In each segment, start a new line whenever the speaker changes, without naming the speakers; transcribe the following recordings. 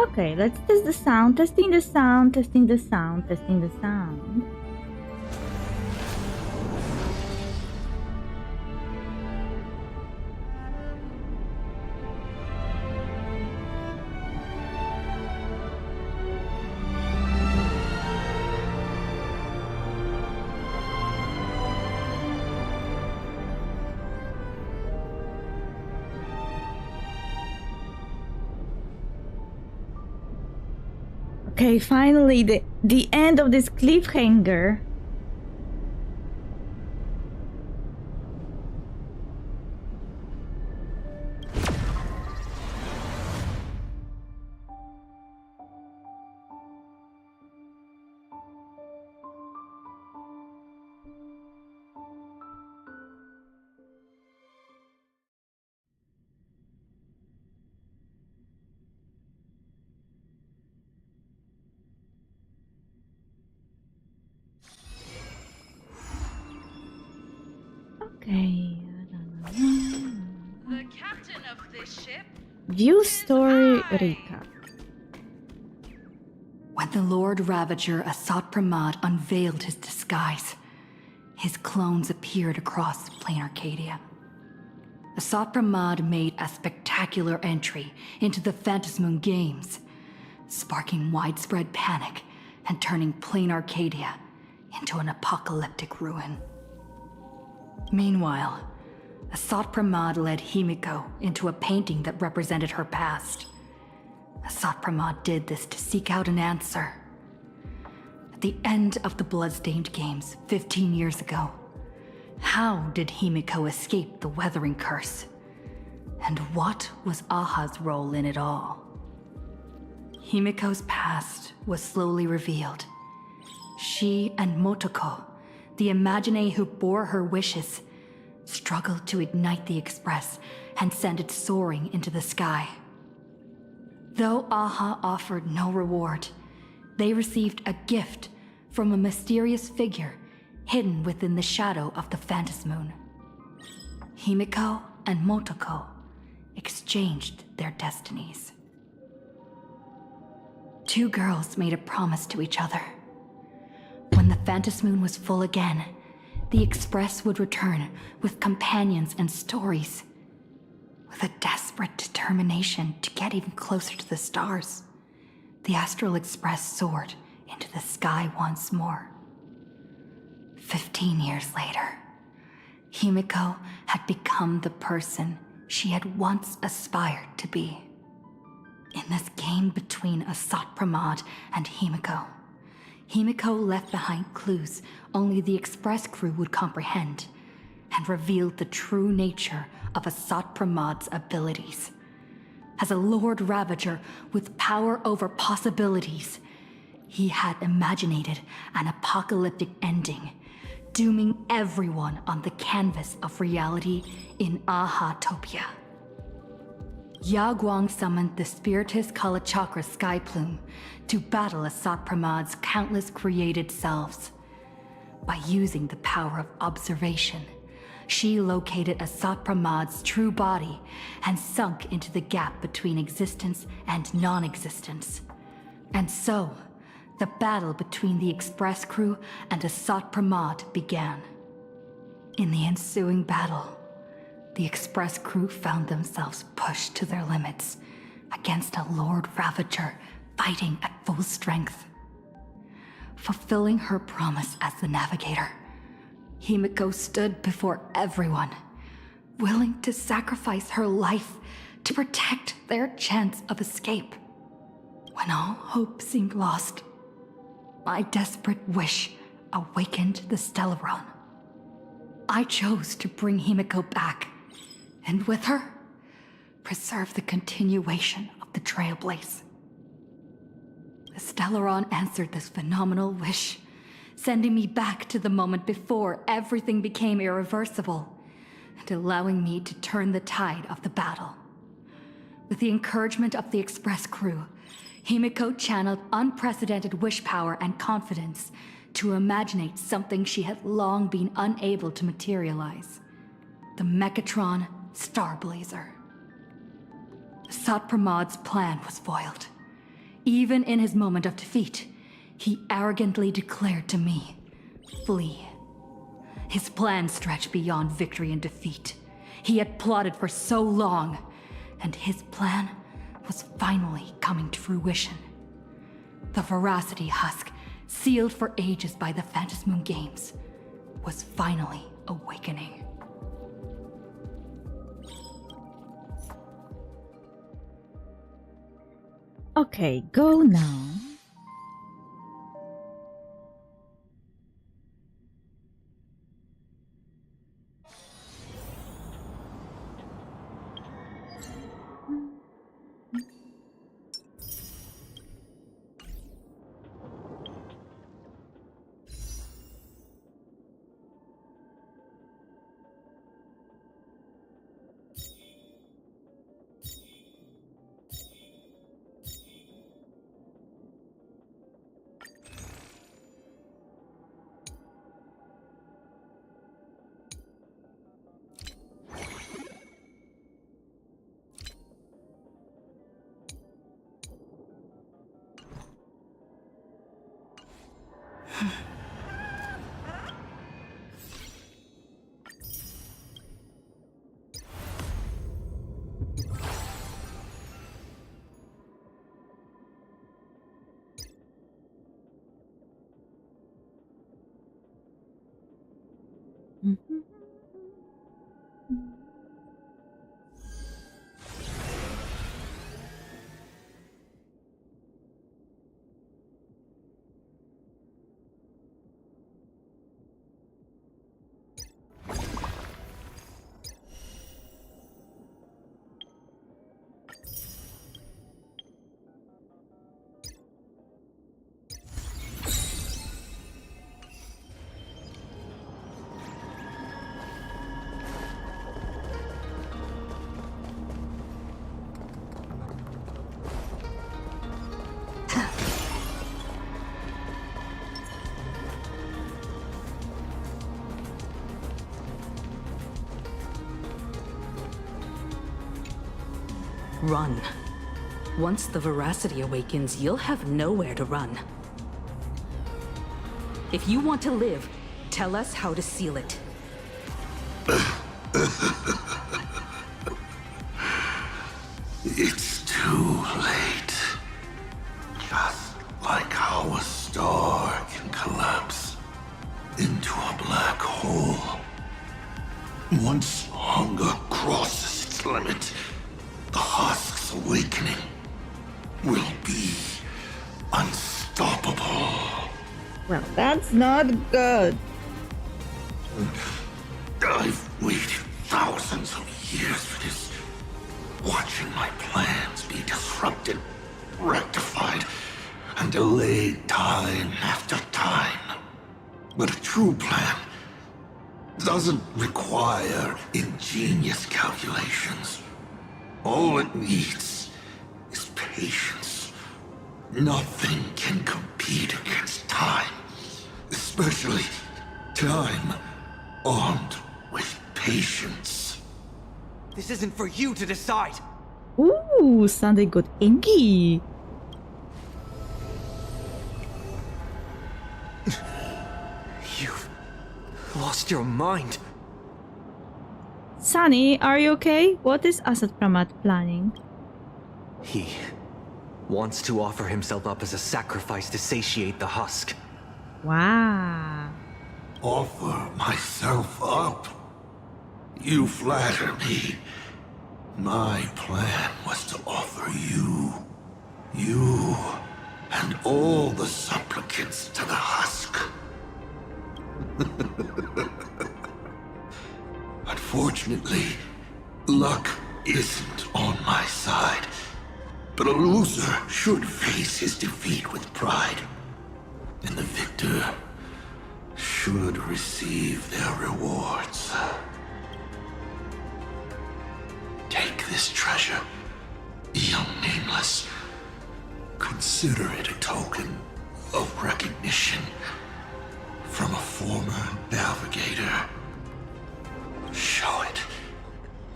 Okay, let's test the sound. Testing the sound, testing the sound, testing the sound. Okay, finally, the end of this cliffhanger. Okay.
The captain of this ship.
View story recap.
When the Lord Ravager Astropolis unveiled his disguise, his clones appeared across plain Arcadia. Astropolis made a spectacular entry into the Phantasmoon Games, sparking widespread panic and turning plain Arcadia into an apocalyptic ruin. Meanwhile, Astropolis led Himiko into a painting that represented her past. Astropolis did this to seek out an answer. At the end of the Bloodstained Games 15 years ago, how did Himiko escape the weathering curse? And what was Aha's role in it all? Himiko's past was slowly revealed. She and Motoko, the Imagine who bore her wishes, struggled to ignite the Express and send it soaring into the sky. Though Aha offered no reward, they received a gift from a mysterious figure hidden within the shadow of the Phantasmoon. Himiko and Motoko exchanged their destinies. Two girls made a promise to each other. When the Phantasmoon was full again, the Express would return with companions and stories. With a desperate determination to get even closer to the stars, the Astral Express soared into the sky once more. 15 years later, Himiko had become the person she had once aspired to be. In this game between Astropolis and Himiko, Himiko left behind clues only the Express crew would comprehend, and revealed the true nature of Astropolis' abilities. As a Lord Ravager with power over possibilities, he had imaginated an apocalyptic ending, dooming everyone on the canvas of reality in Ahatopia. Yaguang summoned the Spiritus Kalachakra Sky Plume to battle Astropolis' countless created selves. By using the power of observation, she located Astropolis' true body and sunk into the gap between existence and non-existence. And so, the battle between the Express crew and Astropolis began. In the ensuing battle, the Express crew found themselves pushed to their limits against a Lord Ravager fighting at full strength. Fulfilling her promise as the navigator, Himiko stood before everyone, willing to sacrifice her life to protect their chance of escape. When all hope seemed lost, my desperate wish awakened the Stellaron. I chose to bring Himiko back, and with her, preserve the continuation of the Trailblaze. The Stellaron answered this phenomenal wish, sending me back to the moment before everything became irreversible, and allowing me to turn the tide of the battle. With the encouragement of the Express crew, Himiko channeled unprecedented wish power and confidence to imaginate something she had long been unable to materialize: the Mechatron Starblazer. Astropolis' plan was foiled. Even in his moment of defeat, he arrogantly declared to me, "Flee." His plan stretched beyond victory and defeat. He had plotted for so long, and his plan was finally coming to fruition. The Veracity Husk, sealed for ages by the Phantasmoon Games, was finally awakening.
Okay, go now. Mhm.
Run. Once the Veracity awakens, you'll have nowhere to run. If you want to live, tell us how to seal it.
It's too late. Just like how a star can collapse into a black hole. Once hunger crosses its limit, the husk's awakening will be unstoppable.
Well, that's not good.
I've waited thousands of years for this, watching my plans be disrupted, rectified, and delayed time after time. But a true plan doesn't require ingenious calculations. All it needs is patience. Nothing can compete against time, especially time armed with patience.
This isn't for you to decide.
Ooh, sounded good. Inky.
You've lost your mind.
Sunny, are you okay? What is Astropolis planning?
He wants to offer himself up as a sacrifice to satiate the husk.
Wow.
Offer myself up? You flatter me. My plan was to offer you, and all the supplicants to the husk. Unfortunately, luck isn't on my side. But a loser should face his defeat with pride. And the victor should receive their rewards. Take this treasure, young Nameless. Consider it a token of recognition from a former navigator. Show it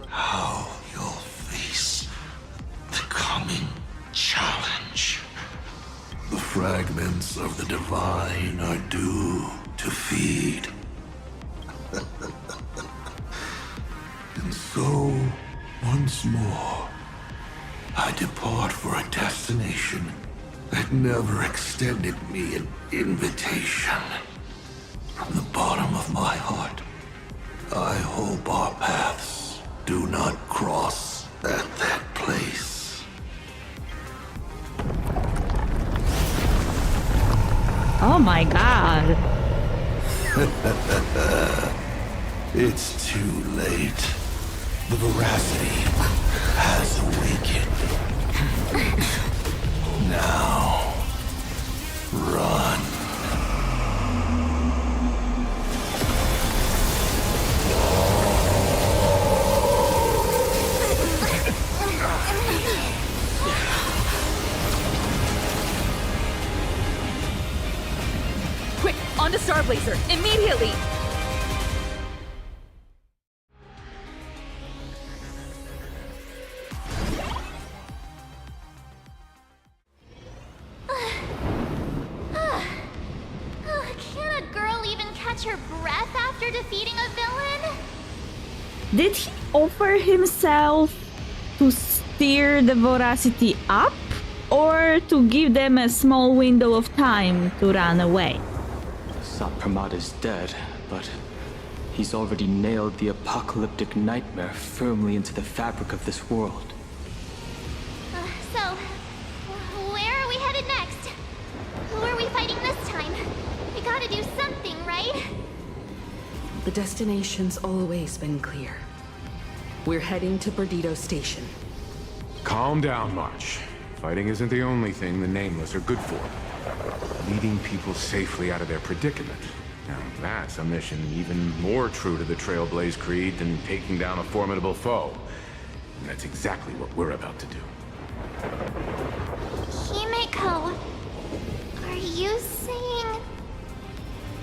how you'll face the coming challenge. elements of the divine are due to feed. And so, once more, I depart for a destination that never extended me an invitation. From the bottom of my heart, I hope our paths do not cross at that place.
Oh my god.
It's too late. The veracity has awakened. Now, run.
Quick, on to Star Blazer, immediately!
Can a girl even catch her breath after defeating a villain?
Did he offer himself to steer the Voracity up? Or to give them a small window of time to run away?
Pramad is dead, but he's already nailed the apocalyptic nightmare firmly into the fabric of this world.
So, where are we headed next? Who are we fighting this time? We gotta do something, right?
The destination's always been clear. We're heading to Perdido Station.
Calm down, March. Fighting isn't the only thing the Nameless are good for. Leading people safely out of their predicament. Now that's a mission even more true to the Trailblaze Creed than taking down a formidable foe. And that's exactly what we're about to do.
Himeko, are you saying...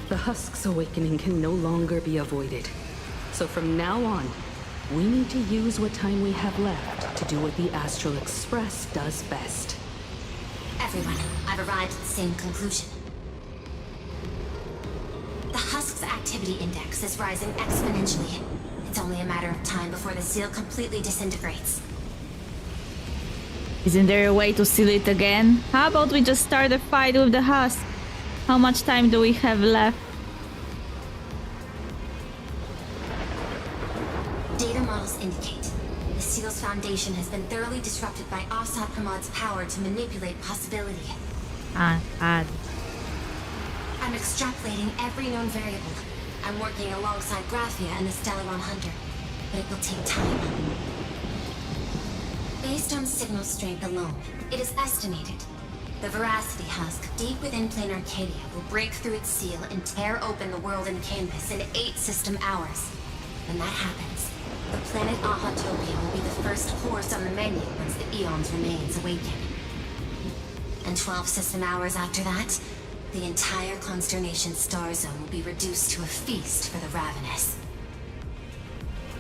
The Husk's awakening can no longer be avoided. So from now on, we need to use what time we have left to do what the Astral Express does best.
Everyone, I've arrived at the same conclusion. The Husk's activity index is rising exponentially. It's only a matter of time before the seal completely disintegrates.
Isn't there a way to seal it again? How about we just start a fight with the Husk? How much time do we have left?
Data models indicate the seal's foundation has been thoroughly disrupted by Astropolis' power to manipulate possibility.
God.
I'm extrapolating every known variable. I'm working alongside Graphia and the Stellaron Hunter, but it will take time. Based on signal strength alone, it is estimated the Veracity Husk deep within Plane Arcadia will break through its seal and tear open the world and canvas in 8 system hours. When that happens, the planet Ahatopia will be the first horse on the menu once the Eon's remains awaken. And 12 system hours after that, the entire Consternation star zone will be reduced to a feast for the ravenous.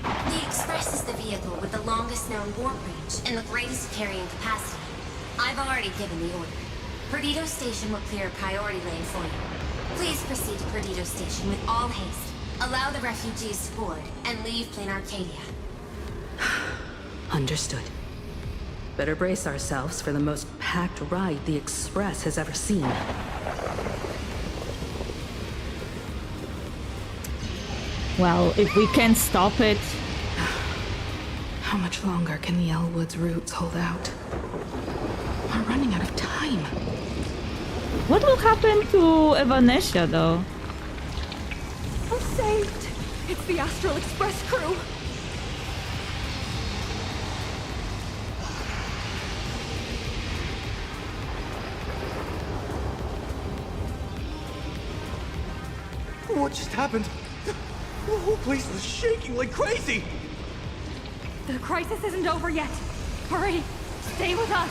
The Express is the vehicle with the longest known warp range and the greatest carrying capacity. I've already given the order. Perdido Station will clear a priority lane for you. Please proceed to Perdido Station with all haste. Allow the refugees to board and leave Plane Arcadia.
Understood. Better brace ourselves for the most packed ride the Express has ever seen.
Well, if we can't stop it...
How much longer can the Elwood's roots hold out? We're running out of time.
What will happen to Evanescia, though?
I'm saved! It's the Astral Express crew!
What just happened? The whole place was shaking like crazy!
The crisis isn't over yet. Hurry! Stay with us!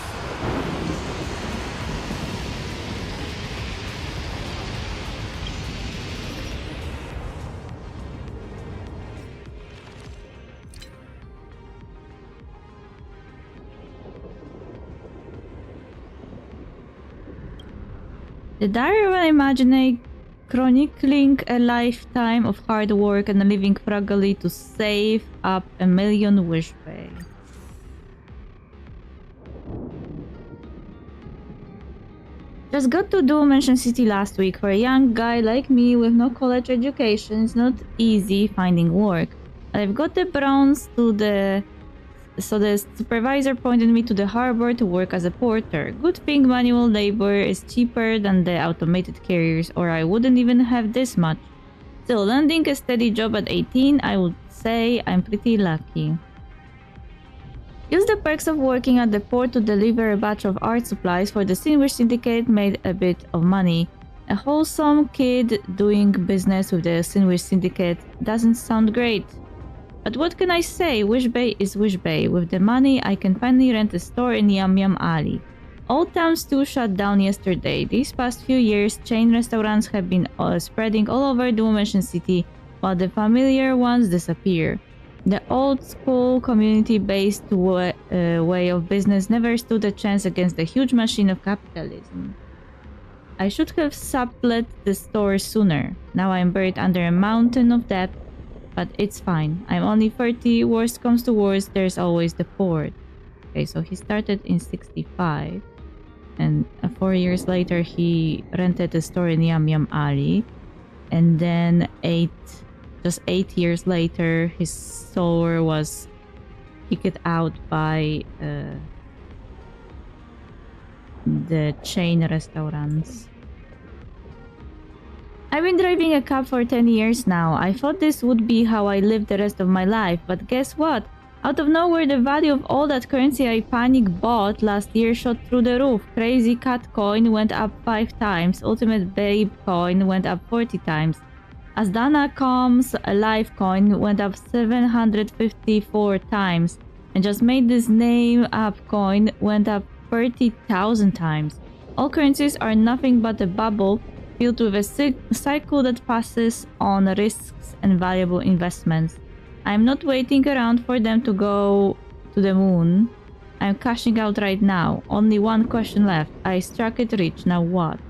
The diary of an imaginary chronicling a lifetime of hard work and living frugally to save up 1 million wish pay. Just got to Dimension City last week. For a young guy like me with no college education, it's not easy finding work. I've got the bronze to the... So the supervisor pointed me to the harbor to work as a porter. Good thing manual labor is cheaper than the automated carriers, or I wouldn't even have this much. Still, landing a steady job at 18, I would say I'm pretty lucky. Use the perks of working at the port to deliver a batch of art supplies for the Sinwish Syndicate made a bit of money. A wholesome kid doing business with the Sinwish Syndicate doesn't sound great. But what can I say? Wish Bay is Wish Bay. With the money, I can finally rent a store in Yum Yum Alley. Old Town 2 shut down yesterday. These past few years, chain restaurants have been spreading all over Dimension City, while the familiar ones disappear. The old-school, community-based way of business never stood a chance against the huge machine of capitalism. I should have sublet the store sooner. Now I'm buried under a mountain of debt. But it's fine. I'm only 30. Worst comes to worst, there's always the port. Okay, so he started in 65. And 4 years later, he rented a store in Yum Yum Alley. And then just 8 years later, his store was kicked out by the chain restaurants. I've been driving a cab for 10 years now. I thought this would be how I lived the rest of my life, but guess what? Out of nowhere, the value of all that currency I panic bought last year shot through the roof. Crazy Cat coin went up 5 times. Ultimate Babe coin went up 40 times. Asdana Com's Life coin went up 754 times. And just made this name up coin went up 30,000 times. All currencies are nothing but a bubble filled with a cycle that passes on risks and valuable investments. I'm not waiting around for them to go to the moon. I'm cashing out right now. Only one question left. I struck it rich, now what?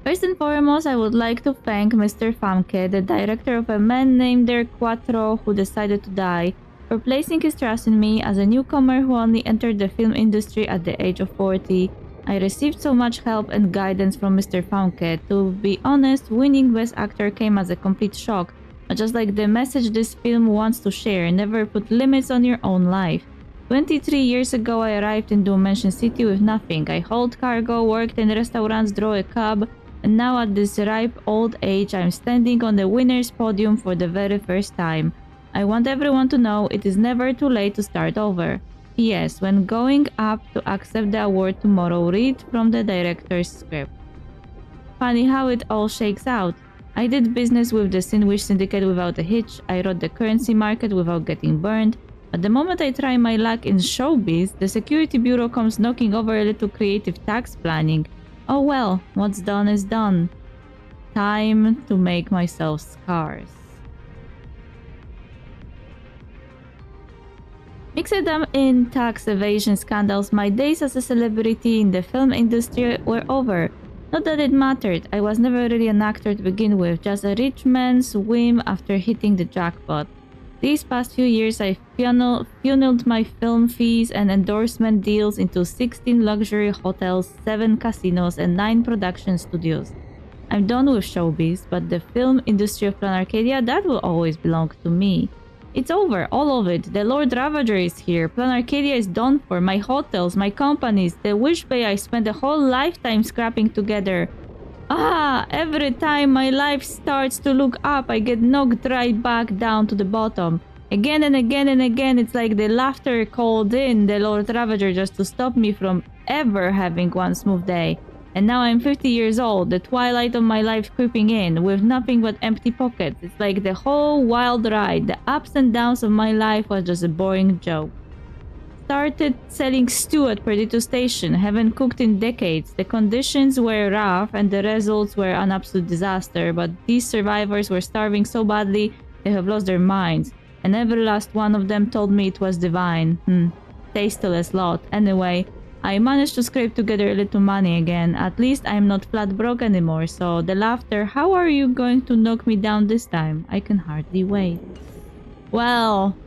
First and foremost, I would like to thank Mr. Famke, the director of A Man Named Der Quattro who decided to die, for placing his trust in me as a newcomer who only entered the film industry at the age of 40. I received so much help and guidance from Mr. Famke. To be honest, winning Best Actor came as a complete shock, but just like the message this film wants to share, never put limits on your own life. 23 years ago, I arrived in Dimension City with nothing. I hauled cargo, worked in restaurants, drove a cab, and now at this ripe old age, I'm standing on the winner's podium for the very first time. I want everyone to know it is never too late to start over. P.S. When going up to accept the award tomorrow, read from the director's script. Funny how it all shakes out. I did business with the Sinwish Syndicate without a hitch. I rode the currency market without getting burned. But the moment I try my luck in showbiz, the security bureau comes knocking over a little creative tax planning. Oh well, what's done is done. Time to make myself scars. Mixed up in tax evasion scandals, my days as a celebrity in the film industry were over. Not that it mattered, I was never really an actor to begin with, just a rich man's whim after hitting the jackpot. These past few years I funneled my film fees and endorsement deals into 16 luxury hotels, 7 casinos and 9 production studios. I'm done with showbiz, but the film industry of Plan Arcadia, that will always belong to me. It's over, all of it. The Lord Ravager is here. Plan Arcadia is done for. My hotels, my companies, the Wish Bay I spent a whole lifetime scrapping together. Every time my life starts to look up, I get knocked right back down to the bottom. Again and again and again, it's like the laughter called in the Lord Ravager just to stop me from ever having one smooth day. And now I'm 50 years old, the twilight of my life creeping in, with nothing but empty pockets. It's like the whole wild ride, the ups and downs of my life was just a boring joke. Started selling stew at Perditu Station, haven't cooked in decades. The conditions were rough and the results were an absolute disaster, but these survivors were starving so badly they have lost their minds. And every last one of them told me it was divine. Tasteless lot. Anyway, I managed to scrape together a little money again. At least I'm not flat broke anymore, so the laughter, how are you going to knock me down this time? I can hardly wait. Well...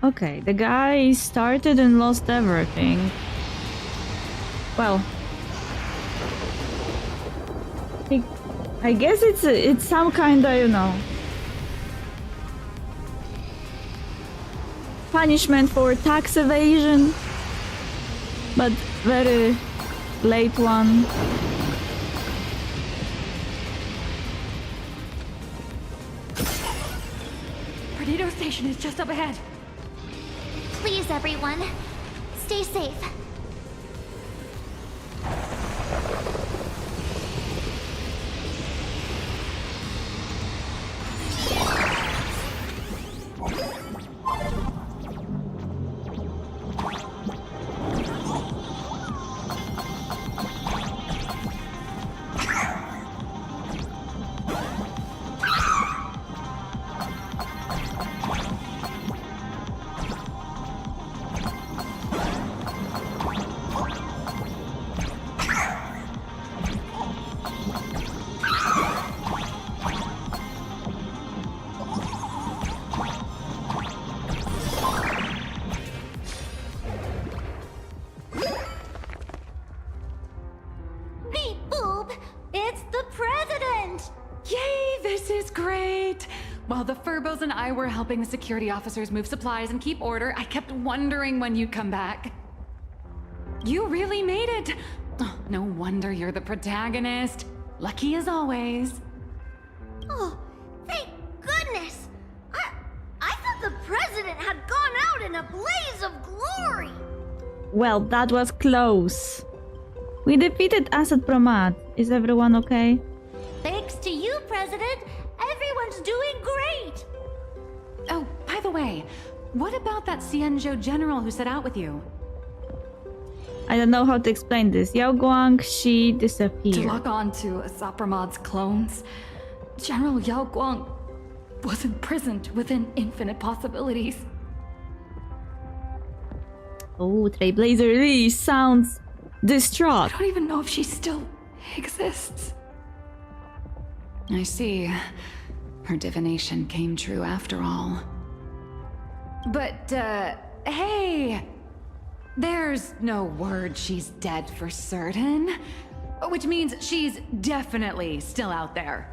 Okay, the guy started and lost everything. Well, I guess it's some kind of, you know, punishment for tax evasion, but very late one.
Perdido Station is just up ahead.
Please, everyone. Stay safe.
While the Furbos and I were helping the security officers move supplies and keep order, I kept wondering when you'd come back. You really made it! Oh, no wonder you're the protagonist. Lucky as always.
Oh, thank goodness! I thought the president had gone out in a blaze of glory!
Well, that was close. We defeated Astropolis. Is everyone okay?
Thanks to you, President! Everyone's doing great!
Oh, by the way, what about that Xianzhou general who set out with you?
I don't know how to explain this. Yao Guang, she disappeared.
To lock on to Astropolis' clones, General Yao Guang was imprisoned within infinite possibilities.
Oh, Trailblazer Lee sounds distraught.
I don't even know if she still exists.
I see. Her divination came true after all. But, hey! There's no word she's dead for certain. Which means she's definitely still out there.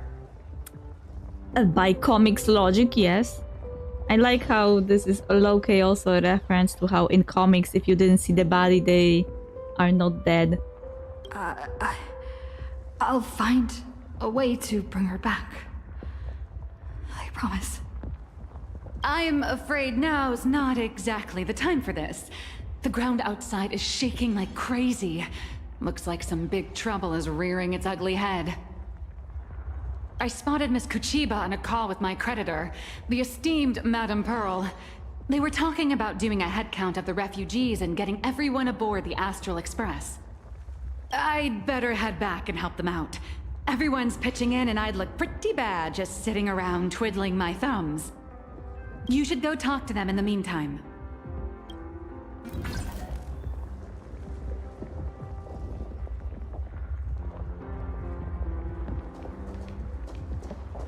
By comics logic, yes. I like how this is low-key also a reference to how in comics, if you didn't see the body, they are not dead.
I'll find a way to bring her back. I promise.
I'm afraid now's not exactly the time for this. The ground outside is shaking like crazy. Looks like some big trouble is rearing its ugly head. I spotted Miss Kuchiba on a call with my creditor, the esteemed Madame Pearl. They were talking about doing a headcount of the refugees and getting everyone aboard the Astral Express. I'd better head back and help them out. Everyone's pitching in and I'd look pretty bad just sitting around twiddling my thumbs. You should go talk to them in the meantime.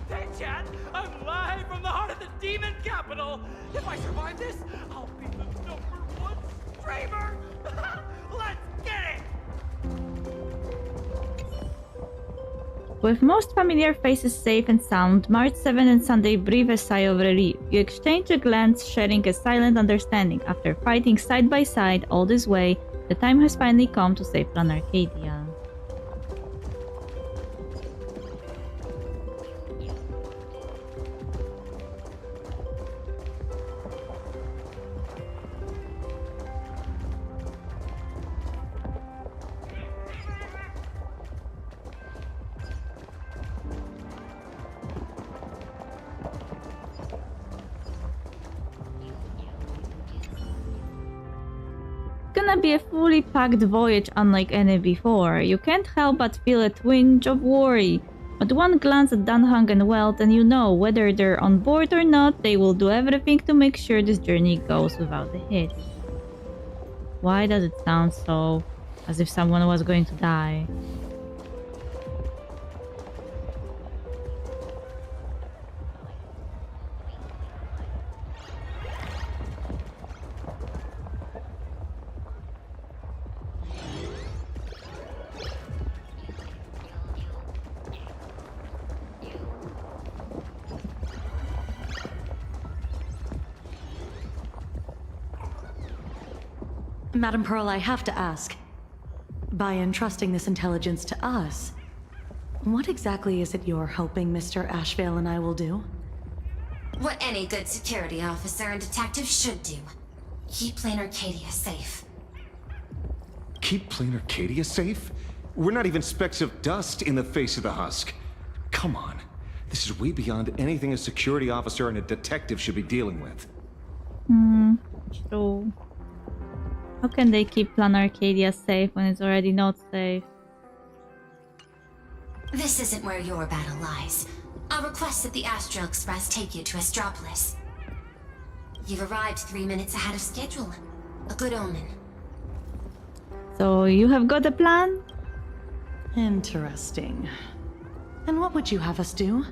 Hey, Chad! I'm live from the heart of the demon capital! If I survive this, I'll be the #1 streamer! Let's get it!
With most familiar faces safe and sound, March 7 and Sunday breathe a sigh of relief. You exchange a glance, sharing a silent understanding. After fighting side by side all this way, the time has finally come to save Plan Arcadia. Gonna be a fully packed voyage unlike any before. You can't help but feel a twinge of worry. But one glance at Danhang and Welt and you know whether they're on board or not, they will do everything to make sure this journey goes without a hitch. Why does it sound so as if someone was going to die?
Madam Pearl, I have to ask. By entrusting this intelligence to us, what exactly is it you're hoping Mr. Ashvale and I will do?
What any good security officer and detective should do. Keep Plane Arcadia safe.
Keep plain Arcadia safe? We're not even specks of dust in the face of the husk. Come on. This is way beyond anything a security officer and a detective should be dealing with.
True. How can they keep Plan Arcadia safe when it's already not safe?
This isn't where your battle lies. I'll request that the Astral Express take you to Astropolis. You've arrived 3 minutes ahead of schedule. A good omen.
So you have got a plan?
Interesting. And what would you have us do?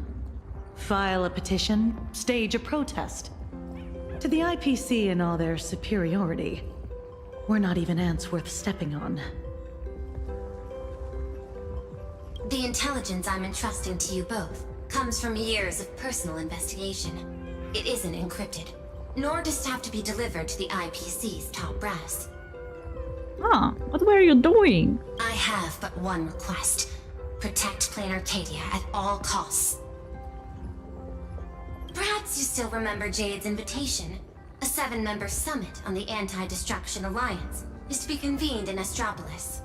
File a petition? Stage a protest? To the IPC and all their superiority. We're not even ants worth stepping on.
The intelligence I'm entrusting to you both comes from years of personal investigation. It isn't encrypted, nor does it have to be delivered to the IPC's top brass.
What were you doing?
I have but one request. Protect Plain Arcadia at all costs. Perhaps you still remember Jade's invitation. A 7-member summit on the Anti-Destruction Alliance is to be convened in Astropolis.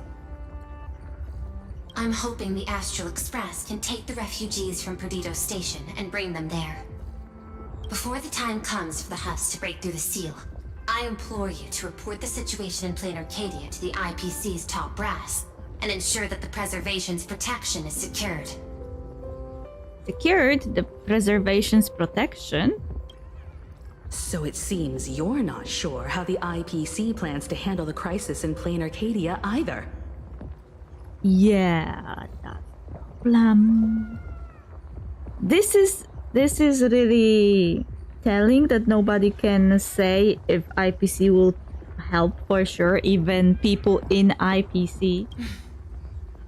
I'm hoping the Astral Express can take the refugees from Perdido Station and bring them there. Before the time comes for the Husk to break through the seal, I implore you to report the situation in Plain Arcadia to the IPC's top brass and ensure that the Preservation's protection is secured.
Secured? The Preservation's protection?
So it seems you're not sure how the IPC plans to handle the crisis in Plain Arcadia either.
Yeah, that's the problem. This is really telling that nobody can say if IPC will help for sure, even people in IPC.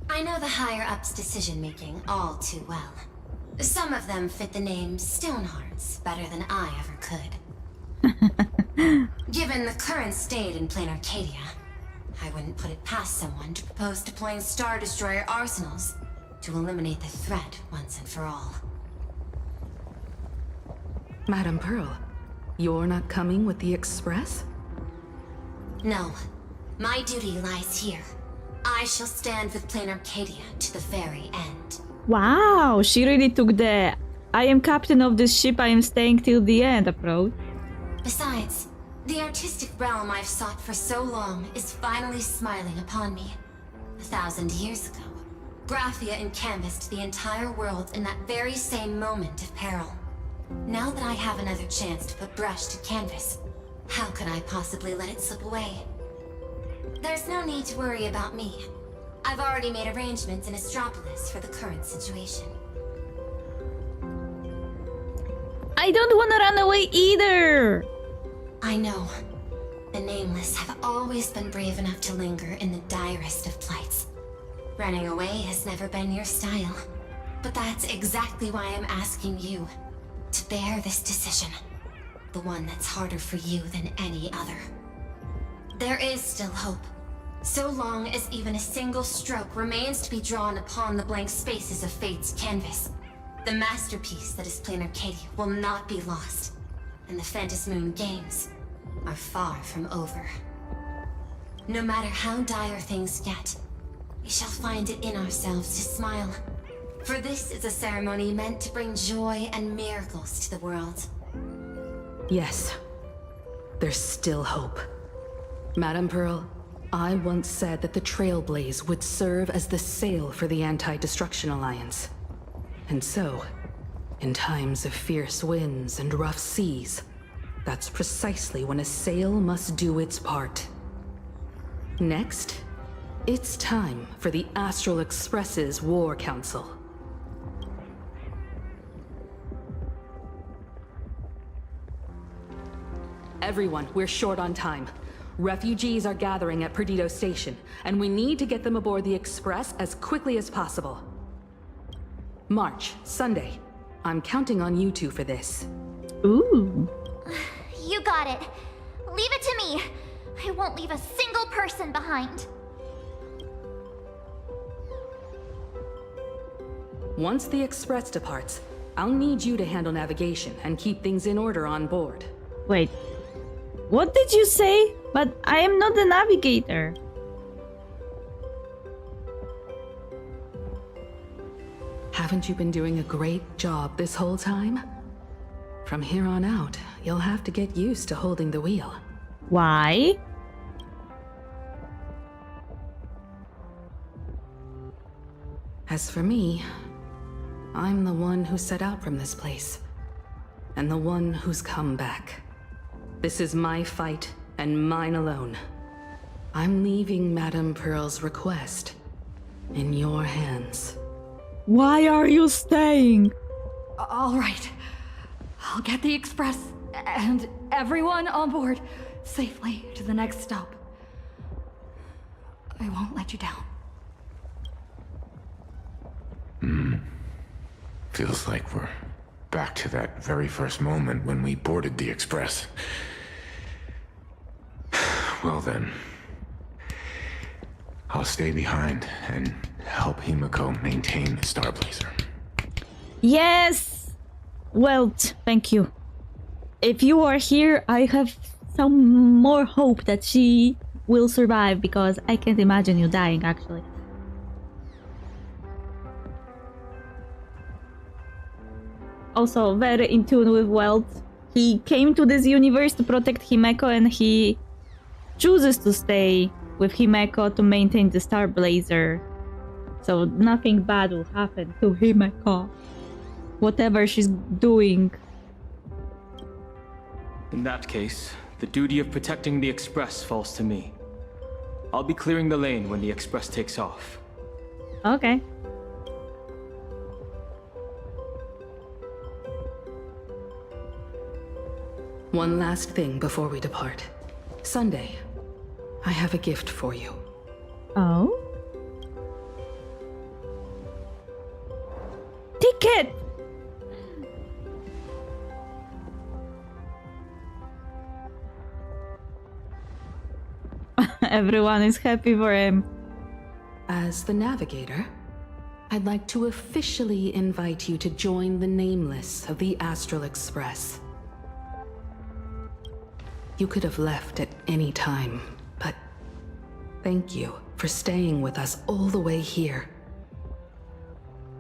I know the higher-ups' decision-making all too well. Some of them fit the name Stonehearts better than I ever could. Given the current state in Plain Arcadia, I wouldn't put it past someone to propose deploying Star Destroyer arsenals to eliminate the threat once and for all.
Madam Pearl, you're not coming with the Express?
No. My duty lies here. I shall stand with Plain Arcadia to the very end.
Wow, she really took the I am captain of this ship, I am staying till the end approach.
Besides, the artistic realm I've sought for so long is finally smiling upon me. 1,000 years ago, Graphia encanvassed the entire world in that very same moment of peril. Now that I have another chance to put brush to canvas, how could I possibly let it slip away? There's no need to worry about me. I've already made arrangements in Astropolis for the current situation.
I don't want to run away either!
I know. The Nameless have always been brave enough to linger in the direst of plights. Running away has never been your style. But that's exactly why I'm asking you to bear this decision. The one that's harder for you than any other. There is still hope. So long as even a single stroke remains to be drawn upon the blank spaces of Fate's canvas, the masterpiece that is Plain Arcadia will not be lost, and the Phantasmoon Games are far from over. No matter how dire things get, we shall find it in ourselves to smile. For this is a ceremony meant to bring joy and miracles to the world.
Yes. There's still hope. Madam Pearl, I once said that the Trailblaze would serve as the sail for the Anti-Destruction Alliance. And so, in times of fierce winds and rough seas, that's precisely when a sail must do its part. Next, it's time for the Astral Express's War Council. Everyone, we're short on time. Refugees are gathering at Perdido Station, and we need to get them aboard the Express as quickly as possible. March, Sunday. I'm counting on you two for this.
Ooh.
You got it. Leave it to me. I won't leave a single person behind.
Once the Express departs, I'll need you to handle navigation and keep things in order on board.
Wait. What did you say? But I am not the navigator.
Haven't you been doing a great job this whole time? From here on out, you'll have to get used to holding the wheel.
Why?
As for me, I'm the one who set out from this place. And the one who's come back. This is my fight, and mine alone. I'm leaving Madame Pearl's request in your hands.
Why are you staying?
All right. I'll get the express and everyone on board safely to the next stop. I won't let you down.
Feels like we're back to that very first moment when we boarded the express. Well then, I'll stay behind and help Himiko maintain the Star Blazer.
Yes! Well, thank you. If you are here, I have some more hope that she will survive, because I can't imagine you dying, actually. Also, very in tune with Welt. He came to this universe to protect Himeko, and he chooses to stay with Himeko to maintain the Star Blazer. So nothing bad will happen to Himeko. Whatever she's doing.
In that case, the duty of protecting the Express falls to me. I'll be clearing the lane when the Express takes off.
Okay.
One last thing before we depart. Sunday, I have a gift for you.
Oh? Ticket! Everyone is happy for him.
As the navigator, I'd like to officially invite you to join the Nameless of the Astral Express. You could have left at any time, but thank you for staying with us all the way here.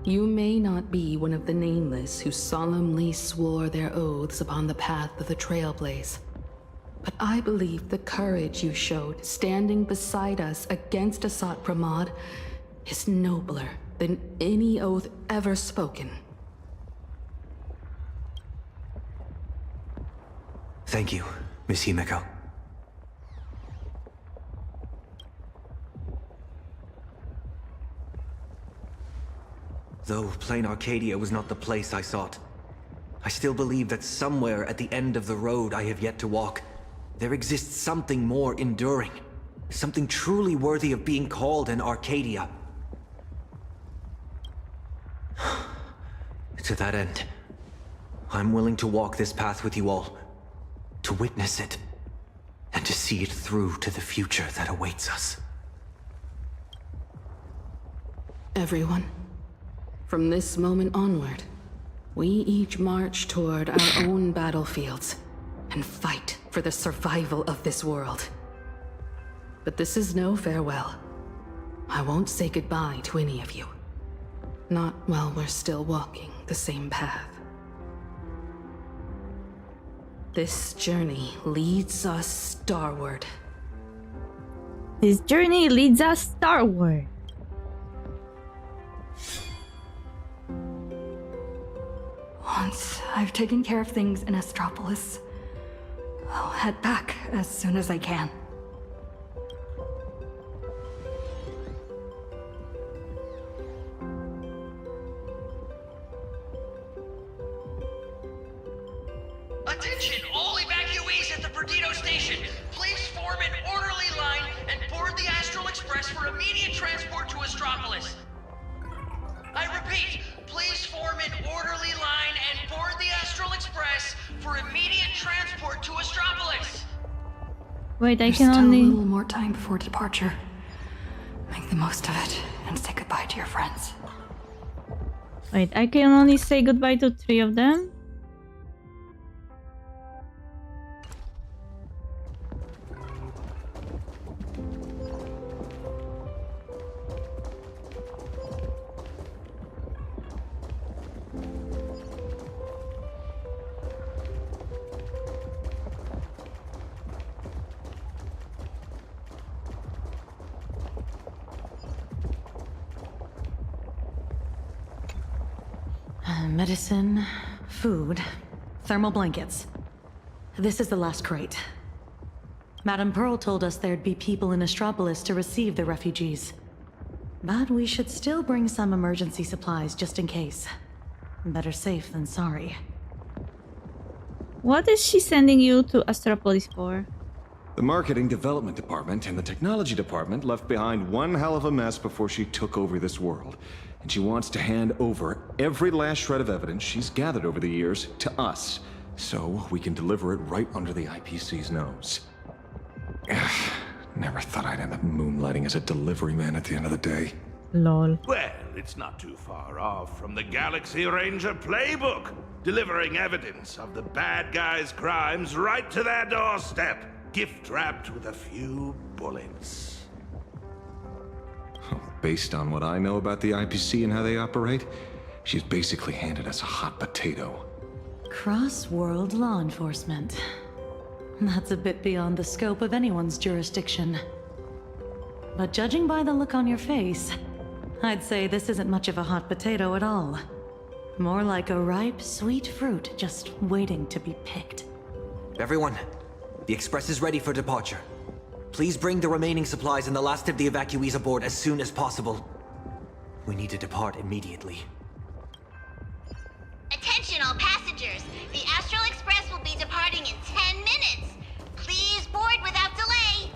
You may not be one of the Nameless who solemnly swore their oaths upon the path of the Trailblaze, but I believe the courage you showed standing beside us against Asat Pramod is nobler than any oath ever spoken.
Thank you, Miss Himeko. Though Plain Arcadia was not the place I sought, I still believe that somewhere at the end of the road I have yet to walk, there exists something more enduring. Something truly worthy of being called an Arcadia. To that end, I'm willing to walk this path with you all, to witness it, and to see it through to the future that awaits us.
Everyone, from this moment onward, we each march toward our own battlefields and fight for the survival of this world. But this is no farewell. I won't say goodbye to any of you. Not while we're still walking the same path. This journey leads us starward.
This journey leads us starward.
Once I've taken care of things in Astropolis, I'll head back as soon as I can.
Attention, all evacuees at the Perdido station. Please form an orderly line and board the Astral Express for immediate transport to Astropolis. I repeat, please form an orderly line and board the Astral Express for immediate transport to Astropolis.
Wait, I
There's
can
still
only...
a little more time before departure. Make the most of it and say goodbye to your friends.
Wait, I can only say goodbye to 3 of them?
Medicine, food, thermal blankets. This is the last crate. Madame Pearl told us there'd be people in Astropolis to receive the refugees. But we should still bring some emergency supplies just in case. Better safe than sorry.
What is she sending you to Astropolis for?
The marketing development department and the technology department left behind one hell of a mess before she took over this world. And she wants to hand over every last shred of evidence she's gathered over the years to us, so we can deliver it right under the IPC's nose. Never thought I'd end up moonlighting as a delivery man at the end of the day.
Lol.
Well, it's not too far off from the Galaxy Ranger playbook, delivering evidence of the bad guys' crimes right to their doorstep, gift-wrapped with a few bullets.
Based on what I know about the IPC and how they operate, she's basically handed us a hot potato.
Cross-world law enforcement. That's a bit beyond the scope of anyone's jurisdiction. But judging by the look on your face, I'd say this isn't much of a hot potato at all. More like a ripe, sweet fruit just waiting to be picked.
Everyone, the Express is ready for departure. Please bring the remaining supplies and the last of the evacuees aboard as soon as possible. We need to depart immediately.
Attention all passengers! The Astral Express will be departing in 10 minutes! Please board without delay!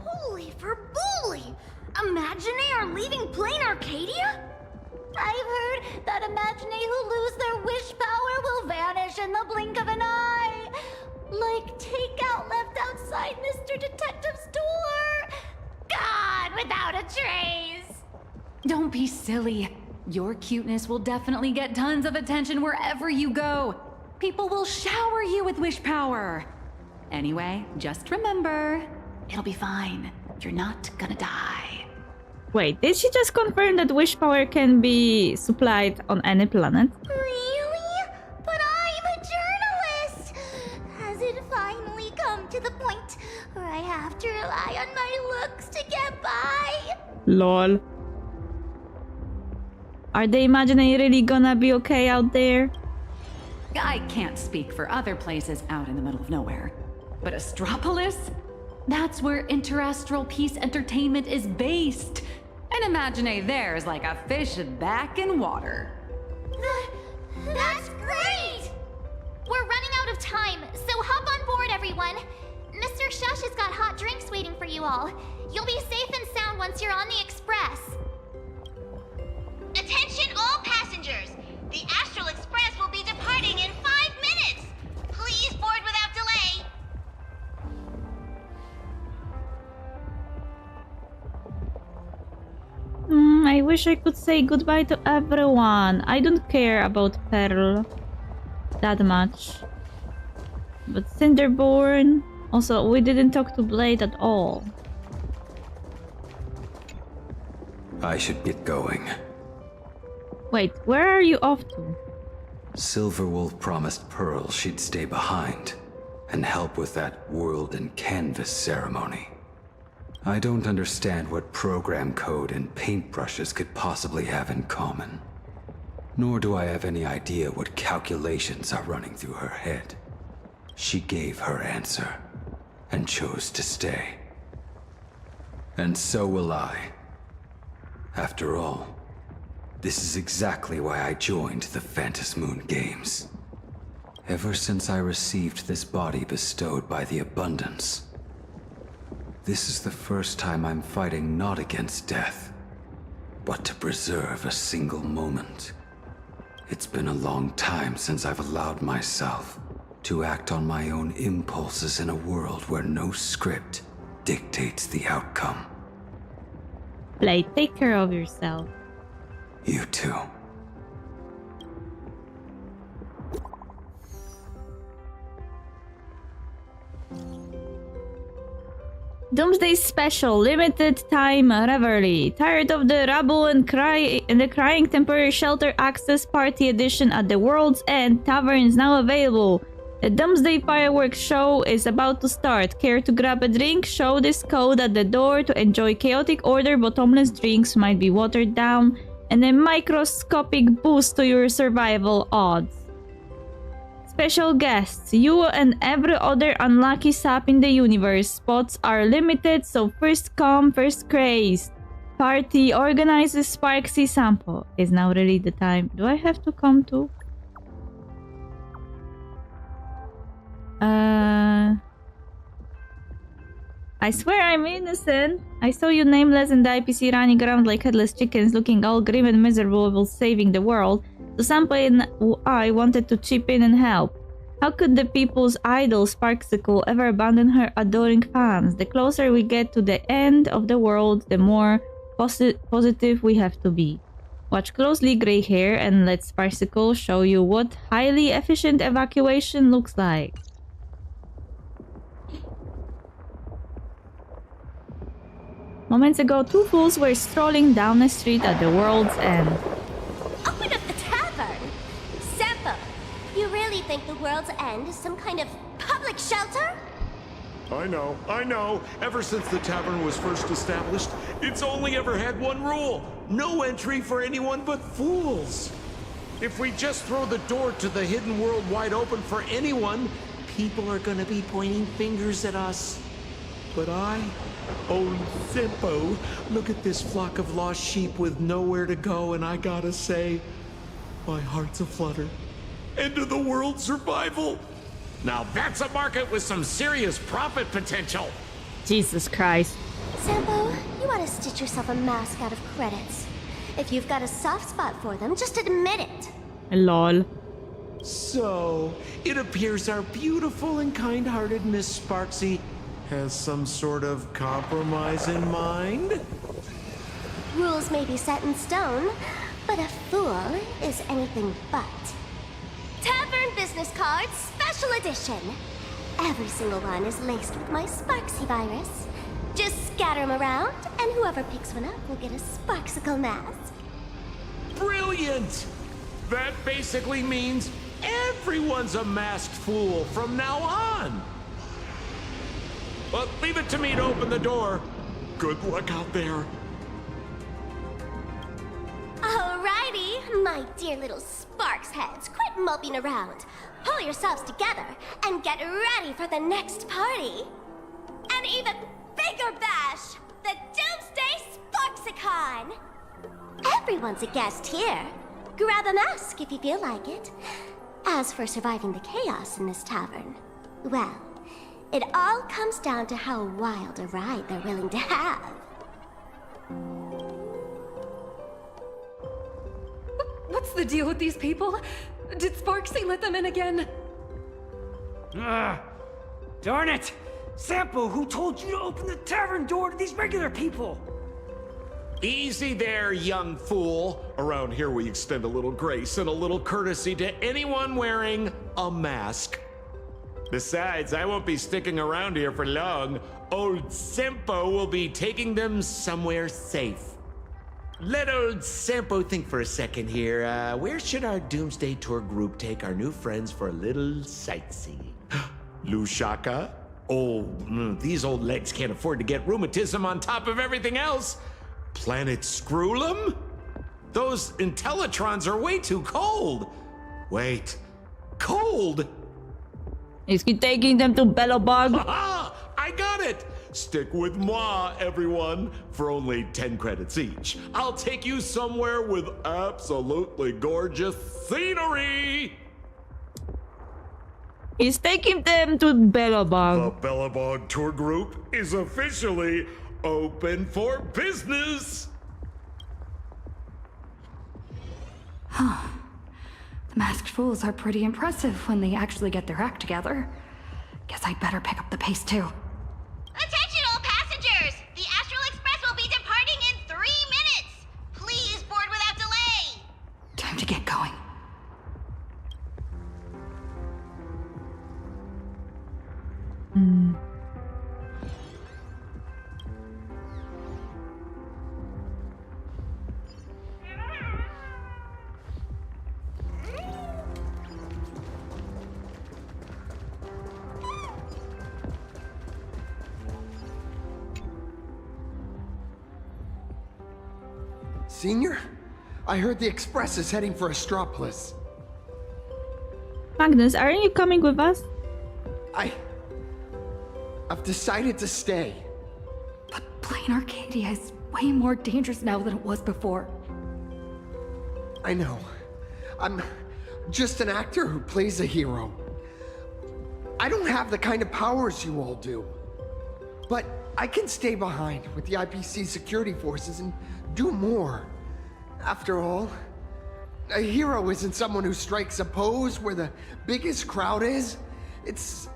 Holy verbooly! Imaginary are leaving plain Arcadia? I've heard that Imaginary who lose their wish power will vanish in the blink of an eye. Like takeout left outside Mr. Detective's door. God, without a trace.
Don't be silly. Your cuteness will definitely get tons of attention wherever you go. People will shower you with wish power. Anyway, just remember, it'll be fine. You're not gonna die.
Wait, did she just confirm that wish power can be supplied on any planet?
Really? But I'm a journalist! Has it finally come to the point where I have to rely on my looks to get by?
Lol. Are the Imaginary really gonna be okay out there?
I can't speak for other places out in the middle of nowhere. But Astropolis? That's where Interastral Peace Entertainment is based. And Imaginary there is like a fish back in water.
That's great! We're running out of time, so hop on board, everyone. Mr. Shush has got hot drinks waiting for you all. You'll be safe and sound once you're on the Express. Attention all passengers! The Astral Express will be departing in 5 minutes! Please board without delay!
I wish I could say goodbye to everyone. I don't care about Pearl that much. But Cinderborn... Also, we didn't talk to Blade at all.
I should get going.
Wait, where are you off to?
Silverwolf promised Pearl she'd stay behind and help with that world and canvas ceremony. I don't understand what program code and paintbrushes could possibly have in common. Nor do I have any idea what calculations are running through her head. She gave her answer and chose to stay. And so will I. After all, this is exactly why I joined the Phantasmoon Games. Ever since I received this body bestowed by the Abundance, this is the first time I'm fighting not against death, but to preserve a single moment. It's been a long time since I've allowed myself to act on my own impulses in a world where no script dictates the outcome.
Blade, take care of yourself.
You too.
Doomsday Special, limited time revelry. Tired of the rubble and the crying temporary shelter access party edition at the World's End Tavern is now available. The Doomsday Fireworks show is about to start. Care to grab a drink? Show this code at the door to enjoy chaotic order. Bottomless drinks might be watered down and a microscopic boost to your survival odds. Special guests, you and every other unlucky sap in the universe. Spots are limited, so first come, first crazed. Party organizes Sparksy Sample. Is now really the time? Do I have to come too? I swear I'm innocent. I saw you nameless in the IPC running around like headless chickens, looking all grim and miserable while saving the world. So Sample and I wanted to chip in and help. How could the people's idol Sparksicle ever abandon her adoring fans? The closer we get to the end of the world, the more positive we have to be. Watch closely, grey hair, and let Sparksicle show you what highly efficient evacuation looks like. Moments ago, two fools were strolling down the street at the world's end.
Open up the tavern! Sampo, you really think the world's end is some kind of public shelter?
I know. Ever since the tavern was first established, it's only ever had one rule. No entry for anyone but fools. If we just throw the door to the hidden world wide open for anyone, people are gonna be pointing fingers at us. But Simpo, look at this flock of lost sheep with nowhere to go, and I gotta say, my heart's aflutter. End of the world survival. Now that's a market with some serious profit potential.
Jesus Christ.
Sampo, you ought to stitch yourself a mask out of credits. If you've got a soft spot for them, just admit it.
Lol.
So, it appears our beautiful and kind-hearted Miss Sparksy has some sort of compromise in mind?
Rules may be set in stone, but a fool is anything but. Tavern business cards, special edition. Every single one is laced with my Sparksy virus. Just scatter them around, and whoever picks one up will get a Sparksicle mask.
Brilliant! That basically means everyone's a masked fool from now on. But leave it to me to open the door. Good luck out there.
Alrighty, my dear little Sparks heads, quit moping around. Pull yourselves together and get ready for the next party. An even bigger bash, the Doomsday Sparksicon. Everyone's a guest here. Grab a mask if you feel like it. As for surviving the chaos in this tavern, well, it all comes down to how wild a ride they're willing to have.
What's the deal with these people? Did Sparksy let them in again?
Darn it! Sampo, who told you to open the tavern door to these regular people?
Easy there, young fool. Around here we extend a little grace and a little courtesy to anyone wearing a mask. Besides, I won't be sticking around here for long. Old Sampo will be taking them somewhere safe. Let old Sampo think for a second here. Where should our Doomsday Tour group take our new friends for a little sightseeing? Lushaka? Oh, these old legs can't afford to get rheumatism on top of everything else. Planet Screwlum? Those Intellitrons are way too cold. Wait, cold?
Is he taking them to Bellobog?
Haha! I got it! Stick with moi, everyone, for only 10 credits each. I'll take you somewhere with absolutely gorgeous scenery!
He's taking them to Bellobog.
The Bellobog tour group is officially open for business!
Huh. The masked fools are pretty impressive when they actually get their act together. Guess I'd better pick up the pace too.
Attention all passengers! The Astral Express will be departing in 3 minutes! Please board without delay!
Time to get going.
Senior? I heard the Express is heading for Astropolis.
Magnus, aren't you coming with us?
I've decided to stay.
But Plain Arcadia is way more dangerous now than it was before.
I know. I'm just an actor who plays a hero. I don't have the kind of powers you all do. But I can stay behind with the IPC security forces and do more. After all, a hero isn't someone who strikes a pose where the biggest crowd is. It's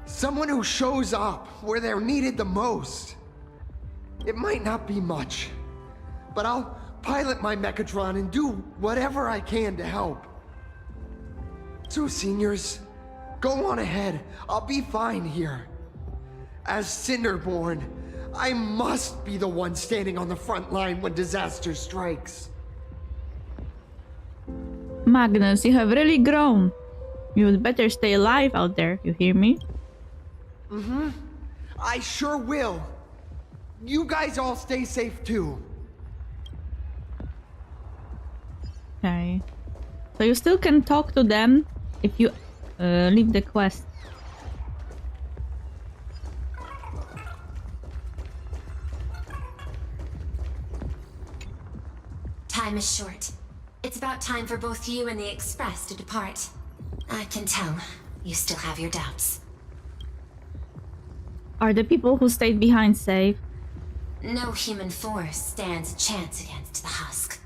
someone who shows up where they're needed the most. It might not be much, but I'll pilot my Mechatron and do whatever I can to help. So, seniors, go on ahead. I'll be fine here. As Cinderborn, I must be the one standing on the front line when disaster strikes.
Magnus, you have really grown. You would better stay alive out there, you hear me?
Mm-hmm. I sure will. You guys all stay safe too.
Okay. So you still can talk to them if you leave the quest.
Time is short. It's about time for both you and the Express to depart. I can tell you still have your doubts.
Are the people who stayed behind safe?
No human force stands a chance against the husk.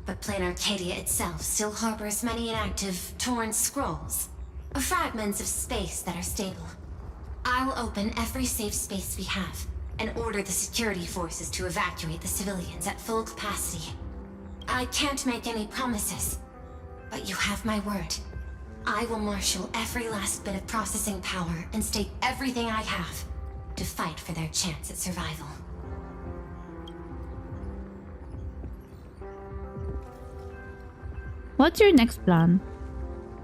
But Plain Arcadia itself still harbors many inactive, torn scrolls. Fragments of space that are stable. I will open every safe space we have, and order the security forces to evacuate the civilians at full capacity. I can't make any promises, but you have my word. I will marshal every last bit of processing power and stake everything I have to fight for their chance at survival.
What's your next plan?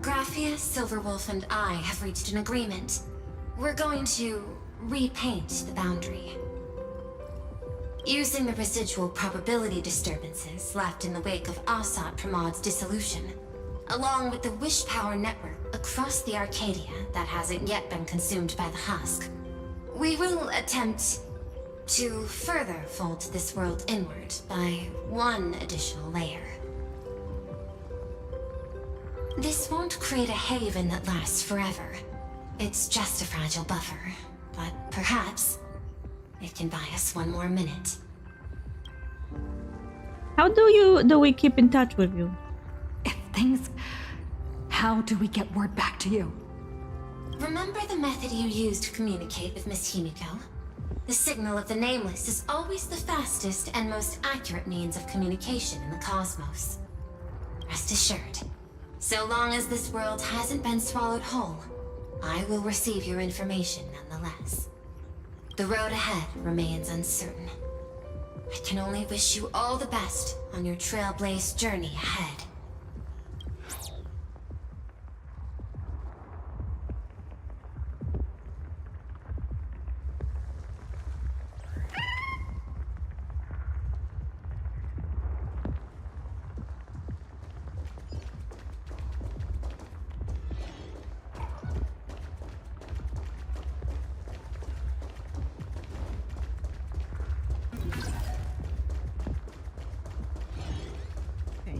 Graphia, Silverwolf, and I have reached an agreement. We're going to repaint the boundary. Using the residual probability disturbances left in the wake of Astropolis' dissolution, along with the wish power network across the Arcadia that hasn't yet been consumed by the husk, we will attempt to further fold this world inward by one additional layer. This won't create a haven that lasts forever. It's just a fragile buffer, but perhaps it can buy us one more minute.
How do we keep in touch with you?
How do we get word back to you?
Remember the method you used to communicate with Miss Himiko? The signal of the Nameless is always the fastest and most accurate means of communication in the cosmos. Rest assured, so long as this world hasn't been swallowed whole, I will receive your information nonetheless. The road ahead remains uncertain. I can only wish you all the best on your trailblaze journey ahead.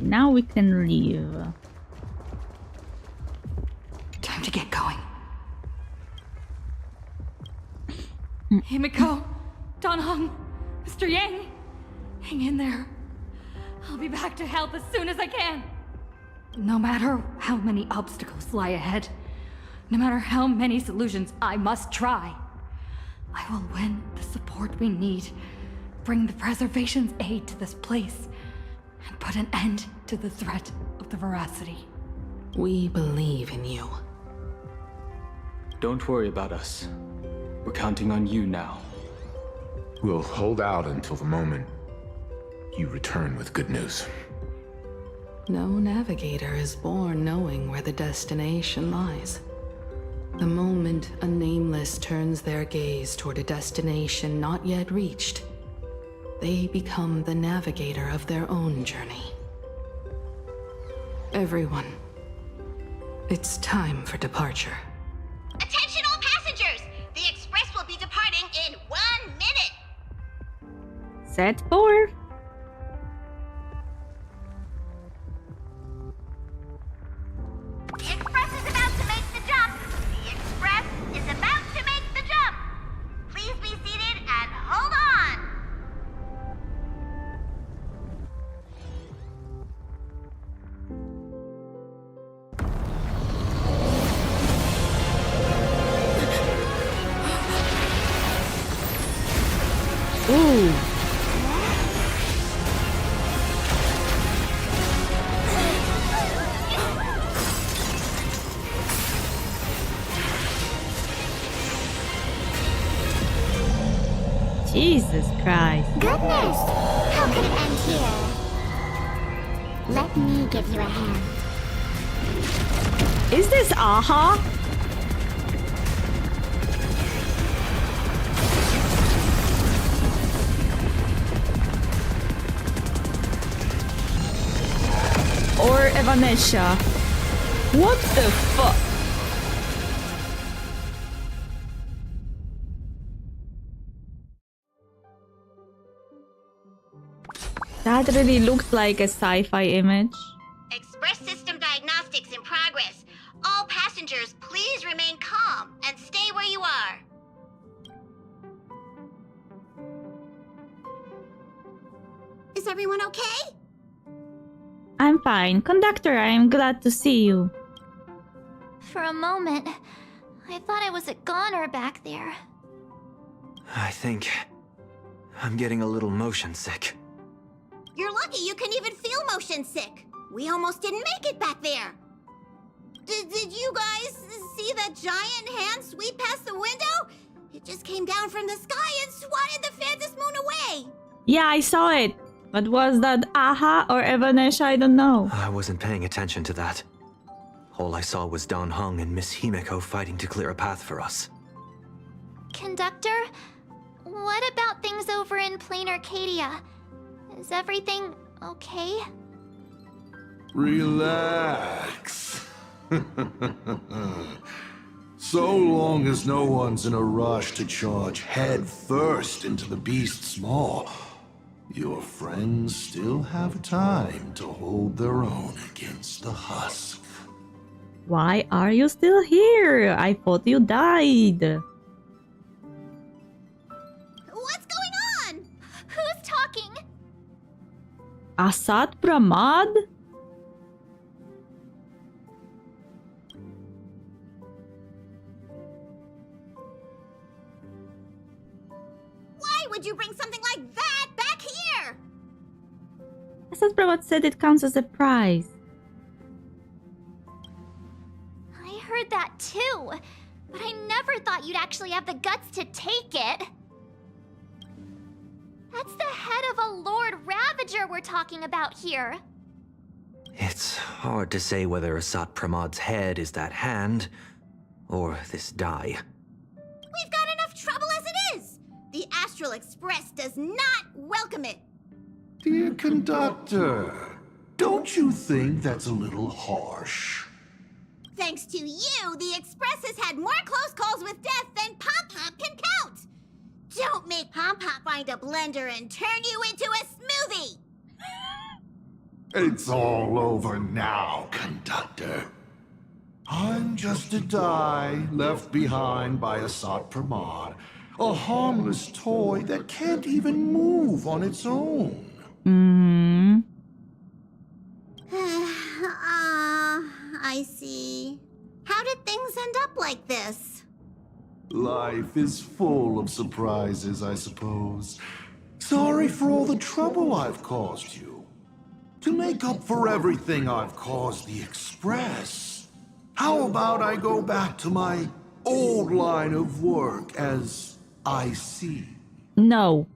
Now we can leave.
Time to get going. Himiko, Donhong, Mr. Yang, hang in there. I'll be back to help as soon as I can. No matter how many obstacles lie ahead, no matter how many solutions I must try, I will win the support we need, bring the preservation's aid to this place, and put an end to the threat of the veracity.
We believe in you.
Don't worry about us. We're counting on you now.
We'll hold out until the moment you return with good news.
No navigator is born knowing where the destination lies. The moment a Nameless turns their gaze toward a destination not yet reached, they become the navigator of their own journey. Everyone, it's time for departure.
Attention all passengers! The express will be departing in 1 minute!
Set 4.
The express is about to make the jump! The express is about to make the jump! Please be seated and hold on!
Ooh. Jesus Christ.
Goodness! How could it end here? Let me give you a hand.
Is this Aha? Or Evanesha? What the fuck? That really looked like a sci-fi image.
Express system diagnostics in progress. All passengers, please remain calm and stay where you are. Is everyone okay?
I'm fine. Conductor, I am glad to see you.
For a moment, I thought I was a goner back there.
I think I'm getting a little motion sick.
You're lucky you can even feel motion sick. We almost didn't make it back there. Did you guys see that giant hand sweep past the window? It just came down from the sky and swatted the Phantom Moon away.
Yeah, I saw it. But was that Aha or Evanesha? I don't know.
I wasn't paying attention to that. All I saw was Dan Heng and Miss Himeko fighting to clear a path for us.
Conductor, what about things over in Plain Arcadia? Is everything okay?
Relax. So long as no one's in a rush to charge head first into the beast's maw, your friends still have time to hold their own against the husk.
Why are you still here? I thought you died.
What's going on? Who's talking?
Asat Pramad?
Why would you bring something like that back here?
Asat Pramad said it counts as a prize.
I heard that too, but I never thought you'd actually have the guts to take it. That's the head of a Lord Ravager we're talking about here.
It's hard to say whether Asat Pramad's head is that hand, or this die.
We've got enough trouble as it is. The Astral Express does not welcome it.
Dear conductor, don't you think that's a little harsh?
Thanks to you, the Express has had more close calls with death than Pop Pop can count. Don't make Pop Pop find a blender and turn you into a smoothie.
It's all over now, conductor. I'm just a die left behind by Asat Pramad, a harmless toy that can't even move on its own.
I see. How did things end up like this?
Life is full of surprises, I suppose. Sorry for all the trouble I've caused you. To make up for everything I've caused the Express, how about I go back to my old line of work as IC?
No.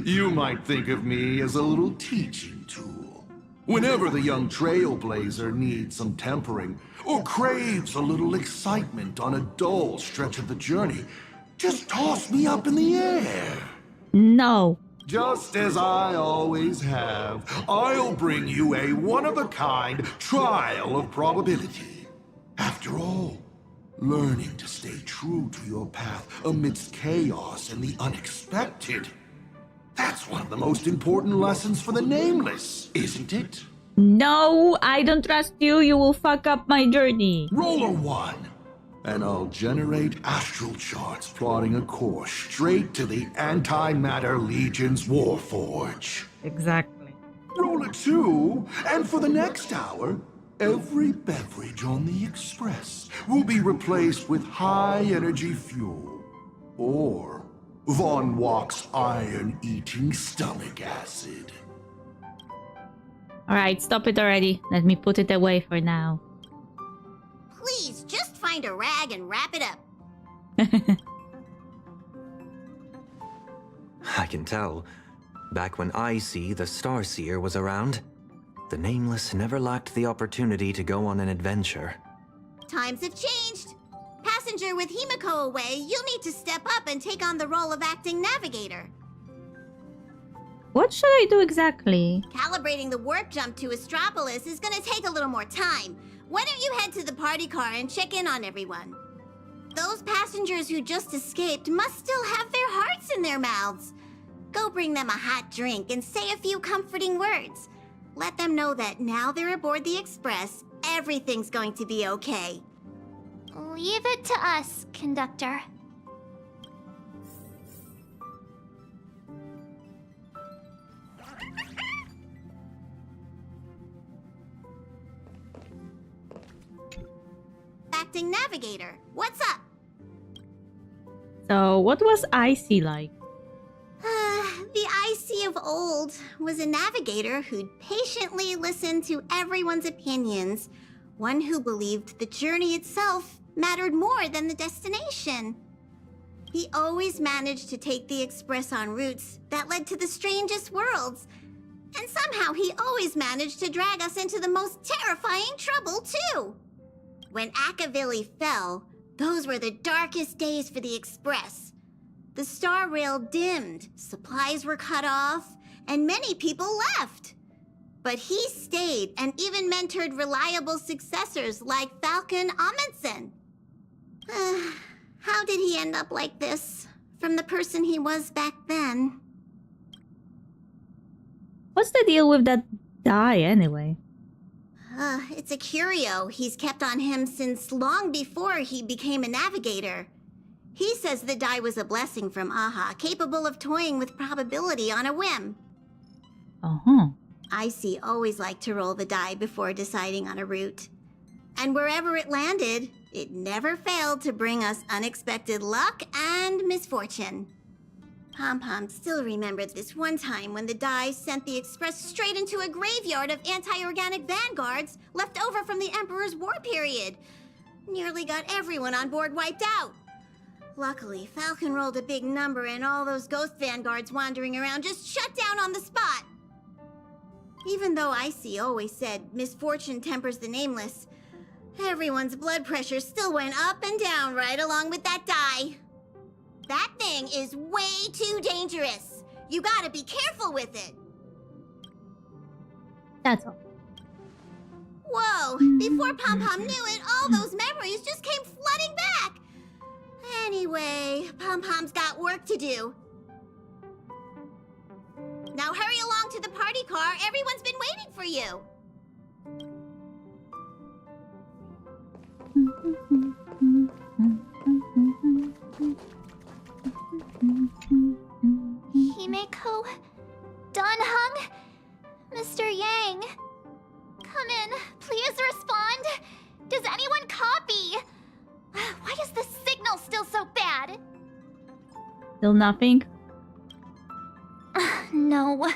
You might think of me as a little teaching tool. Whenever the young trailblazer needs some tempering, or craves a little excitement on a dull stretch of the journey, just toss me up in the air.
No.
Just as I always have, I'll bring you a one-of-a-kind trial of probability. After all, learning to stay true to your path amidst chaos and the unexpected, that's one of the most important lessons for the Nameless, isn't it?
No, I don't trust you. You will fuck up my journey.
Roll a 1, and I'll generate astral charts plotting a course straight to the Antimatter Legion's Warforge.
Exactly.
Roll a 2, and for the next hour, every beverage on the Express will be replaced with high-energy fuel, or Von Walk's iron-eating stomach acid.
Alright, stop it already. Let me put it away for now.
Please, just find a rag and wrap it up.
I can tell. Back when Icy, the Starseer, was around, the Nameless never lacked the opportunity to go on an adventure.
Times have changed. Passenger with Himiko away, you'll need to step up and take on the role of acting navigator.
What should I do exactly?
Calibrating the warp jump to Astropolis is gonna take a little more time. Why don't you head to the party car and check in on everyone? Those passengers who just escaped must still have their hearts in their mouths. Go bring them a hot drink and say a few comforting words. Let them know that now they're aboard the Express, everything's going to be okay.
Leave it to us, conductor.
Acting navigator, what's up?
So, what was Icy like?
The Icy of old was a navigator who'd patiently listen to everyone's opinions, one who believed the journey itself mattered more than the destination. He always managed to take the Express on routes that led to the strangest worlds, and somehow he always managed to drag us into the most terrifying trouble, too. When Akavili fell, those were the darkest days for the Express. The star rail dimmed, supplies were cut off, and many people left. But he stayed and even mentored reliable successors like Falcon Amundsen. How did he end up like this? From the person he was back then.
What's the deal with that die anyway?
It's a curio he's kept on him since long before he became a navigator. He says the die was a blessing from Aha, capable of toying with probability on a whim.
Uh-huh.
Icy always liked to roll the die before deciding on a route. And wherever it landed, it never failed to bring us unexpected luck and misfortune. Pom-Pom still remembered this one time when the die sent the Express straight into a graveyard of anti-organic vanguards left over from the Emperor's war period. Nearly got everyone on board wiped out. Luckily, Falcon rolled a big number and all those ghost vanguards wandering around just shut down on the spot. Even though Icy always said misfortune tempers the nameless, everyone's blood pressure still went up and down right along with that die. That thing is way too dangerous. You gotta be careful with it.
That's all.
Whoa, before Pom-Pom knew it, all those memories just came flooding back. Anyway, Pom-Pom's got work to do. Now hurry along to the party car. Everyone's been waiting for you.
Himeko, Donhung, Mr. Yang. Come in, please respond. Does anyone copy? Why is the signal still so bad?
Still nothing?
No.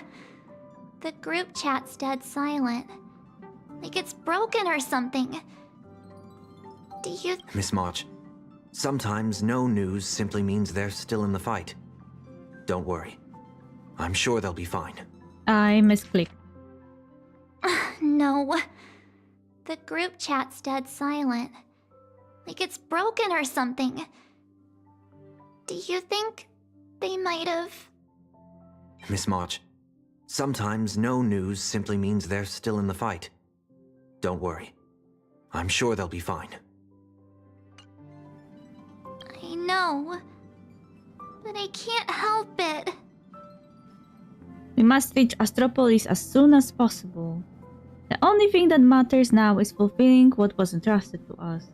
The group chat's dead silent. Like it's broken or something. Do you...
Miss March, sometimes no news simply means they're still in the fight. Don't worry. I'm sure they'll be fine.
I misclicked.
No. The group chat's dead silent. Like it's broken or something. Do you think they might have...
Miss March. Sometimes no news simply means they're still in the fight. Don't worry. I'm sure they'll be fine.
I know, but I can't help it.
We must reach Astropolis as soon as possible. The only thing that matters now is fulfilling what was entrusted to us.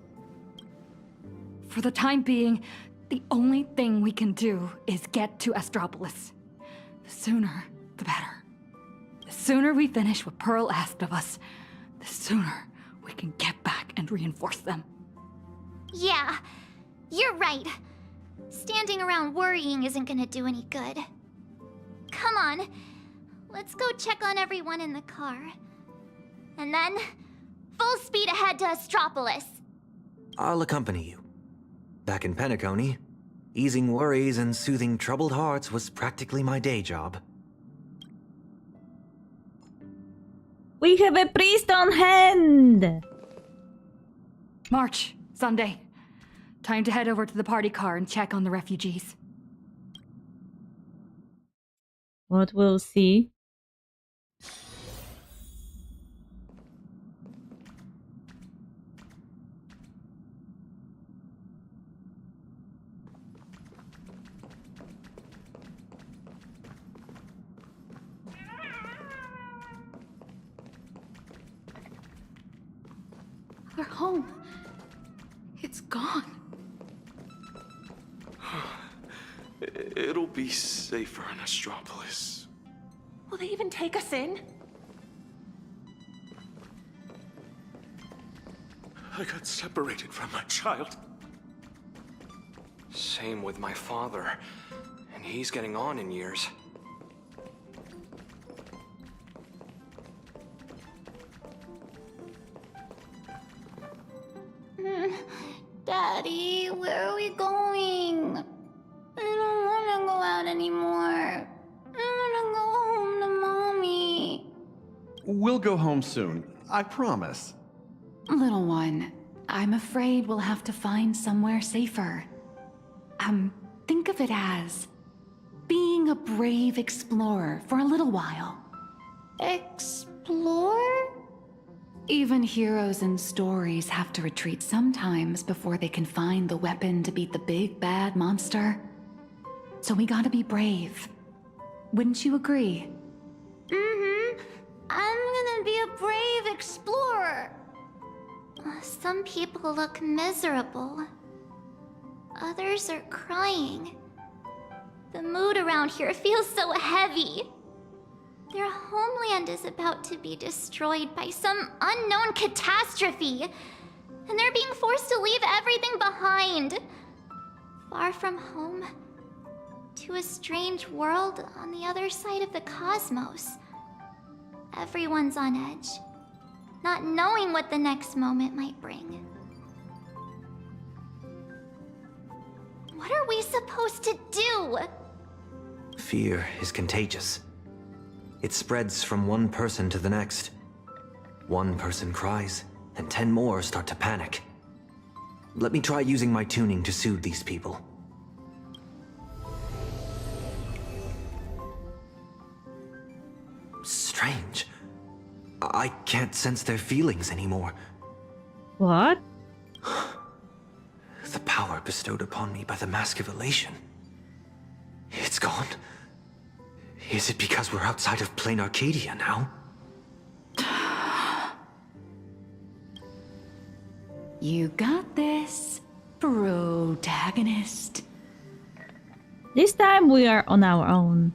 For the time being, the only thing we can do is get to Astropolis. The sooner, the better. The sooner we finish what Pearl asked of us, the sooner we can get back and reinforce them.
Yeah, you're right. Standing around worrying isn't gonna do any good. Come on, let's go check on everyone in the car. And then, full speed ahead to Astropolis.
I'll accompany you. Back in Penacony, easing worries and soothing troubled hearts was practically my day job.
We have a priest on hand!
March, Sunday. Time to head over to the party car and check on the refugees.
What we'll see.
Our home. It's gone.
It'll be safer in Astropolis.
Will they even take us in?
I got separated from my child. Same with my father. And he's getting on in years.
Daddy, where are we going? I don't want to go out anymore. I want to go home to Mommy.
We'll go home soon, I promise.
Little one, I'm afraid we'll have to find somewhere safer. Think of it as being a brave explorer for a little while.
Explore?
Even heroes in stories have to retreat sometimes before they can find the weapon to beat the big bad monster. So we gotta be brave. Wouldn't you agree?
Mm-hmm. I'm gonna be a brave explorer. Some people look miserable. Others are crying. The mood around here feels so heavy. Their homeland is about to be destroyed by some unknown catastrophe, and they're being forced to leave everything behind. Far from home, to a strange world on the other side of the cosmos. Everyone's on edge, not knowing what the next moment might bring. What are we supposed to do?
Fear is contagious. It spreads from one person to the next. One person cries, and 10 more start to panic. Let me try using my tuning to soothe these people. Strange. I can't sense their feelings anymore.
What?
The power bestowed upon me by the Mask of Elation. It's gone. Is it because we're outside of Plain Arcadia now?
You got this, protagonist.
This time we are on our own.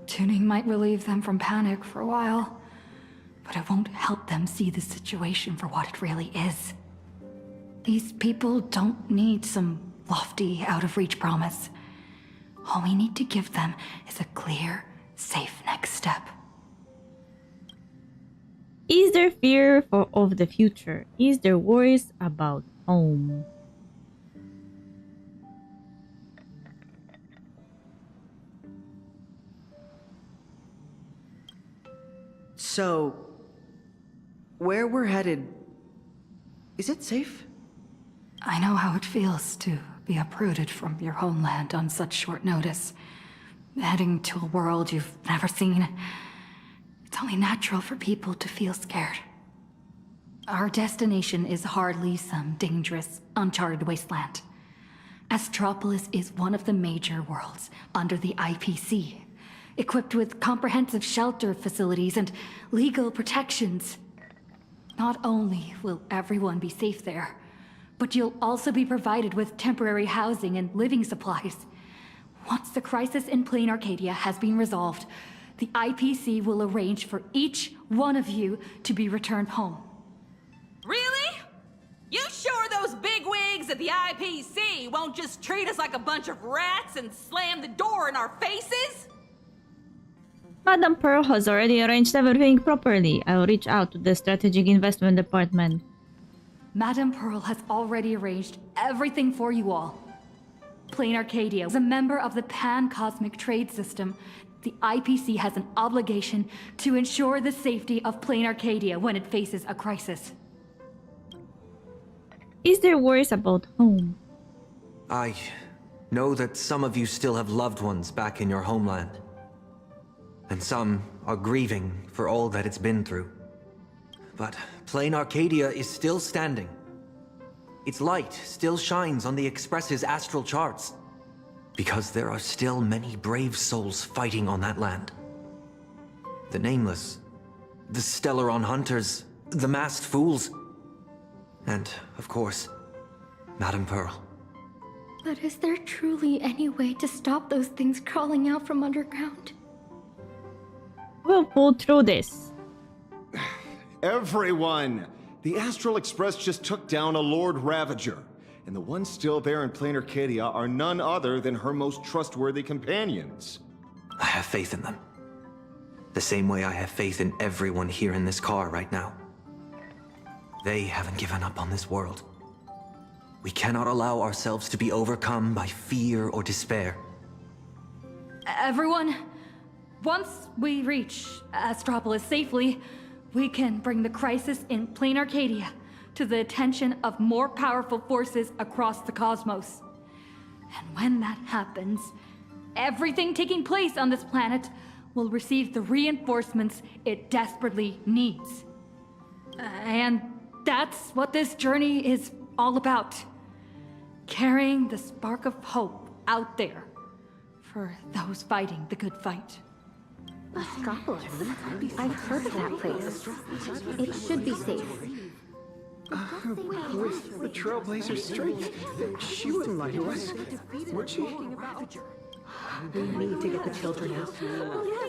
Tuning might relieve them from panic for a while, but it won't help them see the situation for what it really is. These people don't need some lofty, out-of-reach promise. All we need to give them is a clear, safe next step.
Is there fear of the future? Is there worries about home?
So, where we're headed, is it safe?
I know how it feels to be uprooted from your homeland on such short notice. Heading to a world you've never seen. It's only natural for people to feel scared. Our destination is hardly some dangerous, uncharted wasteland. Astropolis is one of the major worlds under the IPC, equipped with comprehensive shelter facilities and legal protections. Not only will everyone be safe there, but you'll also be provided with temporary housing and living supplies. Once the crisis in Plain Arcadia has been resolved, the IPC will arrange for each one of you to be returned home.
Really? You sure those bigwigs at the IPC won't just treat us like a bunch of rats and slam the door in our faces?
Madame Pearl has already arranged everything properly. I'll reach out to the Strategic Investment Department.
Madame Pearl has already arranged everything for you all. Plain Arcadia is a member of the Pan-Cosmic Trade System. The IPC has an obligation to ensure the safety of Plain Arcadia when it faces a crisis.
Is there worries about home?
I know that some of you still have loved ones back in your homeland. And some are grieving for all that it's been through. But Plain Arcadia is still standing. Its light still shines on the Express's astral charts. Because there are still many brave souls fighting on that land. The Nameless, the Stellaron Hunters, the Masked Fools, and, of course, Madame Pearl.
But is there truly any way to stop those things crawling out from underground?
We'll pull through this.
Everyone! The Astral Express just took down a Lord Ravager, and the ones still there in Plain Arcadia are none other than her most trustworthy companions.
I have faith in them. The same way I have faith in everyone here in this car right now. They haven't given up on this world. We cannot allow ourselves to be overcome by fear or despair.
Everyone, once we reach Astropolis safely, we can bring the crisis in Plain Arcadia to the attention of more powerful forces across the cosmos. And when that happens, everything taking place on this planet will receive the reinforcements it desperately needs. And that's what this journey is all about. Carrying the spark of hope out there for those fighting the good fight.
Astropolis. I've heard of that place. It should be safe.
With the Trailblazer's strength, she wouldn't lie to us, would she?
We need to get the children out.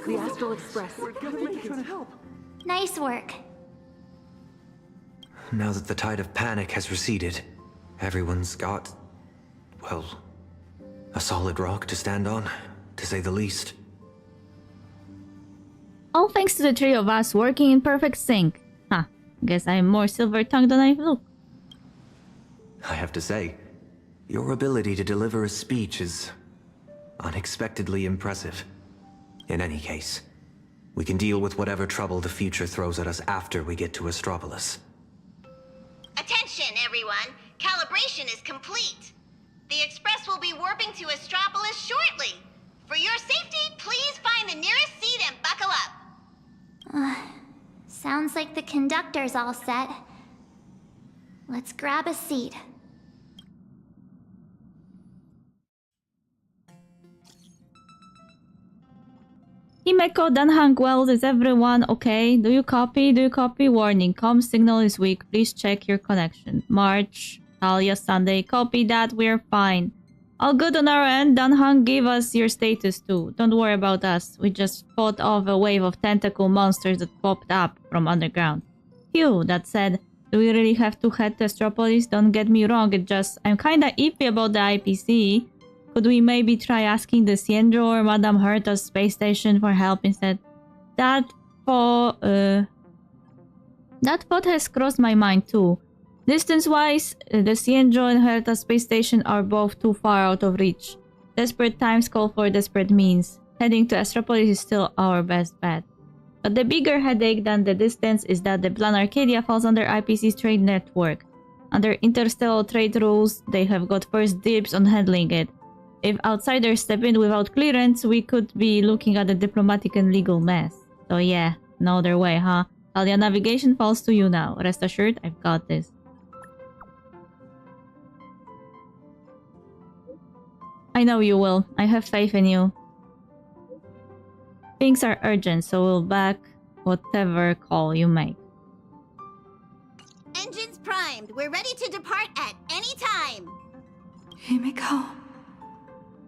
The Astral Express.
We're gonna be trying to help.
Nice work.
Now that the tide of panic has receded, everyone's got, well, a solid rock to stand on, to say the least.
All thanks to the three of us working in perfect sync. Huh, guess I'm more silver-tongued than I look.
I have to say, your ability to deliver a speech is unexpectedly impressive. In any case, we can deal with whatever trouble the future throws at us after we get to Astropolis.
Attention, everyone! Calibration is complete. The Express will be warping to Astropolis shortly. For your safety, please find the nearest seat and buckle up.
Sounds like the conductor's all set. Let's grab a seat.
Himeko, Danhang Wells, is everyone okay? Do you copy? Do you copy? Warning, comm signal is weak. Please check your connection. March, Talia, Sunday, copy that, we're fine. All good on our end. Danhang, give us your status too. Don't worry about us. We just fought off a wave of tentacle monsters that popped up from underground. Phew, that said, do we really have to head to Astropolis? Don't get me wrong, it just... I'm kinda iffy about the IPC. Could we maybe try asking the Siendro or Madame Herta's space station for help instead? That thought has crossed my mind too. Distance-wise, the Siendro and Herta space station are both too far out of reach. Desperate times call for desperate means. Heading to Astropolis is still our best bet. But the bigger headache than the distance is that the Plan Arcadia falls under IPC's trade network. Under interstellar trade rules, they have got first dibs on handling it. If outsiders step in without clearance, we could be looking at a diplomatic and legal mess. So yeah, no other way, huh? Talia, navigation falls to you now. Rest assured, I've got this. I know you will. I have faith in you. Things are urgent, so we'll back whatever call you make.
Engines primed. We're ready to depart at any time.
Himiko,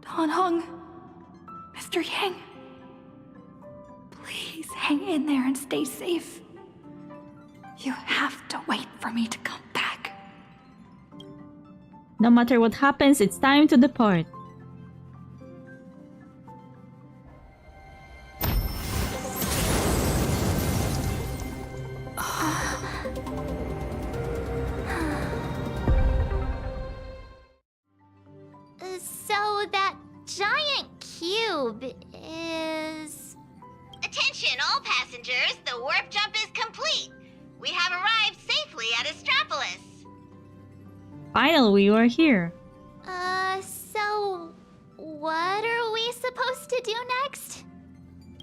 Dan Heng, Mr. Yang. Please hang in there and stay safe. You have to wait for me to come back.
No matter what happens, it's time to depart.
So that giant cube is...
Attention all passengers, the warp jump is complete. We have arrived safely at Astropolis.
Finally, you are here.
So... what are we supposed to do next?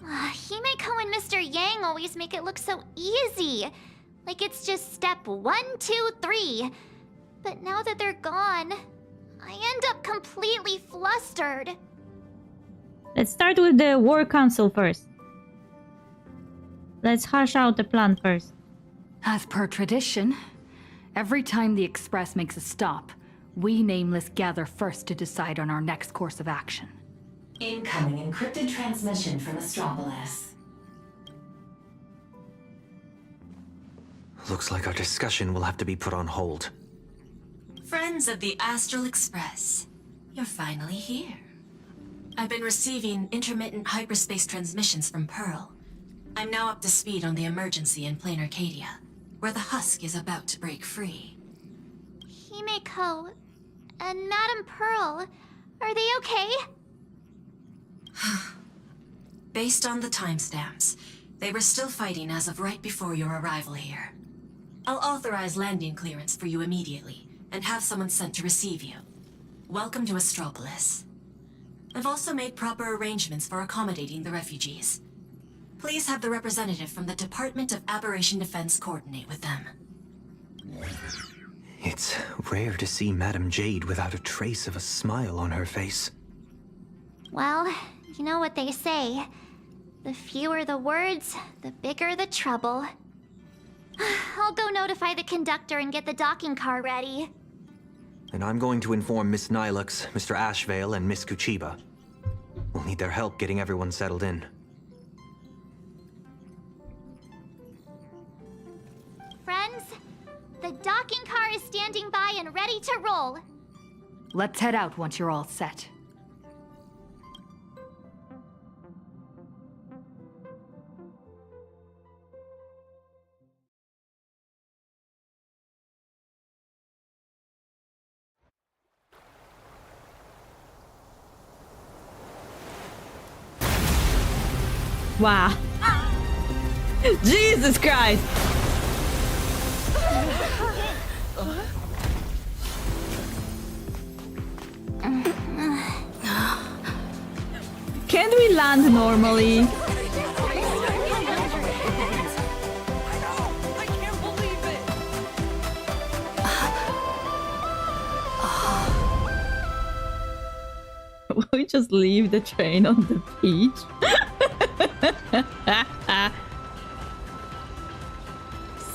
Himeko and Mr. Yang always make it look so easy. Like it's just step 1, 2, 3. But now that they're gone, I end up completely flustered.
Let's start with the War Council first. Let's hash out the plan first.
As per tradition, every time the Express makes a stop, we Nameless gather first to decide on our next course of action.
Incoming encrypted transmission from Astropolis.
Looks like our discussion will have to be put on hold.
Friends of the Astral Express, you're finally here. I've been receiving intermittent hyperspace transmissions from Pearl. I'm now up to speed on the emergency in Plain Arcadia, where the husk is about to break free.
Himeko and Madame Pearl, are they okay?
Based on the timestamps, they were still fighting as of right before your arrival here. I'll authorize landing clearance for you immediately, and have someone sent to receive you. Welcome to Astropolis. I've also made proper arrangements for accommodating the refugees. Please have the representative from the Department of Aberration Defense coordinate with them.
It's rare to see Madame Jade without a trace of a smile on her face.
Well, you know what they say. The fewer the words, the bigger the trouble. I'll go notify the conductor and get the docking car ready.
And I'm going to inform Miss Nilux, Mr. Ashvale, and Miss Kuchiba. We'll need their help getting everyone settled in.
Friends, the docking car is standing by and ready to roll.
Let's head out once you're all set.
Wow. Jesus Christ! Can't we land normally? Will we just leave the train on the beach?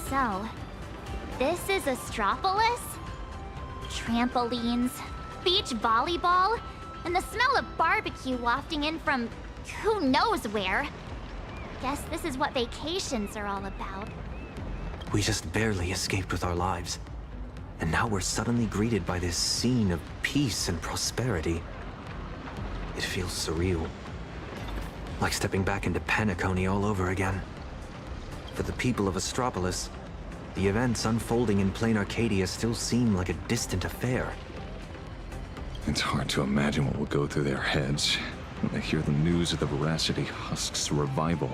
So, this is Astropolis? Trampolines, beach volleyball, and the smell of barbecue wafting in from who knows where. Guess this is what vacations are all about.
We just barely escaped with our lives. And now we're suddenly greeted by this scene of peace and prosperity. It feels surreal. Like stepping back into Penacony all over again. For the people of Astropolis, the events unfolding in Plain Arcadia still seem like a distant affair.
It's hard to imagine what will go through their heads when they hear the news of the Veracity Husk's revival.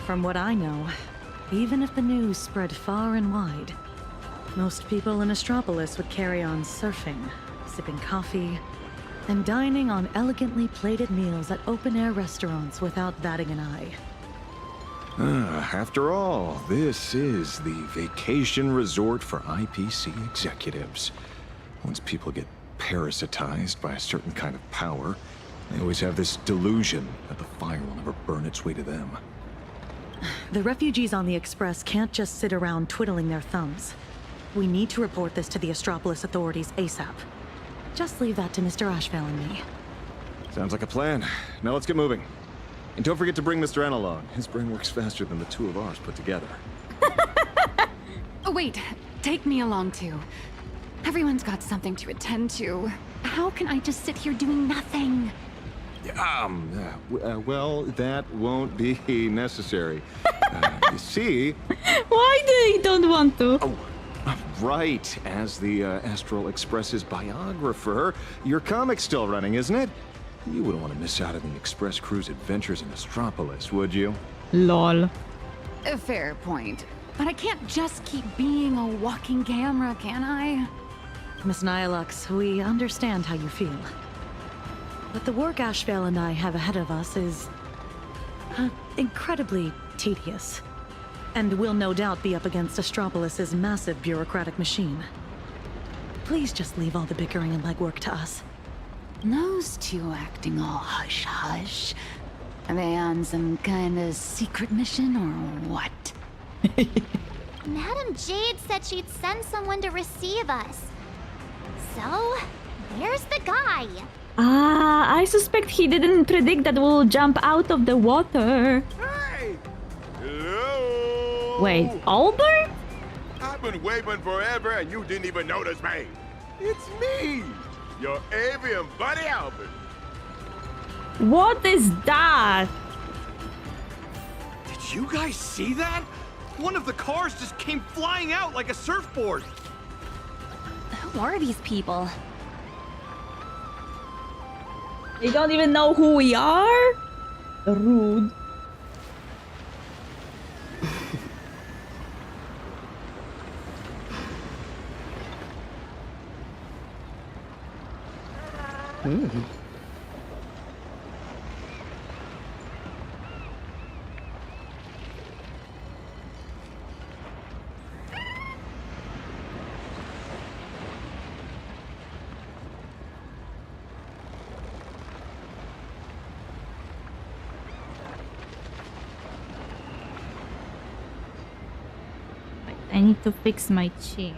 From what I know, even if the news spread far and wide, most people in Astropolis would carry on surfing, sipping coffee, and dining on elegantly plated meals at open-air restaurants without batting an eye.
After all, this is the vacation resort for IPC executives. Once people get parasitized by a certain kind of power, they always have this delusion that the fire will never burn its way to them.
The refugees on the Express can't just sit around twiddling their thumbs. We need to report this to the Astropolis authorities ASAP. Just leave that to Mr. Ashvale and me.
Sounds like a plan. Now let's get moving. And don't forget to bring Mr. N along. His brain works faster than the two of ours put together.
Oh, wait. Take me along, too. Everyone's got something to attend to. How can I just sit here doing nothing?
Well, that won't be necessary. You see...
Why they don't want to?
Oh, right. As the Astral Express's biographer, your comic's still running, isn't it? You wouldn't want to miss out on the Express crew's adventures in Astropolis, would you?
Lol.
A fair point. But I can't just keep being a walking camera, can I?
Miss Nihilux, we understand how you feel. But the work Ashvale and I have ahead of us is... incredibly tedious. And will no doubt be up against Astropolis' massive bureaucratic machine. Please just leave all the bickering and legwork to us.
Those two acting all hush-hush. Are they on some kind of secret mission or what?
Madam Jade said she'd send someone to receive us. So, where's the guy?
I suspect he didn't predict that we'll jump out of the water.
Hey! Hello?
Wait, Albert?
I've been waving forever and you didn't even notice me. It's me, your avian buddy Albert.
What is that?
Did you guys see that? One of the cars just came flying out like a surfboard.
Who are these people?
They don't even know who we are? Rude. I need to fix my chair.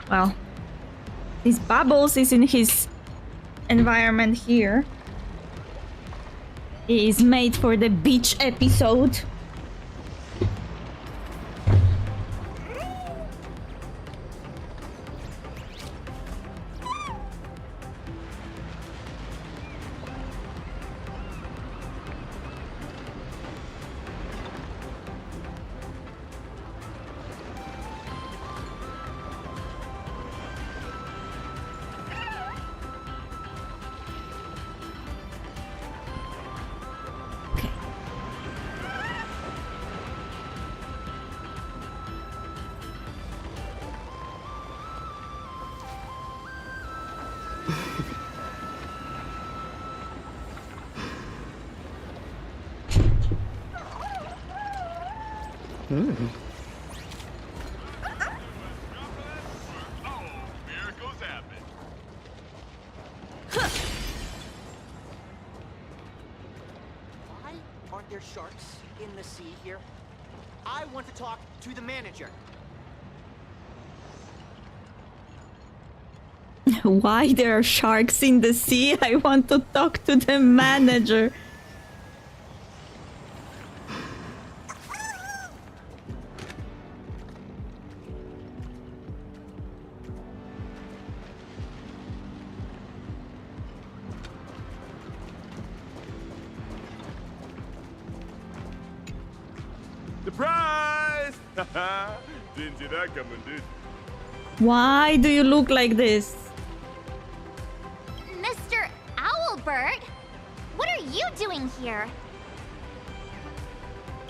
Well, these bubbles is in his environment here. It is made for the beach episode.
Aren't there sharks in the sea here? I want to talk to the manager.
Why there are sharks in the sea? I want to talk to the manager.
Surprise! Didn't see that coming, did you?
Why do you look like this?
Mr. Owlbert, what are you doing here?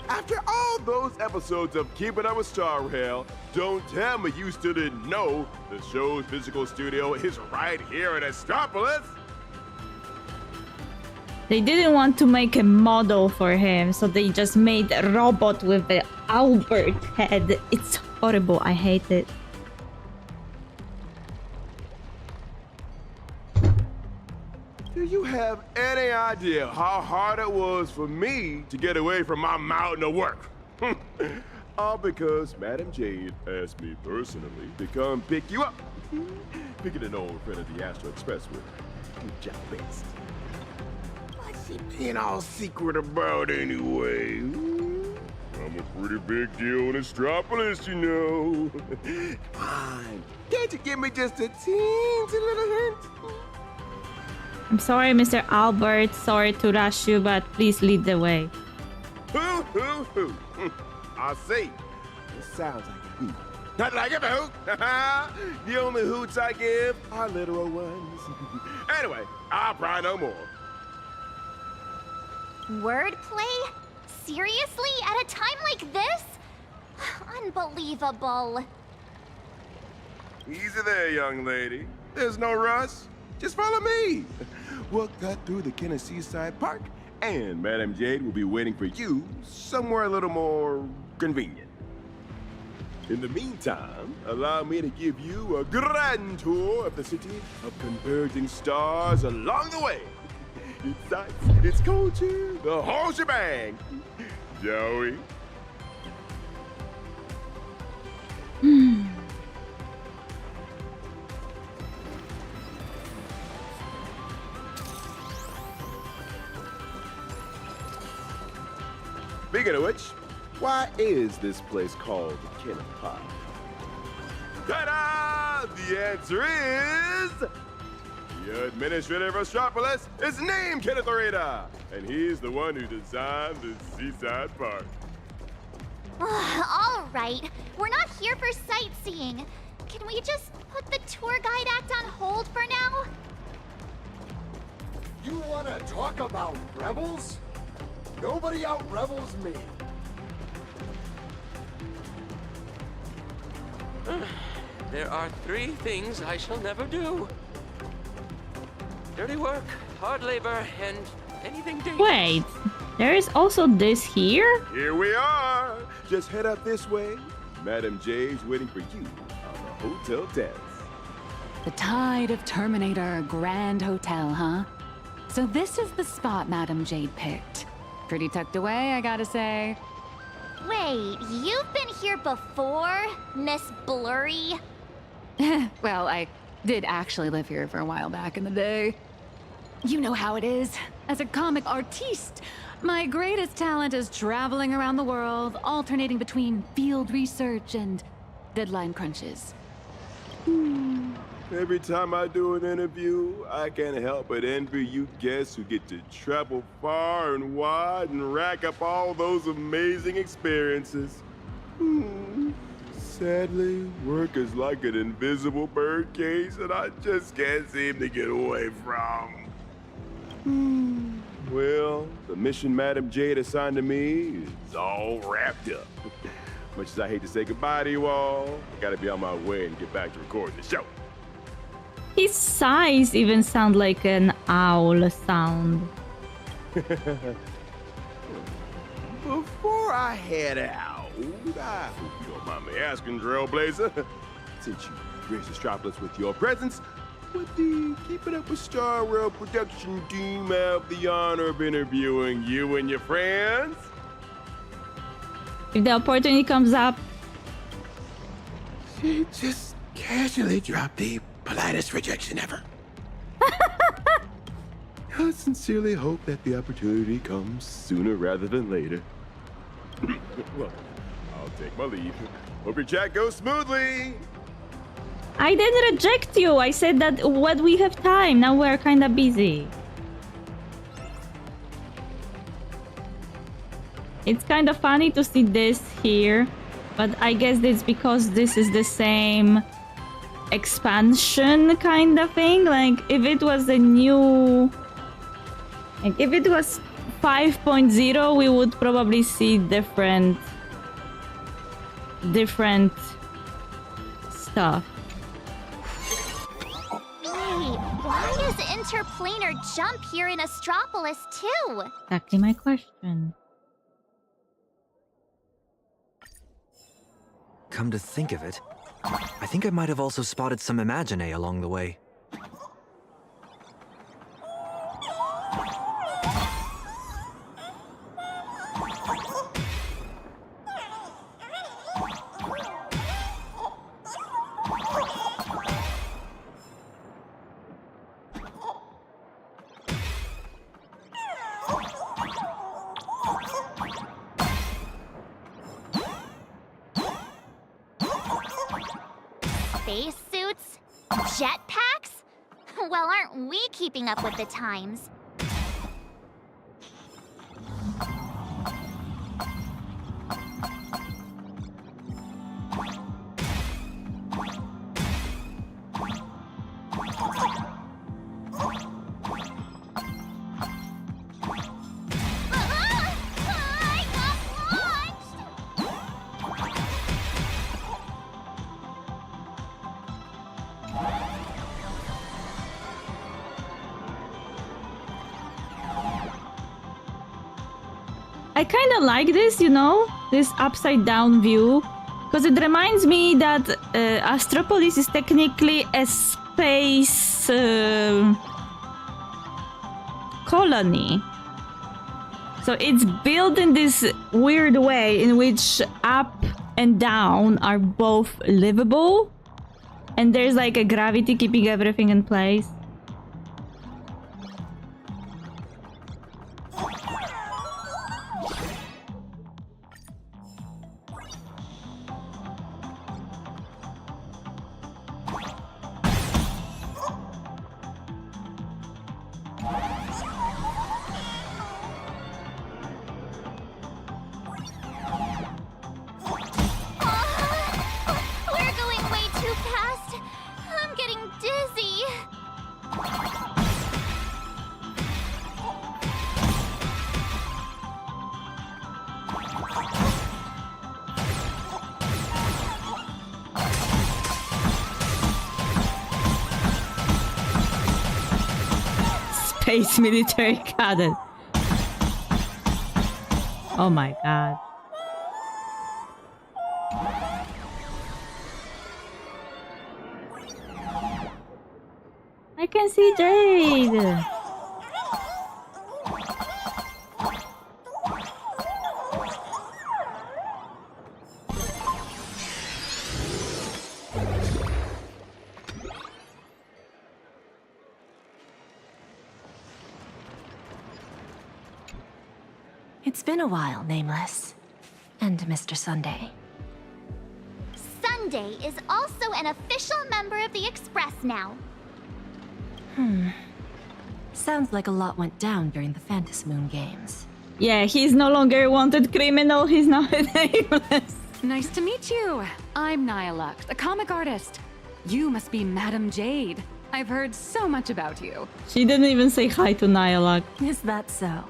After all those episodes of Keeping Up with Star Rail, don't tell me you still didn't know the show's physical studio is right here in Astropolis.
They didn't want to make a model for him, so they just made a robot with the Albert head. It's horrible. I hate it.
Do you have any idea how hard it was for me to get away from my mountain of work? All because Madam Jade asked me personally to come pick you up. Picking an old friend of the Astro Express with good job, best. What's she being all secret about anyway? I'm a pretty big deal in Astropolis, you know. Fine. Can't you give me just a teensy little hint?
I'm sorry, Mr. Albert. Sorry to rush you, but please lead the way.
Hoo. I see. It sounds like a hoot. Not like a hoot. The only hoots I give are literal ones. Anyway, I'll cry no more.
Wordplay? Seriously? At a time like this? Unbelievable.
Easy there, young lady. There's no rush. Just follow me. We'll cut through the Kenna Seaside Park, and Madam Jade will be waiting for you somewhere a little more convenient. In the meantime, allow me to give you a grand tour of the city of converging stars along the way. It's sights, it's culture, the whole shebang. Joey. Speaking of which, why is this place called the Kenna Park? Ta-da! The answer is... The administrator of Astropolis is named Kenneth Orita, and he's the one who designed the Seaside Park.
All right, we're not here for sightseeing. Can we just put the tour guide act on hold for now?
You wanna talk about rebels? Nobody out-rebels me.
There are 3 things I shall never do. Dirty work, hard labor, and anything dangerous.
Wait, there is also this here?
Here we are. Just head up this way. Madam Jade's waiting for you on the Hotel Tents.
The Tide of Terminator Grand Hotel, huh? So this is the spot Madam Jade picked. Pretty tucked away, I gotta say.
Wait, you've been here before, Miss Blurry?
Well, I did actually live here for a while back in the day. You know how it is. As a comic artiste, my greatest talent is traveling around the world, alternating between field research and deadline crunches.
Every time I do an interview, I can't help but envy you guests who get to travel far and wide and rack up all those amazing experiences. Sadly, work is like an invisible birdcage that I just can't seem to get away from. Well, the mission Madam Jade assigned to me is all wrapped up. Much as I hate to say goodbye to you all, I gotta be on my way and get back to recording the show.
His sighs even sound like an owl sound.
Before I head out, I hope you don't mind me asking, Trailblazer, since you graced Astropolis with your presence, Would the Keeping Up with Star World production team have the honor of interviewing you and your friends?
If the opportunity comes up.
She just casually dropped the politest rejection ever. I sincerely hope that the opportunity comes sooner rather than later. Well, I'll take my leave. Hope your chat goes smoothly.
I didn't reject you. I said that when we have time. Now we're kind of busy. It's kind of funny to see this here, but I guess it's because this is the same expansion kind of thing. Like, if it was a new... Like, if it was 5.0, we would probably see different stuff.
Wait, why is interplanar jump here in Astropolis too?
Exactly my question.
Come to think of it, I think I might have also spotted some Imaginae along the way.
Spacesuits? Jetpacks? Well, aren't we keeping up with the times?
I kind of like this, you know, this upside down view, because it reminds me that Astropolis is technically a space colony. So it's built in this weird way in which up and down are both livable, and there's like a gravity keeping everything in place.
We're going way too fast. I'm getting dizzy.
Space military cadet. Oh my god. I can see Jade.
It's been a while, Nameless. And Mr. Sunday.
Sunday is also an official member of the Express now.
Sounds like a lot went down during the Phantasmoon games.
Yeah, he's no longer a wanted criminal, he's now a Nameless.
Nice to meet you. I'm Nihilux, a comic artist. You must be Madame Jade. I've heard so much about you.
She didn't even say hi to Nihilux.
Is that so?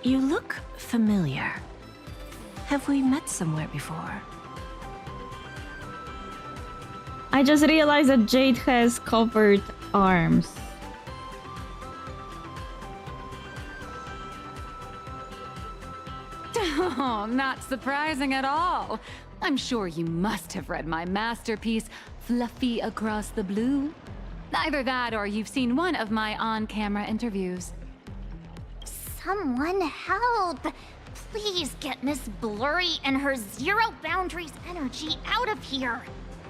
You look familiar. Have we met somewhere before?
I just realized that Jade has covered arms.
Oh, not surprising at all. I'm sure you must have read my masterpiece, fluffy across the blue? Either that or you've seen one of my on-camera interviews.
Someone help! Please get Miss Blurry and her zero boundaries energy out of here!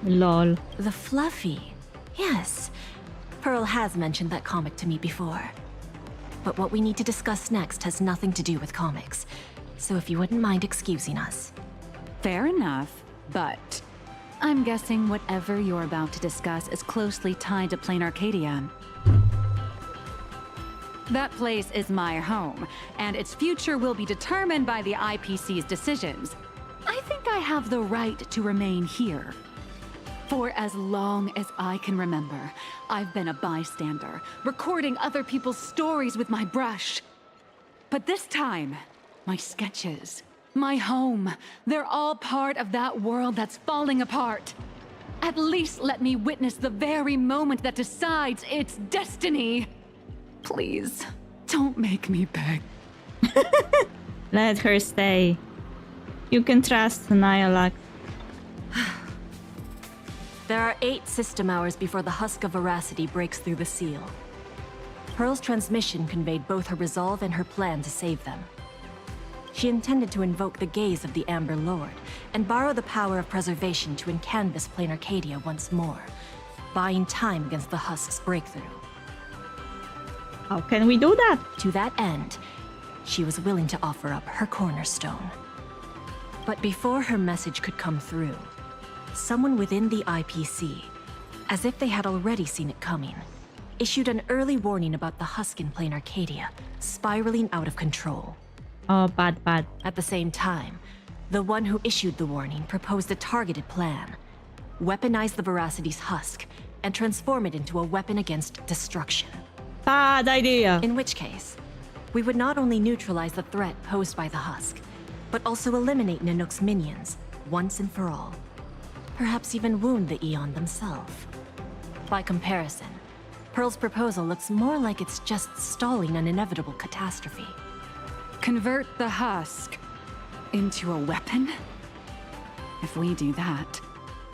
Lol.
The Fluffy. Yes. Pearl has mentioned that comic to me before. But what we need to discuss next has nothing to do with comics. So if you wouldn't mind excusing us.
Fair enough, but I'm guessing whatever you're about to discuss is closely tied to Plain Arcadia. That place is my home, and its future will be determined by the IPC's decisions. I think I have the right to remain here. For as long as I can remember, I've been a bystander, recording other people's stories with my brush. But this time, my sketches, my home, they're all part of that world that's falling apart. At least let me witness the very moment that decides its destiny. Please, don't make me beg.
Let her stay. You can trust Nyalak.
There are 8 system hours before the husk of veracity breaks through the seal. Pearl's transmission conveyed both her resolve and her plan to save them. She intended to invoke the gaze of the Amber Lord and borrow the power of preservation to encanvas Plain Arcadia once more, buying time against the husk's breakthrough.
How can we do that?
To that end, she was willing to offer up her cornerstone. But before her message could come through, someone within the IPC, as if they had already seen it coming, issued an early warning about the husk in Plain Arcadia spiraling out of control.
Oh, bad, bad.
At the same time, the one who issued the warning proposed a targeted plan. Weaponize the Veracity's husk and transform it into a weapon against destruction.
Bad idea.
In which case, we would not only neutralize the threat posed by the husk, but also eliminate Nanook's minions once and for all. Perhaps even wound the Eon themselves. By comparison, Pearl's proposal looks more like it's just stalling an inevitable catastrophe.
Convert the husk into a weapon? If we do that,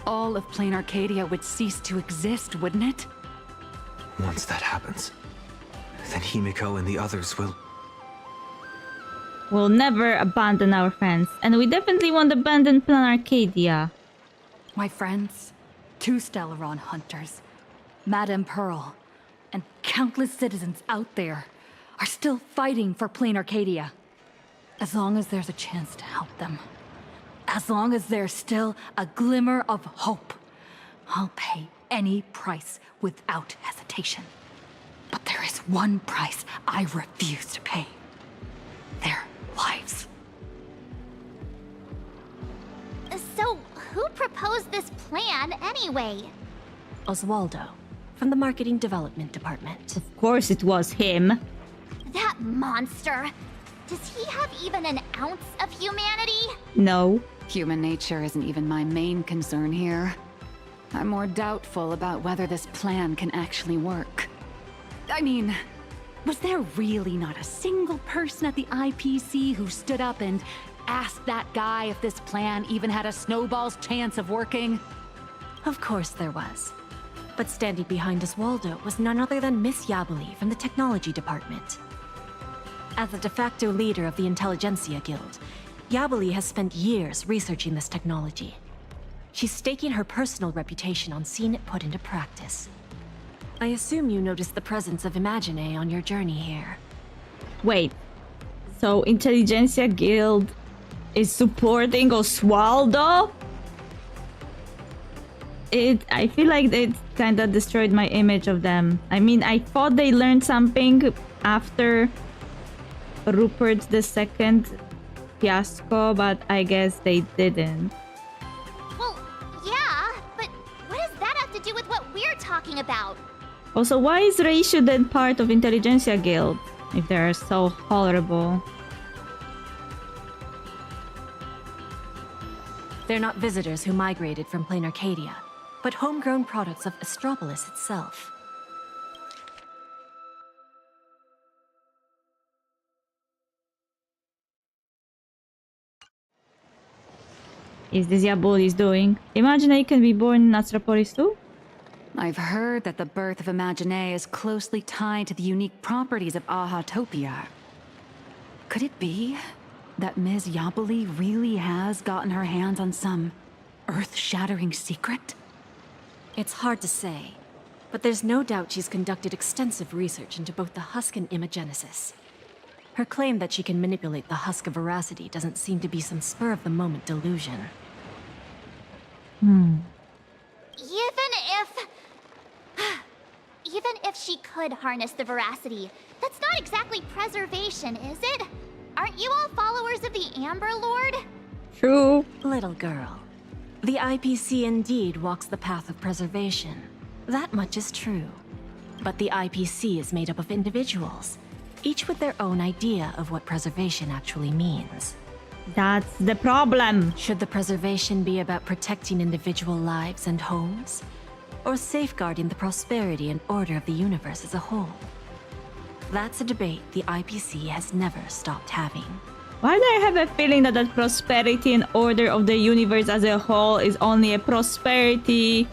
all of Plain Arcadia would cease to exist, wouldn't it?
Once that happens, then Himiko and the others will...
We'll never abandon our friends, and we definitely won't abandon Plain Arcadia.
My friends, 2 Stellaron hunters, Madame Pearl, and countless citizens out there are still fighting for Plain Arcadia. As long as there's a chance to help them, as long as there's still a glimmer of hope, I'll pay any price without hesitation. But there is one price I refuse to pay. Their lives.
So, who proposed this plan anyway?
Oswaldo, from the Marketing Development Department.
Of course it was him.
That monster! Does he have even an ounce of humanity?
No.
Human nature isn't even my main concern here. I'm more doubtful about whether this plan can actually work. I mean, was there really not a single person at the IPC who stood up and asked that guy if this plan even had a snowball's chance of working?
Of course there was. But standing behind Oswaldo was none other than Miss Yabali from the Technology Department. As the de facto leader of the Intelligentsia Guild, Yabali has spent years researching this technology. She's staking her personal reputation on seeing it put into practice. I assume you noticed the presence of Imagine on your journey here.
Wait, so Intelligentsia Guild is supporting Oswaldo? I feel like it kinda destroyed my image of them. I mean, I thought they learned something after Rupert II fiasco, but I guess they didn't.
Well, yeah, but what does that have to do with what we're talking about?
Also, why is Reishu then part of Intelligentsia Guild if they are so horrible?
They're not visitors who migrated from Plain Arcadia, but homegrown products of Astropolis itself.
is this Yabuli's doing? Imagine can be born in Astropolis too?
I've heard that the birth of Imagine is closely tied to the unique properties of Ahatopia. Could it be that Ms. Yabuli really has gotten her hands on some earth-shattering secret?
It's hard to say, but there's no doubt she's conducted extensive research into both the husk and imagenesis. Her claim that she can manipulate the husk of veracity doesn't seem to be some spur-of-the-moment delusion.
Even if she could harness the veracity, that's not exactly preservation, is it? Aren't you all followers of the Amber Lord?
True.
Little girl, the IPC indeed walks the path of preservation. That much is true. But the IPC is made up of individuals, each with their own idea of what preservation actually means.
That's the problem.
Should the preservation be about protecting individual lives and homes? Or safeguarding the prosperity and order of the universe as a whole? That's a debate the IPC has never stopped having.
Why do I have a feeling that the prosperity and order of the universe as a whole is only a prosperity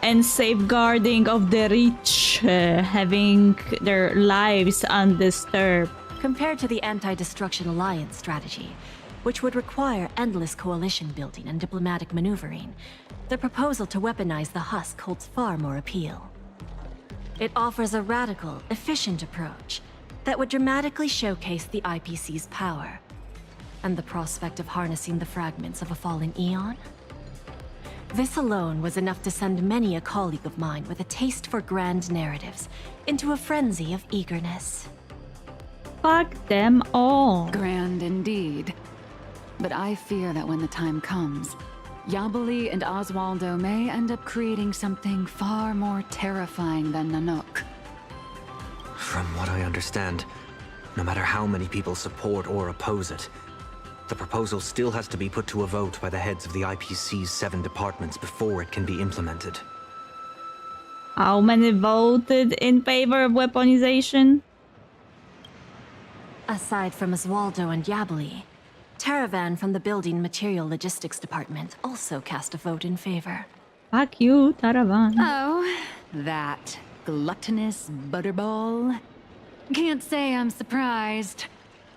and safeguarding of the rich, having their lives undisturbed?
Compared to the Anti-Destruction Alliance strategy, which would require endless coalition building and diplomatic maneuvering, the proposal to weaponize the husk holds far more appeal. It offers a radical, efficient approach that would dramatically showcase the IPC's power, and the prospect of harnessing the fragments of a fallen eon. This alone was enough to send many a colleague of mine with a taste for grand narratives into a frenzy of eagerness.
Fuck them all.
Grand indeed. But I fear that when the time comes, Yabuli and Oswaldo may end up creating something far more terrifying than Nanook.
From what I understand, no matter how many people support or oppose it, the proposal still has to be put to a vote by the heads of the IPC's 7 departments before it can be implemented.
How many voted in favor of weaponization?
Aside from Oswaldo and Yabuli, Taravan from the Building Material Logistics Department also cast a vote in favor.
Fuck you, Taravan.
Oh, that gluttonous butterball. Can't say I'm surprised.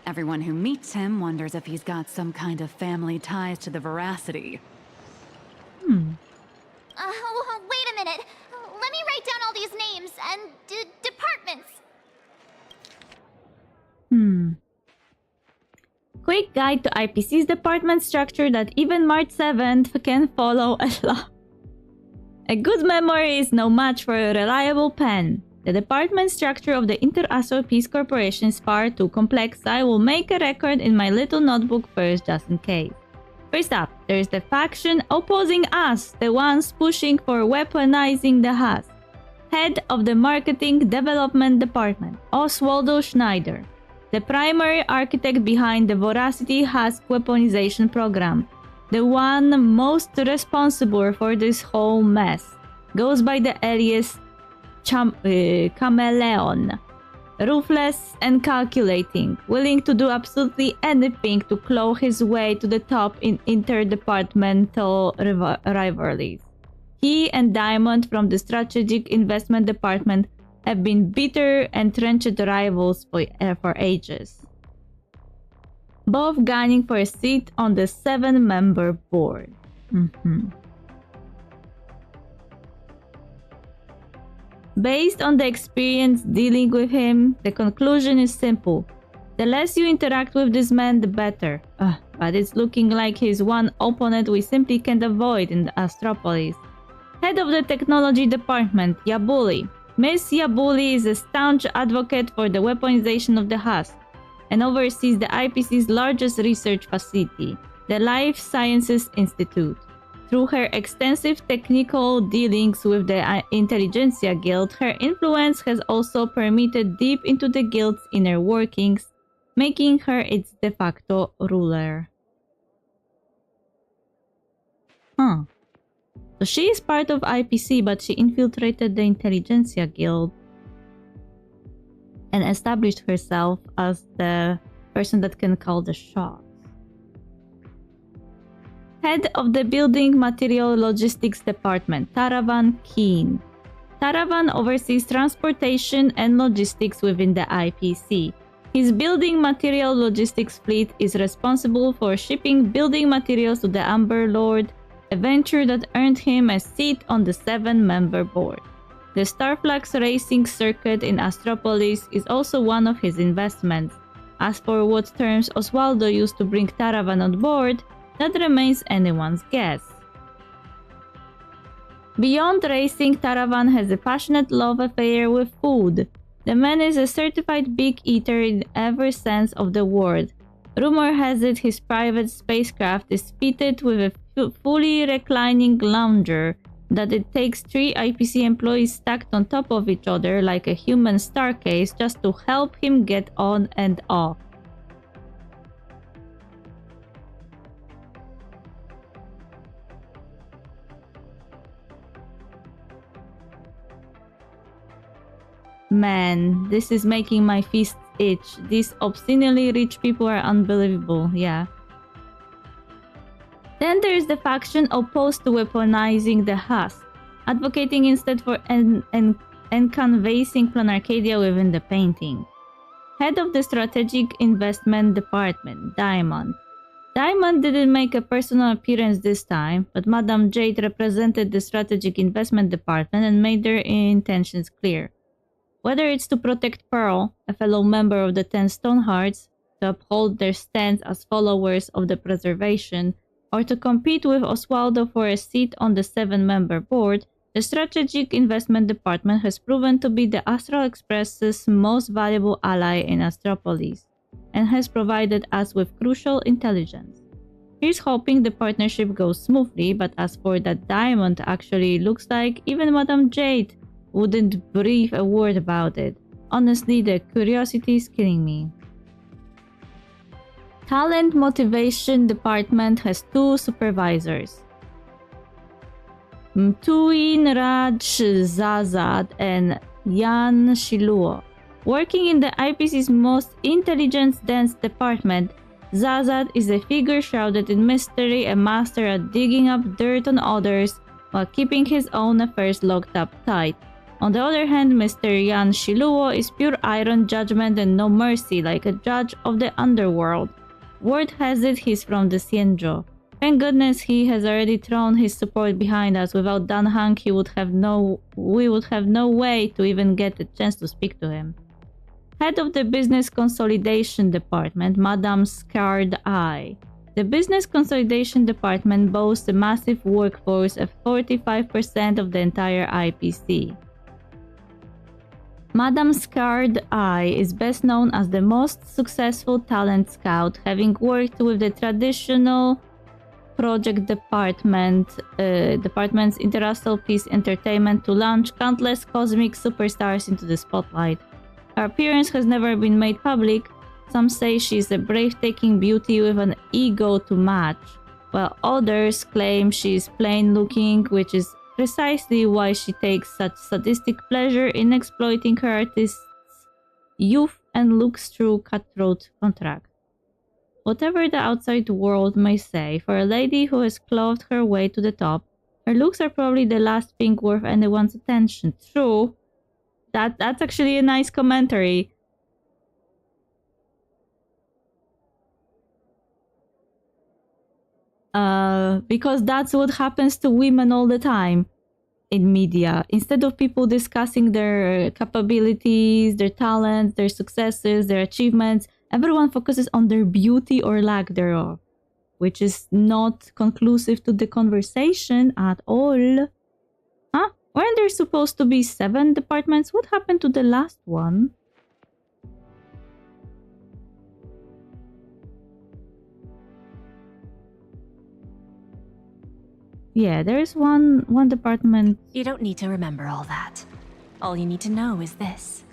Everyone who meets him wonders if he's got some kind of family ties to the veracity.
Wait a minute. Let me write down all these names and departments.
Quick guide to IPC's department structure that even March 7th can follow along. A good memory is no match for a reliable pen. The department structure of the Inter-Astro Peace Corporation is far too complex, so I will make a record in my little notebook first, just in case. First up, there is the faction opposing us, the ones pushing for weaponizing the husk. Head of the Marketing Development Department, Oswaldo Schneider. The primary architect behind the Veracity Husk weaponization program. The one most responsible for this whole mess. Goes by the alias Chameleon. Ruthless and calculating, willing to do absolutely anything to claw his way to the top in interdepartmental rivalries. He and Diamond from the Strategic Investment Department have been bitter, entrenched rivals for ages. Both gunning for a seat on the 7-member board. Based on the experience dealing with him, the conclusion is simple. The less you interact with this man, the better. But it's looking like he's one opponent we simply can't avoid in the Astropolis. Head of the Technology Department, Yabuli. Miss Yabuli is a staunch advocate for the weaponization of the husk and oversees the IPC's largest research facility, the Life Sciences Institute. Through her extensive technical dealings with the Intelligentsia Guild, her influence has also permeated deep into the Guild's inner workings, making her its de facto ruler. So she is part of IPC, but she infiltrated the Intelligentsia Guild and established herself as the person that can call the shots. Head of the Building Material Logistics Department, Taravan Keen. Taravan oversees transportation and logistics within the IPC. His building material logistics fleet is responsible for shipping building materials to the Amber Lord, a venture that earned him a seat on the 7-member board. The Starflux racing circuit in Astropolis is also one of his investments. As for what terms Oswaldo used to bring Taravan on board, that remains anyone's guess. Beyond racing, Taravan has a passionate love affair with food. The man is a certified big eater in every sense of the word. Rumor has it his private spacecraft is fitted with a fully reclining lounger, that it takes 3 IPC employees stacked on top of each other like a human starcase just to help him get on and off. Man, this is making my fists itch. These obscenely rich people are unbelievable, yeah. Then there is the faction opposed to weaponizing the husk, advocating instead for encanvassing Planarcadia within the painting. Head of the Strategic Investment Department, Diamond. Diamond didn't make a personal appearance this time, but Madame Jade represented the Strategic Investment Department and made their intentions clear. Whether it's to protect Pearl, a fellow member of the 10 Stonehearts, to uphold their stance as followers of the preservation, or to compete with Oswaldo for a seat on the 7-member board, the Strategic Investment Department has proven to be the Astral Express's most valuable ally in Astropolis, and has provided us with crucial intelligence. Here's hoping the partnership goes smoothly, but as for that Diamond, actually looks like even Madame Jade wouldn't breathe a word about it. Honestly, the curiosity is killing me. Talent Motivation Department has 2 supervisors. Mtuin Raj Zazad and Yan Shiluo. Working in the IPC's most intelligence-dense department, Zazad is a figure shrouded in mystery, a master at digging up dirt on others while keeping his own affairs locked up tight. On the other hand, Mr. Yan Shiluo is pure iron judgment and no mercy, like a judge of the underworld. Word has it he's from the Xianzhou. Thank goodness he has already thrown his support behind us. Without Danhang, we would have no way to even get a chance to speak to him. Head of the Business Consolidation Department, Madame Scarred Eye. The Business Consolidation Department boasts a massive workforce of 45% of the entire IPC. Madame Scarred Eye is best known as the most successful talent scout, having worked with the traditional project department's Interastral Peace Entertainment to launch countless cosmic superstars into the spotlight. Her appearance has never been made public. Some say she is a breathtaking beauty with an ego to match, while others claim she is plain looking, which is precisely why she takes such sadistic pleasure in exploiting her artist's youth and looks through cutthroat contracts. Whatever the outside world may say, for a lady who has clawed her way to the top, her looks are probably the last thing worth anyone's attention. True. That's actually a nice commentary. Because that's what happens to women all the time in media. Instead of people discussing their capabilities, their talents, their successes, their achievements, everyone focuses on their beauty or lack thereof, which is not conclusive to the conversation at all. Huh? Weren't there supposed to be 7 departments? What happened to the last one? Yeah, there's one department.
You don't need to remember all that. All you need to know is this.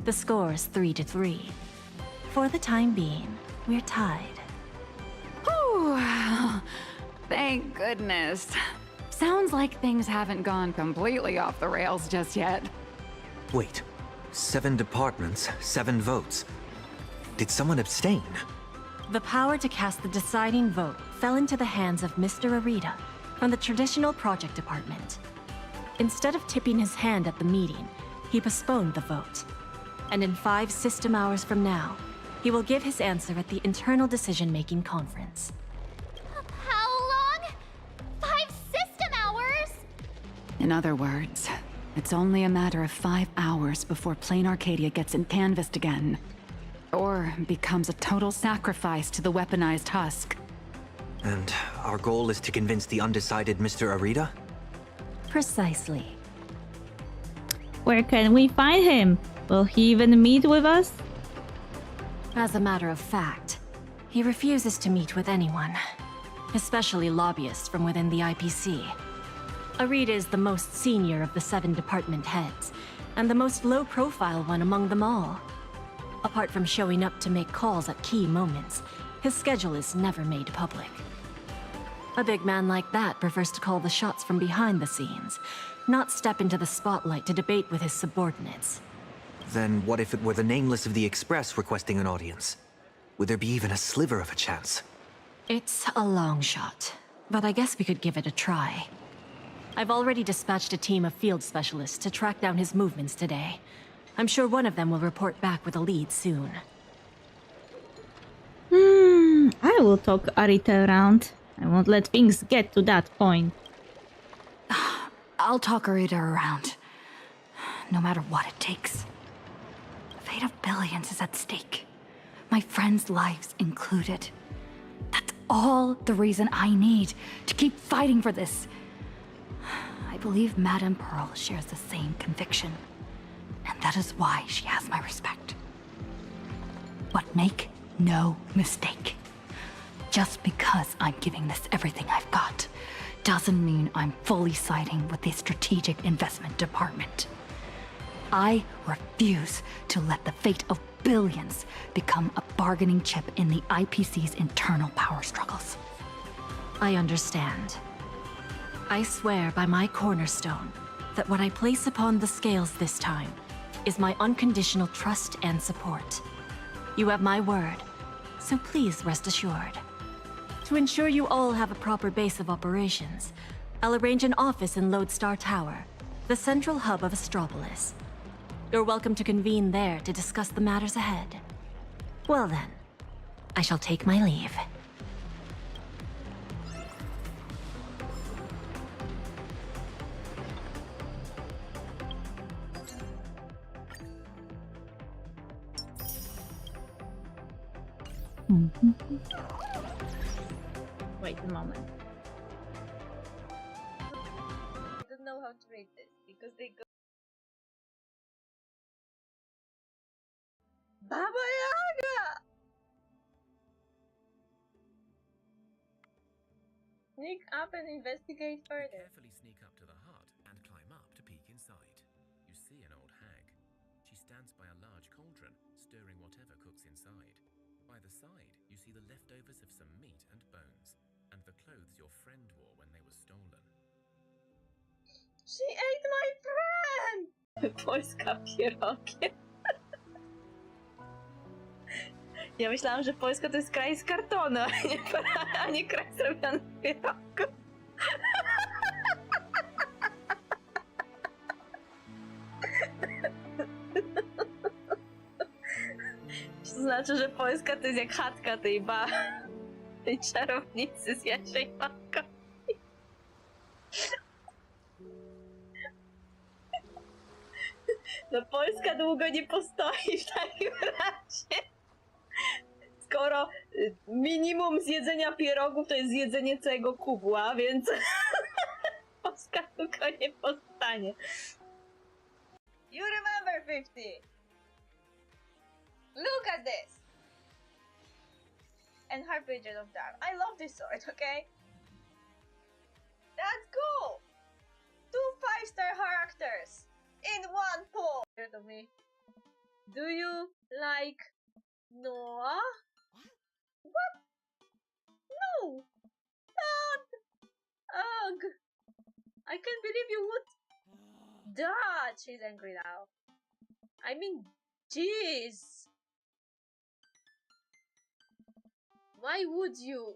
The score is 3-3. For the time being, we're tied.
Whew. Thank goodness. Sounds like things haven't gone completely off the rails just yet.
Wait, 7 departments, 7 votes. Did someone abstain?
The power to cast the deciding vote fell into the hands of Mr. Arita from the Traditional Project Department. Instead of tipping his hand at the meeting, he postponed the vote. And in 5 system hours from now, he will give his answer at the Internal Decision-Making Conference.
How long? 5 system hours?
In other words, it's only a matter of 5 hours before Plain Arcadia gets canvassed again. Or becomes a total sacrifice to the weaponized husk.
And our goal is to convince the undecided Mr. Arita?
Precisely.
Where can we find him? Will he even meet with us?
As a matter of fact, he refuses to meet with anyone, especially lobbyists from within the IPC. Arita is the most senior of the 7 department heads, and the most low-profile one among them all. Apart from showing up to make calls at key moments, his schedule is never made public. A big man like that prefers to call the shots from behind the scenes, not step into the spotlight to debate with his subordinates.
Then what if it were the Nameless of the Express requesting an audience? Would there be even a sliver of a chance?
It's a long shot, but I guess we could give it a try. I've already dispatched a team of field specialists to track down his movements today. I'm sure one of them will report back with a lead soon.
I will talk Arita around. I won't let things get to that point.
I'll talk Arita around. No matter what it takes. The fate of billions is at stake. My friends' lives included. That's all the reason I need to keep fighting for this. I believe Madame Pearl shares the same conviction. And that is why she has my respect. But make no mistake. Just because I'm giving this everything I've got doesn't mean I'm fully siding with the Strategic Investment Department. I refuse to let the fate of billions become a bargaining chip in the IPC's internal power struggles.
I understand. I swear by my cornerstone that what I place upon the scales this time is my unconditional trust and support. You have my word, so please rest assured. To ensure you all have a proper base of operations, I'll arrange an office in Lodestar Tower, the central hub of Astropolis. You're welcome to convene there to discuss the matters ahead. Well then, I shall take my leave.
Wait a moment. I don't know how to read this because they go. Baba Yaga! Sneak up and investigate further.
Carefully sneak up to the hut and climb up to peek inside. You see an old hag. She stands by a large cauldron, stirring whatever cooks inside. By the side, you see the leftovers of some meat and bones, and the clothes your friend wore when they were stolen.
She ate my friend! Polska pierogiem. Ja myślałam, że Polska to jest kraj z kartonu, a nie kraj zrobiony z pierogów. To znaczy, że Polska to jest jak chatka tej czarownicy z Jasiej Maka. No Polska długo nie postoi w takim razie. Skoro minimum zjedzenia pierogów to jest zjedzenie całego kubła, więc Polska długo nie powstanie. You remember 50! Look at this! And Harbinger of Dark. I love this sword, okay? That's cool! 2 5-star characters in one pull! To me. Do you like Noah? What? No! Not! Ugh! I can't believe you would... Dad! She's angry now. I mean, jeez! Why would you?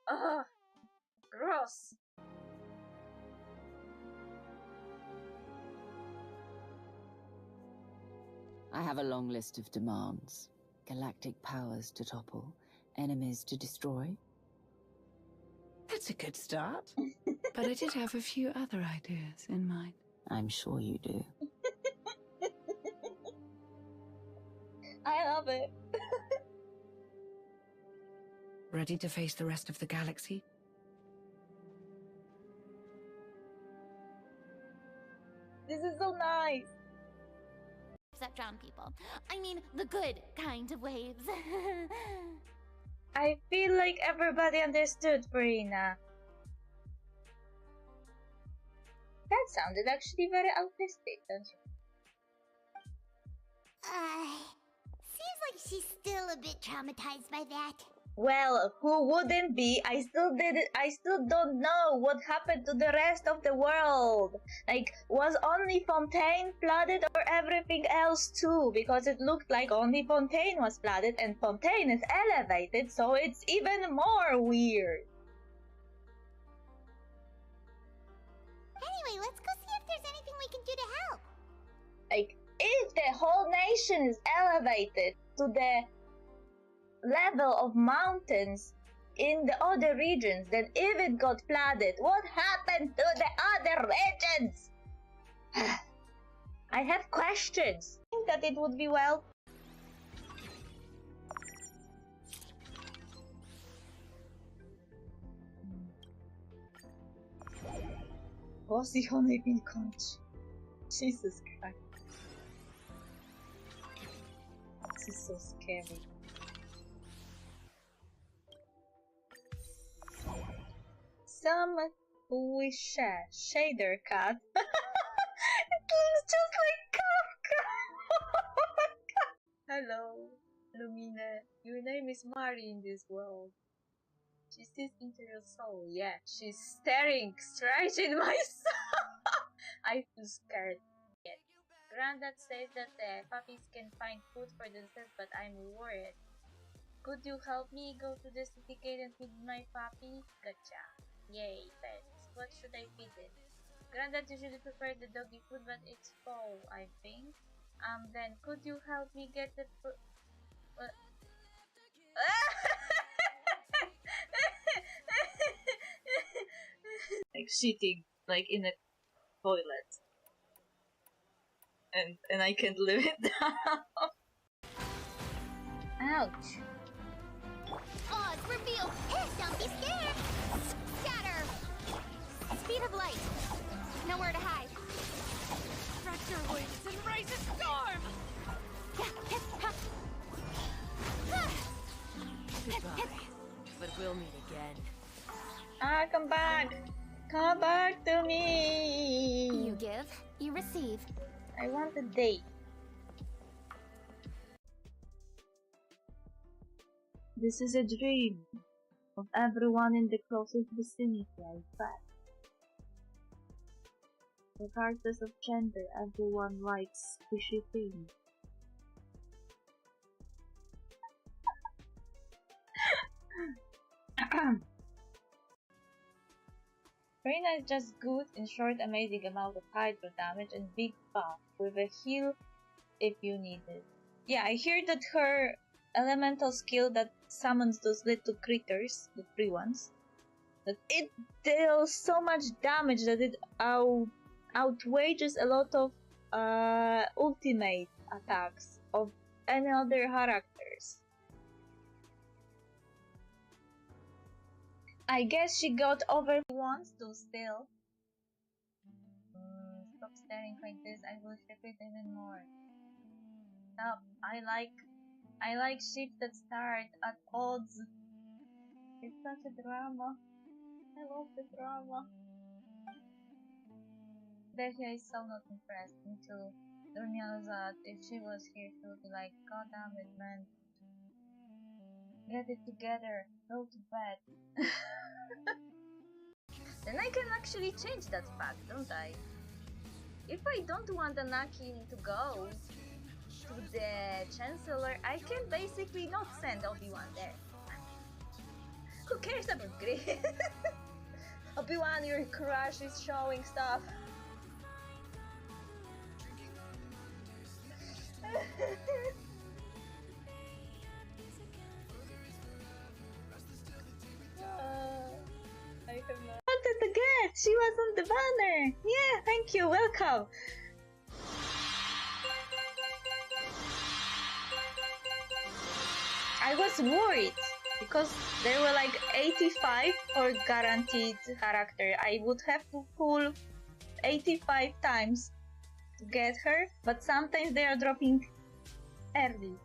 Ugh, gross.
I have a long list of demands. Galactic powers to topple, enemies to destroy.
That's a good start. But I did have a few other ideas in mind.
I'm sure you do.
I love it.
Ready to face the rest of the galaxy?
This is so nice.
That drown people. I mean, the good kind of waves.
I feel like everybody understood Farina. That sounded actually very autistic, don't you?
Seems like she's still a bit traumatized by that.
Well, who wouldn't be? I still don't know what happened to the rest of the world. Like, was only Fontaine flooded or everything else too? Because it looked like only Fontaine was flooded and Fontaine is elevated, so it's even more weird.
Anyway, let's go see if there's anything we can do to help.
Like, if the whole nation is elevated to the level of mountains in the other regions, then if it got flooded, what happened to the other regions? I have questions. I think that it would be well. Bossy only been conch. Jesus Christ. This is so scary. Some wish shader cat. It looks just like Kafka. Hello, Lumina. Your name is Mari in this world. She sees into your soul. Yeah, she's staring straight in my soul. I feel scared. Yet. Granddad says that the puppies can find food for themselves, but I'm worried. Could you help me go to the city gate and feed my puppy? Gotcha. Yay, pets. What should I feed it? Granddad usually prefers the doggy food, but it's fall, I think. Then could you help me get the food? Like shitting, like in a toilet. And I can't live it down. Ouch.
Oz, reveal! Don't be scared! Scatter! Speed of light! Nowhere to hide.
Stretch your wings and raise a storm!
Goodbye. But we'll meet again.
Ah, come back! Come back to me!
You give, you receive.
I want a date. This is a dream of everyone in the closest vicinity, I bet. Regardless of gender, everyone likes squishy things. Reina is just good, in short, amazing amount of hydro damage and big buff with a heal if you need it. Yeah, I hear that her elemental skill that summons those little critters, the free ones, that it deals so much damage that it outwages a lot of ultimate attacks of any other characters. I guess she got over wants to still. Stop staring like this, I will ship it even more. Stop, I like ships that start at odds. It's such a drama. I love the drama. Dehya is so not impressed until Dunya knows that if she was here she would be like, God damn it, man. Get it together. Go to bed. Then I can actually change that fact, don't I? If I don't want Anakin to go to the Chancellor, I can basically not send Obi-Wan there. Who cares about Gray? Obi-Wan, your crush is showing stuff. I have no wanted to get. She was on the banner. Yeah, thank you. Welcome. I was worried because there were like 85 for guaranteed character. I would have to pull 85 times to get her, but sometimes they are dropping early.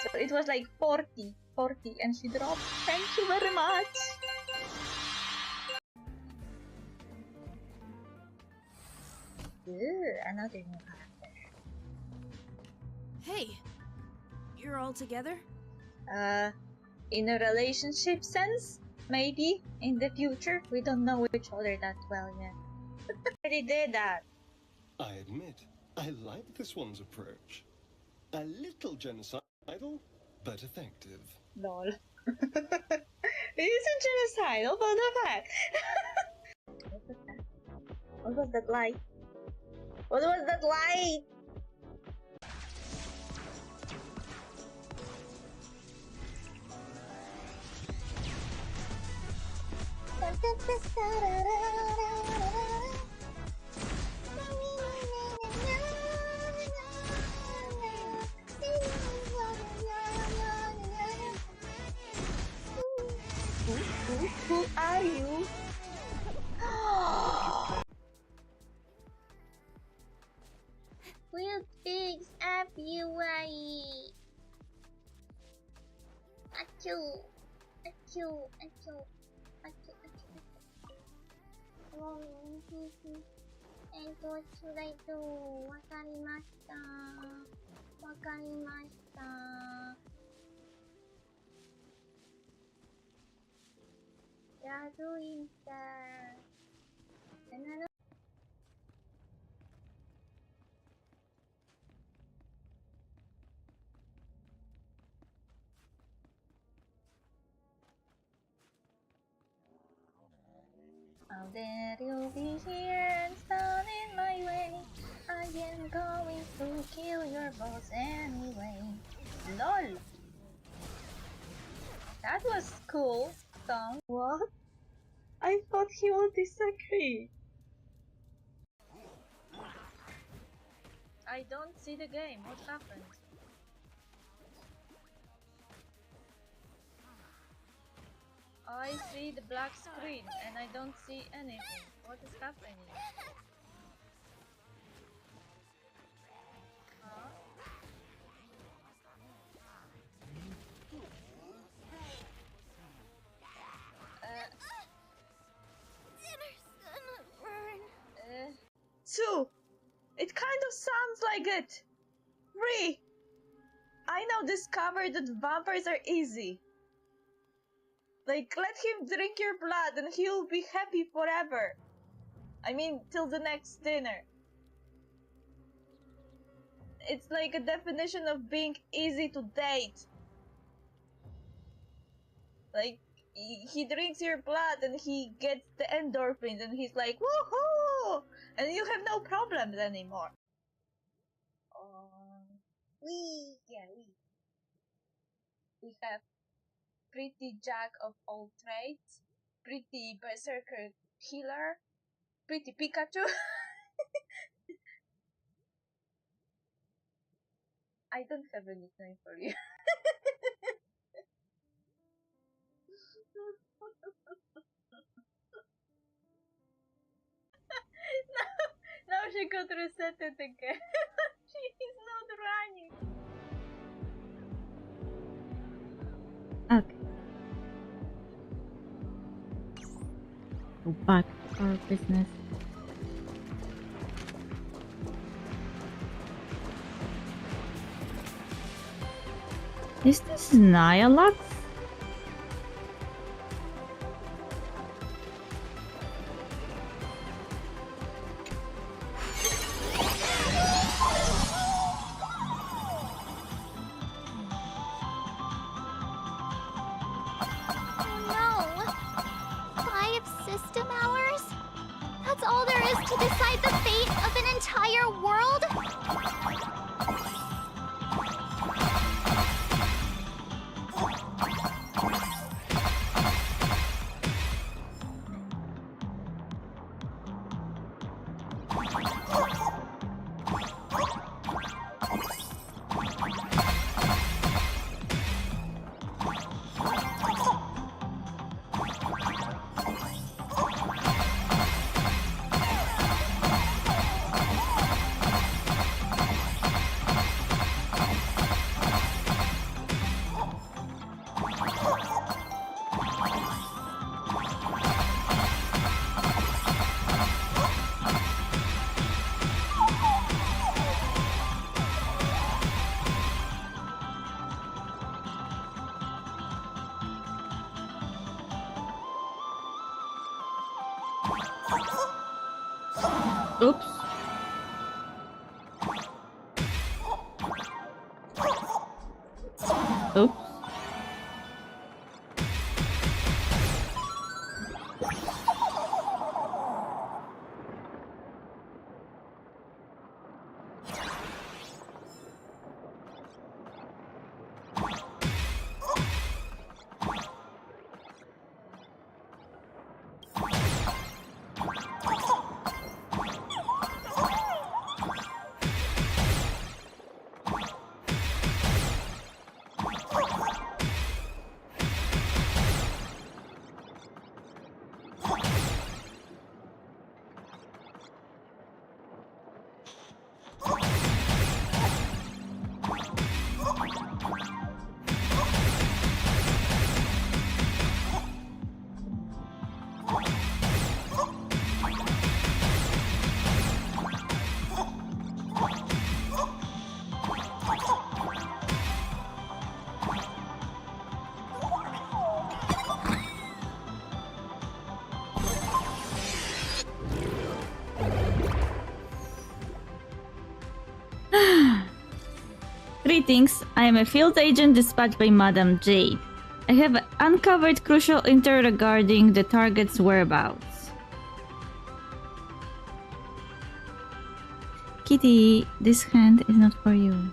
So it was like 40, and she dropped. Thank you very much. Ooh, another new character.
Hey, you're all together?
In a relationship sense, maybe in the future. We don't know each other that well yet. Already did that.
I admit, I like this one's approach. A little genocidal, but effective.
Lol. It isn't genocidal, but the fact. What was that light? What was that light? Who are you?
We'll fix everywhere. Achoo. Achoo. Achoo. Achoo. Achoo. And what should I do? Wakarimashita. Wakarimashita. They're doing that. And I don't. How dare you be here and stand in my way? I am going to kill your boss anyway. LOL! That was cool song. What? I thought he would disagree. I don't see the game. What happened? I see the black screen and I don't see anything. What is happening? Huh? Dinner's gonna burn.
2. It kind of sounds like it. 3. I now discovered that vampires are easy. Like, let him drink your blood and he'll be happy forever. I mean, till the next dinner. It's like a definition of being easy to date. Like, he drinks your blood and he gets the endorphins and he's like, woohoo! And you have no problems anymore. Yeah, we have pretty jack of all trades, pretty berserker healer, pretty Pikachu. I don't have a nickname for you. now she got resetted again. She is not running. Okay. Go back to our business. Is this Nyalux?
to decide the fate of an entire world?
Oops. Oops. Greetings, I am a field agent dispatched by Madame Jade. I have uncovered crucial intel regarding the target's whereabouts. Kitty, this hand is not for you.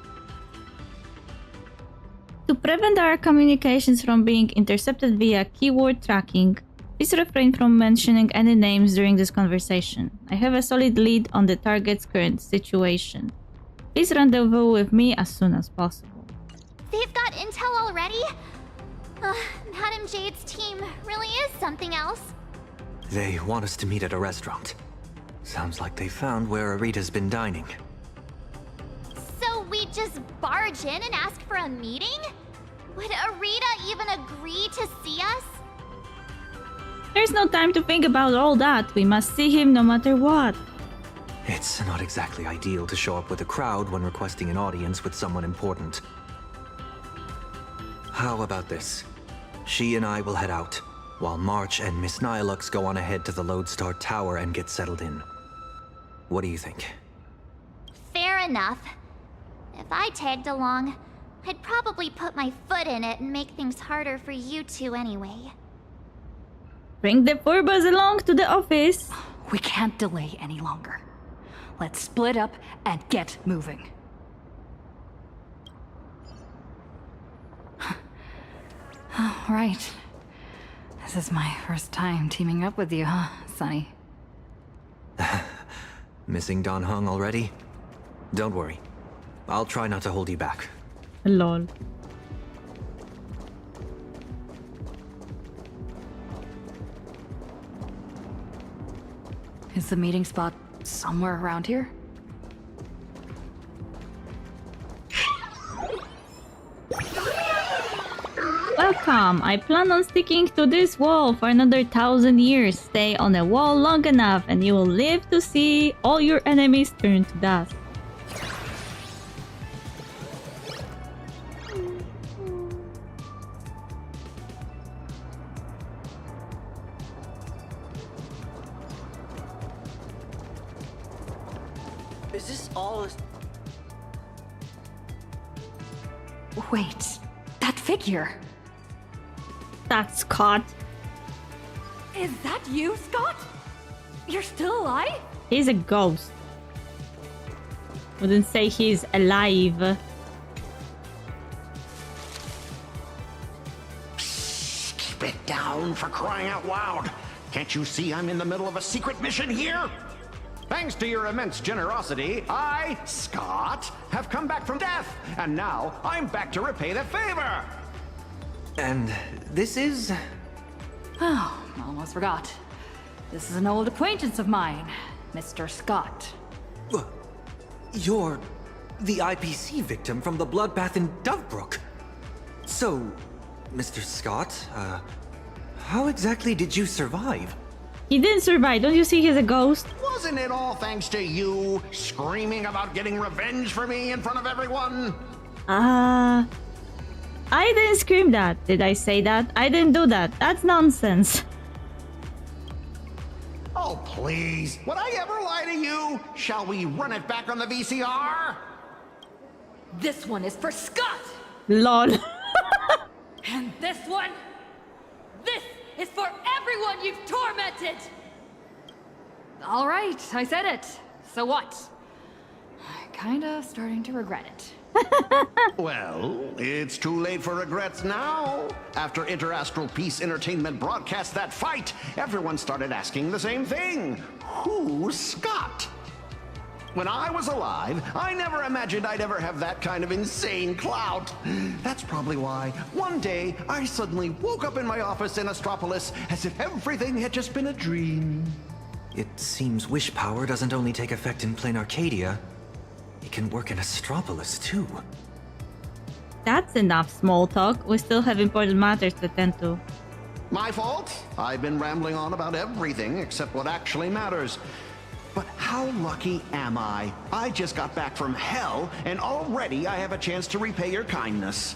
To prevent our communications from being intercepted via keyword tracking, please refrain from mentioning any names during this conversation. I have a solid lead on the target's current situation. Please rendezvous with me as soon as possible.
They've got intel already? Madame Jade's team really is something else.
They want us to meet at a restaurant. Sounds like they found where Arita's been dining.
So we just barge in and ask for a meeting? Would Arita even agree to see us?
There's no time to think about all that. We must see him no matter what.
It's not exactly ideal to show up with a crowd when requesting an audience with someone important. How about this? She and I will head out, while March and Miss Nihilux go on ahead to the Lodestar Tower and get settled in. What do you think?
Fair enough. If I tagged along, I'd probably put my foot in it and make things harder for you two anyway.
Bring the Furbas along to the office.
We can't delay any longer. Let's split up and get moving. Oh, right. This is my first time teaming up with you, huh, Sonny?
Missing Don Hung already? Don't worry. I'll try not to hold you back.
Lol.
Is the meeting spot somewhere around here?
Welcome. I plan on sticking to this wall for another 1,000 years. Stay on the wall long enough and you will live to see all your enemies turn to dust.
Is this all?
Wait, that figure.
That's Scott.
Is that you, Scott? You're still alive?
He's a ghost. Wouldn't say he's alive.
Keep it down, for crying out loud. Can't you see I'm in the middle of a secret mission here? Thanks to your immense generosity, I, Scott, have come back from death, and now I'm back to repay the favor.
And this is...
Oh, almost forgot. This is an old acquaintance of mine, Mr. Scott.
You're the IPC victim from the bloodbath in Dovebrook. So, Mr. Scott, how exactly did you survive?
He didn't survive. Don't you see he's a ghost?
Wasn't it all thanks to you screaming about getting revenge for me in front of everyone?
I didn't scream that. Did I say that? I didn't do that. That's nonsense.
Oh, please. Would I ever lie to you? Shall we run it back on the VCR?
This one is for Scott!
Lol.
And this one? This is for everyone you've tormented! All right, I said it. So what? Kinda starting to regret it.
Well, it's too late for regrets now. After Interastral Peace Entertainment broadcast that fight, everyone started asking the same thing. Who's Scott? When I was alive, I never imagined I'd ever have that kind of insane clout. That's probably why one day I suddenly woke up in my office in Astropolis as if everything had just been a dream.
It seems wish power doesn't only take effect in plain Arcadia. It can work in Astropolis too.
That's enough small talk. We still have important matters to attend to.
My fault. I've been rambling on about everything except what actually matters. But how lucky am I? I just got back from hell, and already I have a chance to repay your kindness.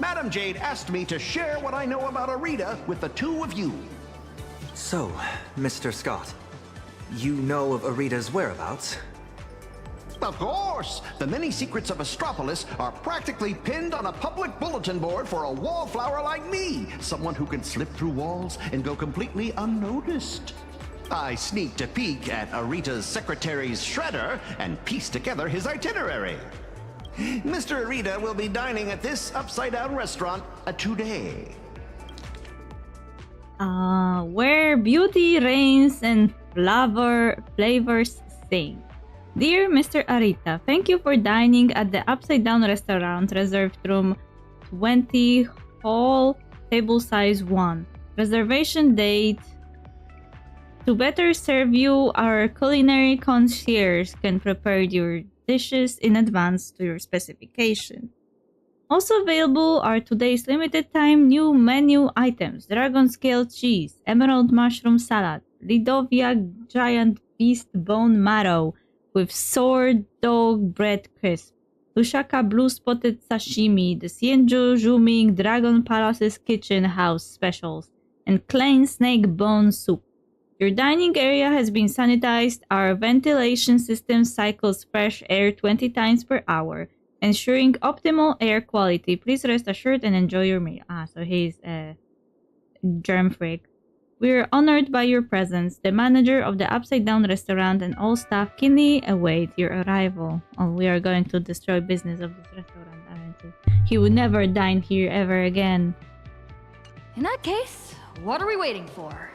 Madam Jade asked me to share what I know about Arita with the two of you.
So, Mr. Scott, you know of Arita's whereabouts?
Of course! The many secrets of Astropolis are practically pinned on a public bulletin board for a wallflower like me, someone who can slip through walls and go completely unnoticed. I sneaked a peek at Arita's secretary's shredder and pieced together his itinerary. Mr. Arita will be dining at this upside-down restaurant today.
Where beauty reigns and flavors sing. Dear Mr. Arita, thank you for dining at the Upside Down restaurant, reserved room 20, hall, table size 1. Reservation date. To better serve you, our culinary concierge can prepare your dishes in advance to your specification. Also available are today's limited time new menu items: dragon scale cheese, emerald mushroom salad, Lidovia giant beast bone marrow with sword dog bread crisp, Lushaka blue spotted sashimi, the Sienju Juming Dragon Palace's kitchen house specials, and Klein snake bone soup. Your dining area has been sanitized. Our ventilation system cycles fresh air 20 times per hour, ensuring optimal air quality. Please rest assured and enjoy your meal. So he's a germ freak. We are honored by your presence. The manager of the Upside Down restaurant and all staff keenly await your arrival. Oh, we are going to destroy business of this restaurant, aren't we? He would never dine here ever again.
In that case, what are we waiting for?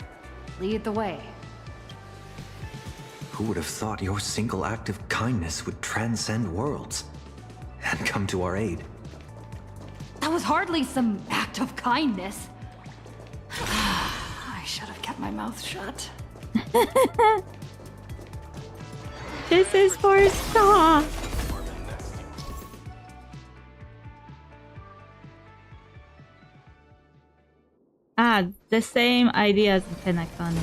Lead the way.
Who would have thought your single act of kindness would transcend worlds and come to our aid?
That was hardly some act of kindness. I should have kept my mouth shut.
This is for Scott. The same idea as Penacony.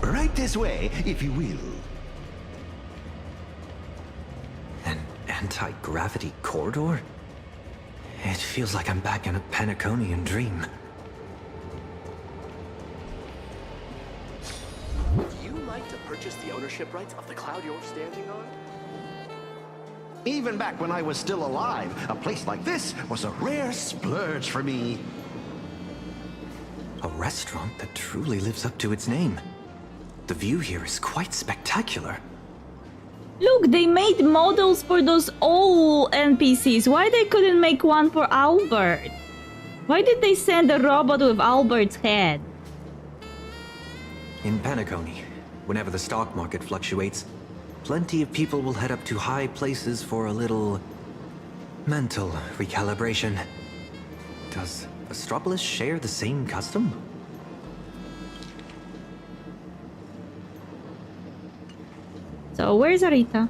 Right this way, if you will.
An anti-gravity corridor? It feels like I'm back in a Penaconian dream.
Would you like to purchase the ownership rights of the cloud you're standing on?
Even back when I was still alive, a place like this was a rare splurge for me.
A restaurant that truly lives up to its name. The view here is quite spectacular.
Look, they made models for those old NPCs. Why they couldn't make one for Albert? Why did they send a robot with Albert's head?
In Penacony, whenever the stock market fluctuates, plenty of people will head up to high places for a little mental recalibration. Does Astropolis share the same custom?
So where's Arita?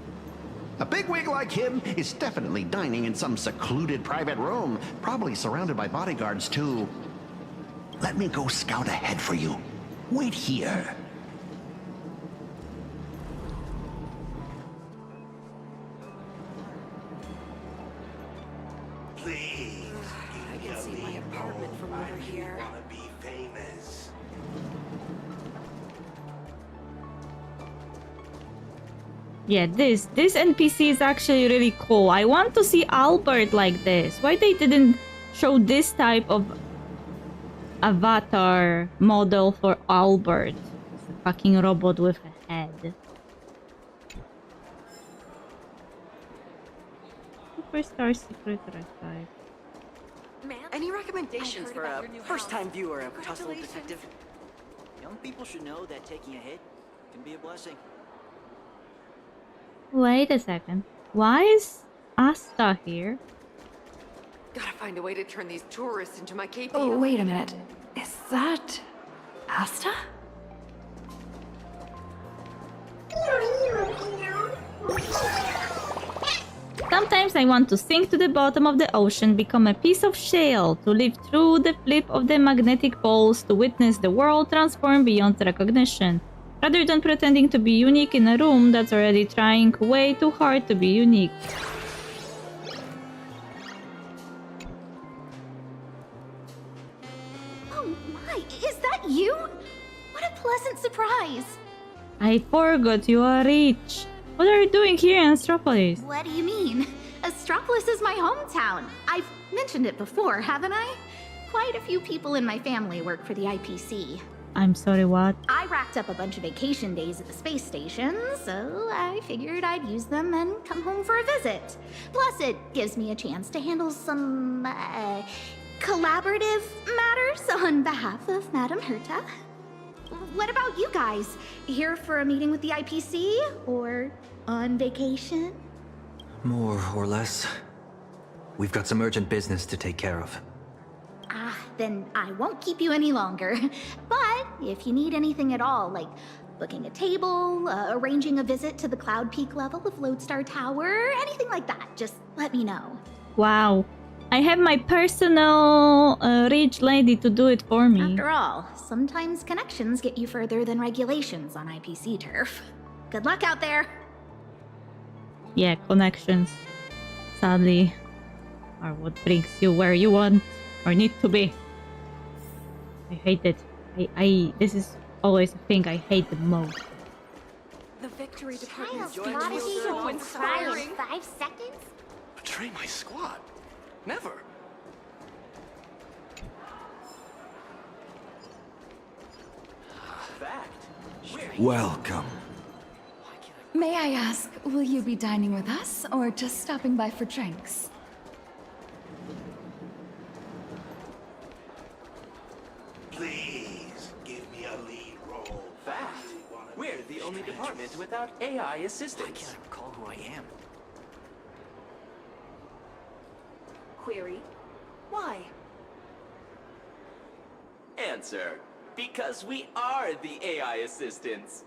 A bigwig like him is definitely dining in some secluded private room, probably surrounded by bodyguards too. Let me go scout ahead for you. Wait here.
Please, I can see my apartment from over here.
Want to be famous?
Yeah, this NPC is actually really cool. I want to see Albert like this. Why they didn't show this type of avatar model for Albert? It's a fucking robot with a head. Superstar Secret Archive.
Any recommendations for a first-time viewer of Tussle Detective? Young people should know that taking a hit can be a blessing.
Wait a second. Why is Asta here?
Gotta find a way to turn these tourists into my KP.
Oh, wait a minute. Is that Asta?
Sometimes I want to sink to the bottom of the ocean, become a piece of shale, to live through the flip of the magnetic poles, to witness the world transform beyond recognition, rather than pretending to be unique in a room that's already trying way too hard to be unique.
Oh my, is that you? What a pleasant surprise.
I forgot you are rich. What are you doing here in Astropolis?
What do you mean? Astropolis is my hometown. I've mentioned it before, haven't I? Quite a few people in my family work for the IPC.
I'm sorry, what?
I racked up a bunch of vacation days at the space station, so I figured I'd use them and come home for a visit. Plus, it gives me a chance to handle some, collaborative matters on behalf of Madame Herta. What about you guys? Here for a meeting with the IPC? Or on vacation?
More or less. We've got some urgent business to take care of.
Ah, then I won't keep you any longer. But if you need anything at all, like booking a table, arranging a visit to the Cloud Peak level of Lodestar Tower, anything like that, just let me know.
Wow. I have my personal rich lady to do it for me.
After all, sometimes connections get you further than regulations on IPC turf. Good luck out there!
Yeah, connections, sadly, are what brings you where you want or need to be. I hate it. This is always a thing I hate the most.
The victory department's
Prodigy
so
will cry in
inspiring.
5 seconds?
Betray my squad? Never.
Welcome.
May I ask, will you be dining with us or just stopping by for drinks?
Please give me a lead role.
Fact. We're the only department without AI assistance.
I can't recall who I am.
Query. Why?
Answer. Because we are the AI assistants.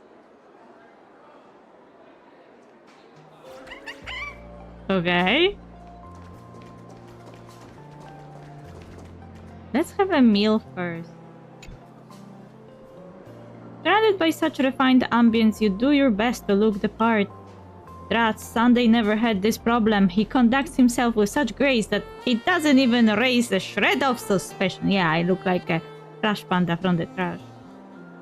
Okay. Let's have a meal first. Surrounded by such refined ambience, you do your best to look the part. Drats, Sunday never had this problem. He conducts himself with such grace that he doesn't even raise a shred of suspicion. Yeah, I look like a trash panda from the trash.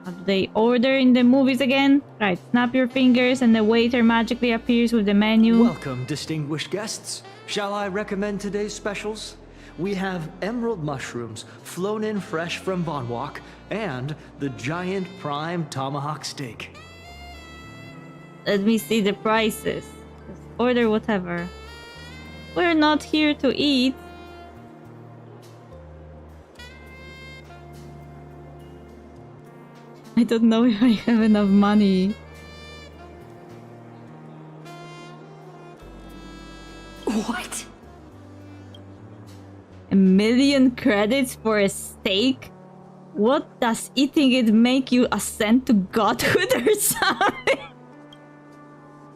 How do they order in the movies again? Right, snap your fingers and the waiter magically appears with the menu.
Welcome, distinguished guests. Shall I recommend today's specials? We have emerald mushrooms, flown in fresh from Bonwalk, and the giant prime tomahawk steak.
Let me see the prices. Just order whatever. We're not here to eat. I don't know if I have enough money.
What?
1 million credits for a steak? What does eating it make you ascend to godhood or something?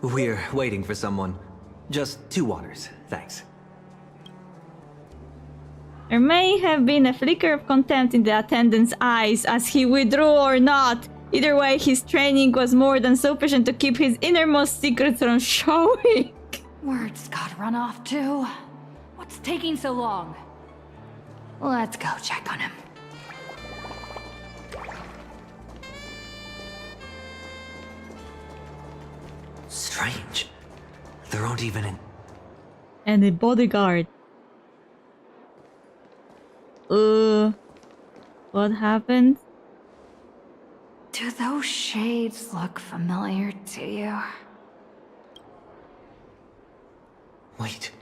We're waiting for someone. Just 2 waters, thanks.
There may have been a flicker of contempt in the attendant's eyes as he withdrew or not. Either way, his training was more than sufficient to keep his innermost secrets from showing.
Words got run off too. What's taking so long? Let's go check on him.
Strange. There aren't even an...
And a bodyguard. What happened?
Do those shades look familiar to you?
Wait.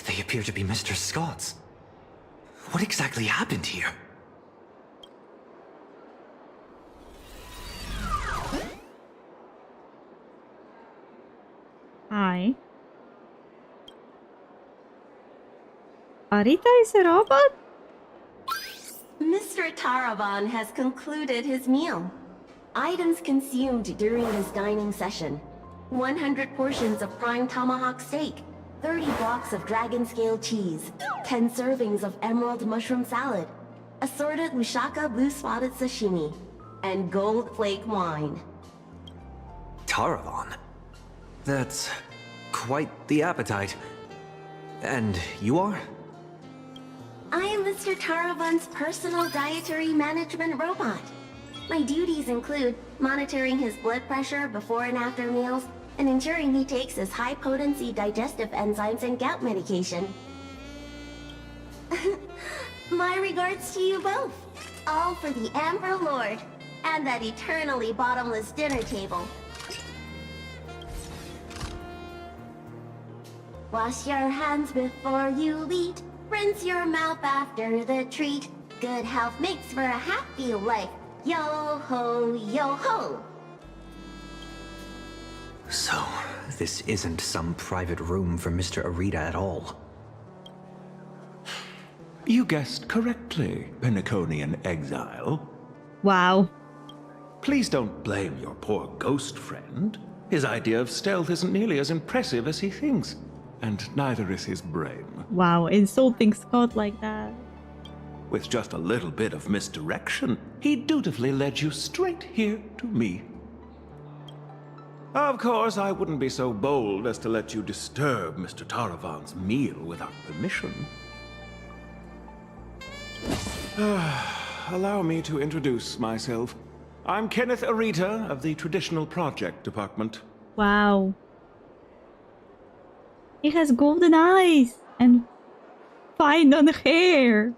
They appear to be Mr. Scott's. What exactly happened here?
Hi. Arita is a robot?
Mr. Taravan has concluded his meal. Items consumed during his dining session. 100 portions of prime tomahawk steak, 30 blocks of dragon scale cheese, 10 servings of emerald mushroom salad, assorted Lushaka blue spotted sashimi, and gold flake wine.
Taravan? That's quite the appetite. And you are?
I am Mr. Taravan's personal dietary management robot. My duties include monitoring his blood pressure before and after meals, and ensuring he takes his high-potency digestive enzymes and gout medication. My regards to you both. All for the Amber Lord, and that eternally bottomless dinner table. Wash your hands before you eat. Rinse your mouth after the treat. Good health makes for a happy life. Yo ho, yo ho!
So, this isn't some private room for Mr. Arita at all.
You guessed correctly, Penaconian exile.
Wow.
Please don't blame your poor ghost friend. His idea of stealth isn't nearly as impressive as he thinks, and neither is his brain.
Wow, insulting Scott like that.
With just a little bit of misdirection, he dutifully led you straight here to me. Of course, I wouldn't be so bold as to let you disturb Mr. Taravan's meal without permission. Allow me to introduce myself. I'm Kenneth Arita of the Traditional Project Department.
Wow. He has golden eyes and fine on hair.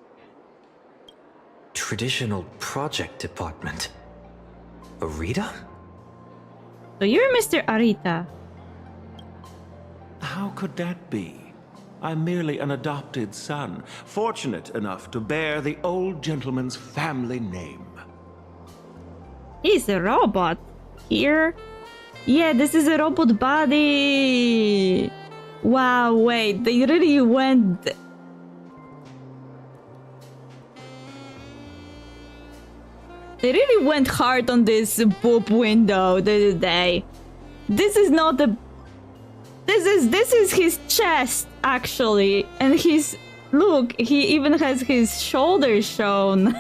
Traditional Project Department. Arita?
So you're Mr. Arita.
How could that be? I'm merely an adopted son, fortunate enough to bear the old gentleman's family name.
He's a robot. Here? Yeah, this is a robot body. Wow, wait, they really went... They really went hard on this boob window, didn't they? This is not the... This is his chest, actually. And his... Look, he even has his shoulders shown.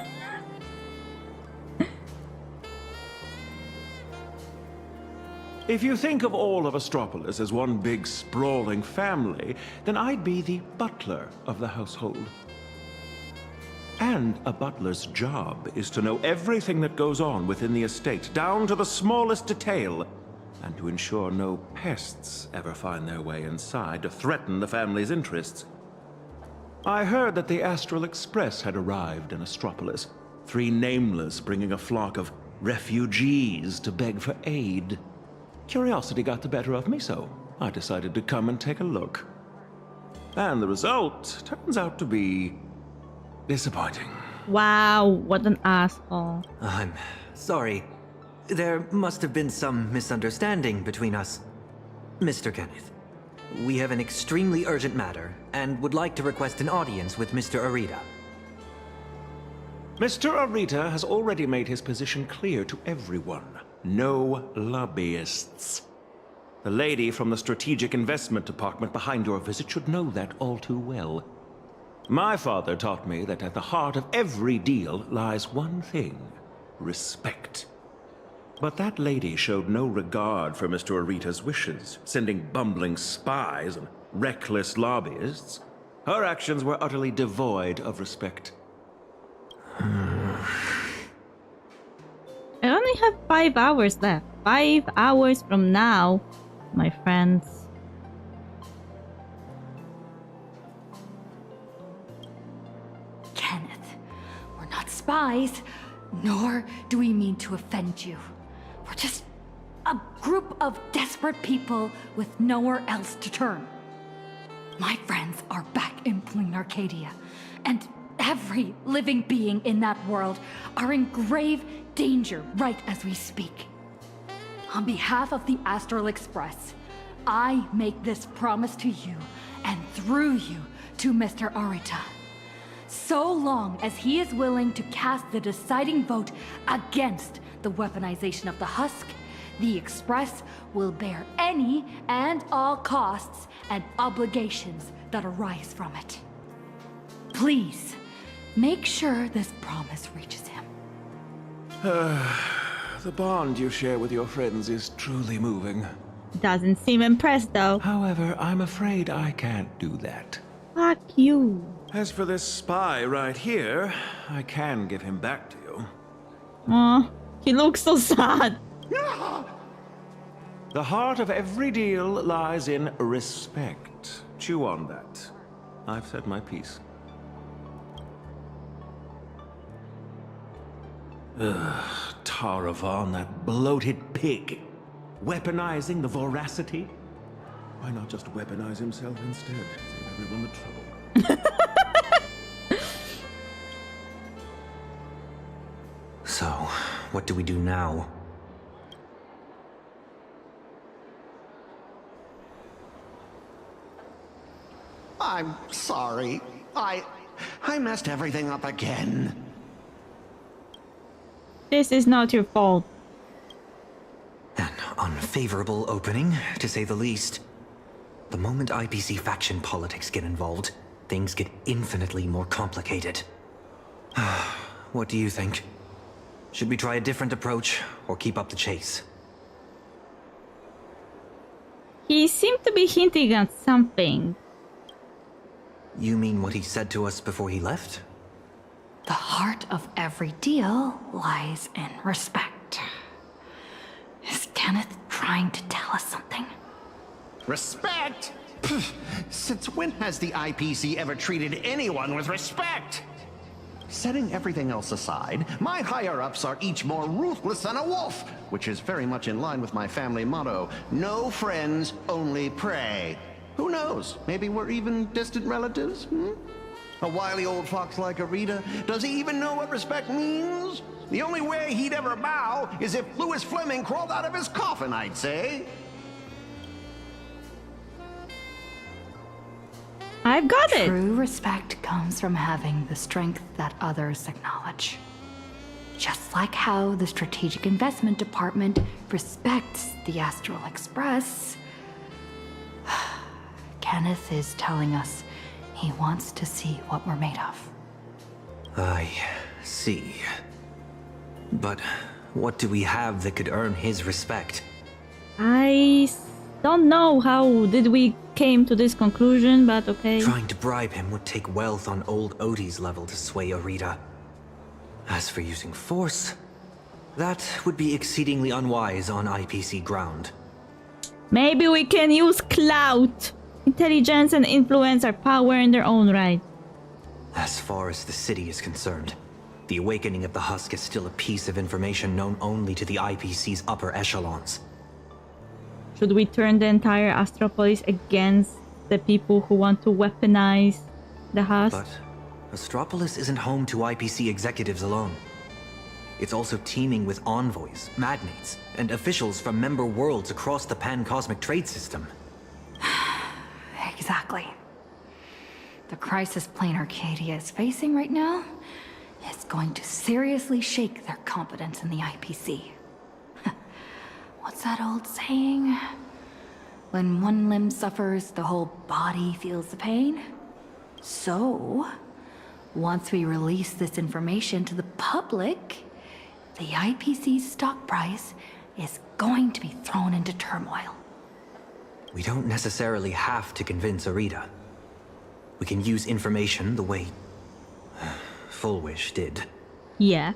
If you think of all of Astropolis as one big sprawling family, then I'd be the butler of the household. And a butler's job is to know everything that goes on within the estate, down to the smallest detail, and to ensure no pests ever find their way inside to threaten the family's interests. I heard that the Astral Express had arrived in Astropolis, 3 nameless bringing a flock of refugees to beg for aid. Curiosity got the better of me, so I decided to come and take a look. And the result turns out to be disappointing.
Wow, what an asshole.
I'm sorry. There must have been some misunderstanding between us. Mr. Kenneth, we have an extremely urgent matter and would like to request an audience with Mr. Arita.
Mr. Arita has already made his position clear to everyone. No lobbyists. The lady from the Strategic Investment Department behind your visit should know that all too well. My father taught me that at the heart of every deal lies one thing: respect. But that lady showed no regard for Mr. Arita's wishes, sending bumbling spies and reckless lobbyists. Her actions were utterly devoid of respect.
I only have 5 hours left. 5 hours from now, my friends.
Kenneth, we're not spies, nor do we mean to offend you. We're just a group of desperate people with nowhere else to turn. My friends are back in Plain Arcadia, and every living being in that world are in grave danger right as we speak. On behalf of the Astral Express, I make this promise to you, and through you to Mr. Arita. So long as he is willing to cast the deciding vote against the weaponization of the husk, the Express will bear any and all costs and obligations that arise from it. Please, make sure this promise reaches him.
The bond you share with your friends is truly moving.
Doesn't seem impressed though.
However, I'm afraid I can't do that.
Fuck you.
As for this spy right here, I can give him back to you.
Aw, he looks so sad.
The heart of every deal lies in respect. Chew on that. I've said my piece. Ugh, Taravan, that bloated pig. Weaponizing the voracity? Why not just weaponize himself instead? Save everyone the trouble.
So, what do we do now?
I'm sorry. I messed everything up again.
This is not your fault.
An unfavorable opening, to say the least. The moment IPC faction politics get involved, things get infinitely more complicated. What do you think? Should we try a different approach, or keep up the chase?
He seemed to be hinting at something.
You mean what he said to us before he left?
The heart of every deal lies in respect. Is Kenneth trying to tell us something?
Respect? Pfft, since when has the IPC ever treated anyone with respect? Setting everything else aside, my higher-ups are each more ruthless than a wolf, which is very much in line with my family motto, no friends, only prey. Who knows? Maybe we're even distant relatives, A wily old fox like Arita, does he even know what respect means? The only way he'd ever bow is if Louis Fleming crawled out of his coffin, I'd say.
I've got it!
True respect comes from having the strength that others acknowledge. Just like how the Strategic Investment Department respects the Astral Express, Kenneth is telling us he wants to see what we're made of.
I see. But what do we have that could earn his respect?
I don't know how did we came to this conclusion, but okay.
Trying to bribe him would take wealth on old Odie's level to sway Arita. As for using force, that would be exceedingly unwise on IPC ground.
Maybe we can use clout. Intelligence and influence are power in their own right.
As far as the city is concerned, the awakening of the Husk is still a piece of information known only to the IPC's upper echelons.
Should we turn the entire Astropolis against the people who want to weaponize the husk?
But Astropolis isn't home to IPC executives alone. It's also teeming with envoys, magnates, and officials from member worlds across the pan-cosmic trade system.
Exactly. The crisis plane Arcadia is facing right now is going to seriously shake their confidence in the IPC. What's that old saying? When one limb suffers, the whole body feels the pain. So, once we release this information to the public, the IPC's stock price is going to be thrown into turmoil.
We don't necessarily have to convince Arita. We can use information the way Full Wish did.
Yeah.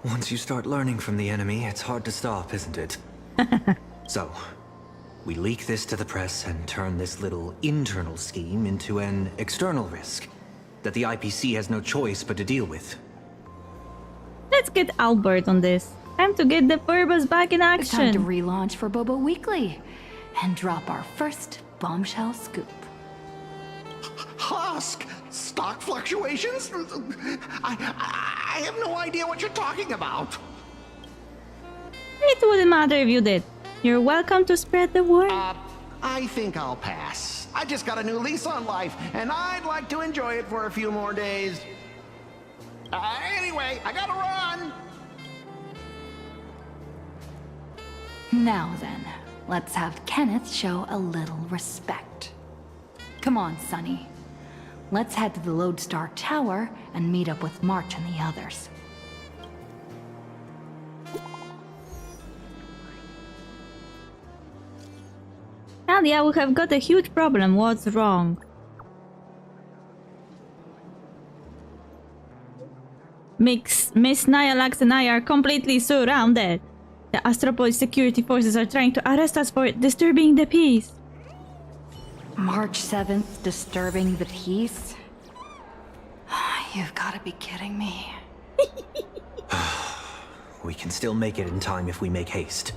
Once you start learning from the enemy, it's hard to stop, isn't it? So, we leak this to the press and turn this little internal scheme into an external risk that the IPC has no choice but to deal with.
Let's get Albert on this. Time to get the Furbas back in action.
It's time to relaunch for Bobo Weekly and drop our first bombshell scoop.
Husk! Stock fluctuations? I have no idea what you're talking about.
It wouldn't matter if you did. You're welcome to spread the word.
I think I'll pass. I just got a new lease on life, and I'd like to enjoy it for a few more days. Anyway, I gotta run!
Now then, let's have Kenneth show a little respect. Come on, Sonny. Let's head to the Lodestar Tower and meet up with March and the others.
Alia, we have got a huge problem. What's wrong? Miss Nyalax and I are completely surrounded. The Astropolis security forces are trying to arrest us for disturbing the peace.
March 7th, disturbing the peace? You've got to be kidding me.
We can still make it in time if we make haste.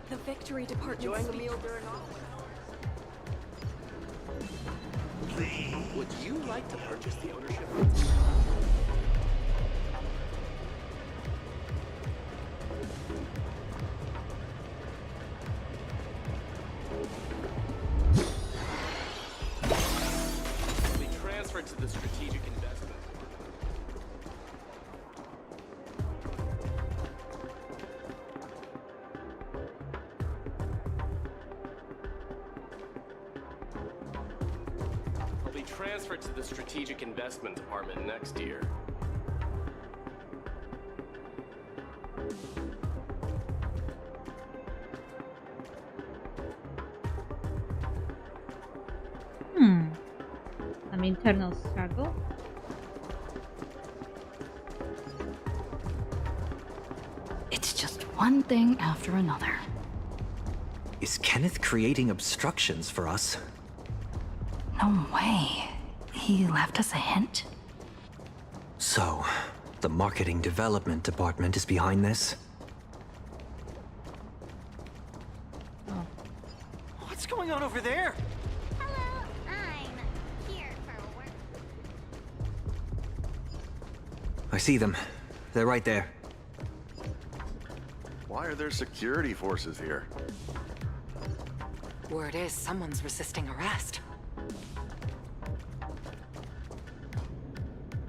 The Victory Department.
Enjoying the meal during Would you like to purchase the ownership?
We transferred to the strategic investment. I'll be transferred to the strategic investment department next year.
Some internal struggle.
It's just one thing after another.
Is Kenneth creating obstructions for us?
No way. He left us a hint?
So, the marketing development department is behind this?
What's going on over there?
Hello, I'm here for work.
I see them. They're right there.
Why are there security forces here?
Word is someone's resisting arrest.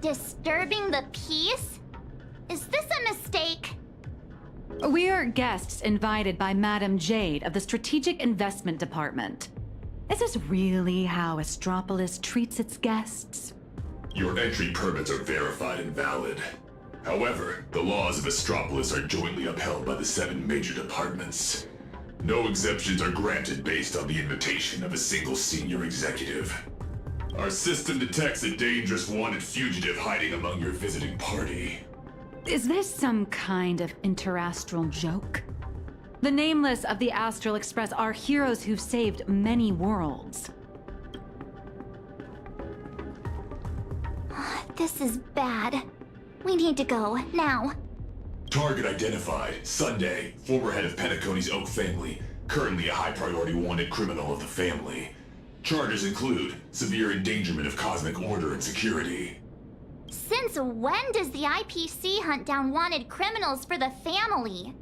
Disturbing the peace? Is this a mistake?
We are guests invited by Madam Jade of the Strategic Investment Department. Is this really how Astropolis treats its guests?
Your entry permits are verified and valid. However, the laws of Astropolis are jointly upheld by the 7 major departments. No exemptions are granted based on the invitation of a single senior executive. Our system detects a dangerous wanted fugitive hiding among your visiting party.
Is this some kind of interastral joke? The Nameless of the Astral Express are heroes who've saved many worlds.
This is bad. We need to go, now.
Target identified. Sunday, former head of Penacony's Oak family. Currently a high-priority wanted criminal of the family. Charges include severe endangerment of cosmic order and security.
Since when does the IPC hunt down wanted criminals for the family?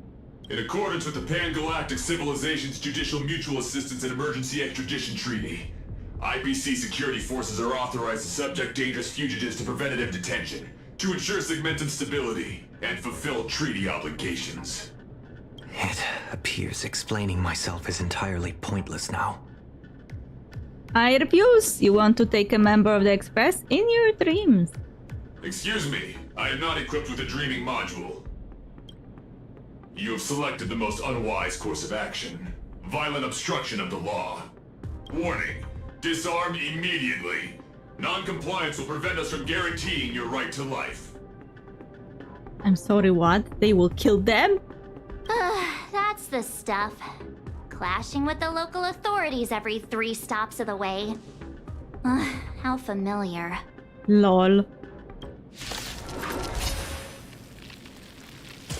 In accordance with the Pan-Galactic Civilization's Judicial Mutual Assistance and Emergency Extradition Treaty, IPC security forces are authorized to subject dangerous fugitives to preventative detention, to ensure segmentum stability, and fulfill treaty obligations.
It appears explaining myself is entirely pointless now.
I refuse. You want to take a member of the Express in your dreams.
Excuse me, I am not equipped with a dreaming module. You have selected the most unwise course of action. Violent obstruction of the law. Warning, disarm immediately. Non-compliance will prevent us from guaranteeing your right to life.
I'm sorry, what? They will kill them?
That's the stuff. Clashing with the local authorities every 3 stops of the way. How familiar.
Lol.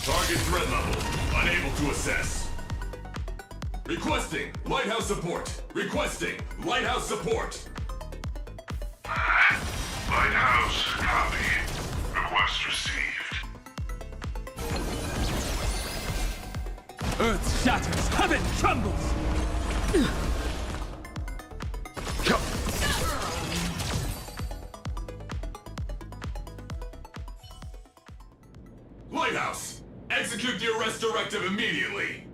Target threat level, unable to assess. Requesting lighthouse support. Requesting lighthouse support.
Lighthouse, copy. Request received.
Earth shatters, heaven trembles!
Lighthouse, execute the arrest directive immediately.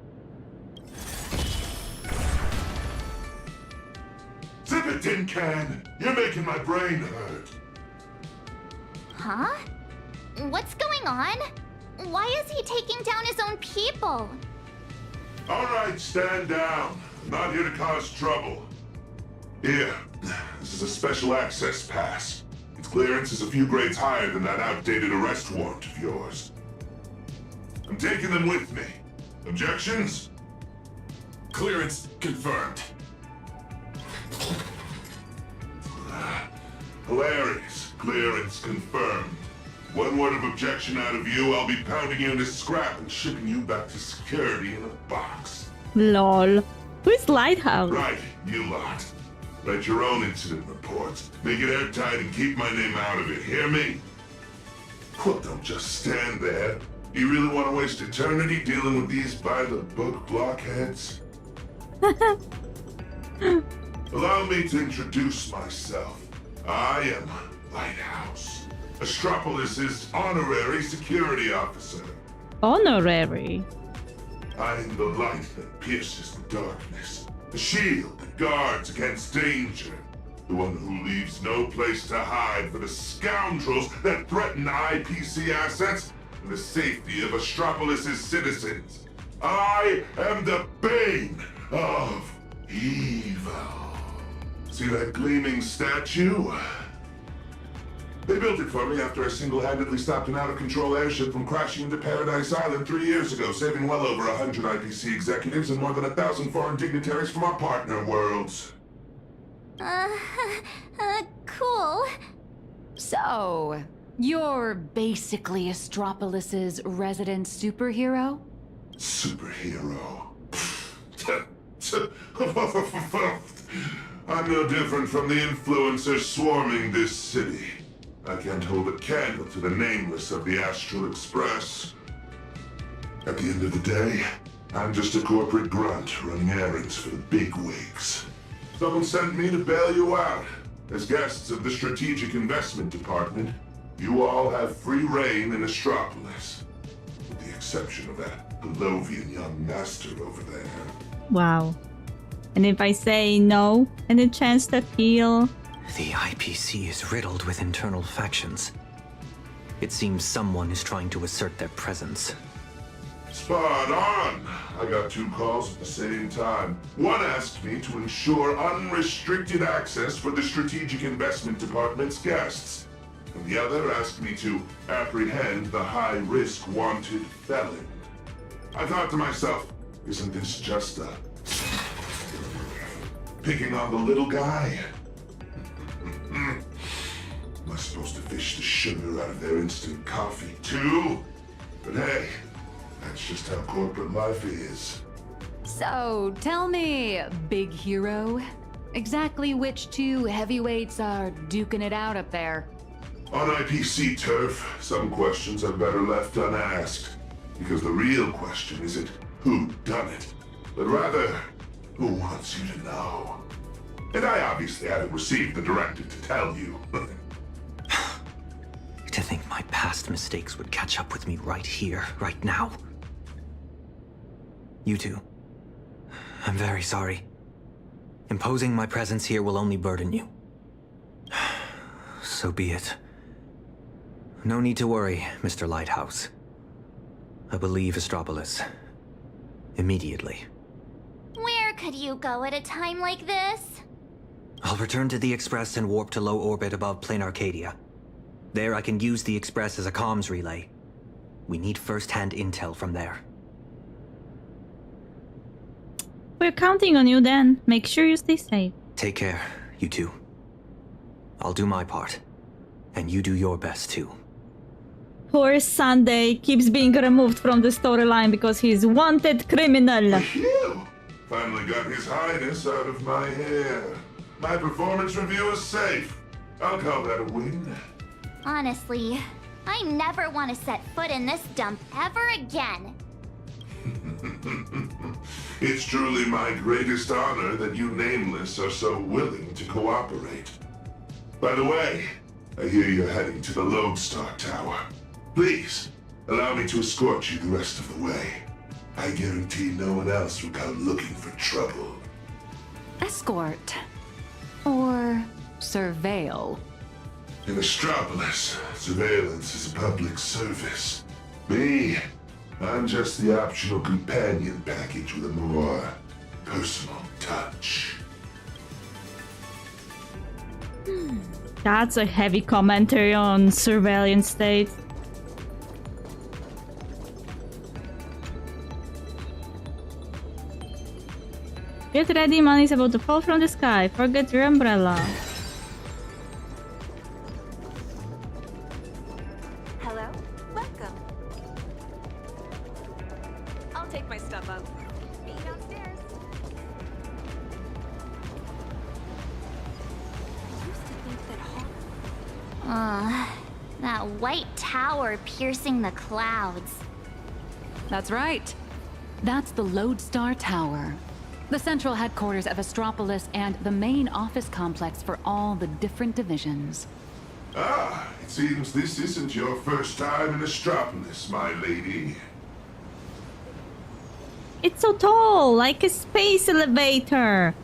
Zip it, tin can! You're making my brain hurt.
Huh? What's going on? Why is he taking down his own people?
All right, stand down. I'm not here to cause trouble. Here, this is a special access pass. Its clearance is a few grades higher than that outdated arrest warrant of yours. I'm taking them with me. Objections?
Clearance confirmed.
Hilarious. Clearance confirmed. One word of objection out of you, I'll be pounding you into scrap and shipping you back to security in a box.
Lol. Who's Lighthouse?
Right, you lot. Write your own incident reports. Make it airtight and keep my name out of it, hear me? Well, don't just stand there. You really want to waste eternity dealing with these by-the-book blockheads? Allow me to introduce myself. I am Lighthouse, Astropolis' honorary security officer.
Honorary?
I'm the light that pierces the darkness, the shield that guards against danger, the one who leaves no place to hide for the scoundrels that threaten IPC assets and the safety of Astropolis' citizens. I am the bane of evil. See that gleaming statue? They built it for me after I single-handedly stopped an out-of-control airship from crashing into Paradise Island 3 years ago, saving well over 100 IPC executives and more than 1,000 foreign dignitaries from our partner worlds.
Cool.
So, you're basically Astropolis' resident superhero?
Superhero? I'm no different from the influencers swarming this city. I can't hold a candle to the nameless of the Astral Express. At the end of the day, I'm just a corporate grunt running errands for the bigwigs. Someone sent me to bail you out. As guests of the Strategic Investment Department, you all have free reign in Astropolis. With the exception of that Palovian young master over there.
Wow. And if I say no, any chance to appeal?
The IPC is riddled with internal factions. It seems someone is trying to assert their presence.
Spot on! I got 2 calls at the same time. One asked me to ensure unrestricted access for the Strategic Investment Department's guests. And the other asked me to apprehend the high-risk wanted felon. I thought to myself, isn't this just a... picking on the little guy? My supposed to fish the sugar out of their instant coffee too? But hey, that's just how corporate life is.
So, tell me, big hero, exactly which two heavyweights are duking it out up there?
On IPC turf, some questions are better left unasked. Because the real question isn't who done it, but rather, who wants you to know? And I obviously haven't received the directive to tell you.
To think my past mistakes would catch up with me right here, right now. You two, I'm very sorry. Imposing my presence here will only burden you. So be it. No need to worry, Mr. Lighthouse. I will leave Astropolis. Immediately.
Where could you go at a time like this?
I'll return to the Express and warp to low orbit above Plain Arcadia. There I can use the Express as a comms relay. We need first-hand intel from there.
We're counting on you then. Make sure you stay safe.
Take care, you two. I'll do my part. And you do your best too.
Poor Sunday keeps being removed from the storyline because he's wanted criminal.
Phew! Finally got His Highness out of my hair. My performance review is safe. I'll call that a win.
Honestly, I never want to set foot in this dump ever again.
It's truly my greatest honor that you Nameless are so willing to cooperate. By the way, I hear you're heading to the Lodestar Tower. Please, allow me to escort you the rest of the way. I guarantee no one else will come looking for trouble.
Escort. Or surveil.
In Astropolis, surveillance is a public service. Me, I'm just the optional companion package with a more personal touch.
That's a heavy commentary on surveillance state. Get ready, money's about to fall from the sky. Forget your umbrella.
Hello? Welcome. I'll take my stuff up. Meet you downstairs. I used to think that
That white tower piercing the clouds.
That's right. That's the Lodestar Tower. The central headquarters of Astropolis and the main office complex for all the different divisions.
Ah, it seems this isn't your first time in Astropolis, my lady.
It's so tall, like a space elevator.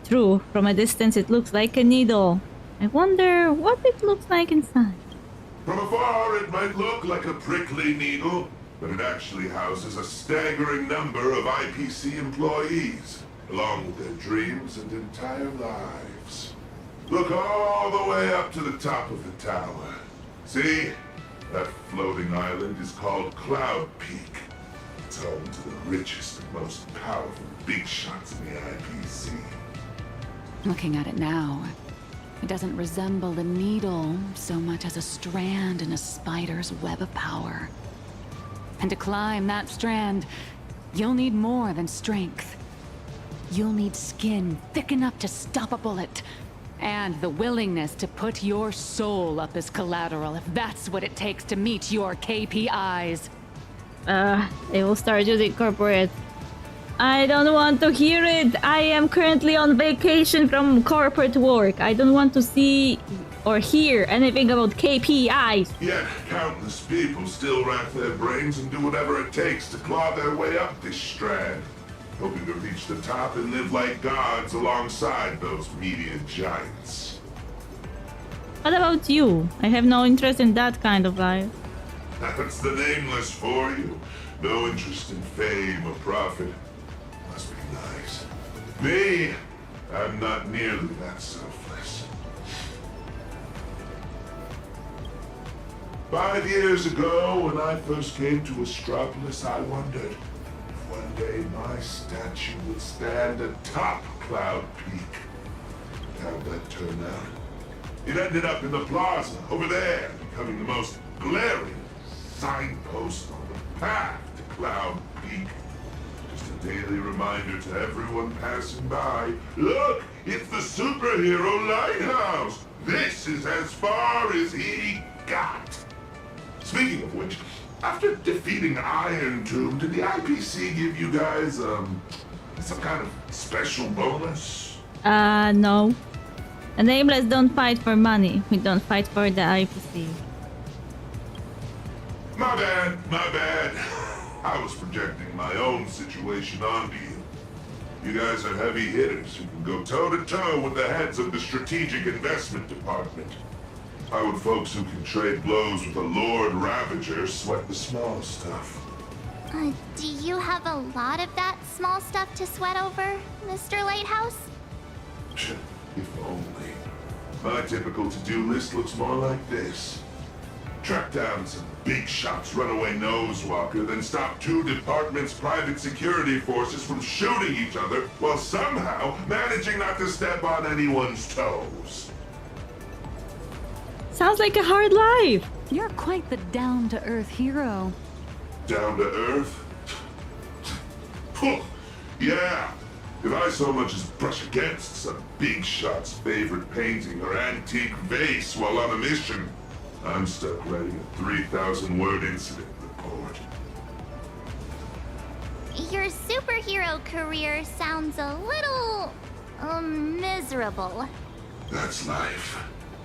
True, from a distance it looks like a needle. I wonder what it looks like inside.
From afar, it might look like a prickly needle, but it actually houses a staggering number of IPC employees, along with their dreams and entire lives. Look all the way up to the top of the tower. See? That floating island is called Cloud Peak. It's home to the richest and most powerful big shots in the IPC.
Looking at it now, it doesn't resemble a needle so much as a strand in a spider's web of power. And to climb that strand, you'll need more than strength. You'll need skin thick enough to stop a bullet, and the willingness to put your soul up as collateral if that's what it takes to meet your KPIs.
They will start using corporate. I don't want to hear it. I am currently on vacation from corporate work. I don't want to see or hear anything about KPIs.
Yet countless people still rack their brains and do whatever it takes to claw their way up this strand, hoping to reach the top and live like gods alongside those media giants.
What about you? I have no interest in that kind of life.
That's the Nameless for you. No interest in fame or profit. Must be nice. Me, I'm not nearly that selfless. 5 years ago, when I first came to Astropolis, I wondered if one day my statue would stand atop Cloud Peak. How'd that turn out? It ended up in the plaza, over there, becoming the most glaring signpost on the path to Cloud Peak. Just a daily reminder to everyone passing by. Look, it's the superhero lighthouse! This is as far as he got! Speaking of which, after defeating Iron Tomb, did the IPC give you guys, some kind of special bonus?
No. The Nameless don't fight for money. We don't fight for the IPC.
My bad, my bad. I was projecting my own situation onto you. You guys are heavy hitters who can go toe-to-toe with the heads of the Strategic Investment Department. How would folks who can trade blows with a Lord Ravager sweat the small stuff?
Do you have a lot of that small stuff to sweat over, Mr. Lighthouse?
If only. My typical to-do list looks more like this. Track down some big shots runaway nosewalker, then stop 2 departments' private security forces from shooting each other while somehow managing not to step on anyone's toes.
Sounds like a hard life.
You're quite the down-to-earth hero.
Down to earth? Yeah. If I so much as brush against some big shot's favorite painting or antique vase while on a mission, I'm stuck writing a 3,000-word incident report.
Your superhero career sounds a little... miserable.
That's life.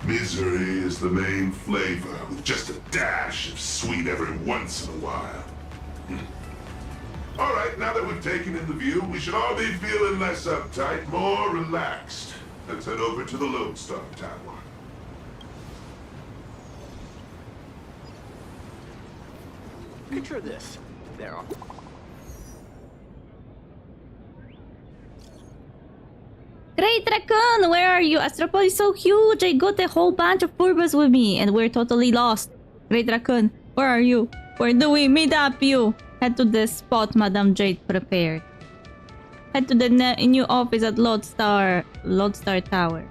Misery is the main flavor, with just a dash of sweet every once in a while. All right, now that we've taken in the view, we should all be feeling less uptight, more relaxed. Let's head over to the Lodestar Tower.
Picture this. There are...
Great Raccoon, where are you? Astropolis is so huge. I got a whole bunch of Purbas with me, and we're totally lost. Great Raccoon, where are you? Where do we meet up, you? Head to the spot Madame Jade prepared. Head to the new office at Lodestar Tower.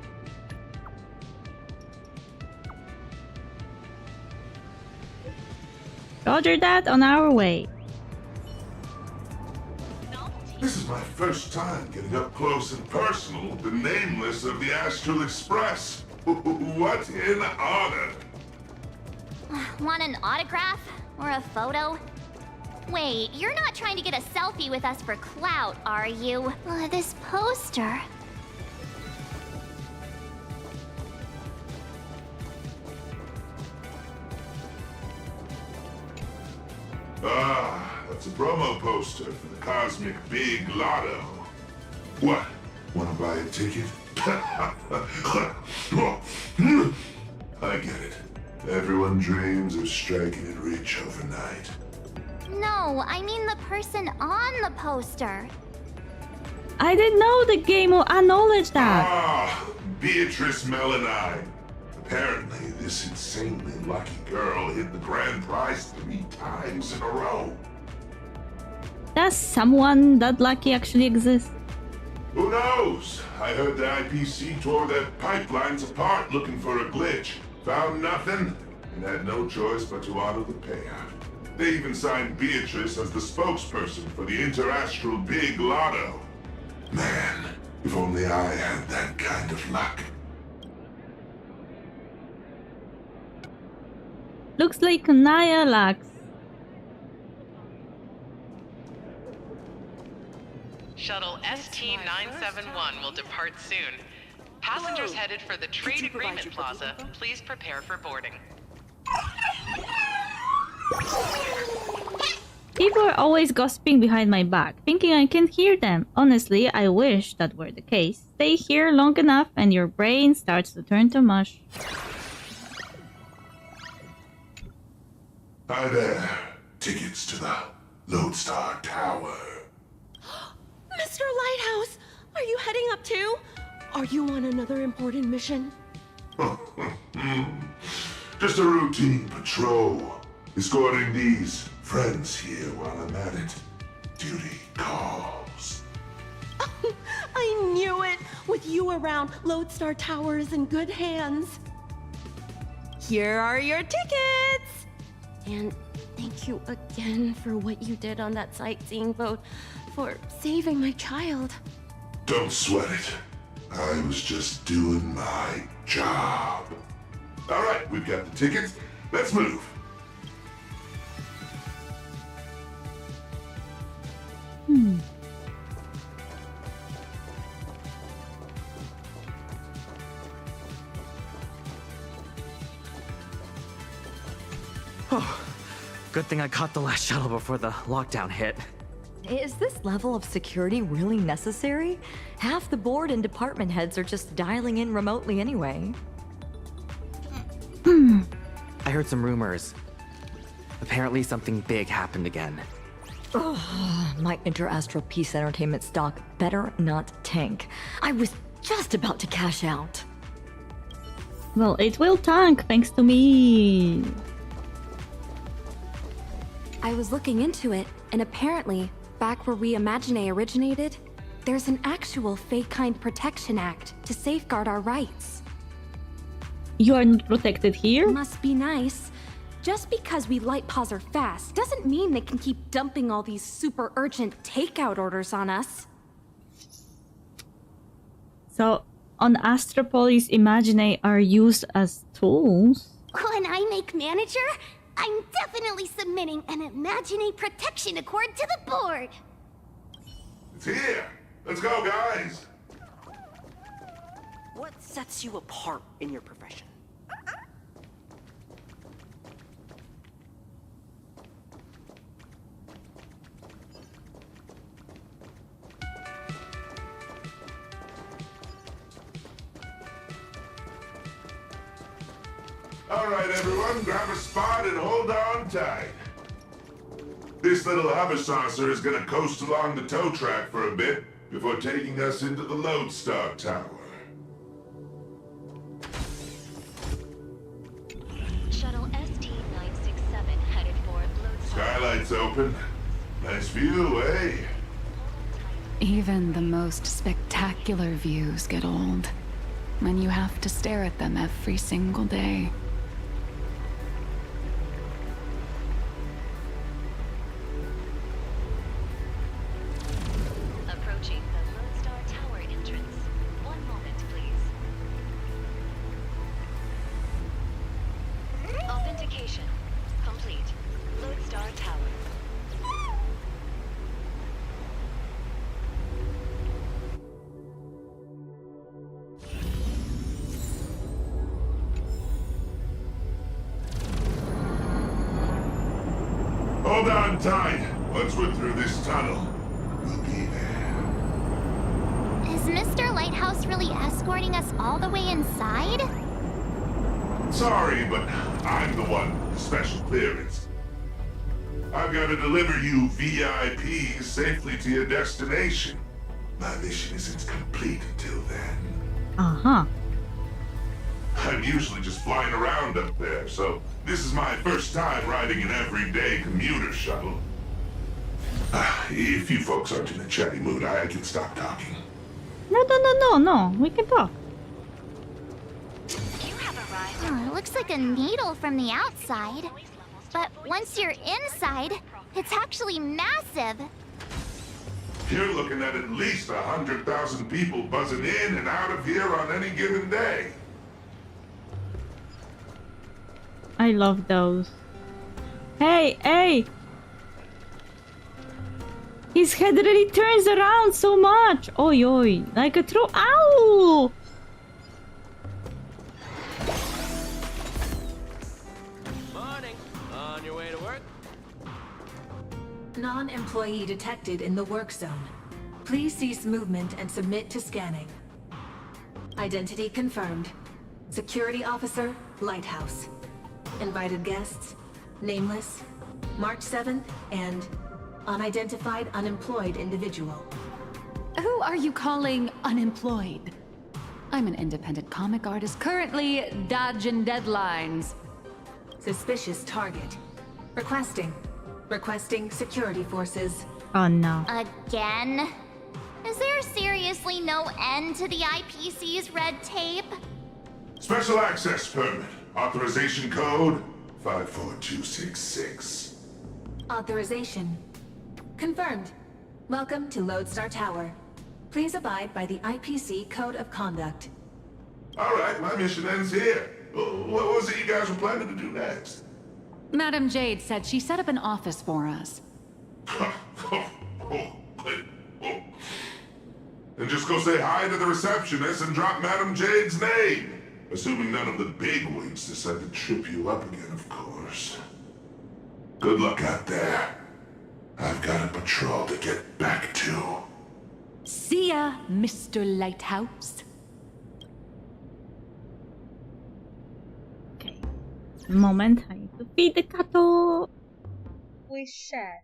Roger that, on our way.
This is my first time getting up close and personal with the Nameless of the Astral Express. What an honor!
Want an autograph? Or a photo? Wait, you're not trying to get a selfie with us for clout, are you? This poster...
Ah, that's a promo poster for the Cosmic Big Lotto. What? Wanna buy a ticket? I get it. Everyone dreams of striking it rich overnight.
No, I mean the person on the poster.
I didn't know the game will acknowledge that.
Ah, Beatrice Melanine. Apparently, this insanely lucky girl hit the grand prize 3 times in a row.
Does someone that lucky actually exist?
Who knows? I heard the IPC tore their pipelines apart looking for a glitch. Found nothing, and had no choice but to honor the payout. They even signed Beatrice as the spokesperson for the Interastral Big Lotto. Man, if only I had that kind of luck.
Looks like Naya Lux.
Shuttle ST-971 will depart soon. Passengers headed for the Trade Agreement Plaza, please prepare for boarding.
People are always gossiping behind my back, thinking I can't hear them. Honestly, I wish that were the case. Stay here long enough and your brain starts to turn to mush.
Hi there. Tickets to the Lodestar Tower.
Mr. Lighthouse, are you heading up too? Are you on another important mission?
Just a routine patrol. Escorting these friends here while I'm at it. Duty calls.
I knew it! With you around, Lodestar Tower is in good hands. Here are your tickets! And thank you again for what you did on that sightseeing boat, for saving my child.
Don't sweat it. I was just doing my job. All right, we've got the tickets. Let's move.
Oh, good thing I caught the last shuttle before the lockdown hit.
Is this level of security really necessary? Half the board and department heads are just dialing in remotely anyway.
I heard some rumors. Apparently something big happened again.
Oh, my Inter-Astral Peace Entertainment stock better not tank. I was just about to cash out.
Well, it will tank thanks to me.
I was looking into it, and apparently, back where we Imagine originated, there's an actual Fake-Kind Protection Act to safeguard our rights.
You are not protected here?
Must be nice. Just because we light pause are fast doesn't mean they can keep dumping all these super urgent takeout orders on us.
So, on Astropolis, Imagine are used as tools?
When I make manager, I'm definitely submitting an Imagine Protection Accord to the board.
It's here. Let's go, guys.
What sets you apart in your profession?
All right, everyone, grab a spot and hold on tight. This little hover saucer is gonna coast along the tow track for a bit before taking us into the Lodestar Tower.
Shuttle ST-967 headed for Lodestar.
Skylight's open. Nice view, eh?
Even the most spectacular views get old when you have to stare at them every single day.
Approaching the Lodestar Tower entrance. One moment, please. Authentication complete. Lodestar Tower.
Hold on tight. Once we're through this tunnel, we'll be there.
Is Mr. Lighthouse really escorting us all the way inside?
Sorry, but I'm the one with the special clearance. I've got to deliver you VIPs safely to your destination. My mission isn't complete until then.
Uh-huh.
I'm usually just flying around up there, so this is my first time riding an everyday commuter shuttle. If you folks aren't in a chatty mood, I can stop talking.
No, we can talk.
Oh, it looks like a needle from the outside. But once you're inside, it's actually massive.
You're looking at least 100,000 people buzzing in and out of here on any given day.
I love those. Hey! His head really turns around so much! Oi, like a true owl!
Morning. On your way to work?
Non-employee detected in the work zone. Please cease movement and submit to scanning. Identity confirmed. Security officer, Lighthouse. Invited guests, nameless, March 7th, and unidentified unemployed individual.
Who are you calling unemployed? I'm an independent comic artist currently dodging deadlines.
Suspicious target. Requesting security forces.
Oh no.
Again? Is there seriously no end to the IPC's red tape?
Special access permit. Authorization code 54266.
Authorization confirmed. Welcome to Lodestar Tower. Please abide by the IPC Code of Conduct.
Alright, my mission ends here. What was it you guys were planning to do next?
Madam Jade said she set up an office for us.
And just go say hi to the receptionist and drop Madam Jade's name. Assuming none of the bigwigs decide to trip you up again, of course. Good luck out there. I've got a patrol to get back to.
See ya, Mr. Lighthouse.
Okay. Moment, I need to feed the cattle.
We share.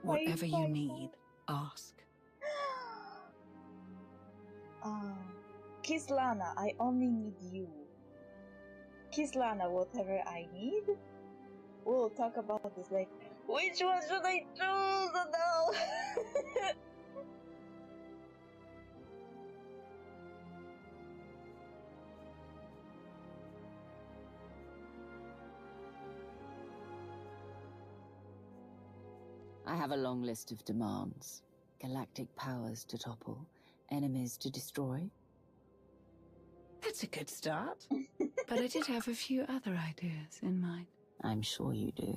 Whatever you need, ask.
Kislana, I only need you. Kislana, whatever I need? We'll talk about this later. Which one should I choose? Oh, no!
I have a long list of demands. Galactic powers to topple, enemies to destroy.
That's a good start. But I did have a few other ideas in mind.
I'm sure you do.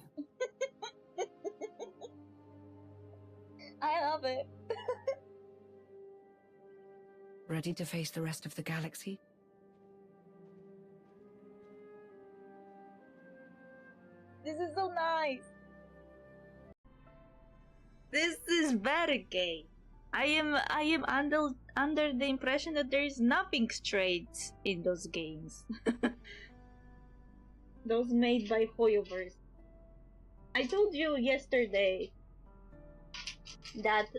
I love it.
Ready to face the rest of the galaxy?
This is so nice. This is very gay. I am under the impression that there is nothing straight in those games. Those made by Hoyoverse. I told you yesterday that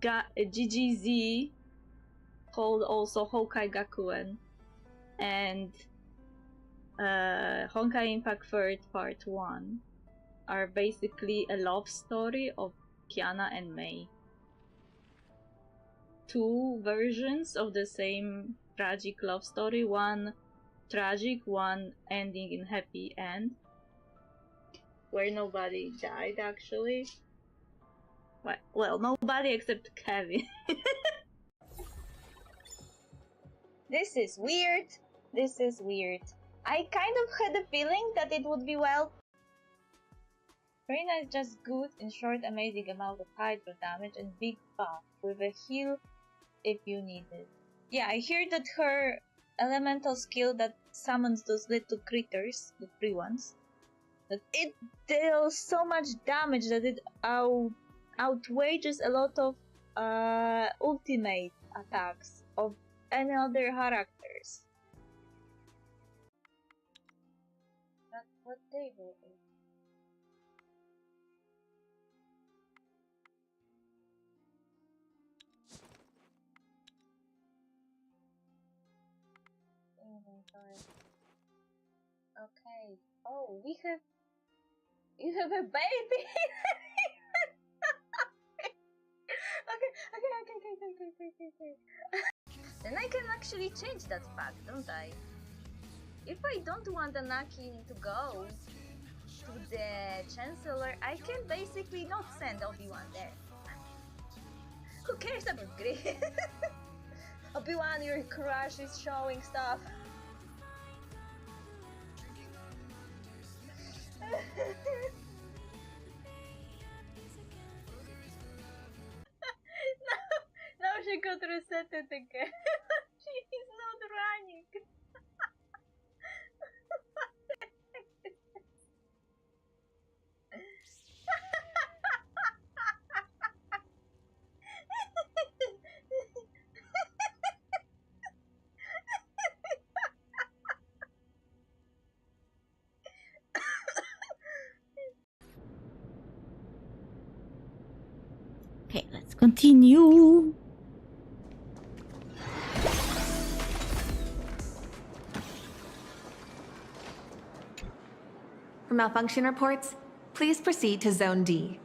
GGZ, called also Honkai Gakuen, and Honkai Impact Third Part 1 are basically a love story of Kiana and Mei. Two versions of the same tragic love story, one tragic, one ending in happy end, where nobody died actually. Well, nobody except Kevin. This is weird. This is weird. I kind of had a feeling that it would be well. Reina is just good, in short, amazing amount of hydro damage and big buff with a heal if you need it. Yeah, I hear that her elemental skill that summons those little critters, the free ones, that it deals so much damage that it outweighs a lot of ultimate attacks of any other characters. That's what they will do. Okay. Oh, you have a baby. Okay. Then I can actually change that fact, don't I? If I don't want Anakin to go to the Chancellor, I can basically not send Obi-Wan there. Who cares about Greece? Obi-Wan, your crush is showing stuff. now she got resetted again. She is not running.
Okay, let's continue.
For malfunction reports, please proceed to Zone D.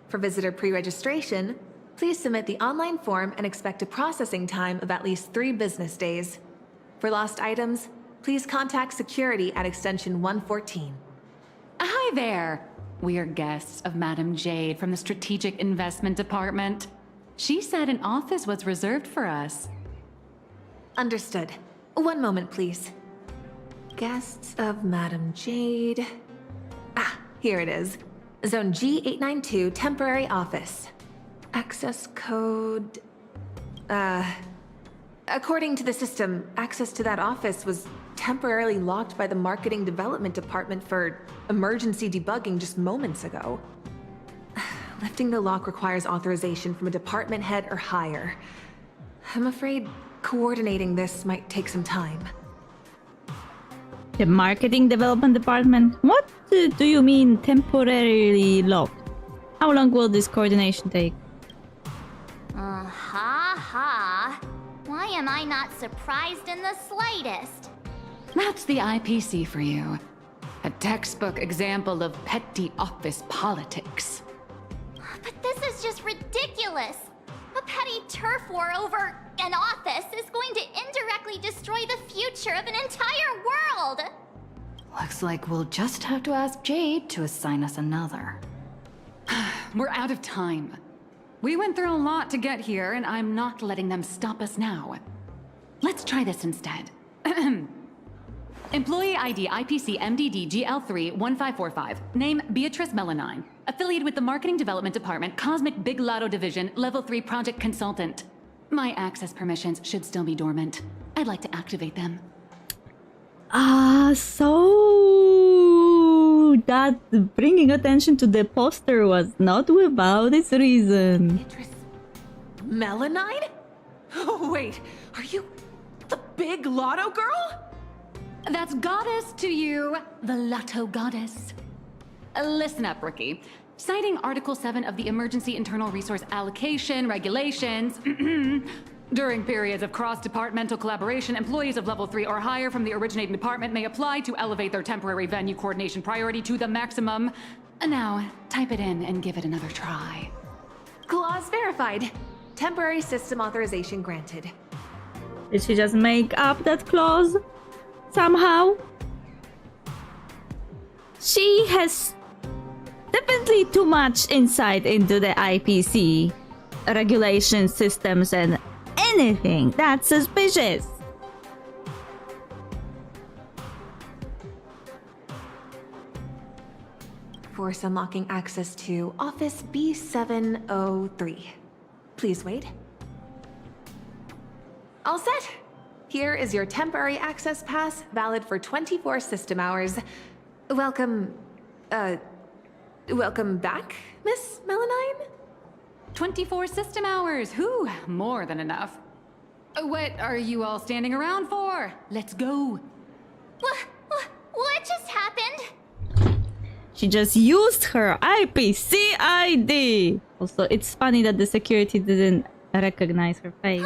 For visitor pre-registration, please submit the online form and expect a processing time of at least 3 business days. For lost items, please contact security at extension 114.
Hi there. We're guests of Madam Jade from the Strategic Investment Department. She said an office was reserved for us.
Understood. One moment, please. Guests of Madam Jade. Ah, here it is. Zone G892, temporary office. Access code... According to the system, access to that office was temporarily locked by the Marketing Development Department for emergency debugging just moments ago. Lifting the lock requires authorization from a department head or higher. I'm afraid coordinating this might take some time.
The Marketing Development Department? What do you mean temporarily locked? How long will this coordination take?
Ha. Why am I not surprised in the slightest?
That's the IPC for you. A textbook example of petty office politics.
But this is just ridiculous. A petty turf war over an office is going to indirectly destroy the future of an entire world.
Looks like we'll just have to ask Jade to assign us another. We're out of time. We went through a lot to get here, and I'm not letting them stop us now. Let's try this instead. Employee ID IPC MDD GL3 1545. Name Beatrice Melanine. Affiliated with the Marketing Development Department, Cosmic Big Lotto Division, Level 3 Project Consultant. My access permissions should still be dormant. I'd like to activate them.
So that bringing attention to the poster was not without its reason.
Beatrice Melanine? Oh, wait, are you the Big Lotto girl?
That's goddess to you, the Lotto goddess. Listen up, rookie. Citing Article 7 of the Emergency Internal Resource Allocation Regulations, during periods of cross-departmental collaboration, employees of Level 3 or higher from the originating department may apply to elevate their temporary venue coordination priority to the maximum. Now, type it in and give it another try.
Clause verified. Temporary system authorization granted.
Did she just make up that clause? Somehow? She has definitely too much insight into the IPC regulation systems and anything that's suspicious.
Force unlocking access to Office B703. Please wait. All set. Here is your temporary access pass, valid for 24 system hours. Welcome back, Miss Melanine?
24 system hours, whew, more than enough. What are you all standing around for? Let's go.
What just happened?
She just used her IPC ID. Also, it's funny that the security didn't recognize her face.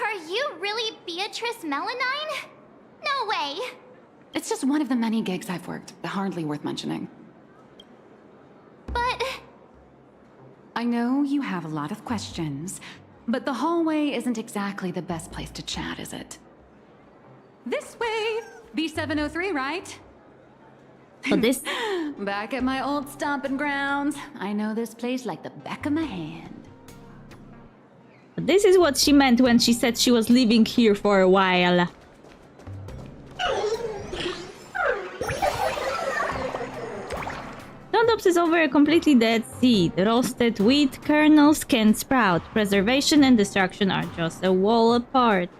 Are you really Beatrice Melanine? No way.
It's just one of the many gigs I've worked, hardly worth mentioning.
But...
I know you have a lot of questions, but the hallway isn't exactly the best place to chat, is it? This way! B703, right?
But this...
Back at my old stomping grounds. I know this place like the back of my hand.
But this is what she meant when she said she was living here for a while. Dondops is over a completely dead seed. Roasted wheat kernels can sprout. Preservation and destruction are just a wall apart.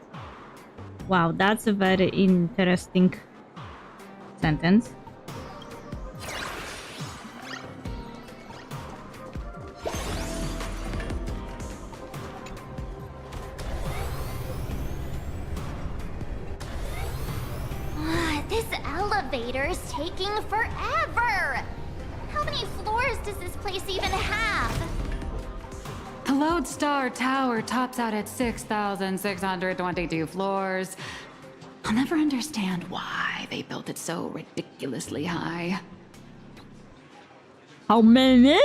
Wow, that's a very interesting sentence.
This elevator's taking forever! How many floors does this place even have?
The Lodestar Tower tops out at 6,622 floors. I'll never understand why they built it so ridiculously high.
How many?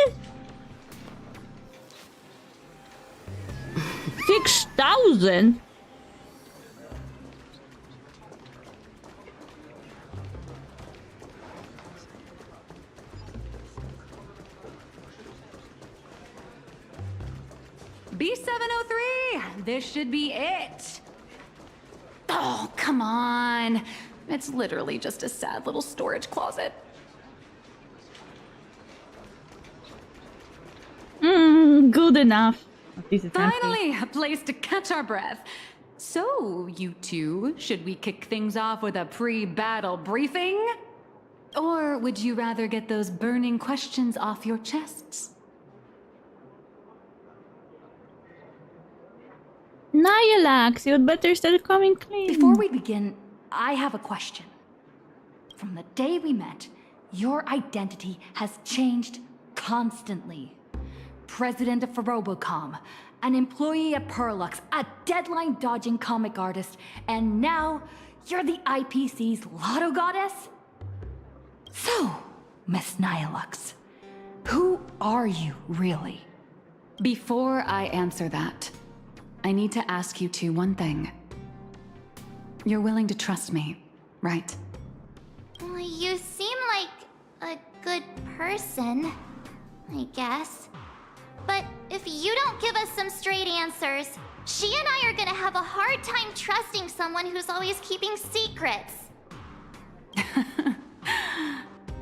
6,000?
B703! This should be it! Oh, come on. It's literally just a sad little storage closet.
Good enough. At least it's
Finally, a place to catch our breath. So, you two, should we kick things off with a pre-battle briefing? Or would you rather get those burning questions off your chests?
Nyalax, you'd better start coming clean.
Before we begin, I have a question. From the day we met, your identity has changed constantly. President of Robocom, an employee at Perlux, a deadline-dodging comic artist, and now you're the IPC's lotto goddess? So, Miss Nyalux, who are you really? Before I answer that, I need to ask you two one thing. You're willing to trust me, right?
Well, you seem like a good person, I guess. But if you don't give us some straight answers, she and I are gonna have a hard time trusting someone who's always keeping secrets.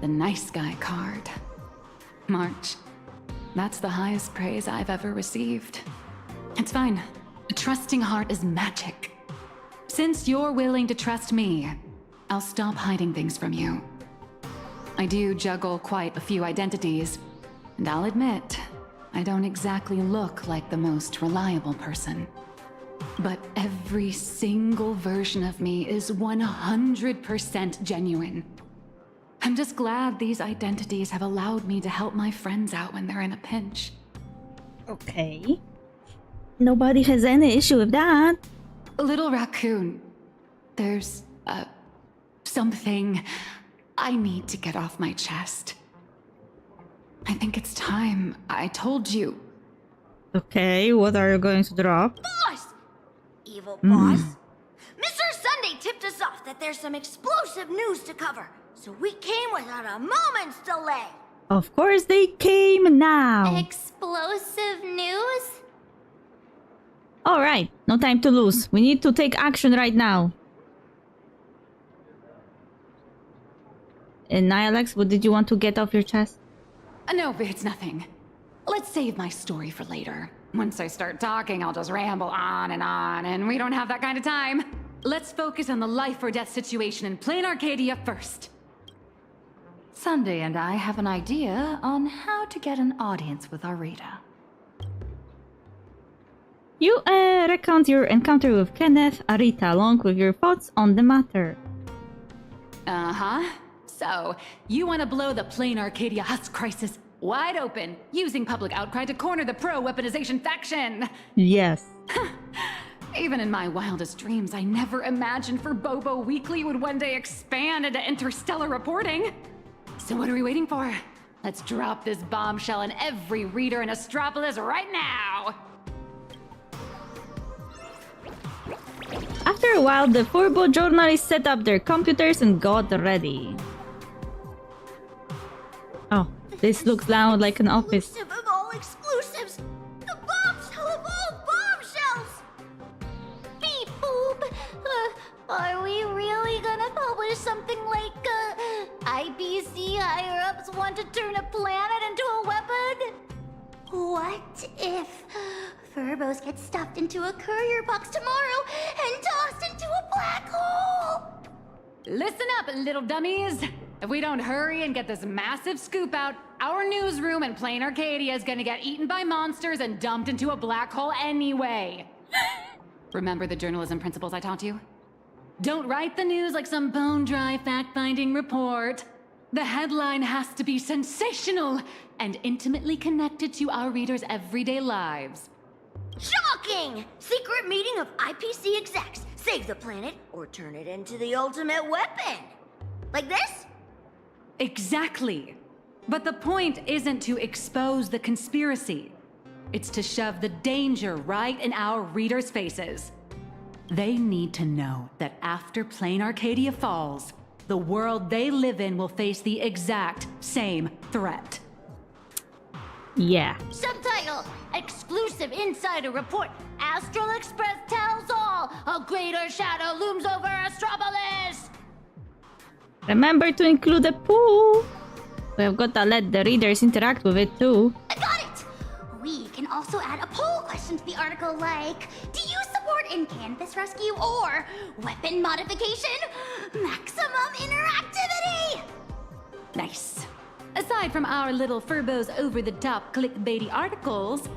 The nice guy card. March, that's the highest praise I've ever received. It's fine. A trusting heart is magic. Since you're willing to trust me, I'll stop hiding things from you. I do juggle quite a few identities, and I'll admit, I don't exactly look like the most reliable person. But every single version of me is 100% genuine. I'm just glad these identities have allowed me to help my friends out when they're in a pinch.
Okay. Nobody has any issue with that.
Little Raccoon, there's, something I need to get off my chest. I think it's time I told you.
Okay, what are you going to drop?
Boss! Evil boss. Mr. Sunday tipped us off that there's some explosive news to cover, so we came without a moment's delay.
Of course they came now.
Explosive news?
Alright, no time to lose. We need to take action right now. And Nyalax, what did you want to get off your chest?
No, it's nothing. Let's save my story for later. Once I start talking, I'll just ramble on, and we don't have that kind of time. Let's focus on the life or death situation in plain Arcadia first. Sunday and I have an idea on how to get an audience with Arita.
You recount your encounter with Kenneth, Arita, along with your thoughts on the matter.
Uh-huh. So, you want to blow the plain Arcadia Husk crisis wide open, using public outcry to corner the pro-weaponization faction!
Yes.
Even in my wildest dreams, I never imagined Bobo Weekly would one day expand into interstellar reporting. So what are we waiting for? Let's drop this bombshell on every reader in Astropolis right now!
After a while, the Furbo journalists set up their computers and got ready. Oh, this looks loud like an office.
Exclusive of all exclusives! The bombshell of all bombshells!
Beep boop! Are we really gonna publish something like, IPC higher-ups want to turn a planet into a weapon?
What if Furbos get stuffed into a courier box tomorrow and tossed into a black hole?
Listen up, little dummies! If we don't hurry and get this massive scoop out, our newsroom in plain Arcadia is gonna get eaten by monsters and dumped into a black hole anyway. Remember the journalism principles I taught you? Don't write the news like some bone-dry fact-finding report. The headline has to be sensational and intimately connected to our readers' everyday lives.
Shocking! Secret meeting of IPC execs. Save the planet or turn it into the ultimate weapon. Like this?
Exactly. But the point isn't to expose the conspiracy. It's to shove the danger right in our readers' faces. They need to know that after Plain Arcadia falls, the world they live in will face the exact same threat.
Yeah.
Subtitle: Exclusive Insider Report. Astral Express tells all. A greater shadow looms over Astropolis.
Remember to include a poll. We've got to let the readers interact with it too.
I got it! We can also add a poll question to the article like, do you support in-canvas rescue or weapon modification? Maximum interactivity!
Nice. Aside from our little Furbo's over-the-top clickbaity articles,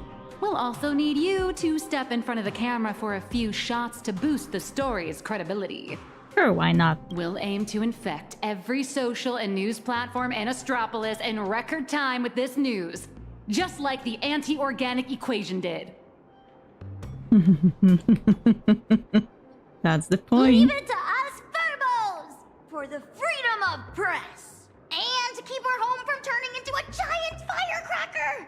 we'll also need you to step in front of the camera for a few shots to boost the story's credibility.
Sure, why not?
We'll aim to infect every social and news platform in Astropolis in record time with this news, just like the anti-organic equation did.
That's the point.
Leave it to us Furbos for the freedom of press. And to keep our home from turning into a giant firecracker!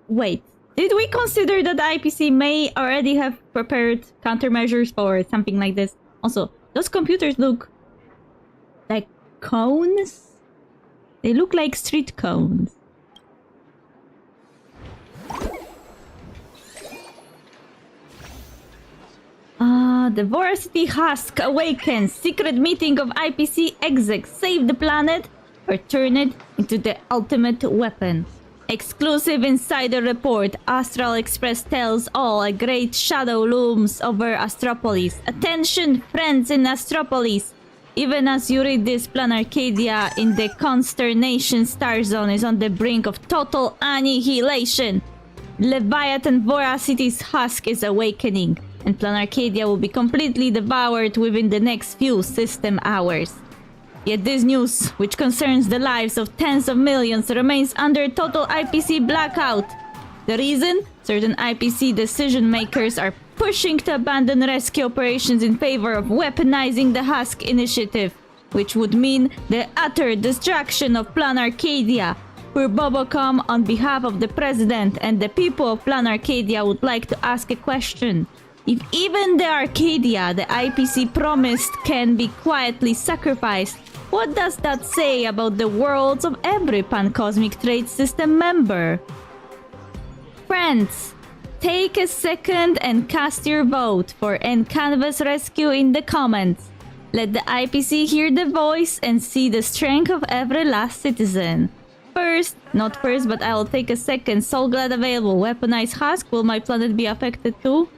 Wait, did we consider that the IPC may already have prepared countermeasures for something like this? Also, those computers look like cones? They look like street cones. The Voracity Husk awakens. Secret meeting of IPC execs. Save the planet or turn it into the ultimate weapon. Exclusive insider report. Astral Express tells all. A great shadow looms over Astropolis. Attention, friends in Astropolis. Even as you read this, Plan Arcadia in the Consternation Star Zone is on the brink of total annihilation. Leviathan Voracity's husk is awakening, and Plan Arcadia will be completely devoured within the next few system hours. Yet this news, which concerns the lives of tens of millions, remains under total IPC blackout. The reason? Certain IPC decision makers are pushing to abandon rescue operations in favor of weaponizing the Husk initiative, which would mean the utter destruction of Plan Arcadia. We're Bobocom on behalf of the President and the people of Plan Arcadia would like to ask a question. If even the Arcadia the IPC promised can be quietly sacrificed, what does that say about the worlds of every Pan-Cosmic Trade System member? Friends, take a second and cast your vote for N-Canvas Rescue in the comments. Let the IPC hear the voice and see the strength of every last citizen. Not first, but I will take a second. Soulglad available. Weaponized Husk. Will my planet be affected too?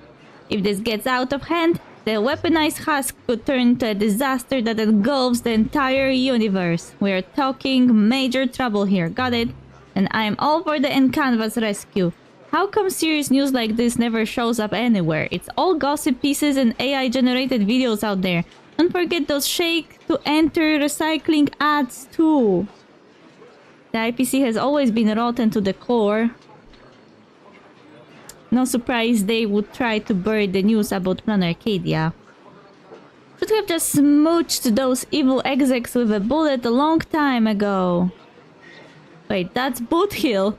If this gets out of hand, the weaponized Husk could turn into a disaster that engulfs the entire universe. We are talking major trouble here, got it? And I am all for the N-Canvas rescue. How come serious news like this never shows up anywhere? It's all gossip pieces and AI-generated videos out there. Don't forget those shake to enter recycling ads too. The IPC has always been rotten to the core. No surprise they would try to bury the news about Plan Arcadia. Should have just smooched those evil execs with a bullet a long time ago. Wait, that's Boot Hill.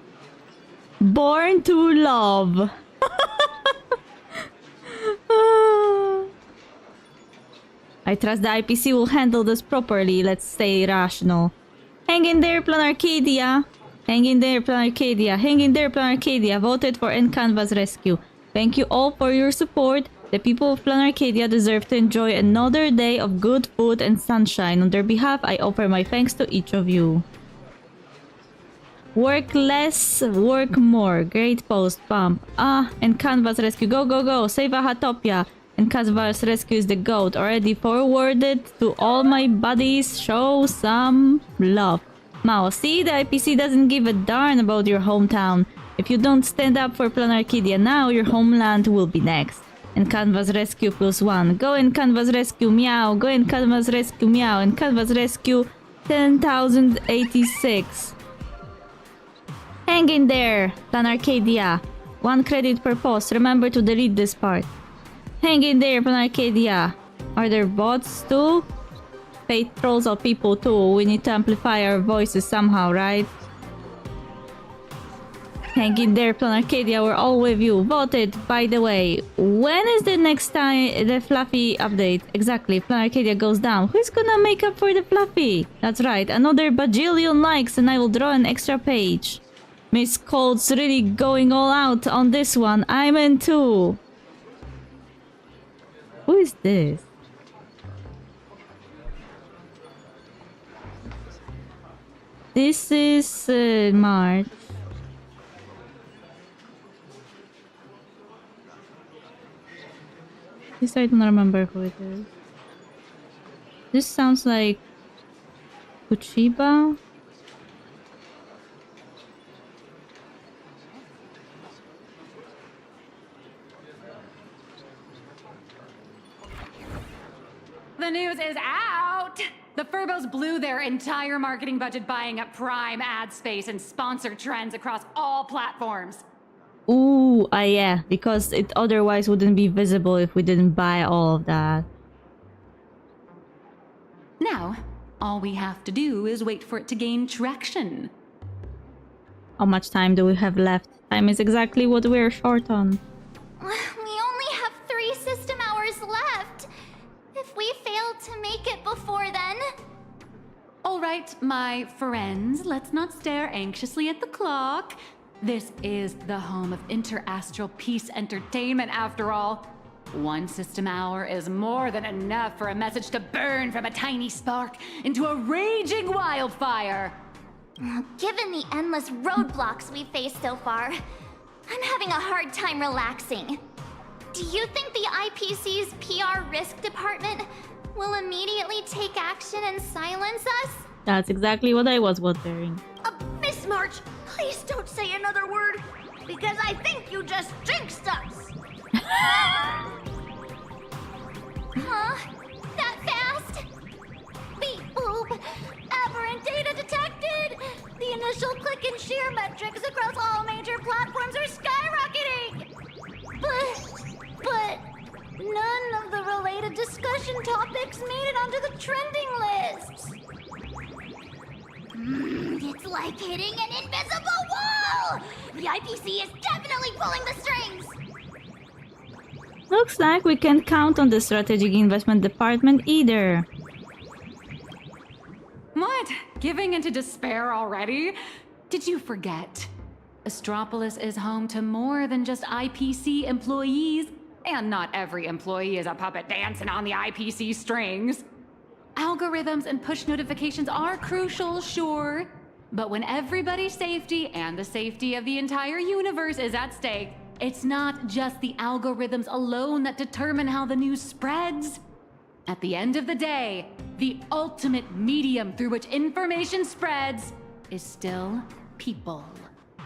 Born to love. I trust the IPC will handle this properly. Let's stay rational. Hang in there, Plan Arcadia. Hang in there, Plan Arcadia. Hang in there, Plan Arcadia. Voted for N-Canvas Rescue. Thank you all for your support. The people of Plan Arcadia deserve to enjoy another day of good food and sunshine. On their behalf, I offer my thanks to each of you. Work less, work more. Great post, bump. N-Canvas Rescue. Go, go, go. Save Ahatopia. N-Canvas Rescue is the GOAT. Already forwarded to all my buddies. Show some love. Mao, see? The IPC doesn't give a darn about your hometown. If you don't stand up for Plan Arcadia now, your homeland will be next. N-Canvas Rescue +1. Go N-Canvas Rescue, meow. Go N-Canvas Rescue, meow. N-Canvas Rescue 10,086. Hang in there, Plan Arcadia. 1 credit per post. Remember to delete this part. Hang in there, Plan Arcadia. Are there bots too? Fate trolls are people too. We need to amplify our voices somehow, right? Hang in there, Plan Arcadia, we're all with you. Voted, by the way. When is the next time the Fluffy update? Exactly, Plan Arcadia goes down. Who's gonna make up for the Fluffy? That's right, another bajillion likes and I will draw an extra page. Miss Cold's really going all out on this one. I'm in too. Who is this? This is March. This I don't remember who it is. This sounds like Kuchiba.
The news is out! The Furbos blew their entire marketing budget buying up prime ad space and sponsored trends across all platforms.
Ooh, yeah, because it otherwise wouldn't be visible if we didn't buy all of that.
Now, all we have to do is wait for it to gain traction.
How much time do we have left? Time is exactly what we're short on.
We only have 3 system hours left. If we fail to make it before then...
All right, my friends, let's not stare anxiously at the clock. This is the home of interastral peace entertainment, after all. 1 system hour is more than enough for a message to burn from a tiny spark into a raging wildfire.
Given the endless roadblocks we've faced so far, I'm having a hard time relaxing. Do you think the IPC's PR risk department will immediately take action and silence us?
That's exactly what I was wondering.
Miss March, please don't say another word, because I think you just jinxed us.
Huh? That fast? Beep boop. Aberrant data detected. The initial click and share metrics across all major platforms are skyrocketing. But none of the related discussion topics made it onto the trending lists.
It's like hitting an invisible wall! The IPC is definitely pulling the strings!
Looks like we can't count on the strategic investment department either.
What? Giving into despair already? Did you forget? Astropolis is home to more than just IPC employees, and not every employee is a puppet dancing on the IPC strings. Algorithms and push notifications are crucial, sure, but when everybody's safety and the safety of the entire universe is at stake, it's not just the algorithms alone that determine how the news spreads. At the end of the day, the ultimate medium through which information spreads is still people.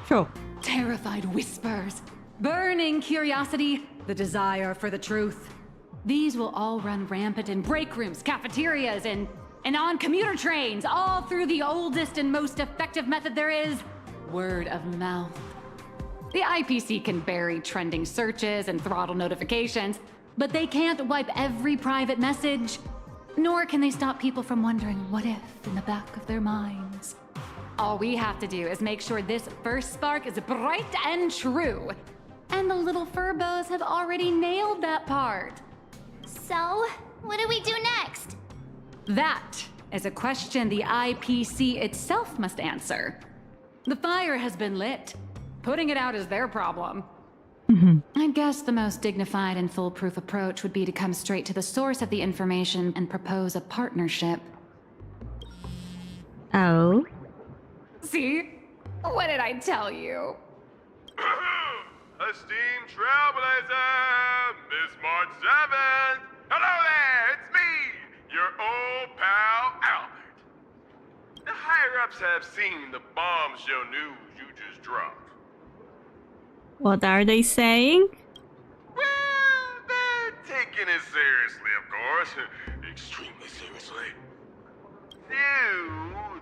Sure.
Terrified whispers, burning curiosity, the desire for the truth. These will all run rampant in break rooms, cafeterias, and on commuter trains, all through the oldest and most effective method there is, word of mouth. The IPC can bury trending searches and throttle notifications, but they can't wipe every private message, nor can they stop people from wondering what if in the back of their minds. All we have to do is make sure this first spark is bright and true. And the little Furbos have already nailed that part.
So, what do we do next?
That is a question the IPC itself must answer. The fire has been lit. Putting it out is their problem. I guess the most dignified and foolproof approach would be to come straight to the source of the information and propose a partnership.
Oh?
See? What did I tell you?
Esteemed Trailblazer, Miss March 7th. Hello there, it's me, your old pal Albert. The higher-ups have seen the bombshell news you just dropped.
What are they saying?
Well, they're taking it seriously, of course. Extremely seriously.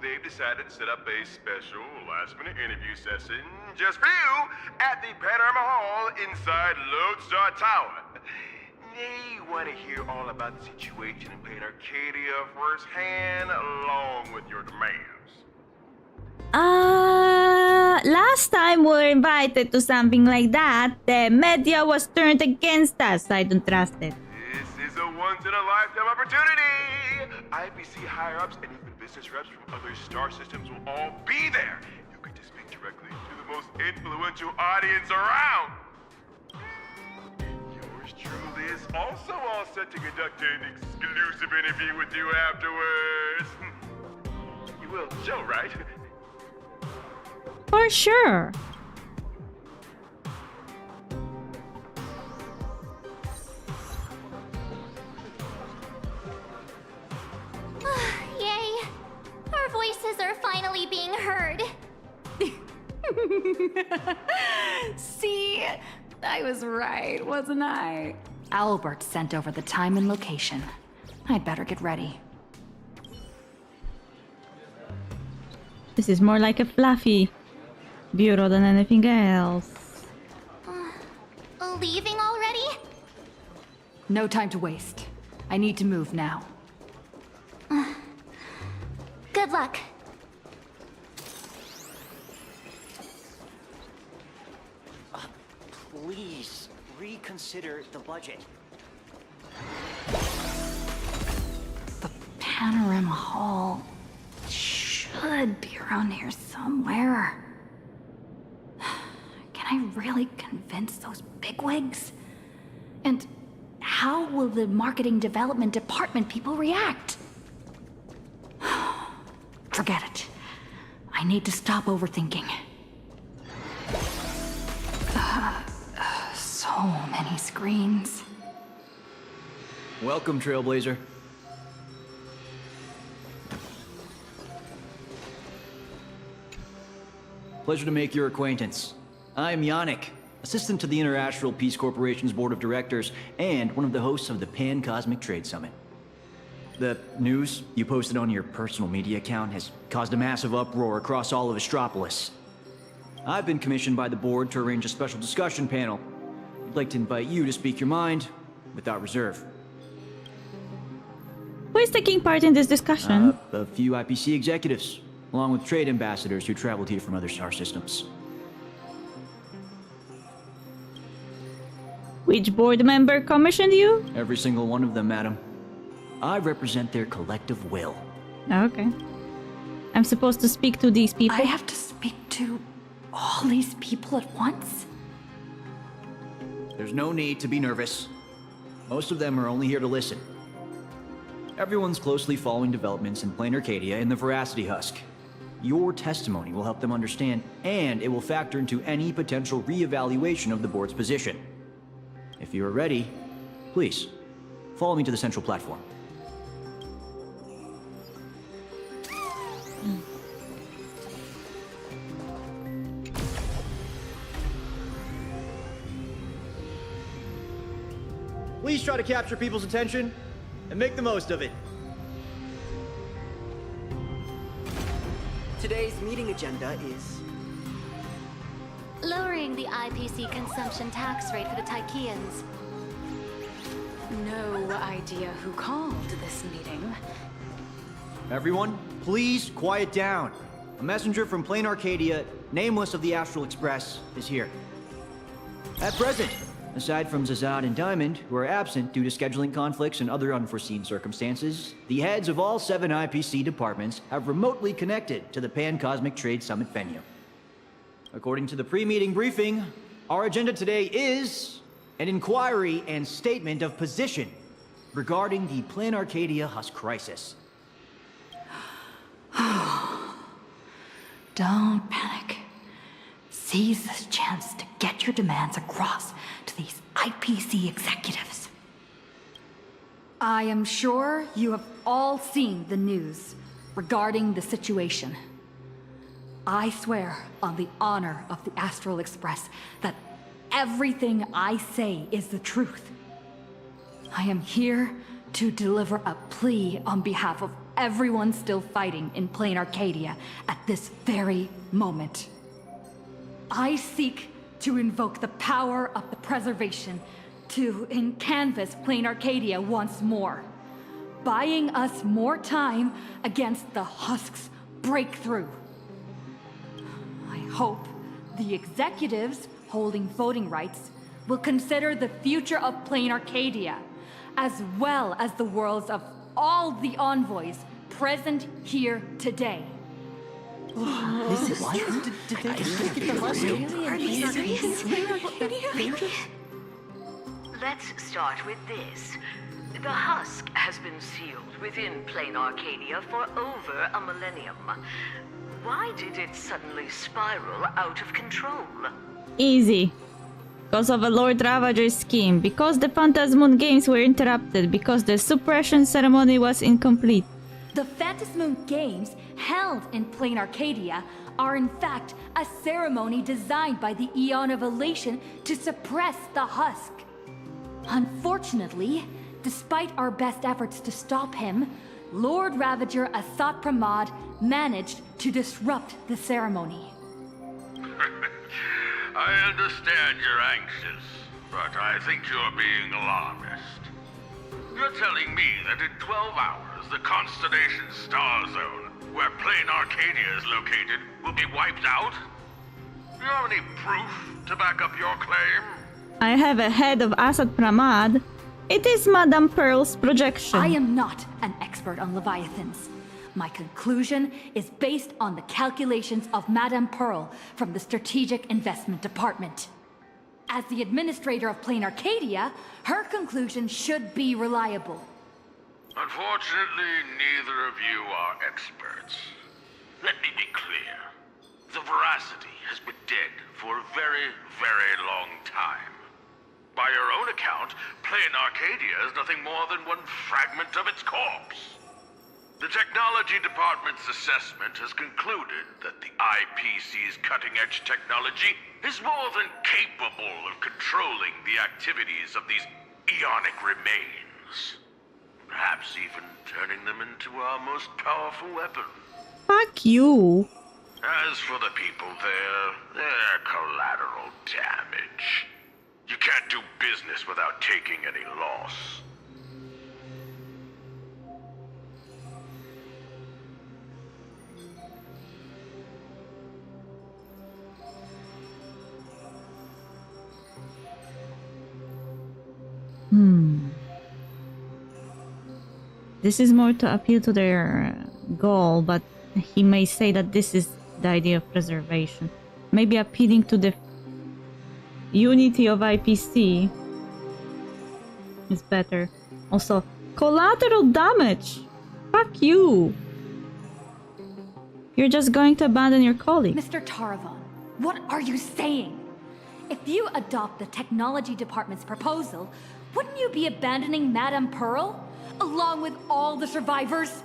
They've decided to set up a special last-minute interview session just for you at the Panorama Hall inside Lodestar Tower. They want to hear all about the situation in Plain Arcadia firsthand, along with your demands.
last time we were invited to something like that, the media was turned against us. I don't trust it.
This is a once-in-a-lifetime opportunity! IPC higher-ups and even business reps from other star systems will all be there. You get to speak directly to the most influential audience around. Yours truly is also all set to conduct an exclusive interview with you afterwards. You will, Joe, right?
For sure.
Yay! Our voices are finally being heard.
See? I was right, wasn't I? Albert sent over the time and location. I'd better get ready.
This is more like a fluffy bureau than anything else.
Leaving already?
No time to waste. I need to move now.
Good luck.
Please reconsider the budget.
The Panorama Hall should be around here somewhere. Can I really convince those bigwigs? And how will the marketing development department people react? Forget it. I need to stop overthinking. So many screens.
Welcome, Trailblazer. Pleasure to make your acquaintance. I'm Yannick, assistant to the International Peace Corporation's Board of Directors and one of the hosts of the Pan-Cosmic Trade Summit. The news you posted on your personal media account has caused a massive uproar across all of Astropolis. I've been commissioned by the board to arrange a special discussion panel. I'd like to invite you to speak your mind without reserve.
Who is taking part in this discussion?
A few IPC executives, along with trade ambassadors who traveled here from other star systems.
Which board member commissioned you?
Every single one of them, madam. I represent their collective will.
Okay. I'm supposed to speak to these people?
I have to speak to all these people at once?
There's no need to be nervous. Most of them are only here to listen. Everyone's closely following developments in Plain Arcadia and the Veracity Husk. Your testimony will help them understand, and it will factor into any potential re-evaluation of the board's position. If you are ready, please, follow me to the central platform.
Please try to capture people's attention and make the most of it.
Today's meeting agenda is
lowering the IPC consumption tax rate for the Tycheans.
No idea who called this meeting.
Everyone, please quiet down. A messenger from Plain Arcadia, nameless of the Astral Express, is here. At present, aside from Zazad and Diamond, who are absent due to scheduling conflicts and other unforeseen circumstances, the heads of all 7 IPC departments have remotely connected to the Pan-Cosmic Trade Summit venue. According to the pre-meeting briefing, our agenda today is an inquiry and statement of position regarding the Plain Arcadia Husk crisis.
Don't panic. Seize this chance to get your demands across to these IPC executives. I am sure you have all seen the news regarding the situation. I swear on the honor of the Astral Express that everything I say is the truth. I am here to deliver a plea on behalf of everyone still fighting in Plain Arcadia at this very moment. I seek to invoke the power of the preservation to canvass Plain Arcadia once more, buying us more time against the Husk's breakthrough. I
hope the executives holding voting rights will consider the future of Plain Arcadia, as well as the worlds of all the envoys present here today.
This is true? Did they just get the lesson?
Are they serious?
Let's start with this. The husk has been sealed within Plain Arcadia for over a millennium. Why did it suddenly spiral out of control?
Easy. Because of a Lord Ravager's scheme. Because the Phantasmoon games were interrupted. Because the suppression ceremony was incomplete.
The Phantasmoon games held in Plain Arcadia are in fact a ceremony designed by the Eon of Elation to suppress the husk. Unfortunately, despite our best efforts to stop him, Lord Ravager Asat Pramad managed to disrupt the ceremony.
I understand you're anxious, but I think you're being alarmist. You're telling me that in 12 hours, the constellation star zone, where Plain Arcadia is located, will be wiped out? Do you have any proof to back up your claim?
I have a head of Asat Pramad. It is Madame Pearl's projection.
I am not an expert on Leviathans. My conclusion is based on the calculations of Madame Pearl from the Strategic Investment Department. As the administrator of Plain Arcadia, her conclusion should be reliable.
Unfortunately, neither of you are experts. Let me be clear. The veracity has been dead for a very, very long time. By your own account, Plain Arcadia is nothing more than one fragment of its corpse. The Technology Department's assessment has concluded that the IPC's cutting-edge technology is more than capable of controlling the activities of these eonic remains. Perhaps even turning them into our most powerful weapon.
Fuck you.
As for the people there, they're collateral damage. You can't do business without taking any loss.
This is more to appeal to their goal, but he may say that this is the idea of preservation. Maybe appealing to the unity of IPC is better. Also, collateral damage! Fuck you! You're just going to abandon your colleague.
Mr. Taravan, what are you saying? If you adopt the Technology Department's proposal, wouldn't you be abandoning Madame Pearl? Along with all the survivors?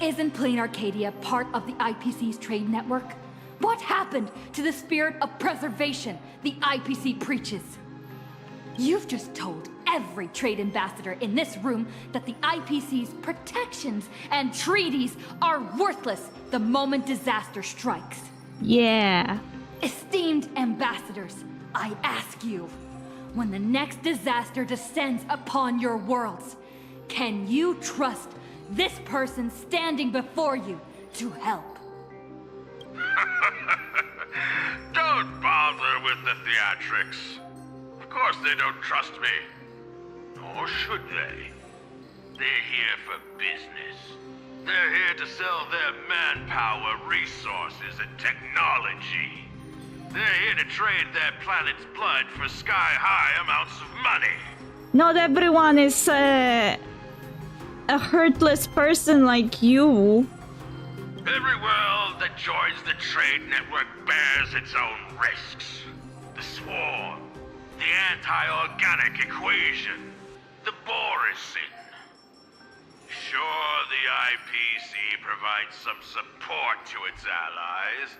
Isn't Plain Arcadia part of the IPC's trade network? What happened to the spirit of preservation the IPC preaches? You've just told every trade ambassador in this room that the IPC's protections and treaties are worthless the moment disaster strikes.
Yeah.
Esteemed ambassadors, I ask you, when the next disaster descends upon your worlds, can you trust this person standing before you to help?
Don't bother with the theatrics. Of course they don't trust me. Or should they? They're here for business. They're here to sell their manpower, resources, and technology. They're here to trade their planet's blood for sky-high amounts of money.
Not everyone is a hurtless person like you.
Every world that joins the trade network bears its own risks. The swarm, the anti-organic equation, the Borisin. Sure, the IPC provides some support to its allies,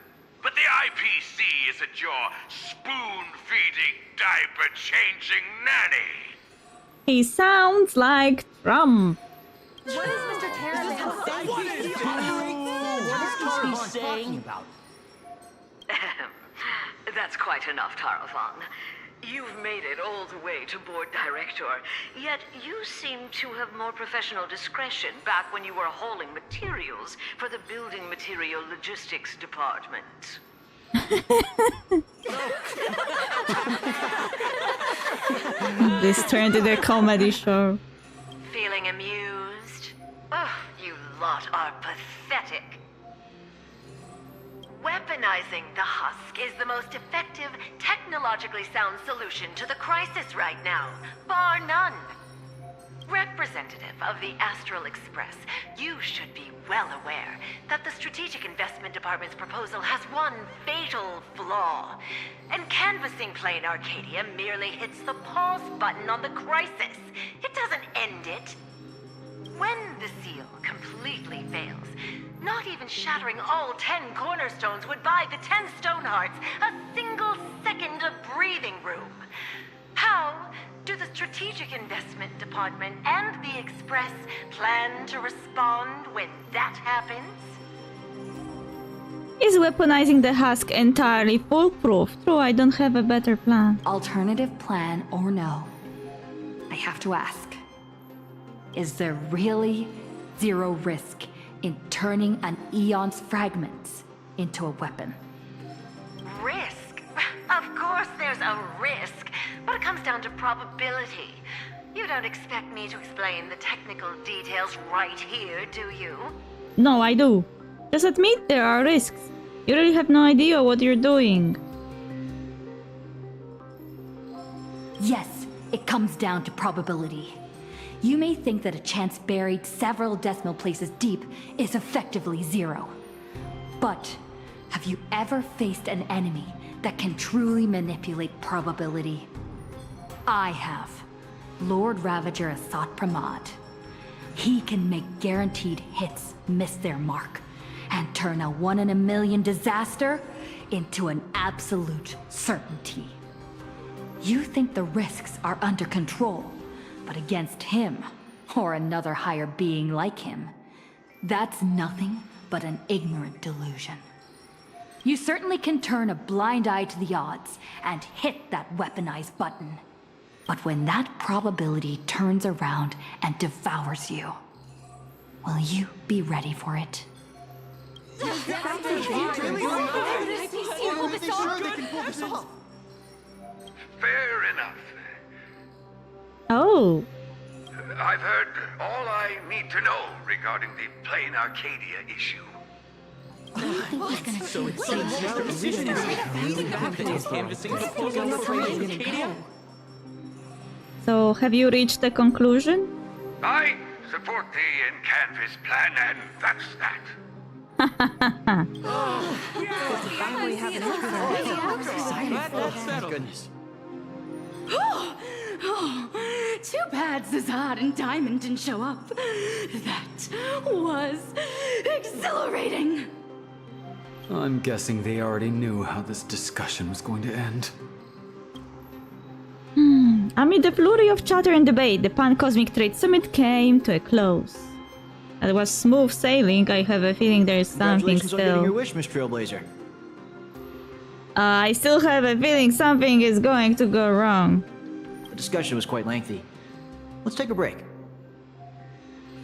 but the IPC isn't your spoon-feeding, diaper-changing nanny.
He sounds like Trump.
What is Mr. Taravan
talking about?
That's quite enough, Taravan. You've made it all the way to board director, yet you seem to have more professional discretion back when you were hauling materials for the building material logistics department.
This turned into a comedy show.
Feeling amused? Oh, you lot are pathetic. Weaponizing the husk is the most effective, technologically sound solution to the crisis right now, bar none. Representative of the Astral Express, you should be well aware that the Strategic Investment Department's proposal has one fatal flaw. And canvassing Plain Arcadia merely hits the pause button on the crisis. It doesn't end it. When the seal completely fails, not even shattering all 10 cornerstones would buy the 10 Stonehearts a single second of breathing room. How do the Strategic Investment Department and the Express plan to respond when that happens?
Is weaponizing the husk entirely foolproof? True, I don't have a better plan.
Alternative plan or no, I have to ask. Is there really zero risk in turning an Eon's fragments into a weapon?
Risk? Of course there's a risk, but it comes down to probability. You don't expect me to explain the technical details right here, do you?
No, I do. Just admit there are risks. You really have no idea what you're doing.
Yes, it comes down to probability. You may think that a chance buried several decimal places deep is effectively zero. But have you ever faced an enemy that can truly manipulate probability? I have. Lord Ravager Asat Pramad. He can make guaranteed hits miss their mark and turn a 1 in a million disaster into an absolute certainty. You think the risks are under control, but against him, or another higher being like him, that's nothing but an ignorant delusion. You certainly can turn a blind eye to the odds and hit that weaponized button. But when that probability turns around and devours you, will you be ready for it?
Fair enough.
Oh.
I've heard all I need to know regarding the Plain Arcadia issue.
So, have you reached a conclusion?
I support the in-canvas plan, and that's that.
Goodness.
Too bad Zazad and Diamond didn't show up. That was exhilarating.
I'm guessing they already knew how this discussion was going to end.
Amid the flurry of chatter and debate, the Pan-Cosmic Trade Summit came to a close. It was smooth sailing. I have a feeling there is something
Congratulations on getting
still.
your wish, Miss Trailblazer.
I still have a feeling something is going to go wrong.
The discussion was quite lengthy. Let's take a break.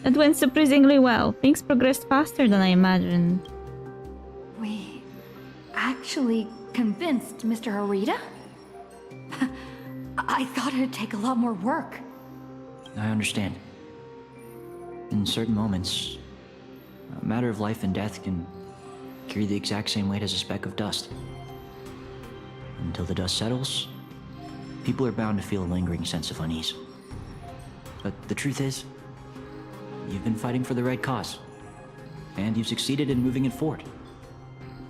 It went surprisingly well. Things progressed faster than I imagined.
We actually convinced Mr. Harita? I thought it'd take a lot more work.
I understand. In certain moments, a matter of life and death can carry the exact same weight as a speck of dust. Until the dust settles, people are bound to feel a lingering sense of unease. But the truth is, you've been fighting for the right cause, and you've succeeded in moving it forward.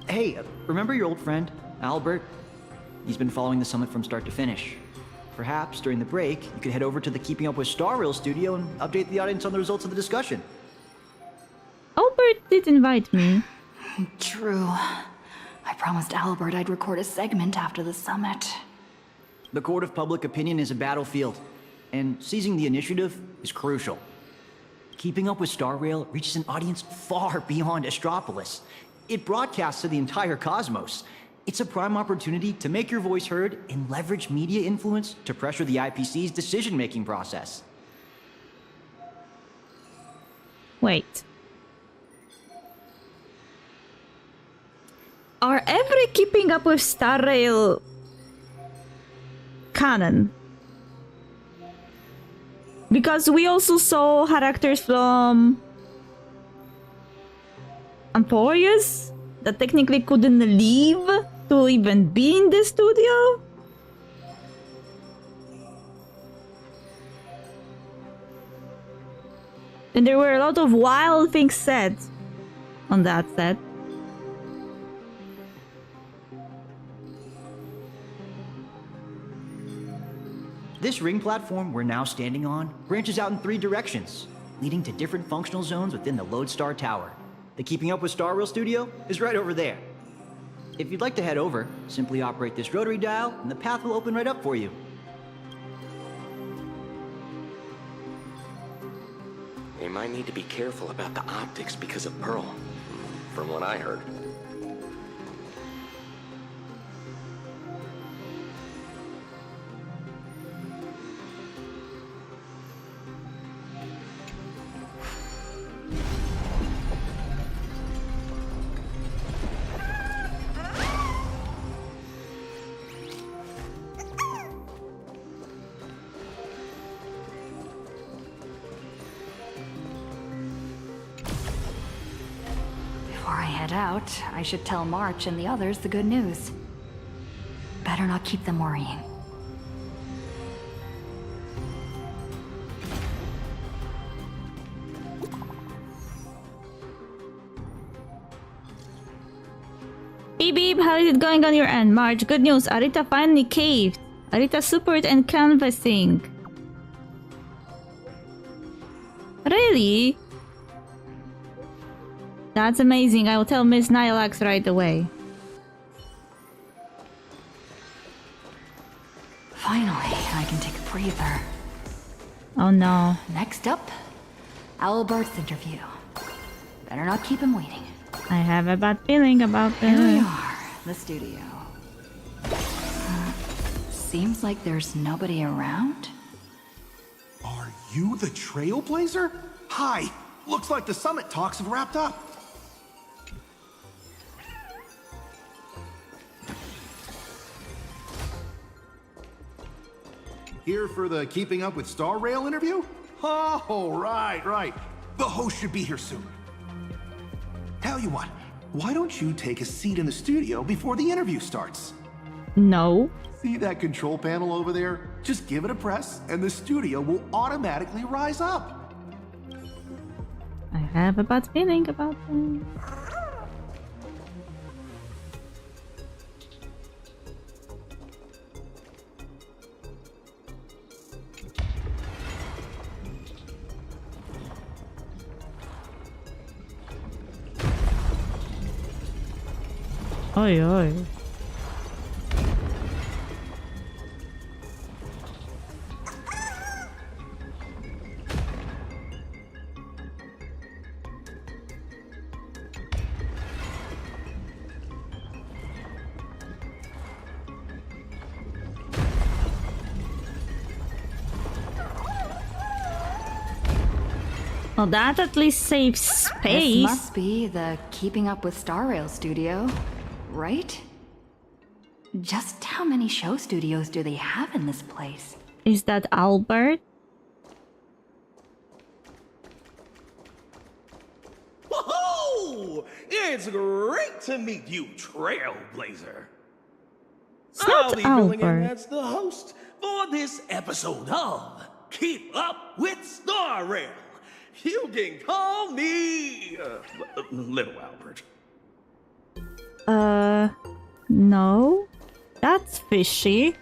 Hey, remember your old friend, Albert? He's been following the summit from start to finish. Perhaps, during the break, you could head over to the Keeping Up with Star Rail studio and update the audience on the results of the discussion.
Albert did invite me.
True. I promised Albert I'd record a segment after the summit.
The court of public opinion is a battlefield, and seizing the initiative is crucial. Keeping Up with Star Rail reaches an audience far beyond Astropolis. It broadcasts to the entire cosmos. It's a prime opportunity to make your voice heard and leverage media influence to pressure the IPC's decision-making process.
Wait.
Are
every Keeping Up with Star Rail canon. Because we also saw characters from Emporius that technically couldn't leave to even be in the studio. And there were a lot of wild things said on that set.
This ring platform we're now standing on branches out in 3 directions, leading to different functional zones within the Lodestar Tower. The Keeping Up with Star Rail studio is right over there. If you'd like to head over, simply operate this rotary dial and the path will open right up for you.
We might need to be careful about the optics because of Pearl, from what I heard.
Before I head out, I should tell March and the others the good news. Better not keep them worrying.
Beep beep, how is it going on your end? March, good news, Arita finally caved. Arita support and canvassing. Really? That's amazing. I will tell Miss Nylax right away.
Finally, I can take a breather.
Oh no.
Next up, Albert's interview. Better not keep him waiting.
I have a bad feeling about
Here we
this.
are, the studio. Seems like there's nobody around.
Are you the Trailblazer? Hi. Looks like the summit talks have wrapped up. Here for the Keeping Up with Star Rail interview? Oh, right. The host should be here soon. Tell you what, why don't you take a seat in the studio before the interview starts?
No.
See that control panel over there? Just give it a press and the studio will automatically rise up.
I have a bad feeling about this. Oi, oi. Well, that at least saves space.
This must be the Keeping Up with Star Rail studio, right? Just how many show studios do they have in this place?
Is that Albert?
Whoa! It's great to meet you, Trailblazer.
It's not
I'll be filling in
Albert.
as the host for this episode of Keep Up with Star Rail. You can call me Little Albert.
No. That's fishy.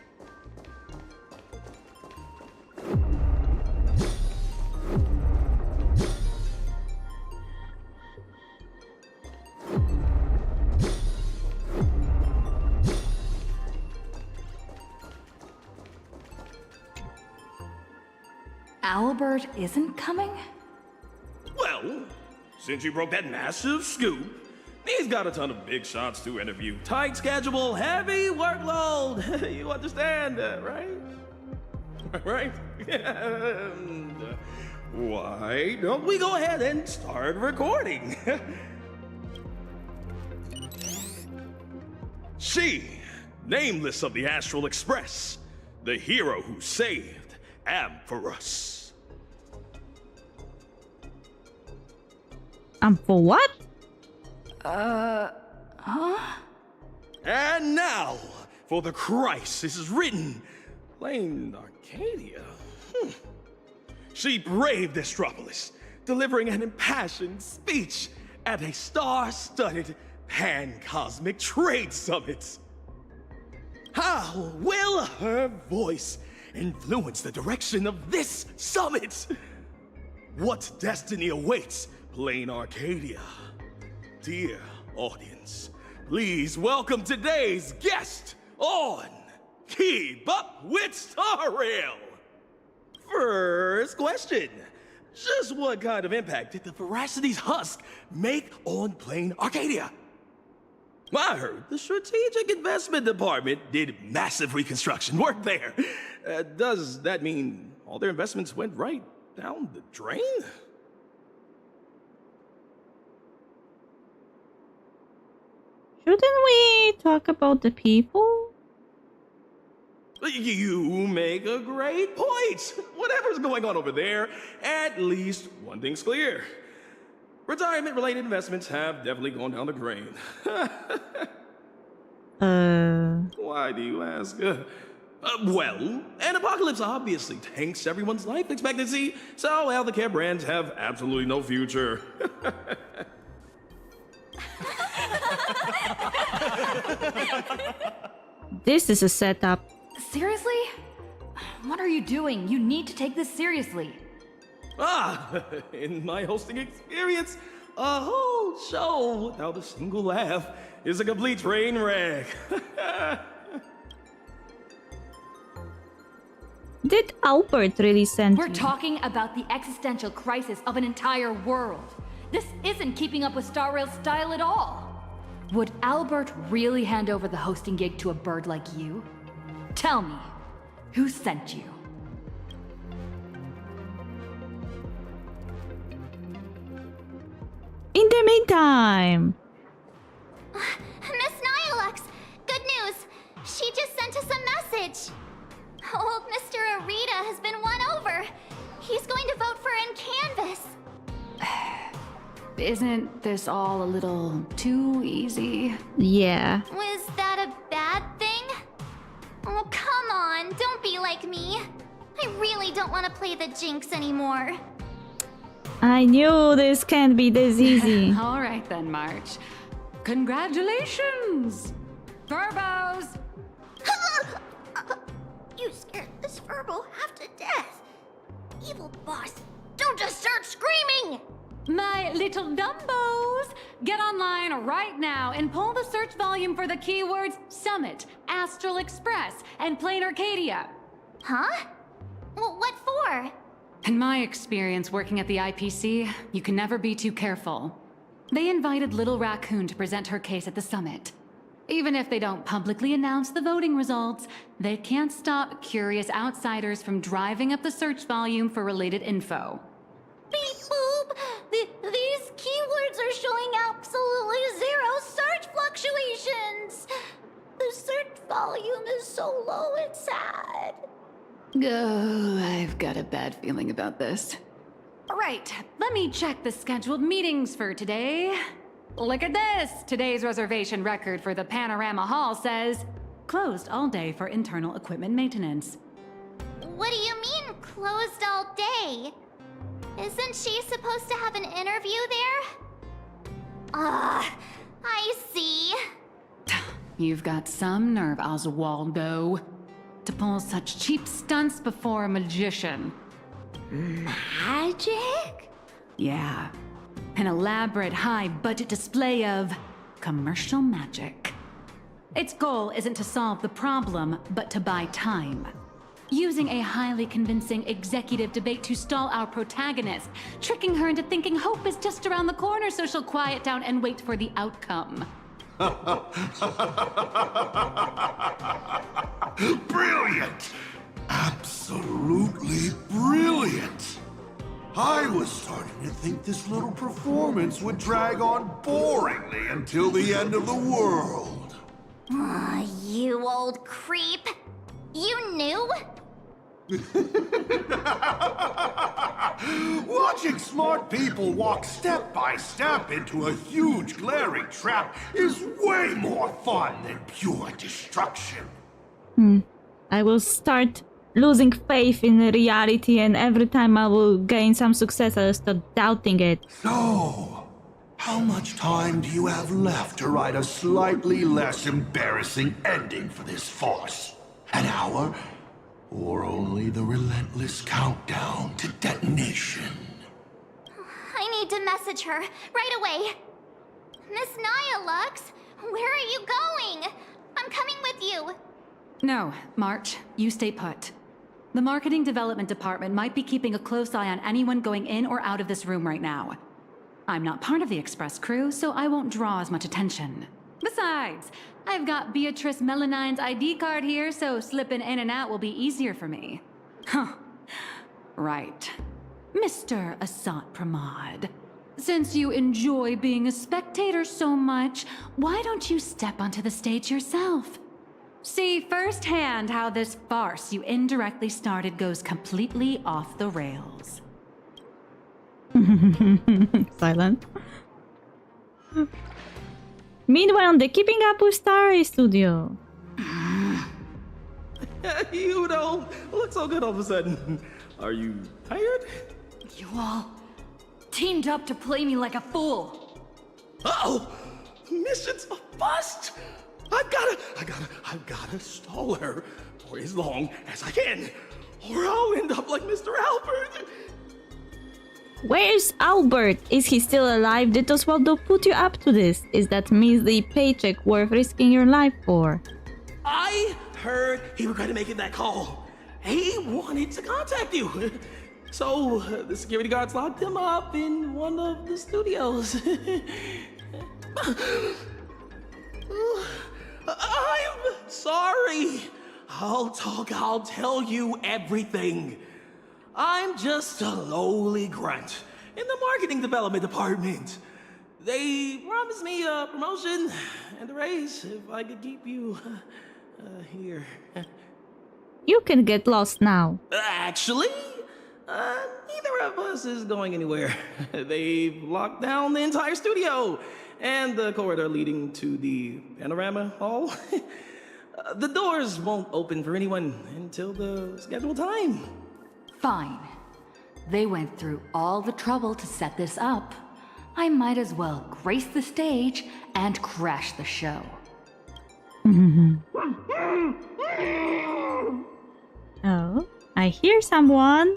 Albert isn't coming?
Well, since you broke that massive scoop, he's got a ton of big shots to interview. Tight schedule, heavy workload. You understand, right? Right? And, why don't we go ahead and start recording? She, nameless of the Astral Express, the hero who saved Amphorus.
For what?
Huh?
And now, for the crisis is written, Plain Arcadia. She braved Astropolis, delivering an impassioned speech at a star-studded pan-cosmic trade summit. How will her voice influence the direction of this summit? What destiny awaits Plain Arcadia? Dear audience, please welcome today's guest on Keep Up with Star Rail. First question. Just what kind of impact did the Veracity's husk make on Plain Arcadia? I heard the Strategic Investment Department did massive reconstruction work there. Does that mean all their investments went right down the drain?
Shouldn't we talk about the people?
You make a great point. Whatever's going on over there, at least one thing's clear. Retirement-related investments have definitely gone down the drain. Why do you ask? Well, an apocalypse obviously tanks everyone's life expectancy, so healthcare brands have absolutely no future.
This is a setup.
Seriously? What are you doing? You need to take this seriously.
In my hosting experience, a whole show without a single laugh is a complete train wreck.
Did Albert really send
We're
you?
talking about the existential crisis of an entire world. This isn't keeping up with Star Rail's style at all. Would Albert really hand over the hosting gig to a bird like you? Tell me, who sent you?
In the meantime,
Miss Nihilux, good news. She just sent us a message. Old Mr. Arita has been won over. He's going to vote for in Canvas.
Isn't this all a little too easy?
yeah.
Was that a bad thing? Oh, come on, don't be like me. I really don't want to play the Jinx anymore.
I knew this can't be this easy.
All right then, March. Congratulations! Verbos!
You scared this Verbal half to death. Evil boss, don't just start screaming!
My little Dumbos! Get online right now and pull the search volume for the keywords Summit, Astral Express, and Plain Arcadia.
Huh? Well, what for?
In my experience working at the IPC, you can never be too careful. They invited Little Raccoon to present her case at the summit. Even if they don't publicly announce the voting results, they can't stop curious outsiders from driving up the search volume for related info.
Beep boop! These keywords are showing absolutely zero search fluctuations! The search volume is so low it's sad.
Oh, I've got a bad feeling about this. Right, let me check the scheduled meetings for today. Look at this! Today's reservation record for the Panorama Hall says, closed all day for internal equipment maintenance.
What do you mean, closed all day? Isn't she supposed to have an interview there? I see.
You've got some nerve, Oswaldo, to pull such cheap stunts before a magician.
Magic?
Yeah. An elaborate high-budget display of commercial magic. Its goal isn't to solve the problem, but to buy time. Using a highly convincing executive debate to stall our protagonist, tricking her into thinking hope is just around the corner so she'll quiet down and wait for the outcome.
Brilliant! Absolutely brilliant! I was starting to think this little performance would drag on boringly until the end of the world.
You old creep. You knew?
Watching smart people walk step by step into a huge glaring trap is way more fun than pure destruction.
I will start losing faith in reality, and every time I will gain some success, I will start doubting it.
So, how much time do you have left to write a slightly less embarrassing ending for this farce? An hour? Or only the relentless countdown to detonation?
I need to message her right away. Miss Naya Lux, where are you going? I'm coming with you.
No, March, you stay put. The marketing development department might be keeping a close eye on anyone going in or out of this room right now. I'm not part of the express crew, so I won't draw as much attention. Besides, I've got Beatrice Melanine's ID card here, so slipping in and out will be easier for me. Huh. Right. Mr. Asat Pramod, since you enjoy being a spectator so much, why don't you step onto the stage yourself? See firsthand how this farce you indirectly started goes completely off the rails.
Silent. Meanwhile, the Keeping Up with Starry studio.
You don't look so good all of a sudden. Are you tired?
You all teamed up to play me like a fool.
Uh-oh! Mission's a bust! I've gotta stall her for as long as I can, or I'll end up like Mr. Albert.
Where's Albert? Is he still alive? Did Oswaldo put you up to this? Is that measly paycheck worth risking your life for?
I heard he regretted making that call. He wanted to contact you. So the security guards locked him up in one of the studios. I'm sorry. I'll tell you everything. I'm just a lowly grunt in the marketing development department. They promised me a promotion and a raise if I could keep you here.
You can get lost now.
Actually, neither of us is going anywhere. They've locked down the entire studio and the corridor leading to the panorama hall. The doors won't open for anyone until the scheduled time.
Fine. They went through all the trouble to set this up. I might as well grace the stage and crash the show.
Oh, I hear someone.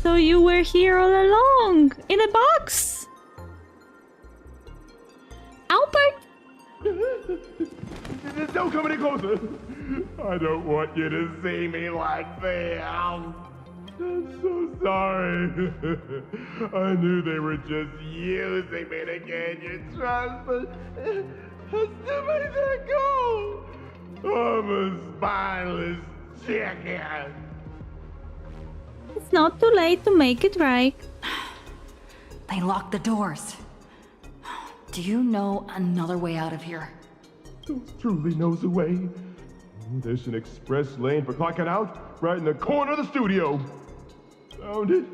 So you were here all along, in a box. Albert!
Don't come any closer. I don't want you to see me like this. I'm so sorry. I knew they were just using me to gain your trust, but I still made that go. I'm a spineless chicken.
It's not too late to make it right.
They locked the doors. Do you know another way out of here?
Truly knows a way. There's an express lane for clocking out right in the corner of the studio. Found it.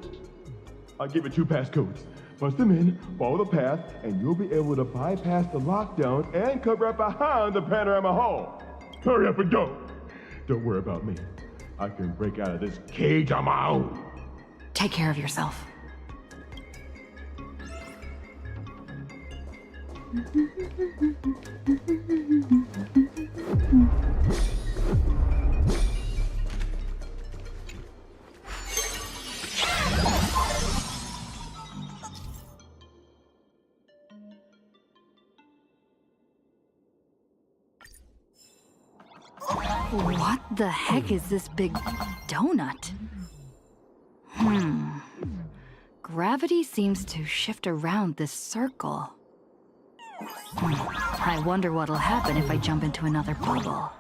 I'll give it 2 passcodes. Punch them in, follow the path, and you'll be able to bypass the lockdown and come right behind the panorama hall. Hurry up and go. Don't worry about me. I can break out of this cage on my own.
Take care of yourself. What the heck is this big donut? Gravity seems to shift around this circle. I wonder what'll happen if I jump into another bubble.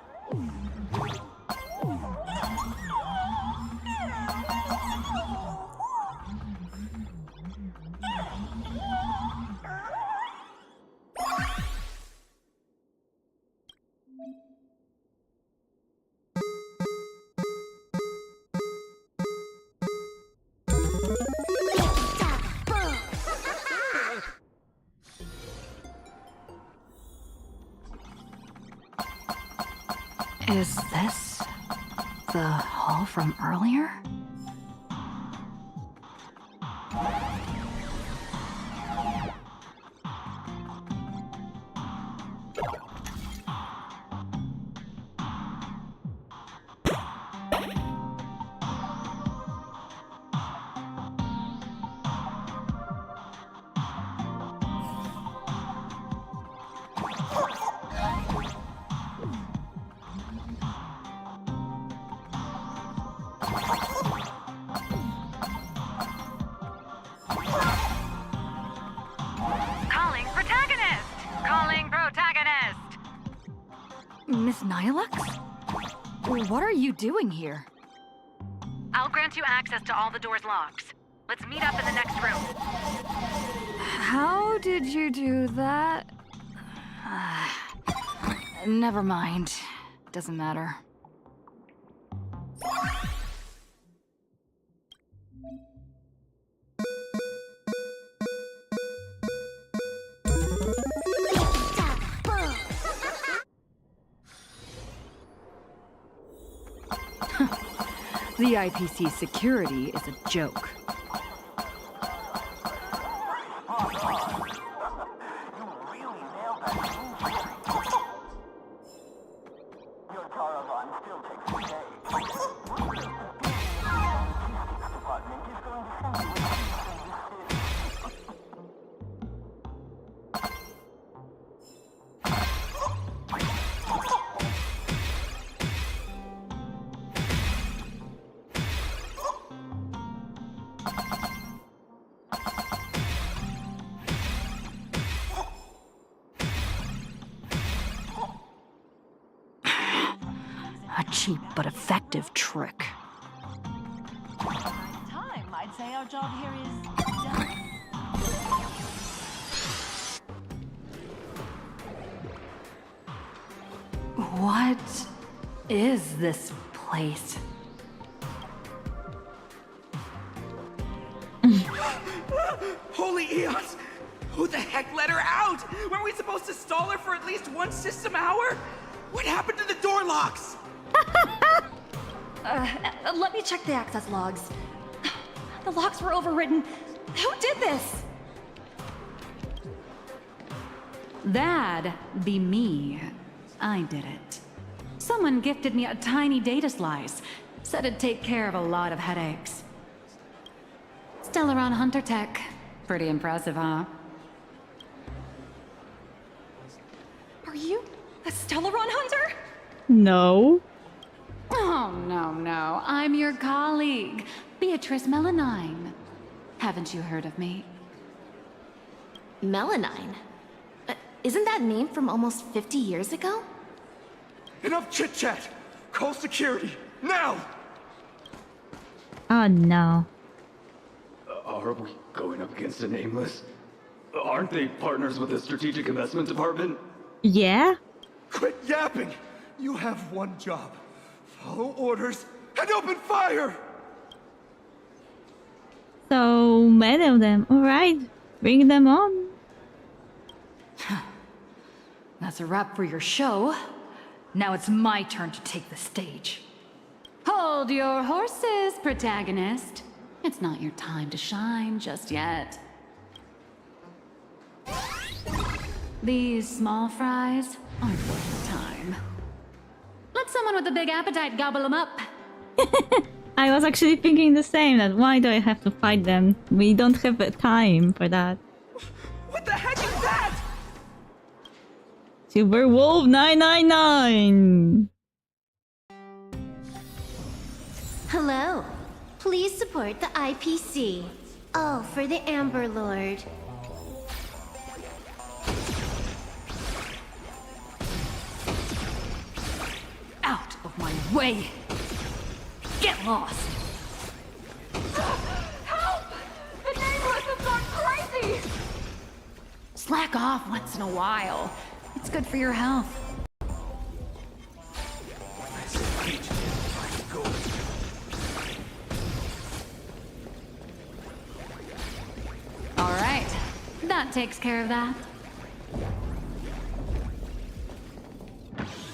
Is this the hall from earlier?
Calling protagonist! Calling protagonist!
Miss Nihilux? What are you doing here?
I'll grant you access to all the door's locks. Let's meet up in the next room.
How did you do that? Never mind. Doesn't matter. The IPC security is a joke. A cheap but effective trick.
Time, I'd say our job here is done.
What is this place?
Holy eons! Who the heck let her out? Weren't we supposed to stall her for at least one system hour? What happened to the door locks?
Let me check the access logs. The locks were overridden. Who did this?
That'd be me. I did it. Someone gifted me a tiny data slice. Said it'd take care of a lot of headaches. Stellaron Hunter Tech. Pretty impressive, huh?
Are you a Stellaron hunter?
No.
Oh, no. I'm your colleague, Beatrice Melanine. Haven't you heard of me?
Melanine? Isn't that name from almost 50 years ago?
Enough chit-chat! Call security, now!
Oh no.
Are we going up against a nameless? Aren't they partners with the Strategic Investment Department?
Yeah?
Quit yapping! You have one job. Follow orders and open fire!
So many of them. Alright, bring them on.
That's a wrap for your show. Now it's my turn to take the stage. Hold your horses, protagonist. It's not your time to shine just yet. These small fries aren't worth the time. Let someone with a big appetite gobble them up.
I was actually thinking the same, that why do I have to fight them? We don't have the time for that.
What the heck is that?
Silver Wolf 999!
Hello. Please support the IPC. Oh, for the Amber Lord.
Out of my way! Get lost!
Help! The Nameless have gone crazy!
Slack off once in a while. It's good for your health. All right, that takes care of that.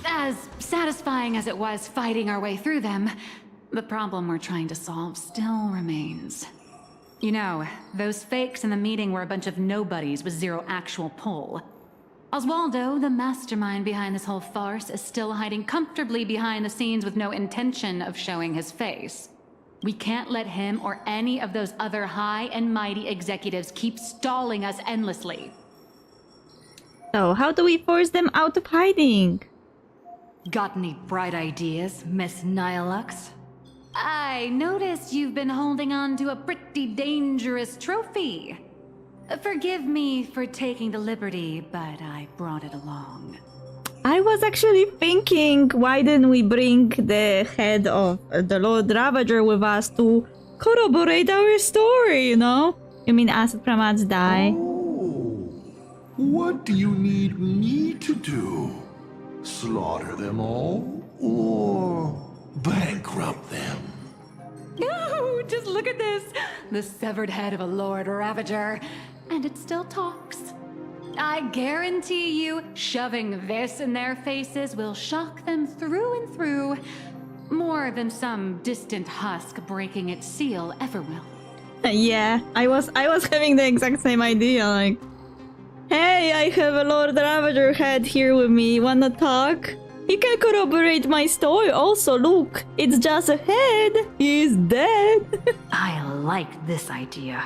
As satisfying as it was fighting our way through them, the problem we're trying to solve still remains. You know, those fakes in the meeting were a bunch of nobodies with zero actual pull. Oswaldo, the mastermind behind this whole farce, is still hiding comfortably behind the scenes with no intention of showing his face. We can't let him or any of those other high and mighty executives keep stalling us endlessly.
So, how do we force them out of hiding?
Got any bright ideas, Miss Nihilux?
I noticed you've been holding on to a pretty dangerous trophy. Forgive me for taking the liberty, but I brought it along.
I was actually thinking, why didn't we bring the head of the Lord Ravager with us to corroborate our story, you know? You mean acid pramats die?
Oh, what do you need me to do? Slaughter them all? Or bankrupt them?
Ooh, just look at this! The severed head of a Lord Ravager. And it still talks. I guarantee you, shoving this in their faces will shock them through and through. More than some distant husk breaking its seal ever will.
Yeah, I was having the exact same idea, like, hey, I have a Lord Ravager head here with me, wanna talk? He can corroborate my story also, look, it's just a head, he's dead.
I like this idea.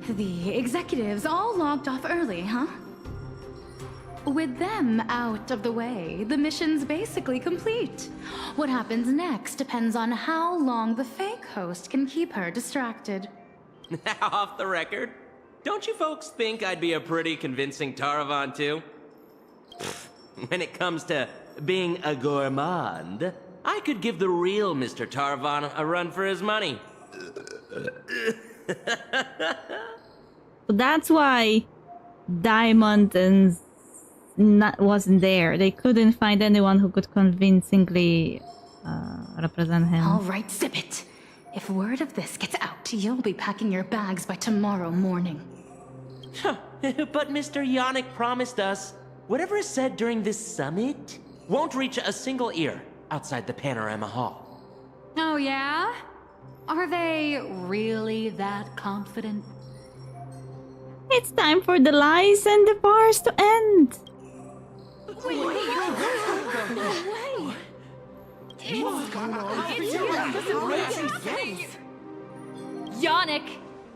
The executives all logged off early, huh? With them out of the way, the mission's basically complete. What happens next depends on how long the fake host can keep her distracted.
Off the record, don't you folks think I'd be a pretty convincing Taravan too? When it comes to being a gourmand, I could give the real Mr. Taravan a run for his money.
That's why Diamond and wasn't there. They couldn't find anyone who could convincingly represent him.
All right, zip it. If word of this gets out, you'll be packing your bags by tomorrow morning.
But Mr. Yannick promised us whatever is said during this summit won't reach a single ear outside the Panorama Hall.
Oh, yeah? Are they really that confident?
It's time for the lies and the bars to end.
Yannick,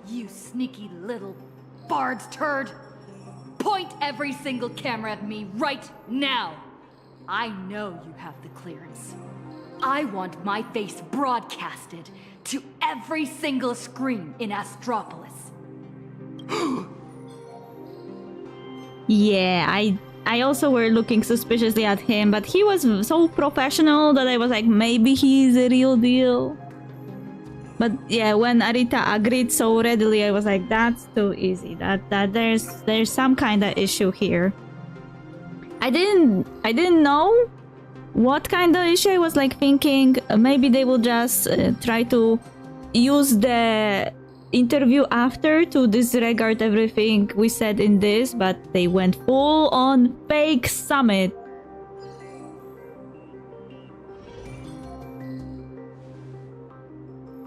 you sneaky little bard's turd. Point every single camera at me right now. I know you have the clearance. I want my face broadcasted to every single screen in Astropolis.
Yeah, I also were looking suspiciously at him, but he was so professional that I was like, maybe he's a real deal. But yeah, when Arita agreed so readily, I was like, that's too easy. That there's some kind of issue here. I didn't know what kind of issue. I was like thinking maybe they will just try to use the interview after to disregard everything we said in this, but they went full on fake summit.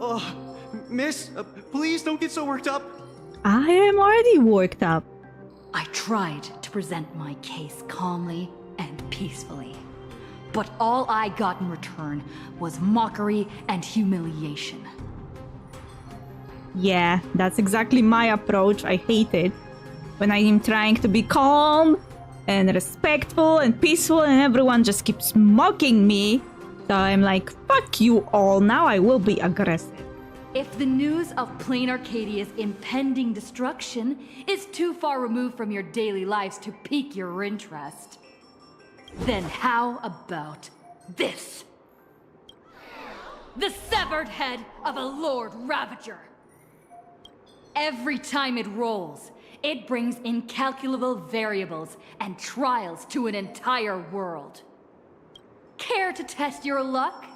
Oh, miss, please don't get so worked up.
I am already worked up.
I tried to present my case calmly and peacefully, but all I got in return was mockery and humiliation.
Yeah, that's exactly my approach. I hate it. When I am trying to be calm and respectful and peaceful, and everyone just keeps mocking me. So I'm like, fuck you all, now I will be aggressive.
If the news of Plain Arcadia's impending destruction is too far removed from your daily lives to pique your interest, then how about this? The severed head of a Lord Ravager. Every time it rolls, it brings incalculable variables and trials to an entire world. Care to test your luck?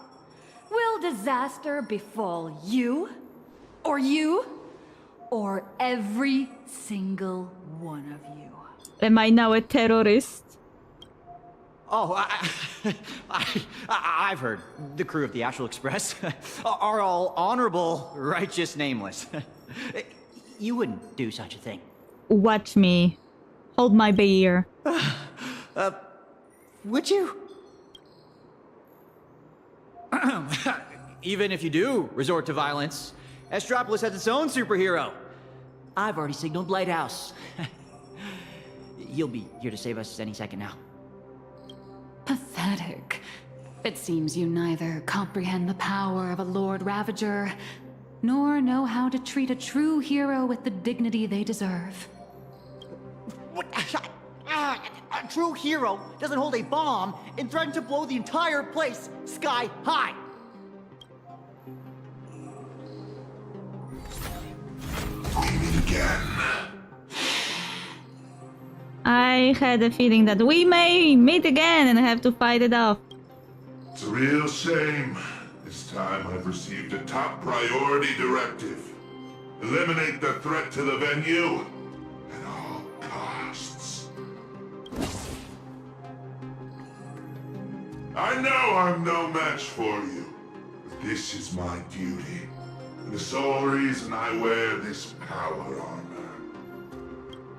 Will disaster befall you? Or you? Or every single one of you?
Am I now a terrorist?
Oh, I've heard the crew of the Astral Express are all honorable, righteous, nameless. You wouldn't do such a thing.
Watch me. Hold my beer.
Would you? Even if you do resort to violence, Astropolis has its own superhero. I've already signaled Lighthouse. He'll be here to save us any second now.
Pathetic. It seems you neither comprehend the power of a Lord Ravager, nor know how to treat a true hero with the dignity they deserve.
What? A true hero doesn't hold a bomb and threaten to blow the entire place sky high.
We meet again.
I had a feeling that we may meet again and have to fight it off.
It's a real shame. This time I've received a top priority directive. Eliminate the threat to the venue at all costs. I know I'm no match for you, but this is my duty. And the sole reason I wear this power armor.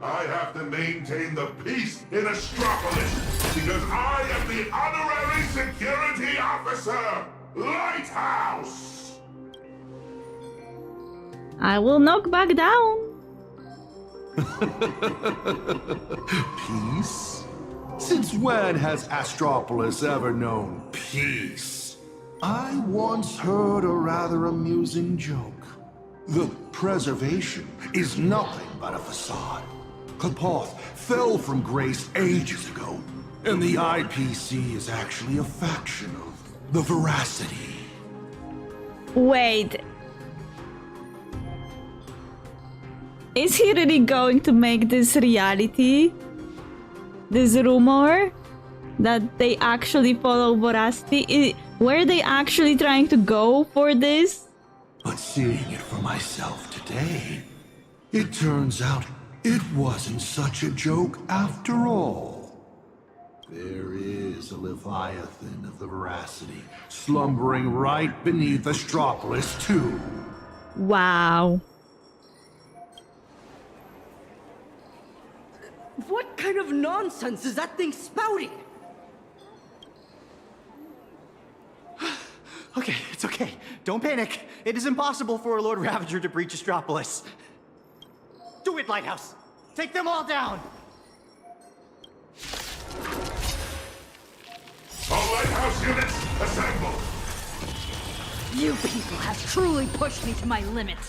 I have to maintain the peace in Astropolis because I am the honorary security officer, Lighthouse!
I will knock back down.
Peace? Since when has Astropolis ever known peace? I once heard a rather amusing joke. The preservation is nothing but a facade. Kapoth fell from grace ages ago, and the IPC is actually a faction of the Veracity.
Wait. Is he really going to make this reality? This rumor that they actually follow Veracity? Were they actually trying to go for this?
But seeing it for myself today, it turns out it wasn't such a joke after all. There is a Leviathan of the Veracity slumbering right beneath Astropolis too.
Wow.
What kind of nonsense is that thing spouting?
Okay, it's okay. Don't panic. It is impossible for a Lord Ravager to breach Astropolis. Do it, Lighthouse! Take them all down!
All Lighthouse units, assemble!
You people have truly pushed me to my limit.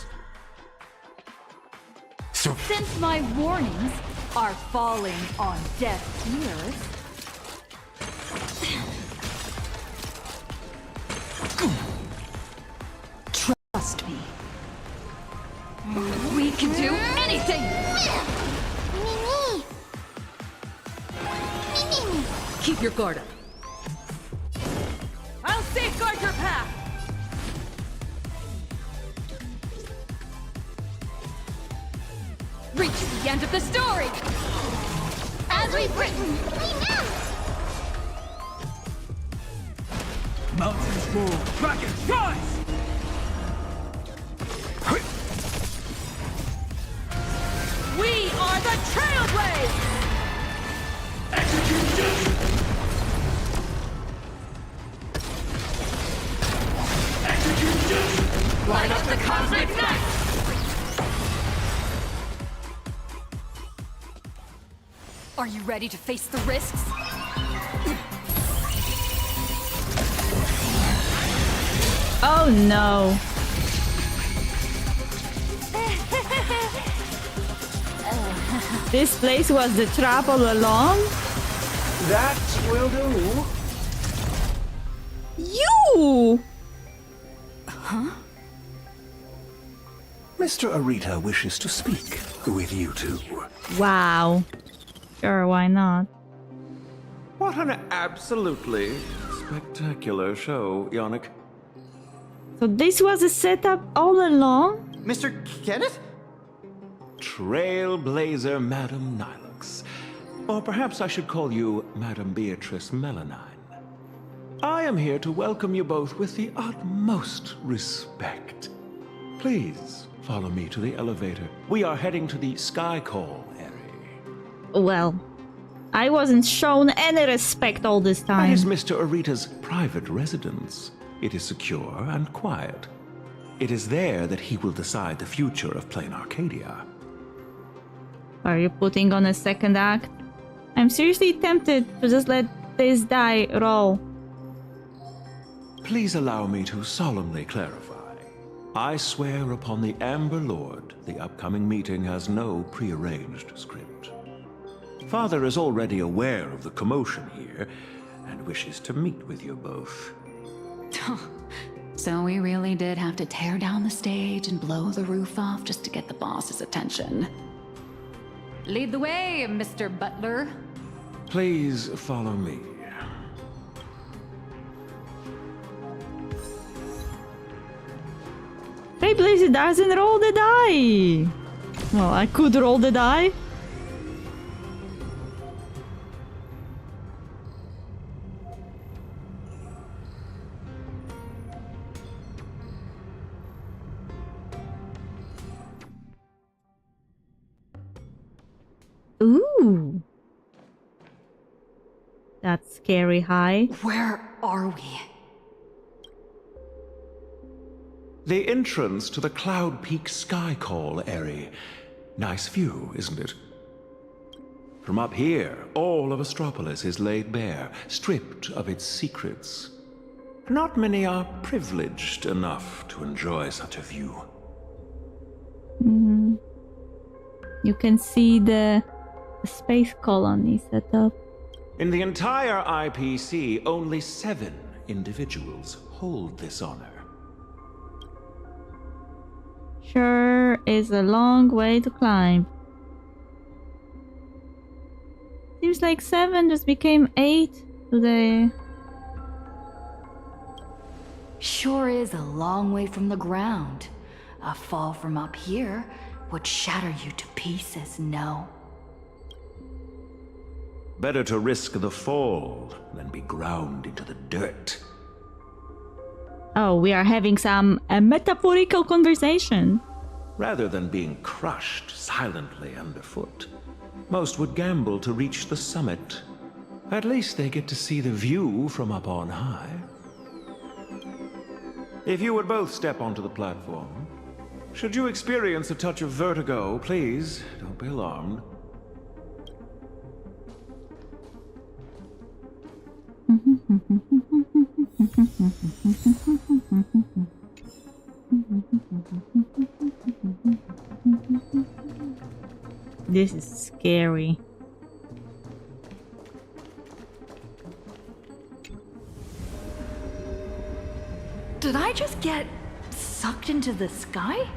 Since my warnings are falling on deaf ears, trust me. We can do anything! Keep your guard up. I'll safeguard your path! Reach the end of the story! As we've written!
Mountains roll, dragons rise!
We are the Trailblazers!
Execution! Execution!
Light up the cosmic night! Are you ready to face the risks?
Oh no. This place was the trap all along?
That will do.
You!
Huh?
Mr. Arita wishes to speak with you two.
Wow. Sure, why not?
What an absolutely spectacular show, Yannick.
So this was a setup all along?
Mr. Kenneth?
Trailblazer Madame Nilux. Or perhaps I should call you Madame Beatrice Melanine. I am here to welcome you both with the utmost respect. Please follow me to the elevator. We are heading to the Sky Call area.
Well, I wasn't shown any respect all this time.
That is Mr. Arita's private residence. It is secure and quiet. It is there that he will decide the future of Plain Arcadia.
Are you putting on a second act? I'm seriously tempted to just let this die roll.
Please allow me to solemnly clarify. I swear upon the Amber Lord, the upcoming meeting has no prearranged script. Father is already aware of the commotion here and wishes to meet with you both.
So we really did have to tear down the stage and blow the roof off just to get the boss's attention. Lead the way, Mr. Butler.
Please follow me.
Hey, please, it doesn't roll the die. Well, I could roll the die. Ooh. That's scary high.
Where are we?
The entrance to the Cloud Peak Sky Call area. Nice view, isn't it? From up here, all of Astropolis is laid bare, stripped of its secrets. Not many are privileged enough to enjoy such a view.
Mm-hmm. You can see the space colony set up.
In the entire IPC, only 7 individuals hold this honor.
Sure is a long way to climb. Seems like 7 just became 8 today.
Sure is a long way from the ground. A fall from up here would shatter you to pieces, no?
Better to risk the fall than be ground into the dirt.
Oh, we are having a metaphorical conversation.
Rather than being crushed silently underfoot, most would gamble to reach the summit. At least they get to see the view from up on high. If you would both step onto the platform, should you experience a touch of vertigo, please don't be alarmed.
This is scary.
Did I just get sucked into the sky?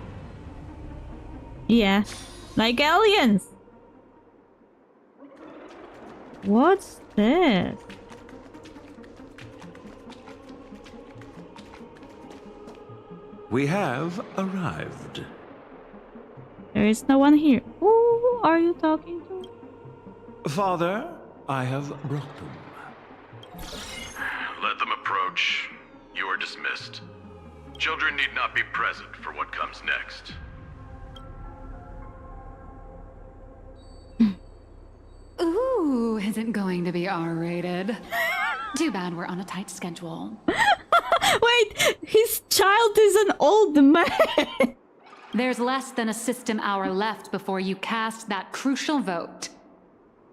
Yeah, like aliens. What's this?
We have arrived.
There is no one here. Who are you talking to?
Father, I have brought them.
Let them approach. You are dismissed. Children need not be present for what comes next.
Ooh, is it going to be R-rated? Too bad we're on a tight schedule.
Wait, his child is an old man.
There's less than a system hour left before you cast that crucial vote.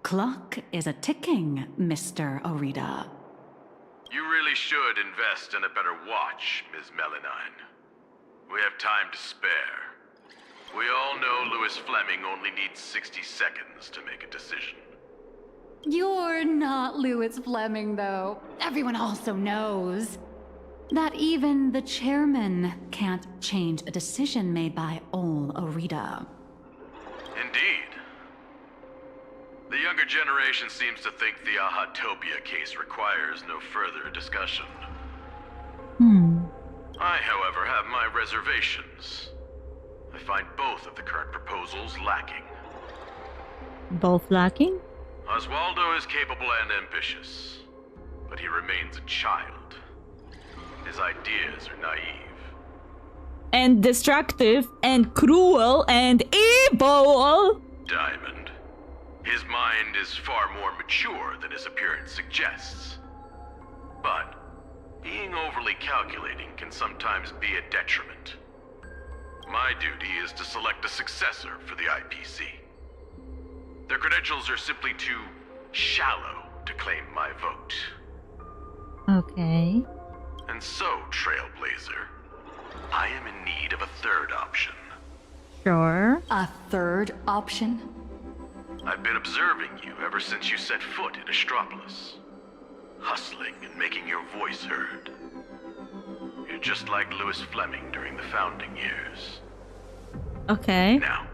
clock is a ticking, Mr. Orita.
You really should invest in a better watch, Ms. Melanine. We have time to spare. We all know Louis Fleming only needs 60 seconds to make a decision.
You're not Louis Fleming, though. Everyone also knows that even the chairman can't change a decision made by old Orita.
Indeed. The younger generation seems to think the Ahatopia case requires no further discussion. I, however, have my reservations. I find both of the current proposals lacking.
Both lacking?
Oswaldo is capable and ambitious, but he remains a child. His ideas are naive.
And destructive, and cruel, and evil!
Diamond. His mind is far more mature than his appearance suggests. But being overly calculating can sometimes be a detriment. My duty is to select a successor for the IPC. Their credentials are simply too shallow to claim my vote.
Okay.
And so, Trailblazer, I am in need of a third option.
Sure.
A third option?
I've been observing you ever since you set foot in Astropolis. Hustling and making your voice heard. You're just like Louis Fleming during the founding years.
Okay.
Now,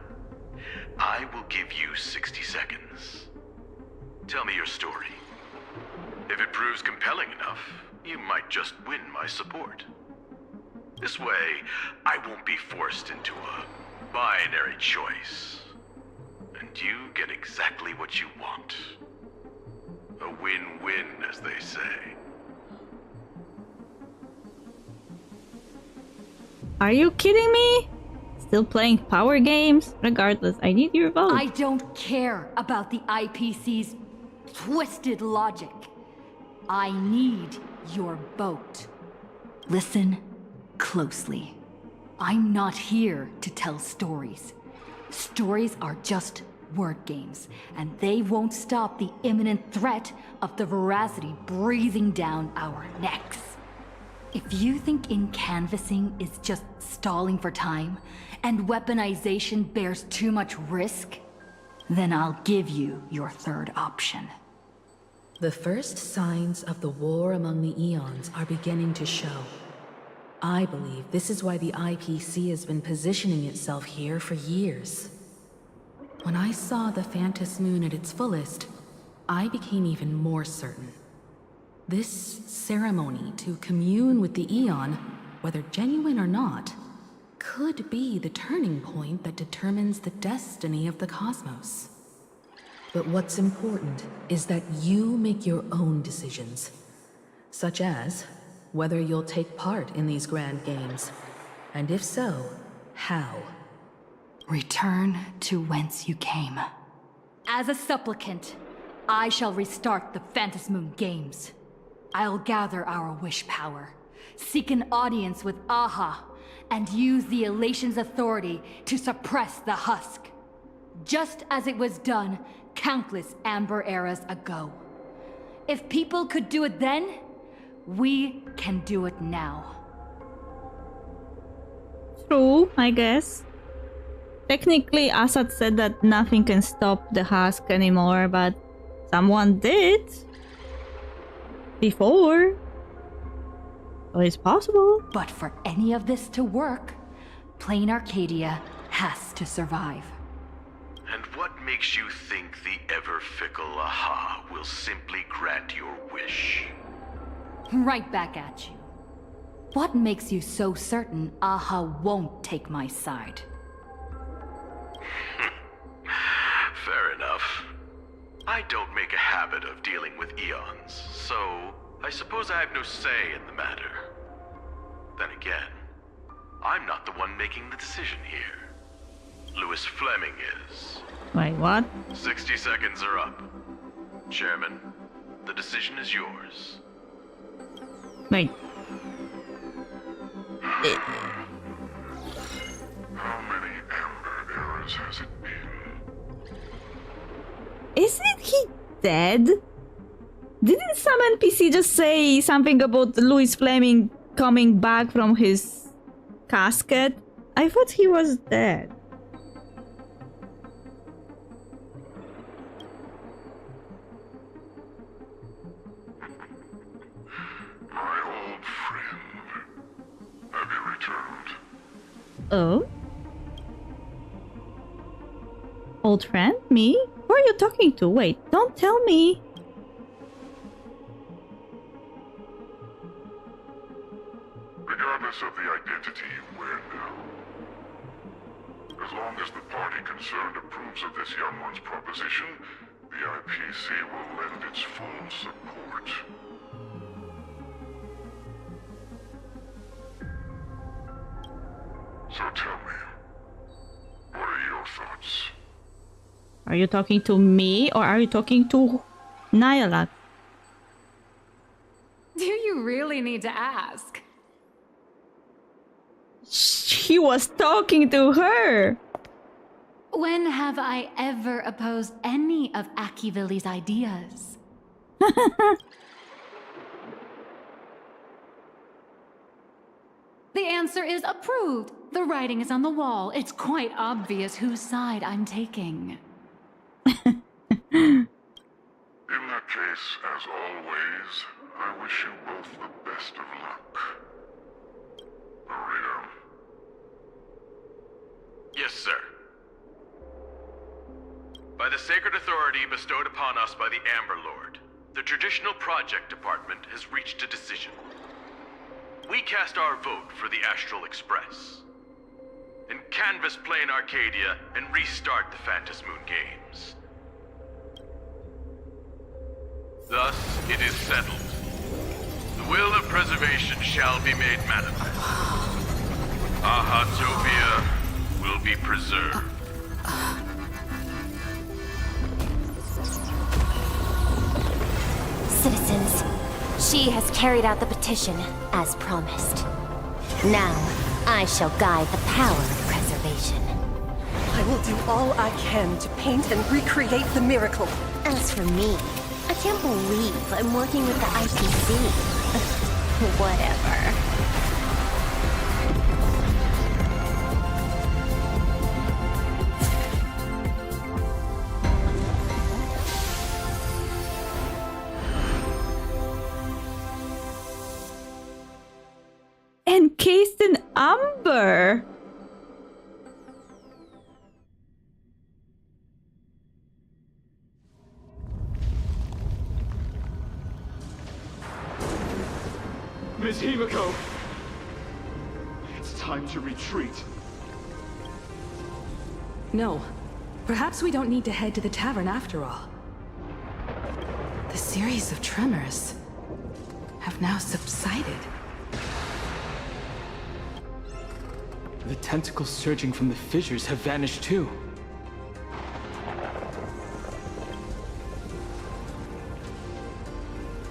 I will give you 60 seconds. Tell me your story. If it proves compelling enough, you might just win my support. This way, I won't be forced into a binary choice. And you get exactly what you want. A win-win, as they say.
Are you kidding me? Still playing power games? Regardless, I need your vote.
I don't care about the IPC's twisted logic. I need your vote. Listen closely. I'm not here to tell stories. Stories are just word games, and they won't stop the imminent threat of the veracity breathing down our necks. If you think in-canvassing is just stalling for time, and weaponization bears too much risk, then I'll give you your third option.
The first signs of the war among the Eons are beginning to show. I believe this is why the IPC has been positioning itself here for years. When I saw the Phantos Moon at its fullest, I became even more certain. This ceremony to commune with the Eon, whether genuine or not, could be the turning point that determines the destiny of the cosmos. But what's important is that you make your own decisions, such as whether you'll take part in these grand games, and if so, how.
Return to whence you came. As a supplicant, I shall restart the Phantos Moon Games. I'll gather our wish power, seek an audience with Aha, and use the Elation's authority to suppress the husk. Just as it was done countless Amber eras ago. If people could do it then, we can do it now.
True, I guess. Technically, Assad said that nothing can stop the husk anymore, but someone did. Before. So it's possible.
But for any of this to work, Plain Arcadia has to survive.
And what makes you think the ever-fickle Aha will simply grant your wish?
Right back at you. What makes you so certain Aha won't take my side?
Fair enough. I don't make a habit of dealing with Eons, so I suppose I have no say in the matter. Then again, I'm not the one making the decision here. Louis Fleming is.
Wait, what?
60 seconds are up. Chairman, the decision is yours.
Wait.
How many Amber eras has it been?
Isn't he dead? Didn't some NPC just say something about Louis Fleming coming back from his casket? I thought he was dead.
My old friend. Have you returned?
Oh? Old friend? Me? Who are you talking to? Wait, don't tell me.
Regardless of the identity you wear now, as long as the party concerned approves of this young one's proposition, the IPC will lend its full support. So tell me, what are your thoughts?
Are you talking to me or are you talking to Nyala?
Do you really need to ask?
He was talking to her.
When have I ever opposed any of Akivilli's ideas? The answer is approved. The writing is on the wall. It's quite obvious whose side I'm taking.
In that case, as always, I wish you both the best of luck. Marina.
Yes, sir. By the sacred authority bestowed upon us by the Amber Lord, the Traditional Project Department has reached a decision. We cast our vote for the Astral Express, and canvas Plane Arcadia and restart the Phantom Moon Games. Thus, it is settled. The will of preservation shall be made manifest. Ahatopia will be preserved.
Citizens, she has carried out the petition, as promised. Now, I shall guide the power of preservation.
I will do all I can to paint and recreate the miracle.
As for me, I can't believe I'm working with the IPC. Whatever.
Encased in amber.
Miss Himiko! It's time to retreat.
No. Perhaps we don't need to head to the tavern after all. The series of tremors have now subsided.
The tentacles surging from the fissures have vanished too.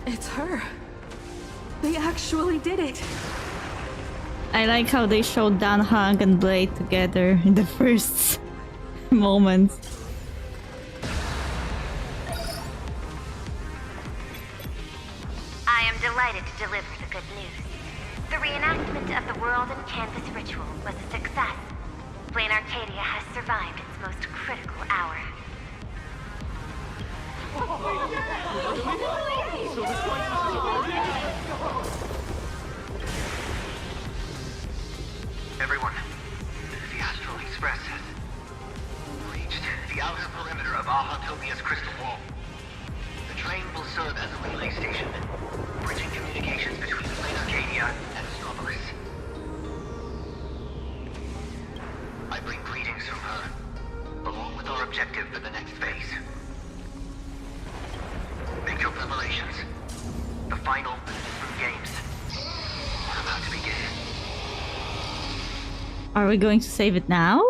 It's her. They actually did it.
I like how they showed Dan Hug and Blade together in the first moment.
I am delighted to deliver the good news. The reenactment of the World and Canvas ritual was a success. Plane Arcadia has survived its most critical hour.
Everyone, the Astral Express has reached the outer perimeter of Ahatopia's crystal wall. The train will serve as a relay station, bridging communications between Plane Arcadia and Astropolis. I bring greetings from her, along with our objective for the next phase. Make your preparations. The final games are about to begin.
Are we going to save it now?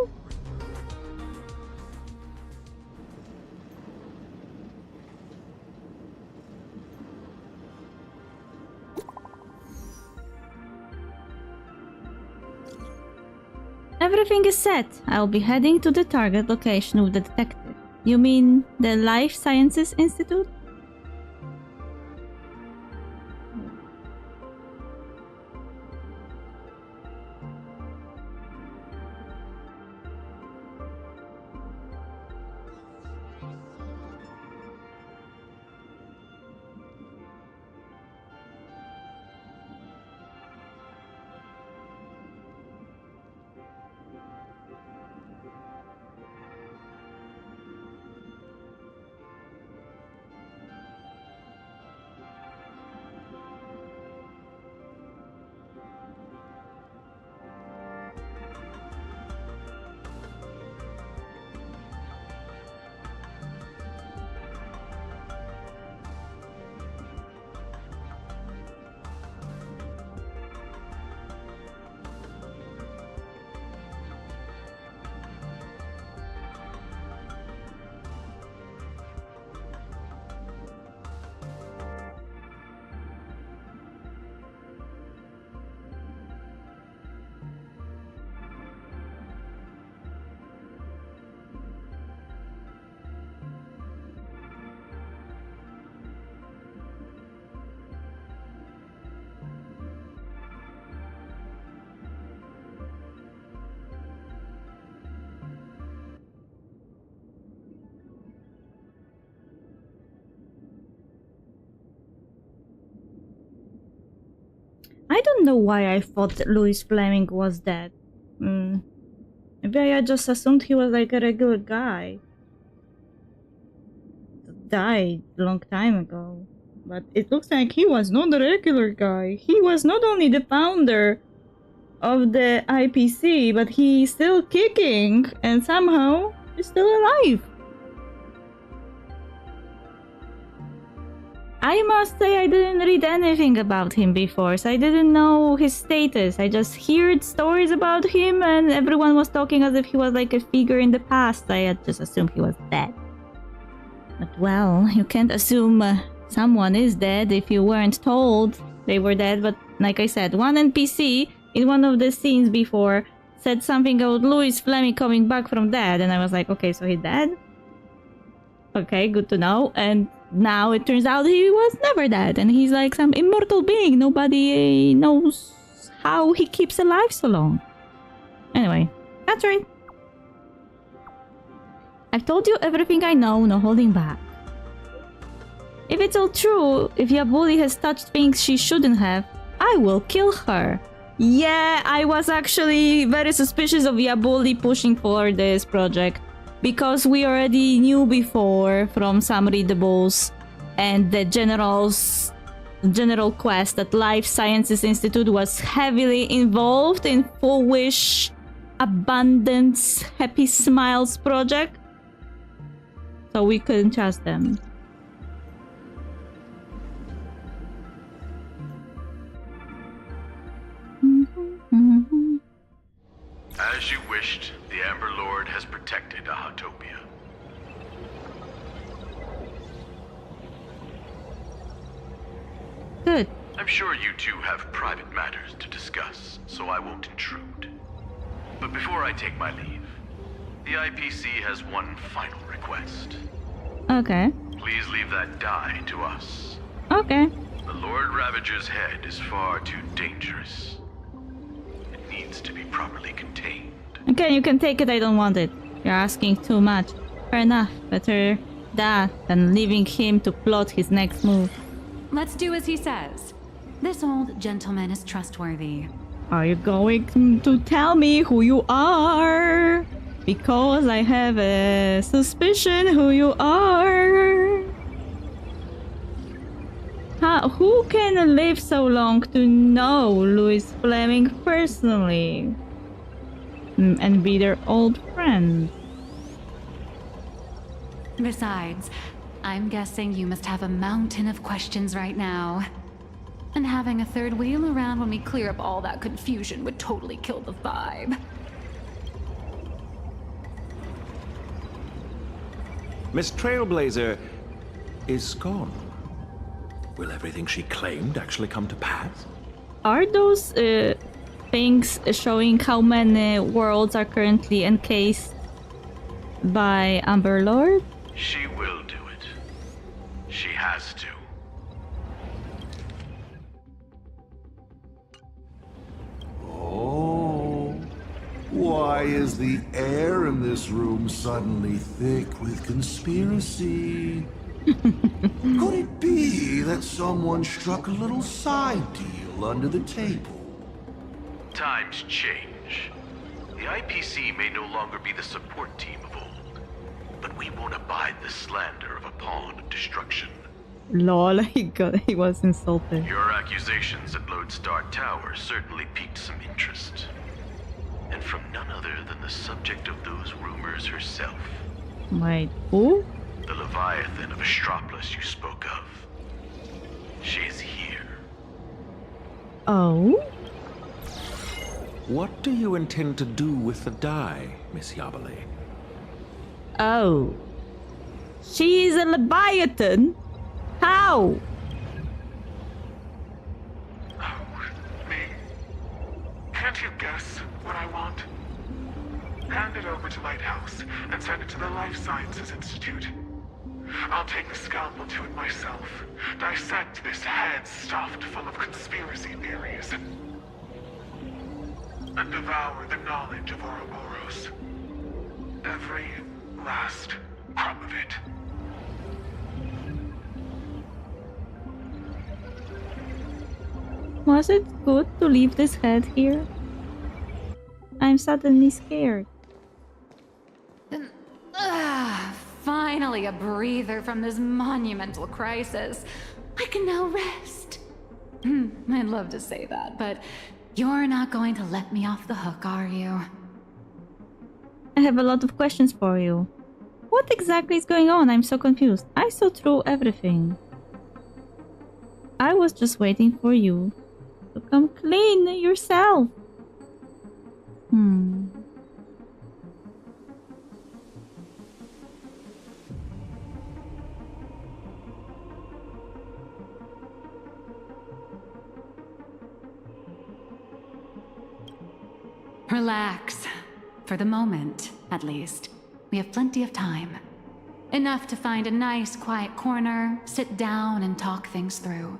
Everything is set. I'll be heading to the target location with the detective. You mean the Life Sciences Institute? I don't know why I thought that Louis Fleming was dead. Maybe I just assumed he was like a regular guy. Died a long time ago. But it looks like he was not a regular guy. He was not only the founder of the IPC, but he's still kicking and somehow is still alive. I must say I didn't read anything about him before, so I didn't know his status. I just heard stories about him and everyone was talking as if he was like a figure in the past. I had just assumed he was dead. But well, you can't assume someone is dead if you weren't told they were dead. But like I said, one NPC in one of the scenes before said something about Louis Fleming coming back from dead, and I was like, okay, so he's dead? Okay, good to know. And now it turns out he was never dead, and he's like some immortal being. Nobody knows how he keeps alive so long. Anyway, that's right. I've told you everything I know, no holding back. If it's all true, if Yabuli has touched things she shouldn't have, I will kill her. Yeah, I was actually very suspicious of Yabuli pushing for this project, because we already knew before from some readables and the general quest that Life Sciences Institute was heavily involved in Full Wish Abundance Happy Smiles project. So we couldn't trust them.
As you wished, the Amber Lord has protected Ahatopia.
Good.
I'm sure you two have private matters to discuss, so I won't intrude. But before I take my leave, the IPC has one final request.
Okay.
Please leave that die to us.
Okay.
The Lord Ravager's head is far too dangerous. It needs to be properly contained.
Okay, you can take it, I don't want it. You're asking too much. Fair enough, better that than leaving him to plot his next move.
Let's do as he says. This old gentleman is trustworthy.
Are you going to tell me who you are? Because I have a suspicion who you are. Who can live so long to know Louis Fleming personally? And be their old friend?
Besides, I'm guessing you must have a mountain of questions right now. And having a third wheel around when we clear up all that confusion would totally kill the vibe.
Miss Trailblazer is gone. Will everything she claimed actually come to pass?
Are those things showing how many worlds are currently encased by Amber Lord?
She will do it. She has to.
Oh, why is the air in this room suddenly thick with conspiracy? Could it be that someone struck a little side deal under the table?
Times change. The IPC may no longer be the support team of old, but we won't abide the slander of a pawn of destruction.
Lol, he was insulted.
Your accusations at Lodestar Tower certainly piqued some interest. And from none other than the subject of those rumors herself.
Wait, who?
The Leviathan of Astropolis you spoke of. She is here.
Oh?
What do you intend to do with the die, Miss Yabali?
Oh. She's a Leviathan? How?
Can't you guess what I want? Hand it over to Lighthouse and send it to the Life Sciences Institute. I'll take the scalpel to it myself, dissect this head stuffed full of conspiracy theories, and devour the knowledge of Ouroboros. Every last crumb of it.
Was it good to leave this head here? I'm suddenly scared.
Finally a breather from this monumental crisis. I can now rest. I'd love to say that, but you're not going to let me off the hook, are you?
I have a lot of questions for you. What exactly is going on? I'm so confused. I saw through everything. I was just waiting for you to come clean yourself.
Relax. For the moment, at least. We have plenty of time. Enough to find a nice, quiet corner, sit down, and talk things through.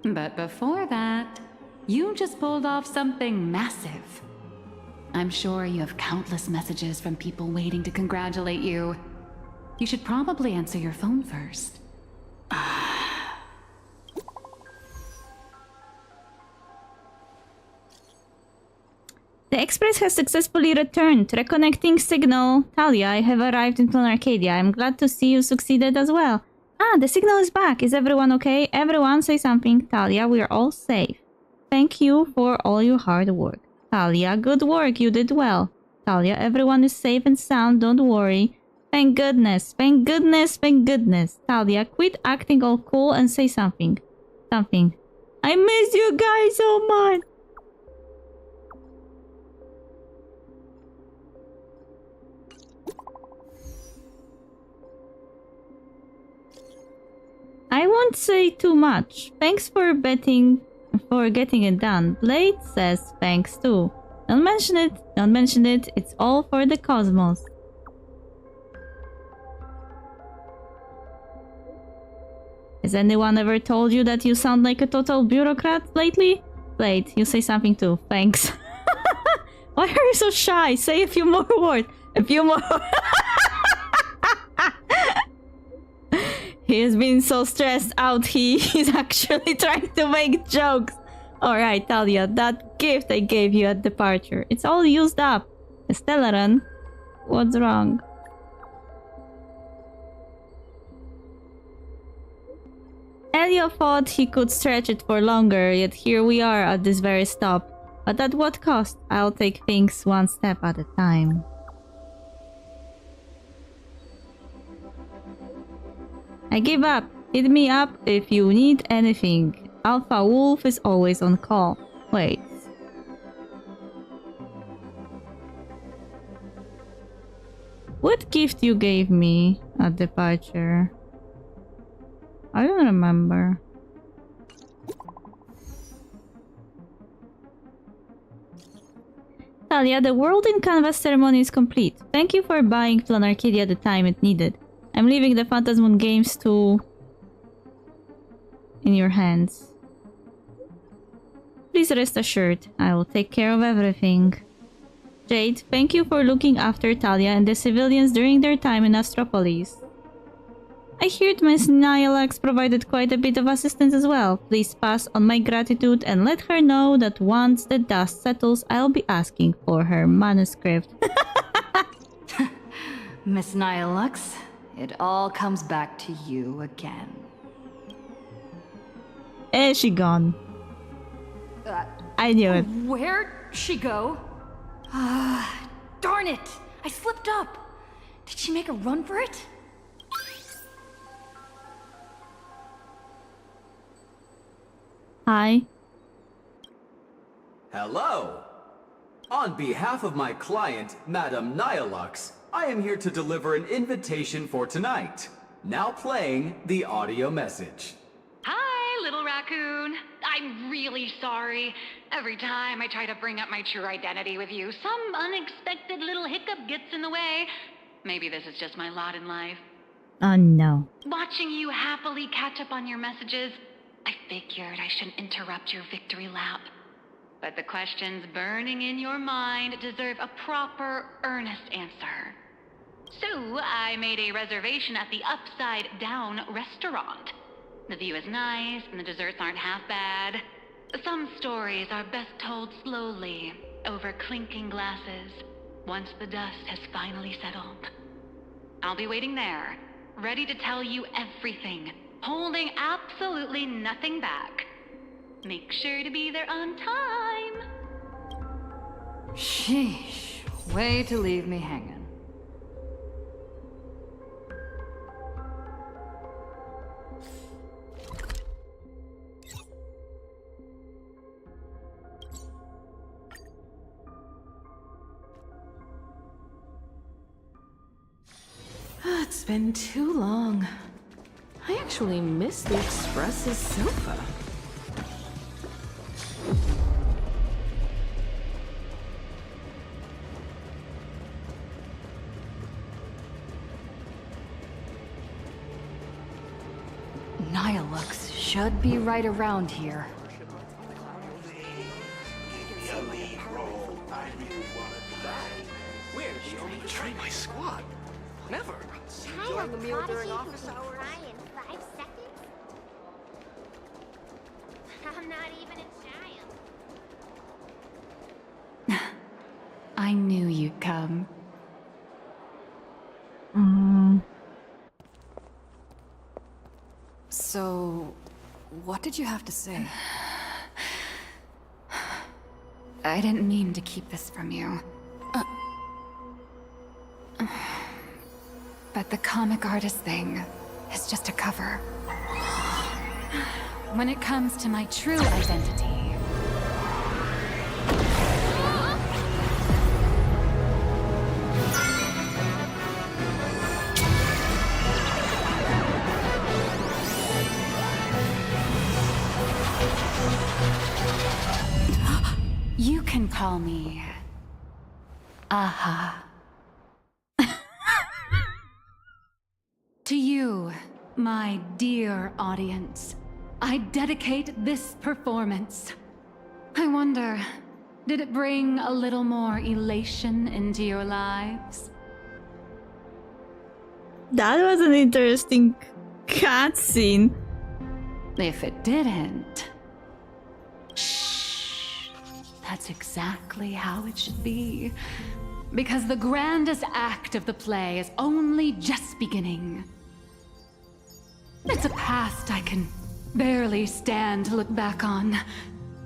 But before that, you just pulled off something massive. I'm sure you have countless messages from people waiting to congratulate you. You should probably answer your phone first.
The Express has successfully returned. Reconnecting signal. Talia, I have arrived in Planar Arcadia. I'm glad to see you succeeded as well. Ah, the signal is back. Is everyone okay? Everyone say something. Talia, we are all safe. Thank you for all your hard work. Talia, good work. You did well. Talia, everyone is safe and sound. Don't worry. Thank goodness. Thank goodness. Thank goodness. Talia, quit acting all cool and say something. Something. I miss you guys so much. I won't say too much. Thanks for getting it done. Blade says thanks too. Don't mention it. Don't mention it. It's all for the cosmos. Has anyone ever told you that you sound like a total bureaucrat lately? Blade, you say something too. Thanks. Why are you so shy? Say a few more words. A few more. He has been so stressed out, he's actually trying to make jokes. Alright, Talia, that gift I gave you at departure, it's all used up. Stellaron, what's wrong? Elio thought he could stretch it for longer, yet here we are at this very stop. But at what cost? I'll take things one step at a time. I give up. Hit me up if you need anything. Alpha Wolf is always on call. Wait. What gift you gave me at departure? I don't remember. Talia, the World in Canvas ceremony is complete. Thank you for buying Planar Arcadia the time it needed. I'm leaving the Phantasmoon games in your hands. Please rest assured, I will take care of everything. Jade, thank you for looking after Talia and the civilians during their time in Astropolis. I heard Miss Nyalax provided quite a bit of assistance as well. Please pass on my gratitude and let her know that once the dust settles, I'll be asking for her manuscript.
Miss Nyalax, it all comes back to you again.
Is she gone? I knew it.
Where'd she go? Darn it! I slipped up. Did she make a run for it?
Hi.
Hello! On behalf of my client, Madame Nyalux, I am here to deliver an invitation for tonight. Now playing the audio message.
Hi, little raccoon. I'm really sorry. Every time I try to bring up my true identity with you, some unexpected little hiccup gets in the way. Maybe this is just my lot in life.
Oh no.
Watching you happily catch up on your messages, I figured I shouldn't interrupt your victory lap. But the questions burning in your mind deserve a proper, earnest answer. So, I made a reservation at the Upside Down restaurant. The view is nice, and the desserts aren't half bad. Some stories are best told slowly, over clinking glasses, once the dust has finally settled. I'll be waiting there, ready to tell you everything, holding absolutely nothing back. Make sure to be there on time.
Sheesh, way to leave me hanging.
It's been too long. I actually miss the Express's sofa.
Nyalux should be right around here.
Train my squad. Never.
Join the meal during office hours. In 5 seconds? I'm not even a child.
I knew you'd come.
So, what did you have to say?
I didn't mean to keep this from you. But the comic artist thing is just a cover. When it comes to my true identity... You can call me... Aha. To you, my dear audience, I dedicate this performance. I wonder, did it bring a little more elation into your lives?
That was an interesting cutscene.
If it didn't... Shh. That's exactly how it should be. Because the grandest act of the play is only just beginning. It's a past I can barely stand to look back on.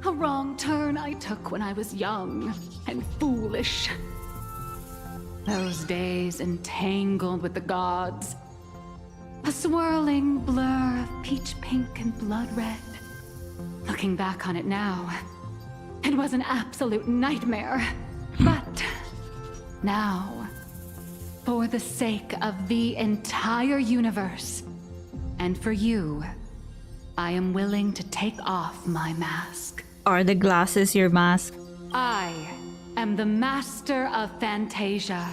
A wrong turn I took when I was young and foolish. Those days entangled with the gods. A swirling blur of peach pink and blood red. Looking back on it now, it was an absolute nightmare. But now, for the sake of the entire universe, and for you, I am willing to take off my mask.
Are the glasses your mask?
I am the master of Fantasia,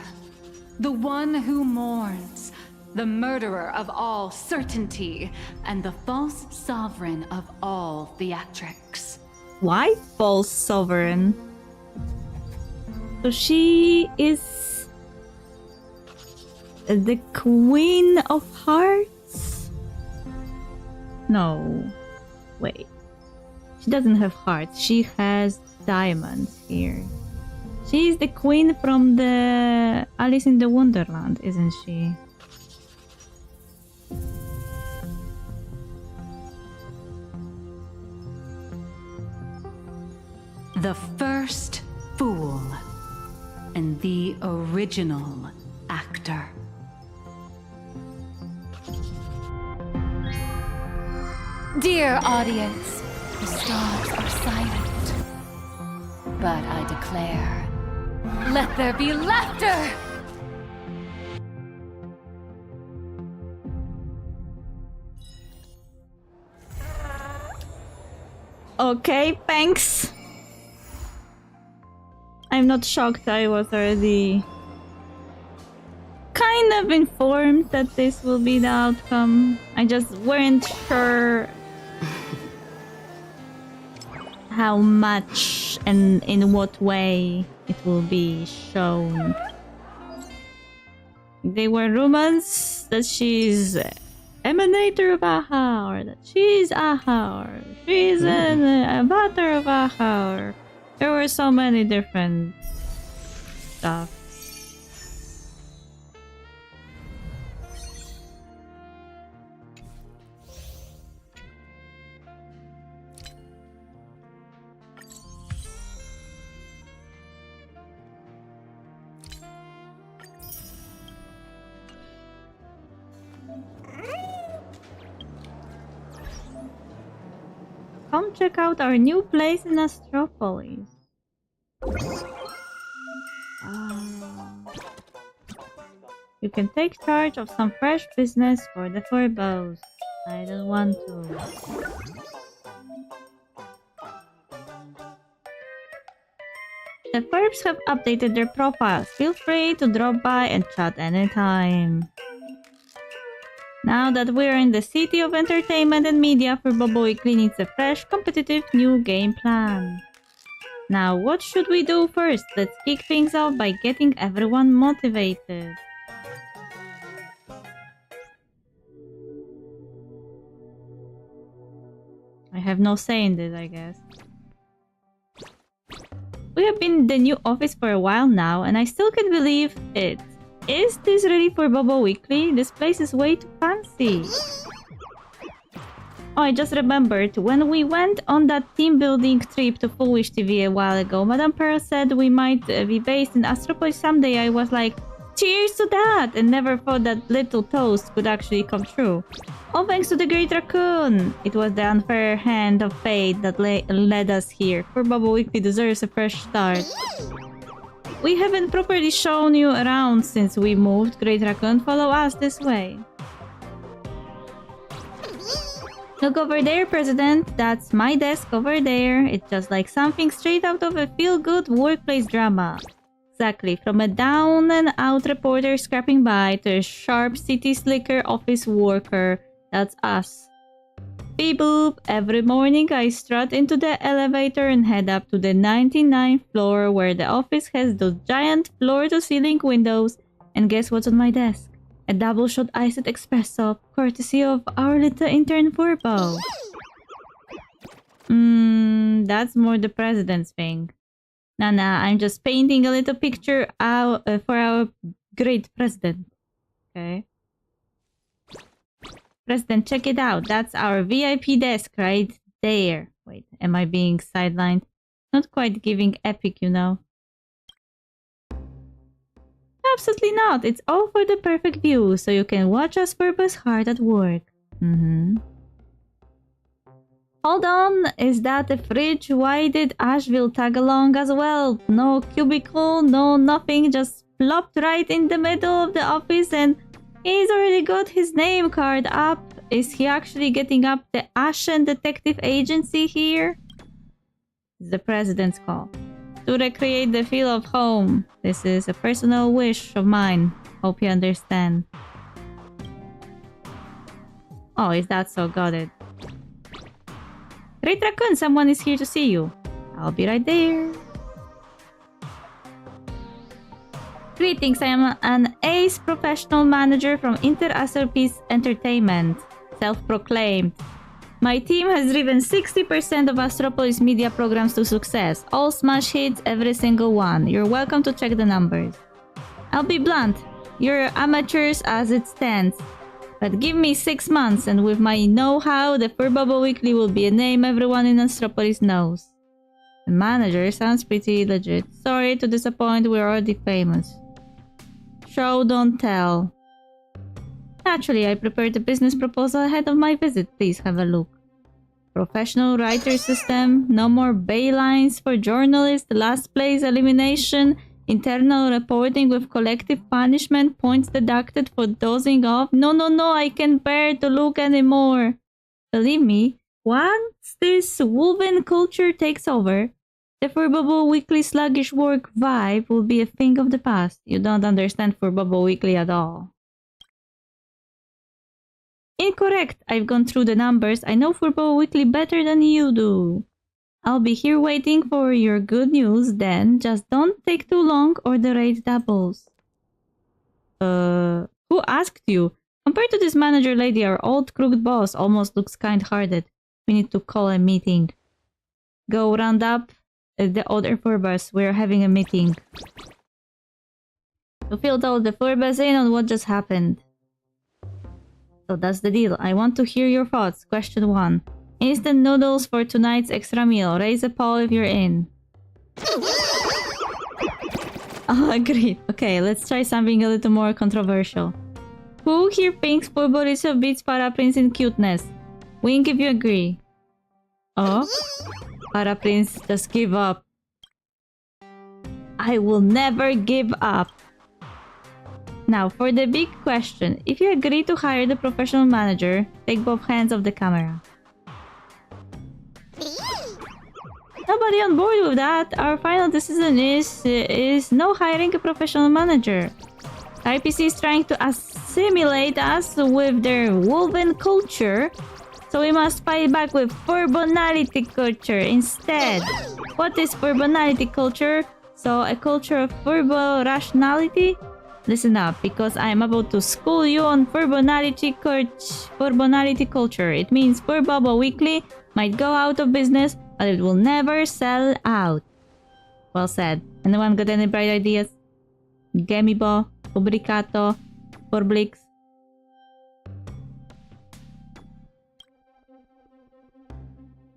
the one who mourns, the murderer of all certainty, and the false sovereign of all theatrics.
Why false sovereign? So she is the Queen of Hearts? No. Wait. She doesn't have hearts. She has diamonds here. She's the queen from the Alice in the Wonderland, isn't she?
The first fool and the original actor. Dear audience, the stars are silent, but I declare, let there be laughter!
Okay, thanks. I'm not shocked. I was already kind of informed that this will be the outcome. I just weren't sure how much and in what way it will be shown. There were rumors that she's emanator of Aha, or that she's Aha, or she's an avatar of Aha, or there were so many different stuff. Come check out our new place in Astropolis. You can take charge of some fresh business for the Forbos. I don't want to. The Forbs have updated their profiles. Feel free to drop by and chat anytime. Now that we're in the city of entertainment and media, for Bobo Weekly needs a fresh, competitive new game plan. Now, what should we do first? Let's kick things off by getting everyone motivated. I have no say in this, I guess. We have been in the new office for a while now, and I still can't believe it. Is this ready for Bobo Weekly? This place is way too fancy. Oh, I just remembered, when we went on that team building trip to Foolish TV a while ago, Madame Pearl said we might be based in Astropolis someday. I was like, cheers to that! And never thought that little toast could actually come true. All thanks to the Great Raccoon! It was the unfair hand of fate that led us here. For Bobo Weekly deserves a fresh start. We haven't properly shown you around since we moved. Great Raccoon, follow us this way. Look over there, President. That's my desk over there. It's just like something straight out of a feel-good workplace drama. Exactly, from a down-and-out reporter scrapping by to a sharp city slicker office worker. That's us. Beep boop. Every morning I strut into the elevator and head up to the 99th floor where the office has those giant floor-to-ceiling windows. And guess what's on my desk? A double-shot iced espresso, courtesy of our little intern Furbo. That's more the president's thing. Nah, I'm just painting a little picture out for our great president. Okay. President, check it out. That's our VIP desk right there. Wait, am I being sidelined? Not quite giving epic, you know. Absolutely not. It's all for the perfect view, so you can watch us Furbo's hard at work. Hold on, is that a fridge? Why did Asheville tag along as well? No cubicle, no nothing, just plopped right in the middle of the office and he's already got his name card up. Is he actually getting up the Ashen Detective Agency here? It's the president's call. To recreate the feel of home. This is a personal wish of mine. Hope you understand. Oh, is that so? Got it. Great Raccoon, someone is here to see you. I'll be right there. Greetings, I am an ace professional manager from Astropolis Entertainment. Self-proclaimed. My team has driven 60% of Astropolis media programs to success. All smash hits, every single one. You're welcome to check the numbers. I'll be blunt. You're amateurs as it stands. But give me 6 months and with my know-how, the Furbubble Weekly will be a name everyone in Astropolis knows. The manager sounds pretty legit. Sorry to disappoint, we're already famous. Show, don't tell. Naturally, I prepared a business proposal ahead of my visit. Please have a look. Professional writer system, no more baylines for journalists, last place elimination, internal reporting with collective punishment, points deducted for dozing off. No, I can't bear to look anymore. Believe me, once this woven culture takes over, the Furbubble Weekly sluggish work vibe will be a thing of the past. You don't understand Furbubble Weekly at all. Incorrect. I've gone through the numbers. I know Furbubble Weekly better than you do. I'll be here waiting for your good news then. Just don't take too long or the rate doubles. Who asked you? Compared to this manager lady, our old crooked boss almost looks kind-hearted. We need to call a meeting. Go round up the other Furbas. We're having a meeting. To fill all the Furbas in on what just happened. So that's the deal. I want to hear your thoughts. Question 1. Instant noodles for tonight's extra meal. Raise a paw if you're in. Oh, agreed. Okay, let's try something a little more controversial. Who here thinks Furborito beats Paraprince in cuteness? Wink if you agree. Oh? Paraprince, just give up. I will never give up. Now, for the big question. If you agree to hire the professional manager, take both hands off the camera. Nobody on board with that. Our final decision is no hiring a professional manager. IPC is trying to assimilate us with their woven culture, so we must fight back with Furbonality culture instead. What is Furbonality culture? So, a culture of Furbo rationality? Listen up, because I am about to school you on Furbonality culture. It means Furbubble Weekly might go out of business, but it will never sell out. Well said. Anyone got any bright ideas? Gemibo, Publicato, Forblix.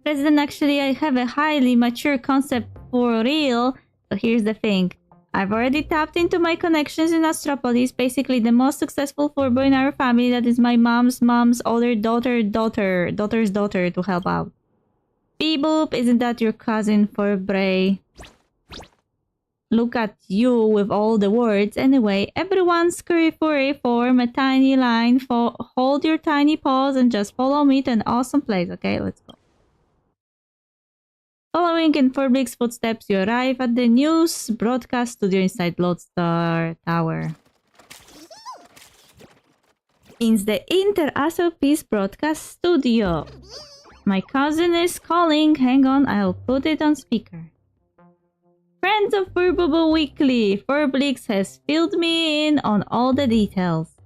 President, actually, I have a highly mature concept for real. So here's the thing. I've already tapped into my connections in Astropolis. Basically, the most successful Furbo in our family. That is my mom's older daughter's daughter to help out. Beeboop, isn't that your cousin Furbray? Look at you with all the words. Anyway, everyone scurry furry, form a tiny line. Hold your tiny paws and just follow me to an awesome place. Okay, let's go. Following in Furblix's footsteps, you arrive at the news broadcast studio inside Lodestar Tower. It's the Astropolis broadcast studio. My cousin is calling. Hang on, I'll put it on speaker. Friends of Furbubble Weekly, Furblix has filled me in on all the details.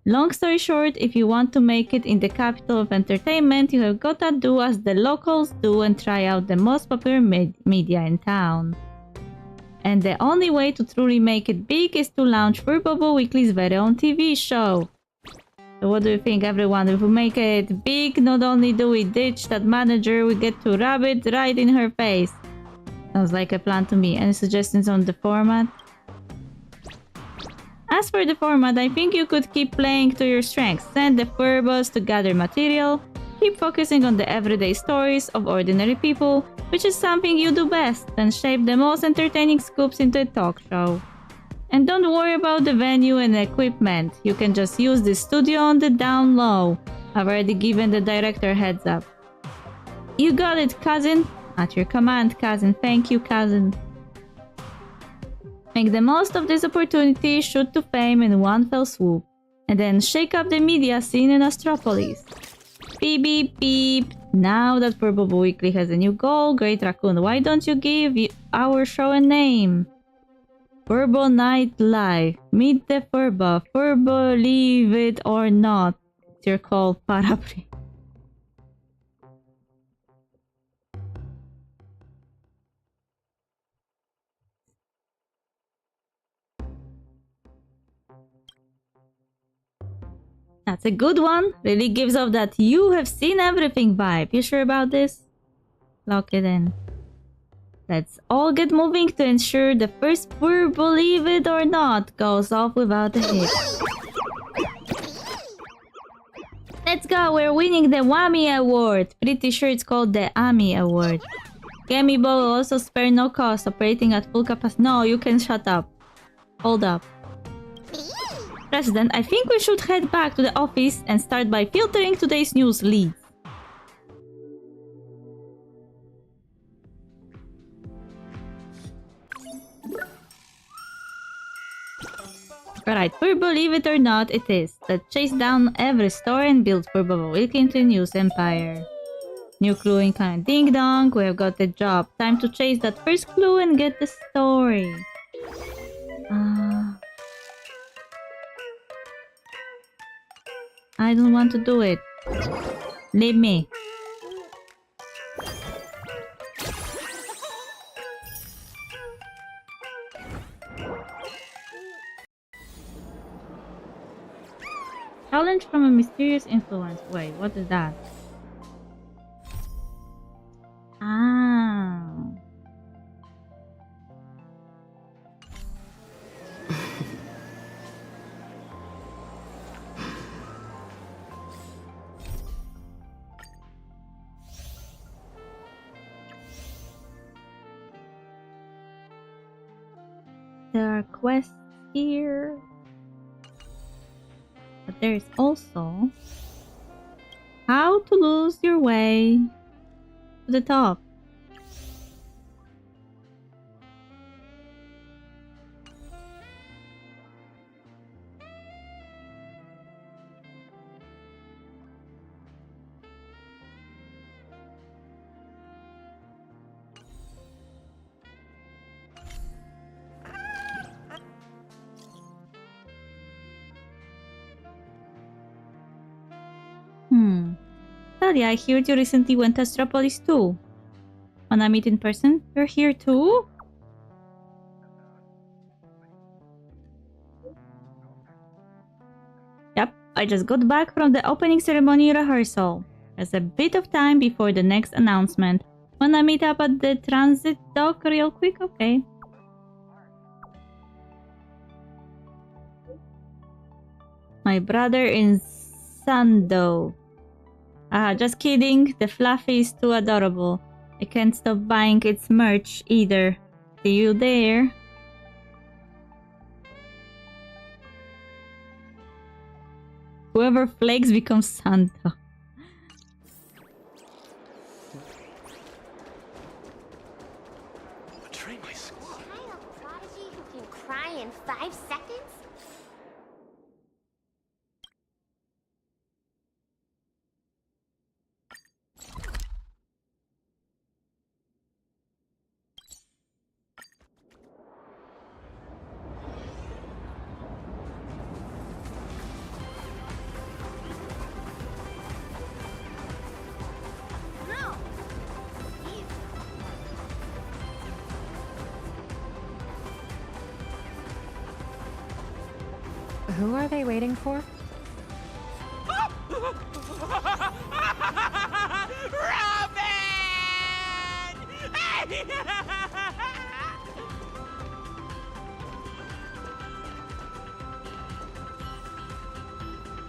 Long story short, if you want to make it in the capital of entertainment, you have got to do as the locals do and try out the most popular media in town. And the only way to truly make it big is to launch Furbubble Weekly's very own TV show. So what do you think, everyone? If we make it big, not only do we ditch that manager, we get to rub it right in her face. Sounds like a plan to me. Any suggestions on the format? As for the format, I think you could keep playing to your strengths. Send the Furbos to gather material. Keep focusing on the everyday stories of ordinary people, which is something you do best, then shape the most entertaining scoops into a talk show. And don't worry about the venue and equipment. You can just use the studio on the down low. I've already given the director heads up. You got it, cousin. At your command, cousin. Thank you, cousin. Make the most of this opportunity, shoot to fame in one fell swoop, and then shake up the media scene in Astropolis. Beep beep beep. Now that Furbo Weekly has a new goal, Great Raccoon, why don't you give our show a name? Furbo Night Live. Meet the Furbo. Furbo, leave it or not. It's your call, Parapri. That's a good one. Really gives off that you have seen everything vibe. You sure about this? Lock it in. Let's all get moving to ensure the first Furbo, believe it or not, goes off without a hit. Let's go, we're winning the Whammy Award. Pretty sure it's called the Ami Award. Gamibo will also spare no cost operating at full capacity. No, you can shut up. Hold up. President, I think we should head back to the office and start by filtering today's news leads. Alright, Furbo, believe it or not, it is. Let's chase down every story and build Furbo Weekly into a news empire. New clue incoming. Ding dong, we have got the job. Time to chase that first clue and get the story. I don't want to do it. Leave me. Challenge from a mysterious influence. Wait, what is that? Ah. There are quests here. But there is also how to lose your way to the top. Tadia, I heard you recently went to Astropolis too. Wanna meet in person? You're here too? Yep, I just got back from the opening ceremony rehearsal. There's a bit of time before the next announcement. Wanna meet up at the transit dock real quick? Okay. My brother in Sando. Just kidding. The Fluffy is too adorable. I can't stop buying its merch either. See you there. Whoever flakes becomes Santa.
Betray my school. Child prodigy who can cry in 5 seconds?
Who are they waiting for?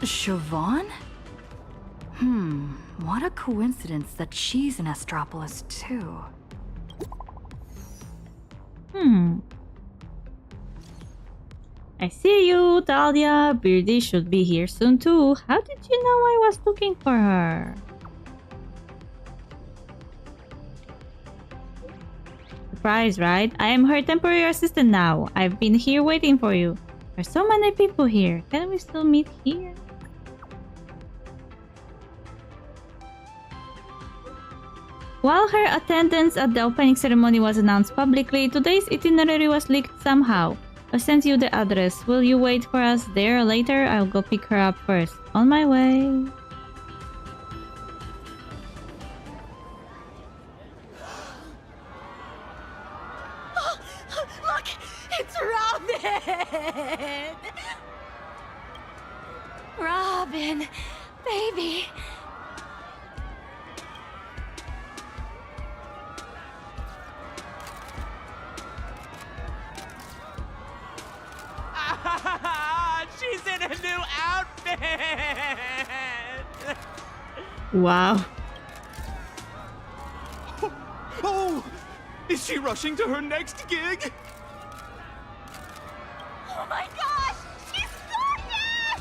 Siobhan? What a coincidence that she's in Astropolis too.
I see you, Talia. Beardy should be here soon too. How did you know I was looking for her? Surprise, right? I am her temporary assistant now. I've been here waiting for you. There's so many people here. Can we still meet here? While her attendance at the opening ceremony was announced publicly, today's itinerary was leaked somehow. I sent you the address. Will you wait for us there later? I'll go pick her up first. On my way.
Look! It's Robin! Robin! Baby!
She's in a new outfit!
Wow.
Oh! Is she rushing to her next gig?
Oh my gosh! She's gorgeous!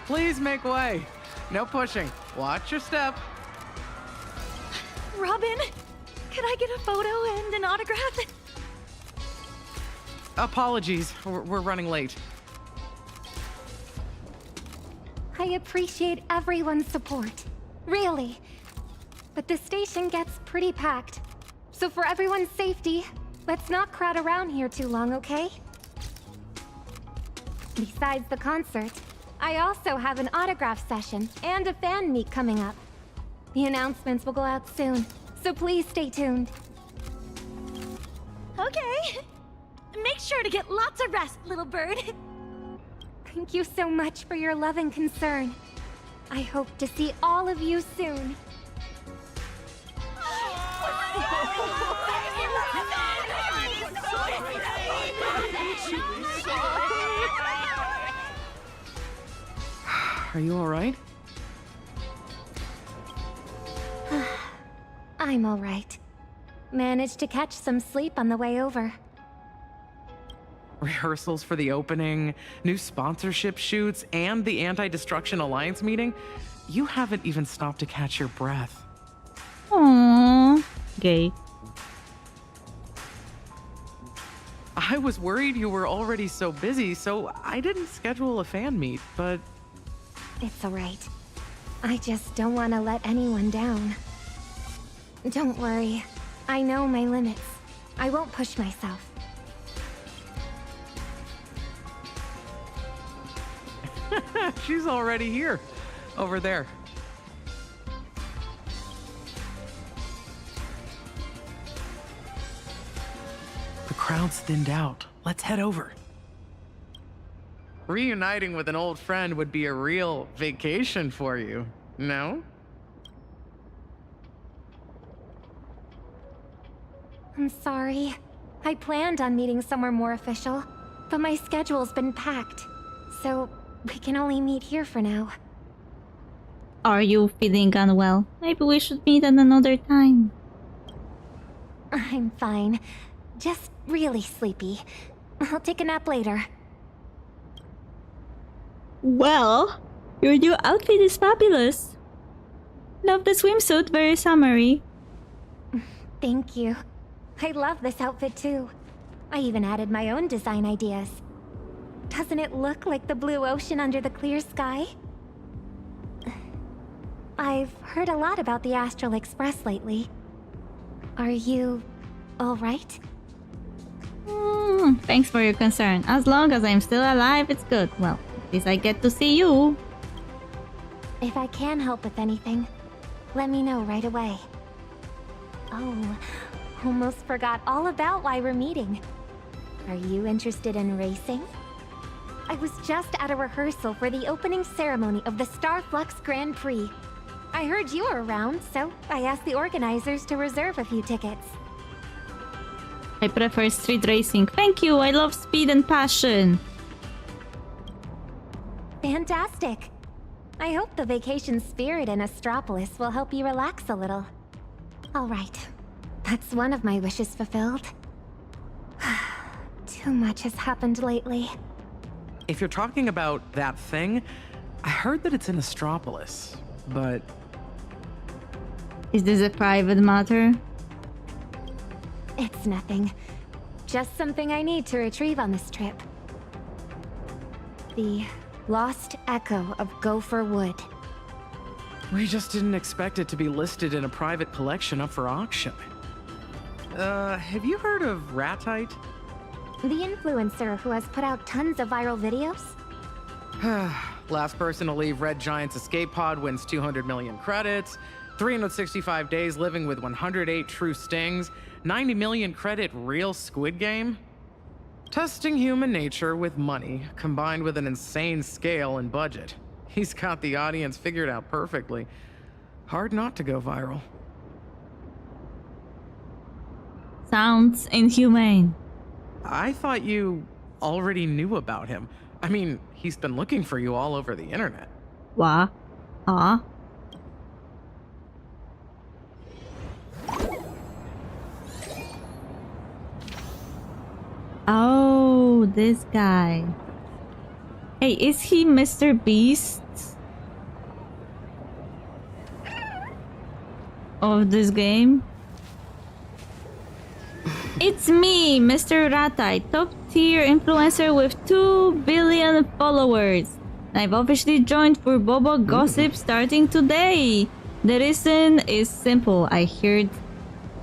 Please make way. No pushing. Watch your step.
Robin, could I get a photo and an autograph?
Apologies, we're running late.
I appreciate everyone's support. Really. But the station gets pretty packed. So for everyone's safety, let's not crowd around here too long, okay? Besides the concert, I also have an autograph session and a fan meet coming up. The announcements will go out soon, so please stay tuned.
Okay. Make sure to get lots of rest, little bird.
Thank you so much for your love and concern. I hope to see all of you soon.
Are you all right?
I'm all right. Managed to catch some sleep on the way over.
Rehearsals for the opening, new sponsorship shoots, and the Anti-Destruction Alliance meeting? You haven't even stopped to catch your breath.
Aww. Gay.
I was worried you were already so busy, so I didn't schedule a fan meet, but...
It's all right. I just don't want to let anyone down. Don't worry. I know my limits. I won't push myself.
She's already here. Over there. The crowd's thinned out. Let's head over. Reuniting with an old friend would be a real vacation for you, no?
I'm sorry. I planned on meeting somewhere more official, but my schedule's been packed, so we can only meet here for now.
Are you feeling unwell? Maybe we should meet at another time.
I'm fine. Just really sleepy. I'll take a nap later.
Well, your new outfit is fabulous. Love the swimsuit, very summery.
Thank you. I love this outfit too. I even added my own design ideas. Doesn't it look like the blue ocean under the clear sky? I've heard a lot about the Astral Express lately. Are you all right?
Thanks for your concern. As long as I'm still alive, it's good. Well, at least I get to see you.
If I can help with anything, let me know right away. Oh, almost forgot all about why we're meeting. Are you interested in racing? I was just at a rehearsal for the opening ceremony of the Starflux Grand Prix. I heard you were around, so I asked the organizers to reserve a few tickets.
I prefer street racing. Thank you, I love speed and passion.
Fantastic. I hope the vacation spirit in Astropolis will help you relax a little. All right. That's one of my wishes fulfilled. Too much has happened lately.
If you're talking about that thing, I heard that it's in Astropolis, but...
Is this a private matter?
It's nothing. Just something I need to retrieve on this trip. The lost echo of Gopher Wood.
We just didn't expect it to be listed in a private collection up for auction. Have you heard of Ratite?
The influencer who has put out tons of viral videos?
Last person to leave Red Giant's escape pod wins 200 million credits, 365 days living with 108 true stings, 90 million credit real Squid Game? Testing human nature with money, combined with an insane scale and budget. He's got the audience figured out perfectly. Hard not to go viral.
Sounds inhumane.
I thought you already knew about him. I mean, he's been looking for you all over the internet.
What? Huh? Oh, this guy. Hey, is he Mr. Beast of this game? It's me, Mr. Ratite, top tier influencer with 2 billion followers. I've officially joined for Bobo Gossip starting today. The reason is simple. I heard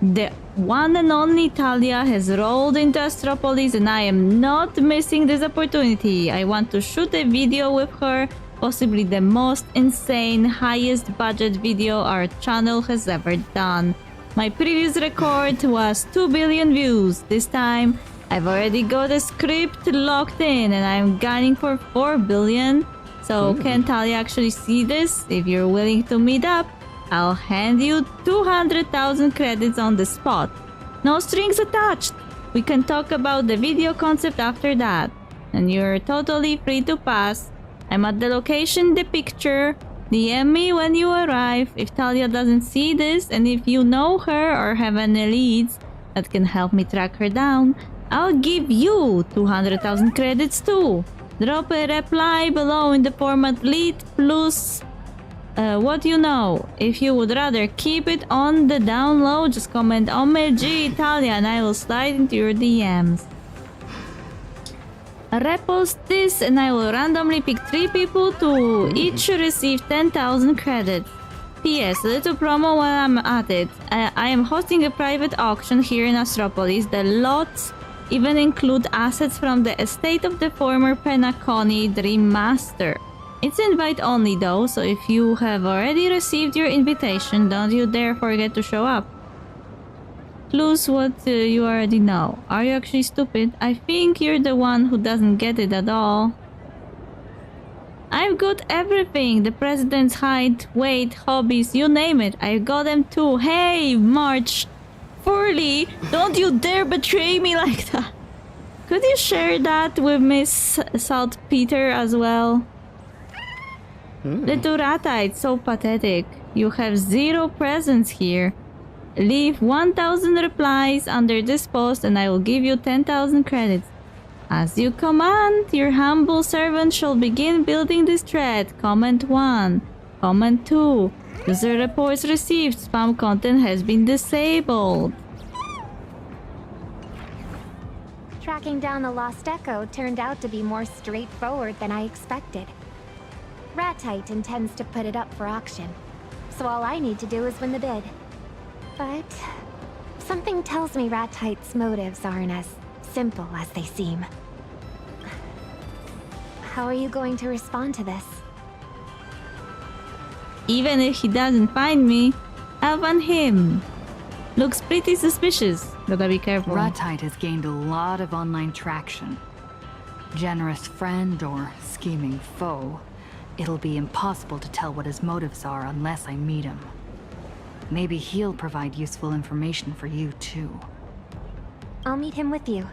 the one and only Talia has rolled into Astropolis and I am not missing this opportunity. I want to shoot a video with her, possibly the most insane, highest budget video our channel has ever done. My previous record was 2 billion views. This time, I've already got a script locked in and I'm gunning for 4 billion. So can Talia actually see this? If you're willing to meet up, I'll hand you 200,000 credits on the spot. No strings attached. We can talk about the video concept after that. And you're totally free to pass. I'm at the location in the picture. DM me when you arrive if Talia doesn't see this, and if you know her or have any leads that can help me track her down, I'll give you 200,000 credits too. Drop a reply below in the format lead plus what you know. If you would rather keep it on the down low, just comment OMG Talia and I will slide into your DMs. Repost this and I will randomly pick 3 people to each receive 10,000 credits. P.S. Little promo while I'm at it. I am hosting a private auction here in Astropolis. The lots even include assets from the estate of the former Penacony Dream Master. It's invite only though, so if you have already received your invitation, don't you dare forget to show up. Plus what you already know. Are you actually stupid? I think you're the one who doesn't get it at all. I've got everything. The president's height, weight, hobbies, you name it. I've got them too. Hey, March Furley, don't you dare betray me like that. Could you share that with Miss Saltpeter as well? Little Ratite, so pathetic. You have 0 presence here. Leave 1,000 replies under this post and I will give you 10,000 credits. As you command, your humble servant shall begin building this thread. Comment 1. Comment 2. User reports received. Spam content has been disabled.
Tracking down the Lost Echo turned out to be more straightforward than I expected. Ratite intends to put it up for auction, so all I need to do is win the bid. But something tells me Ratite's motives aren't as simple as they seem. How are you going to respond to this?
Even if he doesn't find me, I'll find him. Looks pretty suspicious. Gotta be careful.
Ratite has gained a lot of online traction. Generous friend or scheming foe, it'll be impossible to tell what his motives are unless I meet him. Maybe he'll provide useful information for you too.
I'll meet him with you.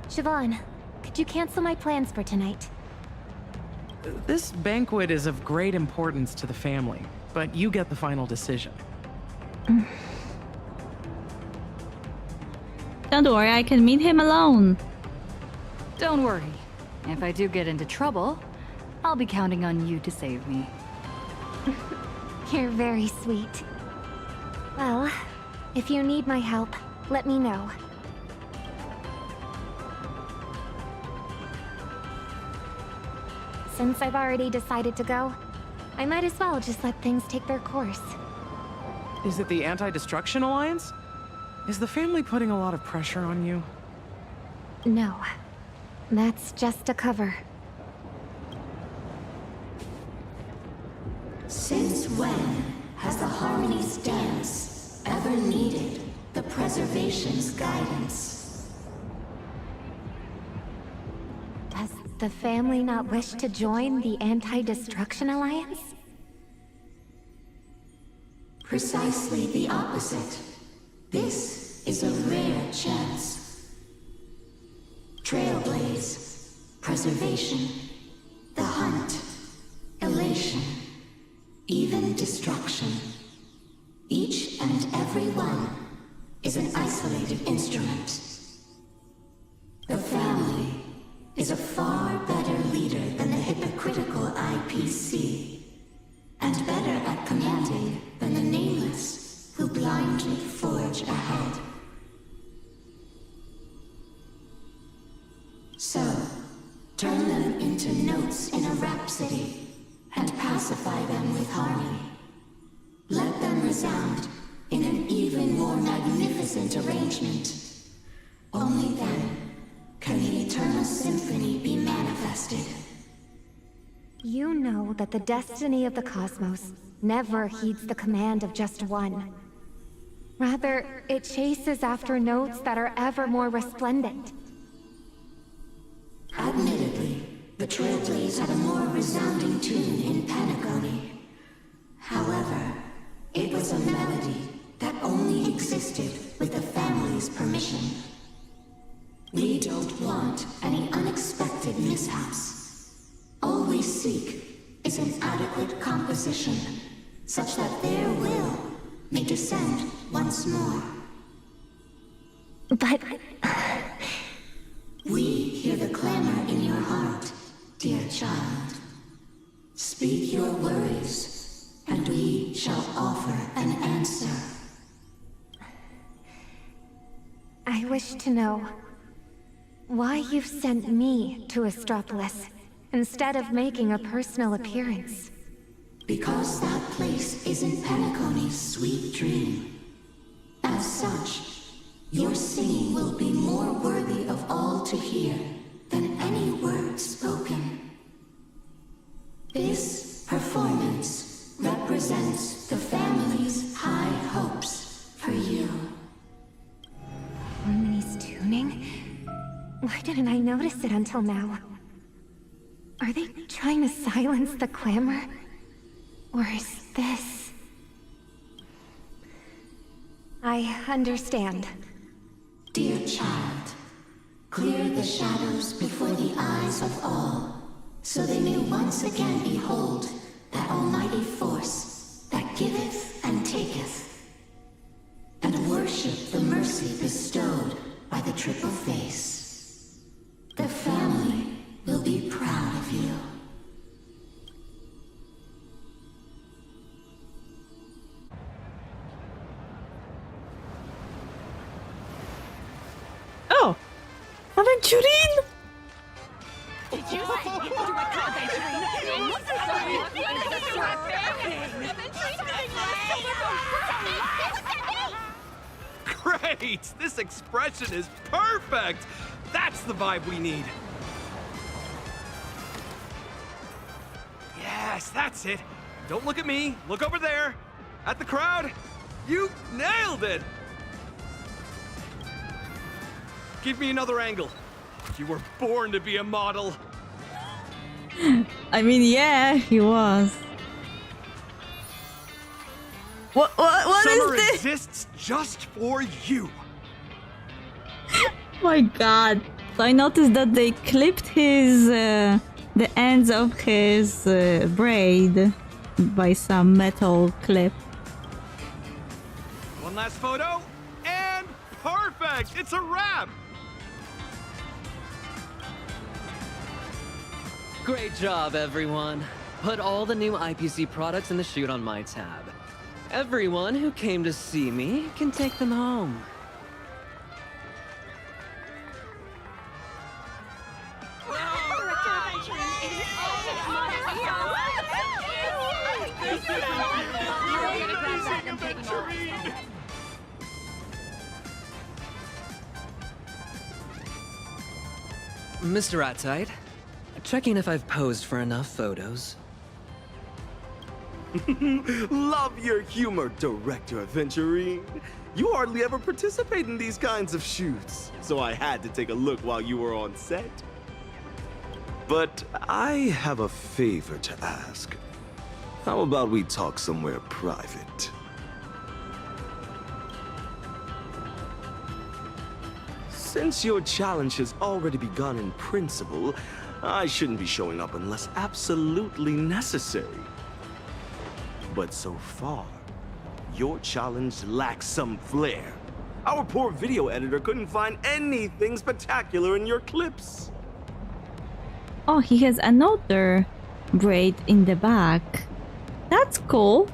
Siobhan, could you cancel my plans for tonight?
This banquet is of great importance to the family, but you get the final decision.
Don't worry, I can meet him alone.
Don't worry. If I do get into trouble, I'll be counting on you to save me.
You're very sweet. Well, if you need my help, let me know. Since I've already decided to go, I might as well just let things take their course.
Is it the Anti-Destruction Alliance? Is the family putting a lot of pressure on you?
No. That's just a cover.
Since when has the Harmony's dance ever needed the Preservation's guidance?
Does the family not wish to join the Anti-Destruction Alliance?
Precisely the opposite. This is a rare chance. Trailblaze, preservation, the hunt, elation, even destruction. Each and every one is an isolated instrument. The family is a far better leader than the hypocritical IPC, and better at commanding than the Nameless, who blindly forge ahead. So, turn them into notes in a rhapsody, and pacify them with harmony. Let them resound in an even more magnificent arrangement. Only then can the eternal symphony be manifested.
You know that the destiny of the cosmos never heeds the command of just one. Rather, it chases after notes that are ever more resplendent.
Admittedly, the Trailblaze had a more resounding tune in Panagoni. However, it was a melody that only existed with the family's permission. We don't want any unexpected mishaps. All we seek is an adequate composition, such that their will may descend once more.
But...
We hear the clamor in your heart, dear child. Speak your worries, and we shall offer an answer.
I wish to know why you've sent me to Astropolis instead of making a personal appearance.
Because that place is in Panagoni's sweet dream. As such, your singing will be more worthy of all to hear than any word spoken. This performance represents the family's high hopes for you.
Harmony's tuning? Why didn't I notice it until now? Are they trying to silence the clamor? Or is this... I understand.
Dear child, clear the shadows before the eyes of all, so they may once again behold that almighty force that giveth and taketh, and worship the mercy bestowed by the triple face. The family will be proud of you.
Oh! Aventurin!
Did you
Great! This expression is perfect! That's the vibe we need. Yes, that's it. Don't look at me. Look over there. At the crowd. You nailed it! Give me another angle. You were born to be a model.
I mean, yeah, he was. What
Summer
is this?
exists just for you.
My god. So I noticed that they clipped his, the ends of his braid by some metal clip.
One last photo, and perfect! It's a wrap!
Great job, everyone. Put all the new IPC products in the chute on my tab. Everyone who came to see me can take them home. Mr. Ratite, checking if I've posed for enough photos.
Love your humor, Director Aventurine. You hardly ever participate in these kinds of shoots, so I had to take a look while you were on set. But I have a favor to ask. How about we talk somewhere private? Since your challenge has already begun in principle, I shouldn't be showing up unless absolutely necessary. But so far, your challenge lacks some flair. Our poor video editor couldn't find anything spectacular in your clips.
Oh, he has another braid in the back. That's cool.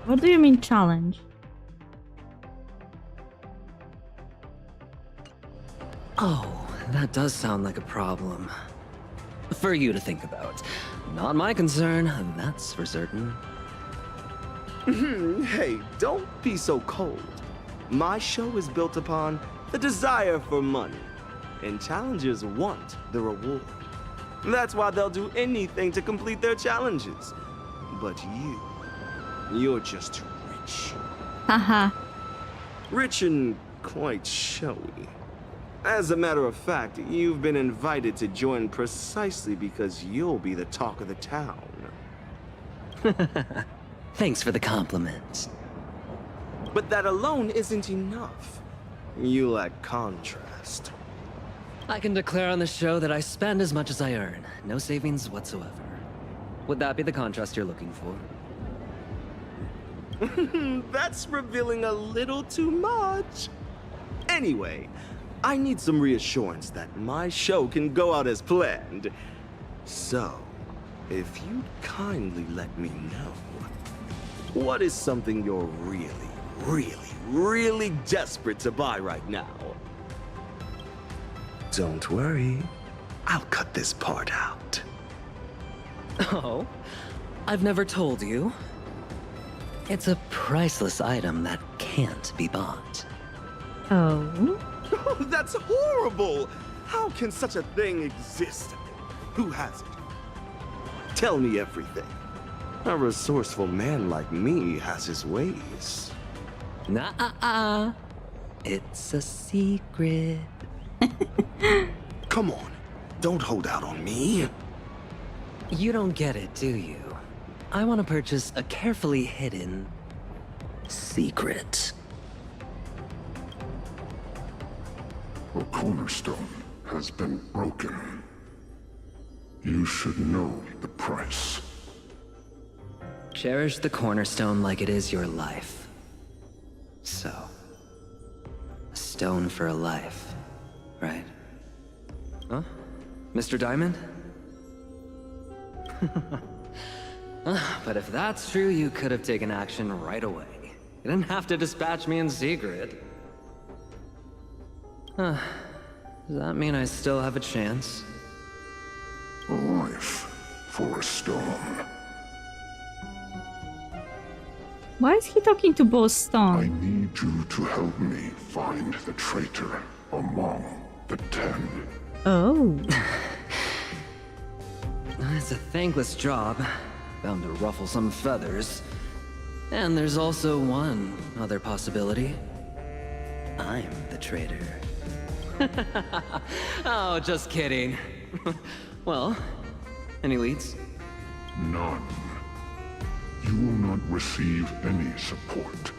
What do you mean challenge?
Oh, that does sound like a problem. For you to think about. Not my concern, that's for certain.
Hey, don't be so cold. My show is built upon the desire for money, and challengers want the reward. That's why they'll do anything to complete their challenges. But you're just too rich.
Haha.
Rich and quite showy. As a matter of fact, you've been invited to join precisely because you'll be the talk of the town.
Thanks for the compliment.
But that alone isn't enough. You lack contrast.
I can declare on the show that I spend as much as I earn. No savings whatsoever. Would that be the contrast you're looking for?
That's revealing a little too much. Anyway, I need some reassurance that my show can go out as planned. So, if you'd kindly let me know, what is something you're really desperate to buy right now? Don't worry, I'll cut this part out.
Oh? I've never told you. It's a priceless item that can't be bought.
Oh?
That's horrible! How can such a thing exist? Who has it? Tell me everything. A resourceful man like me has his ways.
Nah, it's a secret.
Come on, don't hold out on me.
You don't get it, do you? I want to purchase a carefully hidden secret.
The cornerstone has been broken. You should know the price.
Cherish the cornerstone like it is your life. So, a stone for a life, right? Huh? Mr. Diamond? But if that's true, you could have taken action right away. You didn't have to dispatch me in secret. Does that mean I still have a chance?
A life for a stone.
Why is he talking to both Stone?
I need you to help me find the traitor among the 10.
Oh.
It's a thankless job. Bound to ruffle some feathers. And there's also one other possibility. I'm the traitor. Oh, just kidding. Well, any leads?
None. You will not receive any support.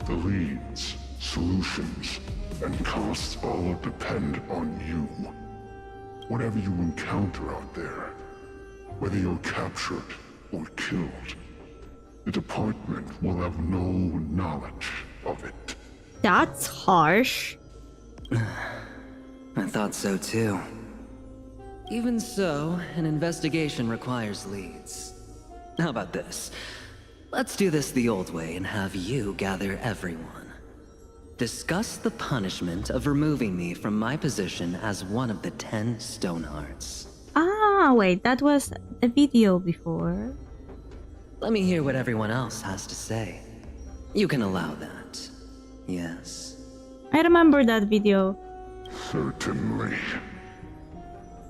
The leads, solutions, and costs all depend on you. Whatever you encounter out there, whether you're captured or killed, the department will have no knowledge of it.
That's harsh.
I thought so too. Even so, an investigation requires leads. How about this? Let's do this the old way and have you gather everyone. Discuss the punishment of removing me from my position as one of the 10 Stonehearts.
Ah, wait, that was a video before.
Let me hear what everyone else has to say. You can allow that. Yes.
I remember that video.
Certainly.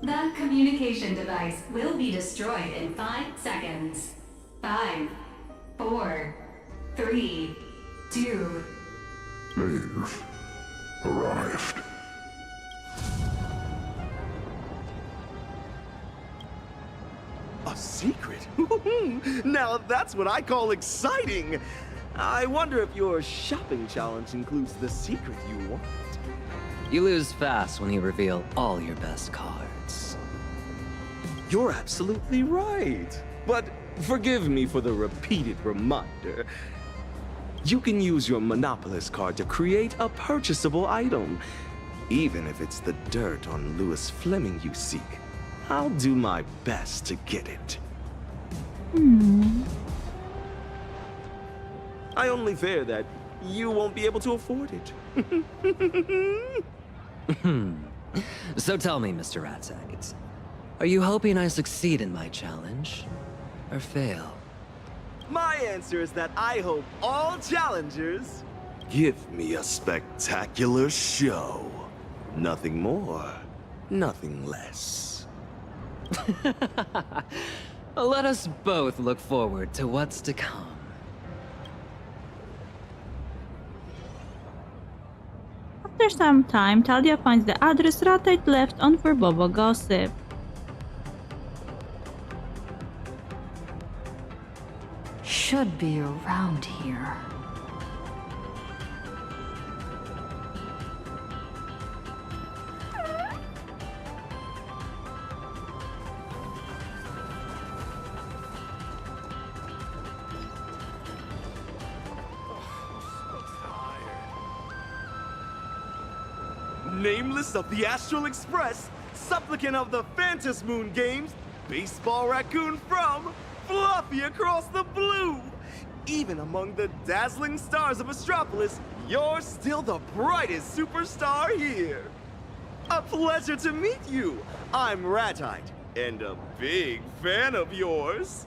The communication device will be destroyed in 5 seconds. 5, 4, 3, 2.
They've arrived.
A secret? Now that's what I call exciting! I wonder if your shopping challenge includes the secret you want.
You lose fast when you reveal all your best cards.
You're absolutely right. But forgive me for the repeated reminder. You can use your Monopolist card to create a purchasable item. Even if it's the dirt on Lewis Fleming you seek. I'll do my best to get it. I only fear that you won't be able to afford it.
So tell me, Mr. Ratsack, are you hoping I succeed in my challenge, or fail?
My answer is that I hope all challengers give me a spectacular show. Nothing more, nothing less.
Let us both look forward to what's to come.
After some time, Talia finds the address Ratite left on for Bobo gossip.
Should be around here.
Nameless of the Astral Express, supplicant of the Phantas Moon Games, baseball raccoon from Fluffy across the blue. Even among the dazzling stars of Astropolis, you're still the brightest superstar here. A pleasure to meet you. I'm Ratite, and a big fan of yours.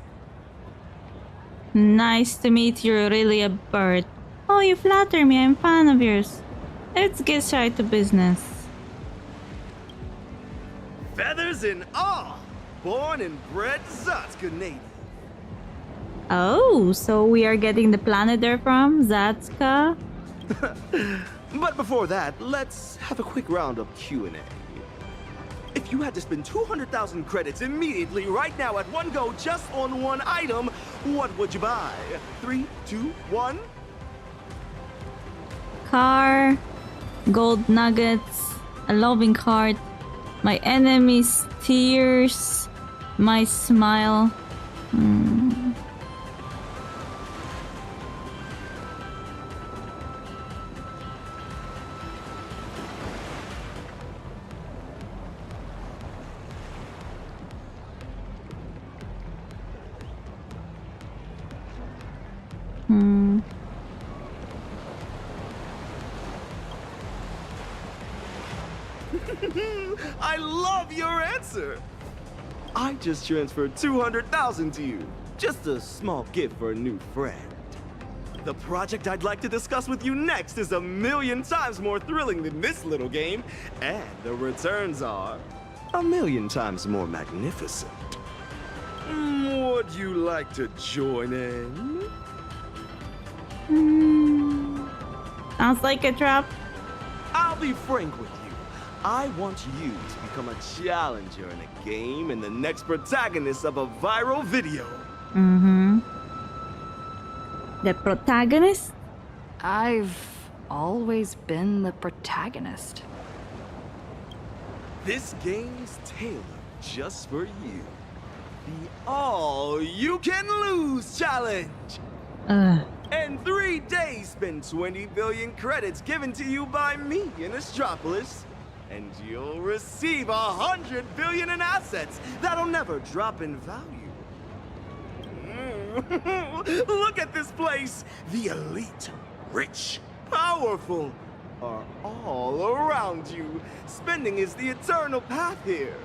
Nice to meet you, really a bird. Oh, you flatter me, I'm a fan of yours. Let's get straight to business.
Feathers and all, born and bred Zatska native.
Oh, so we are getting the planet they're from, Zatska?
But before that, let's have a quick round of Q&A. If you had to spend 200,000 credits immediately right now at one go just on one item, what would you buy? 3, 2, 1?
Car, gold nuggets, a loving heart, my enemy's tears, my smile.
I love your answer! I just transferred 200,000 to you. Just a small gift for a new friend. The project I'd like to discuss with you next is 1,000,000 times more thrilling than this little game, and the returns are 1,000,000 times more magnificent. Would you like to join in?
Sounds like a trap.
I'll be frank with you. I want you to become a challenger in a game and the next protagonist of a viral video.
The protagonist?
I've always been the protagonist.
This game's tailored just for you. The All-You-Can-Lose Challenge! In 3 days, spend 20 billion credits given to you by me in Astropolis, and you'll receive 100 billion in assets that'll never drop in value. Look at this place! The elite, rich, powerful, are all around you. Spending is the eternal path here.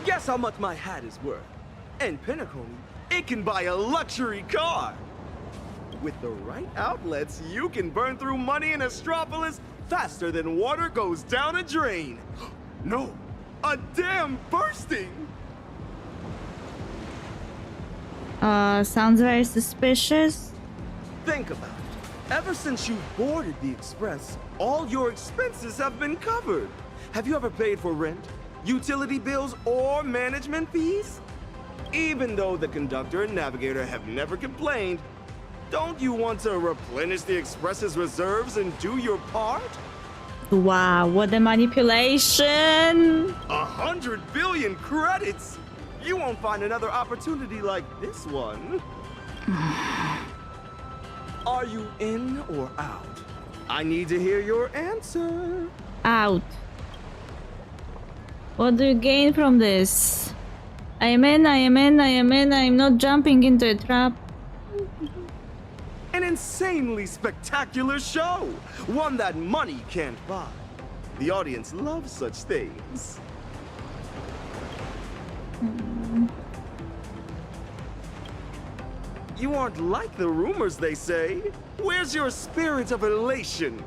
Guess how much my hat is worth? In Pinnacle, it can buy a luxury car. With the right outlets, you can burn through money in Astropolis faster than water goes down a drain. No, a dam bursting!
Sounds very suspicious.
Think about it. Ever since you boarded the Express, all your expenses have been covered. Have you ever paid for rent, utility bills, or management fees? Even though the conductor and navigator have never complained, don't you want to replenish the Express's reserves and do your part?
Wow, what a manipulation!
100 billion credits! You won't find another opportunity like this one. Are you in or out? I need to hear your answer.
Out. What do you gain from this? I am in, I'm not jumping into a trap.
An insanely spectacular show! One that money can't buy. The audience loves such things. You aren't like the rumors, they say. Where's your spirit of elation?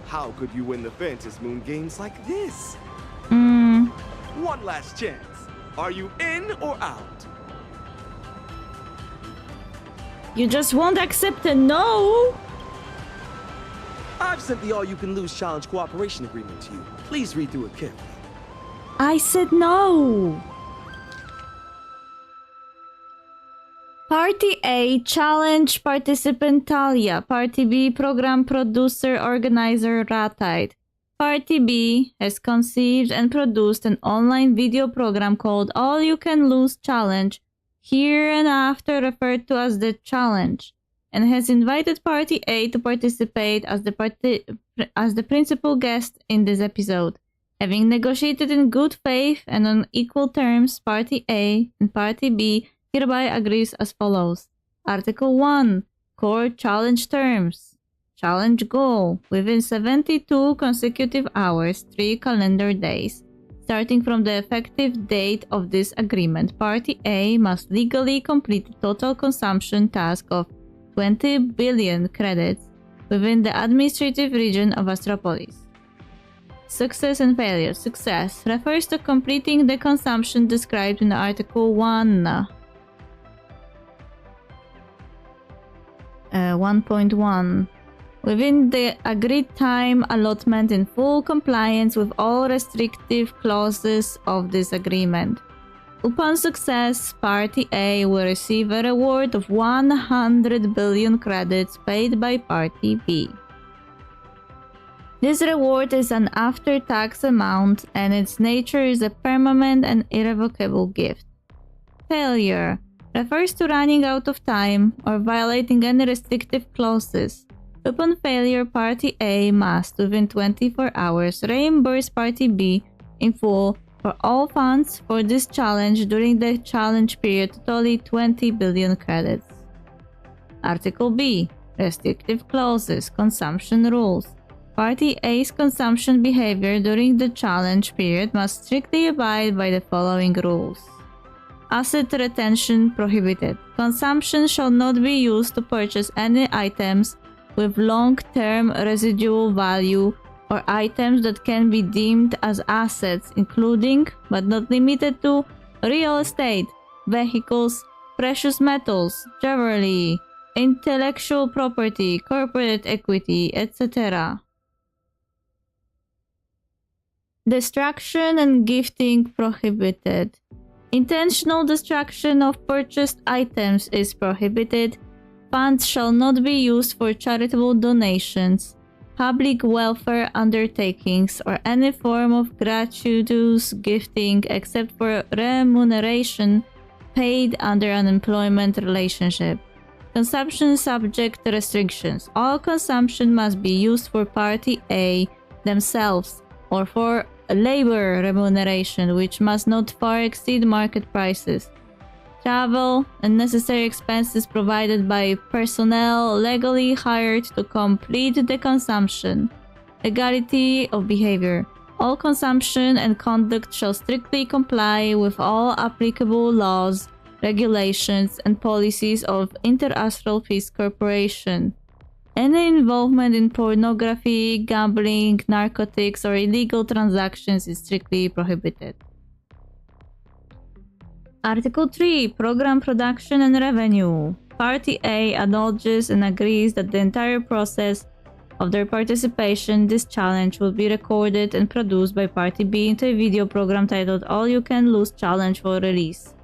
How could you win the Phantasmoon games like this? One last chance. Are you in or out?
You just won't accept a no?
I've sent the all-you-can-lose challenge cooperation agreement to you. Please read through it carefully.
I said no. Party A, challenge participant Talia. Party B, program producer organizer Ratite. Party B has conceived and produced an online video program called All You Can Lose Challenge, hereinafter referred to as the Challenge, and has invited Party A to participate as the principal guest in this episode. Having negotiated in good faith and on equal terms, Party A and Party B hereby agrees as follows. Article 1. Core Challenge Terms. Challenge goal. Within 72 consecutive hours, 3 calendar days, starting from the effective date of this agreement, Party A must legally complete the total consumption task of 20 billion credits within the administrative region of Astropolis. Success and failure. Success refers to completing the consumption described in Article 1. 1.1. Within the agreed time allotment in full compliance with all restrictive clauses of this agreement. Upon success, Party A will receive a reward of 100 billion credits paid by Party B. This reward is an after-tax amount, and its nature is a permanent and irrevocable gift. Failure refers to running out of time or violating any restrictive clauses. Upon failure, Party A must, within 24 hours, reimburse Party B in full for all funds for this challenge during the challenge period, totally 20 billion credits. Article B. Restrictive clauses. Consumption rules. Party A's consumption behavior during the challenge period must strictly abide by the following rules. Asset retention prohibited. Consumption shall not be used to purchase any items with long-term residual value or items that can be deemed as assets, including, but not limited to, real estate, vehicles, precious metals, jewelry, intellectual property, corporate equity, etc. Destruction and gifting prohibited. Intentional destruction of purchased items is prohibited. Funds shall not be used for charitable donations, public welfare undertakings, or any form of gratuitous gifting except for remuneration paid under an employment relationship. Consumption subject to restrictions. All consumption must be used for Party A themselves or for labor remuneration, which must not far exceed market prices. Travel and necessary expenses provided by personnel legally hired to complete the consumption. equality of behavior. All consumption and conduct shall strictly comply with all applicable laws, regulations, and policies of Inter-Astral Peace Corporation. Any involvement in pornography, gambling, narcotics, or illegal transactions is strictly prohibited. Article 3. Program Production and Revenue. Party A acknowledges and agrees that the entire process of their participation in this challenge will be recorded and produced by Party B into a video program titled All You Can Lose Challenge for release.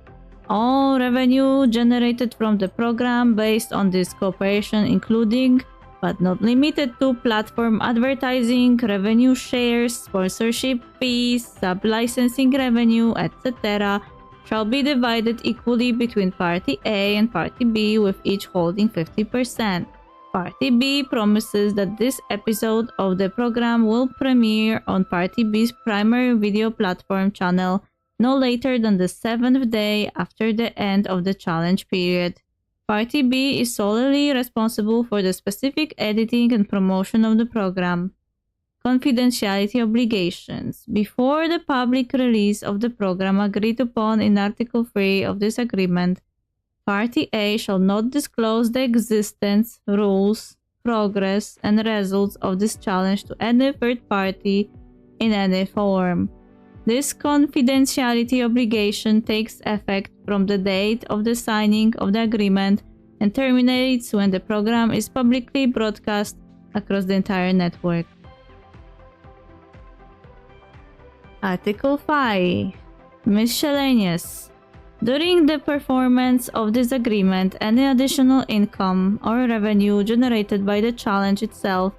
All revenue generated from the program based on this cooperation, including but not limited to platform advertising, revenue shares, sponsorship fees, sub-licensing revenue, etc., shall be divided equally between Party A and Party B, with each holding 50%. Party B promises that this episode of the program will premiere on Party B's primary video platform channel no later than the 7th day after the end of the challenge period. Party B is solely responsible for the specific editing and promotion of the program. Confidentiality obligations. Before the public release of the program agreed upon in Article 3 of this agreement, Party A shall not disclose the existence, rules, progress, and results of this challenge to any third party in any form. This confidentiality obligation takes effect from the date of the signing of the agreement and terminates when the program is publicly broadcast across the entire network. Article 5. Miscellaneous. During the performance of this agreement, any additional income or revenue generated by the challenge itself,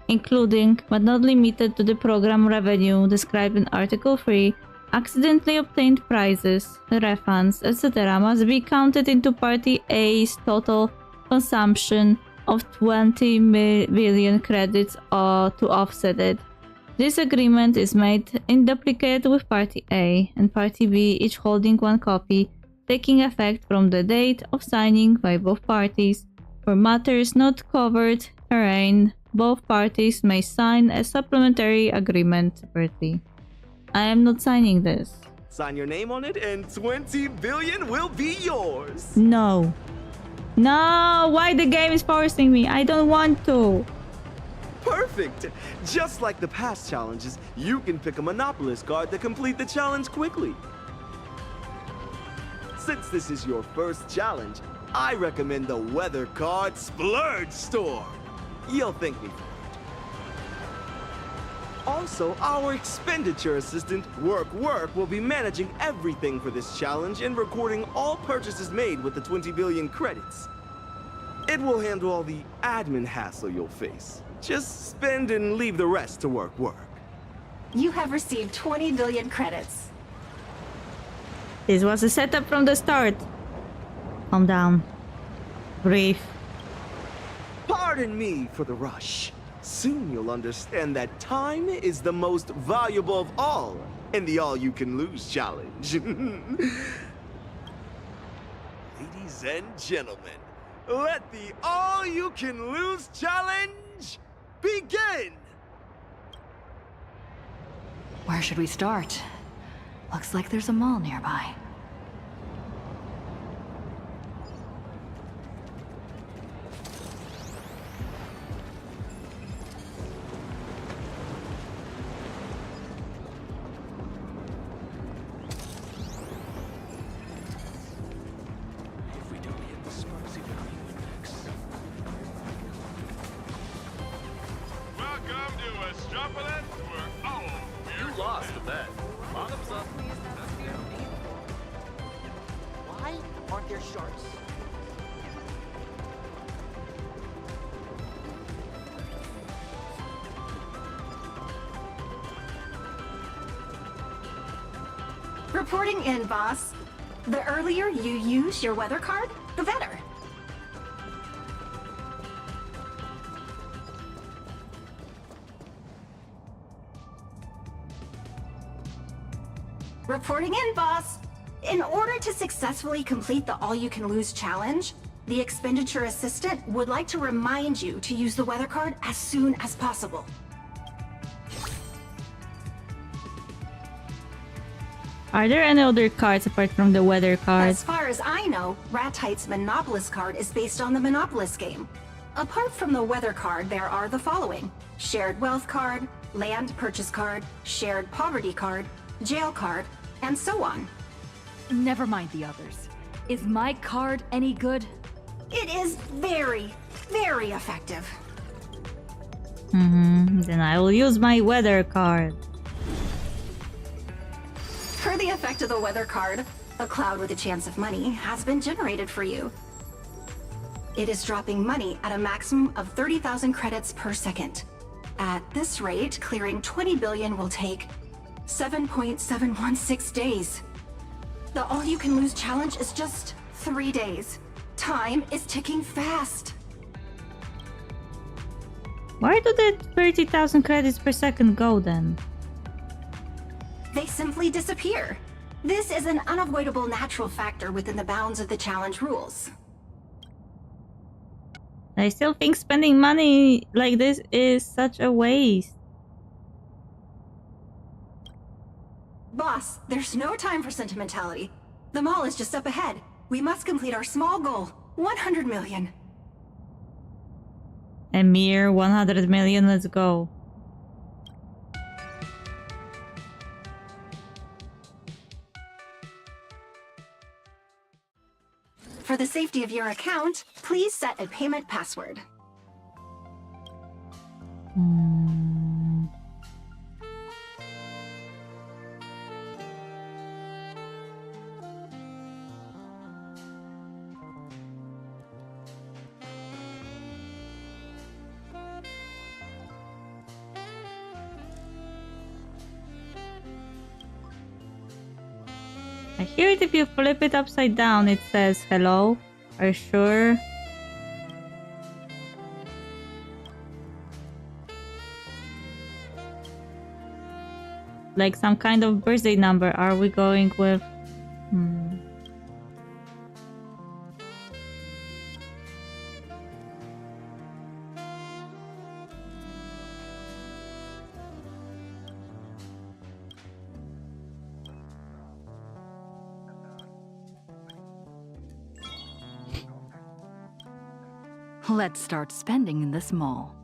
including but not limited to the program revenue described in Article 3, accidentally obtained prizes, refunds, etc., must be counted into Party A's total consumption of 20 billion credits to offset it. This agreement is made in duplicate with Party A and Party B, each holding one copy, taking effect from the date of signing by both parties. For matters not covered herein, both parties may sign a supplementary agreement separately. I am not signing this.
Sign your name on it and 20 billion will be yours.
No. No! Why the game is forcing me? I don't want to.
Perfect! Just like the past challenges, you can pick a Monopolist card to complete the challenge quickly. Since this is your first challenge, I recommend the Weather Card Splurge Store. You'll thank me for it. Also, our expenditure assistant, Work will be managing everything for this challenge and recording all purchases made with the 20 billion credits. It will handle all the admin hassle you'll face. Just spend and leave the rest to Work.
You have received 20 billion credits.
This was a setup from the start. Calm down. Breathe.
Pardon me for the rush. Soon you'll understand that time is the most valuable of all in the all-you-can-lose challenge. Ladies and gentlemen, let the all-you-can-lose challenge begin!
Where should we start? Looks like there's a mall nearby.
Welcome to Astropolis, where all you lost the bet. Bottoms up.
Why aren't there sharks?
Reporting in, boss. The earlier you use your weather card, the better. Reporting in, boss. In order to successfully complete the all-you-can-lose challenge, the expenditure assistant would like to remind you to use the weather card as soon as possible.
Are there any other cards apart from the weather card?
As far as I know, Ratite's Monopolis card is based on the Monopolis game. Apart from the weather card, there are the following: shared wealth card, land purchase card, shared poverty card, jail card, and so on.
Never mind the others. Is my card any good?
It is very, very effective.
Then I will use my weather card.
For the effect of the weather card, a cloud with a chance of money has been generated for you. It is dropping money at a maximum of 30,000 credits per second. At this rate, clearing 20 billion will take 7.716 days. The all-you-can-lose challenge is just 3 days. Time is ticking fast.
Where do the 30,000 credits per second go then?
They simply disappear. This is an unavoidable natural factor within the bounds of the challenge rules.
I still think spending money like this is such a waste.
Boss, there's no time for sentimentality. The mall is just up ahead. We must complete our small goal, 100 million.
A mere 100 million, let's go.
For the safety of your account, please set a payment password.
I hear it if you flip it upside down, it says hello. Are you sure? Like some kind of birthday number. Are we going with...
Let's start spending in this mall.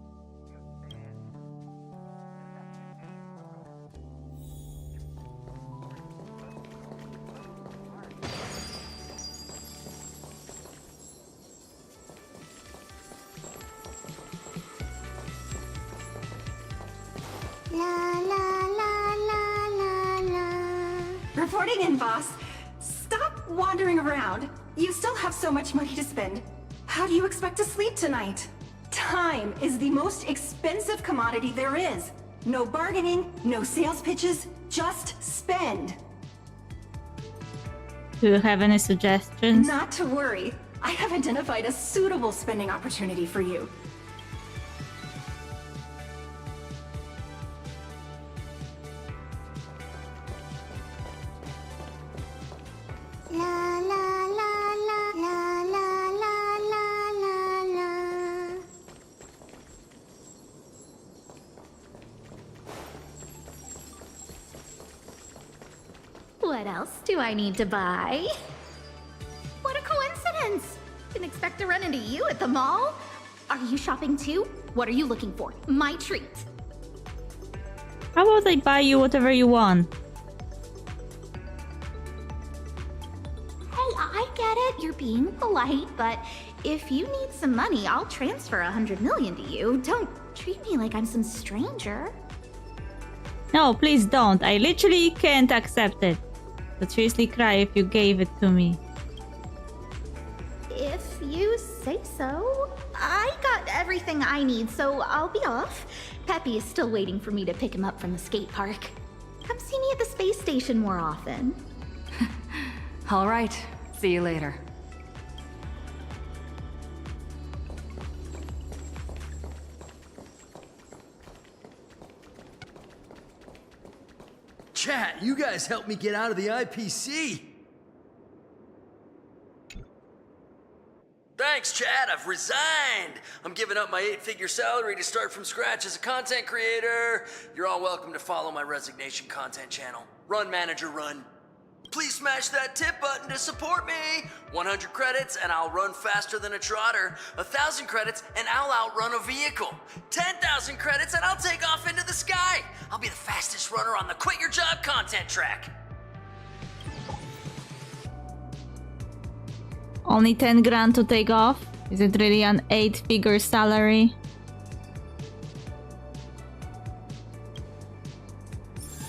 Reporting in, boss. Stop wandering around. You still have so much money to spend. How do you expect to sleep tonight? Time is the most expensive commodity there is. No bargaining, no sales pitches, just spend.
Do you have any suggestions?
Not to worry. I have identified a suitable spending opportunity for you.
What else do I need to buy? What a coincidence! Didn't expect to run into you at the mall. Are you shopping too? What are you looking for? My treat.
How about I buy you whatever you want?
Hey, I get it. You're being polite, but if you need some money, I'll transfer 100 million to you. Don't treat me like I'm some stranger.
No, please don't. I literally can't accept it. I'd seriously cry if you gave it to me.
If you say so. I got everything I need, so I'll be off. Peppy is still waiting for me to pick him up from the skate park. Come see me at the space station more often.
All right. See you later.
Chat, you guys helped me get out of the IPC. Thanks, Chad. I've resigned. I'm giving up my 8-figure salary to start from scratch as a content creator. You're all welcome to follow my resignation content channel. Run, manager, run. Please smash that tip button to support me. 100 credits and I'll run faster than a trotter. 1,000 credits and I'll outrun a vehicle. 10,000 credits and I'll take off into the sky. I'll be the fastest runner on the Quit Your Job content track.
Only 10 grand to take off? Is it really an 8-figure salary?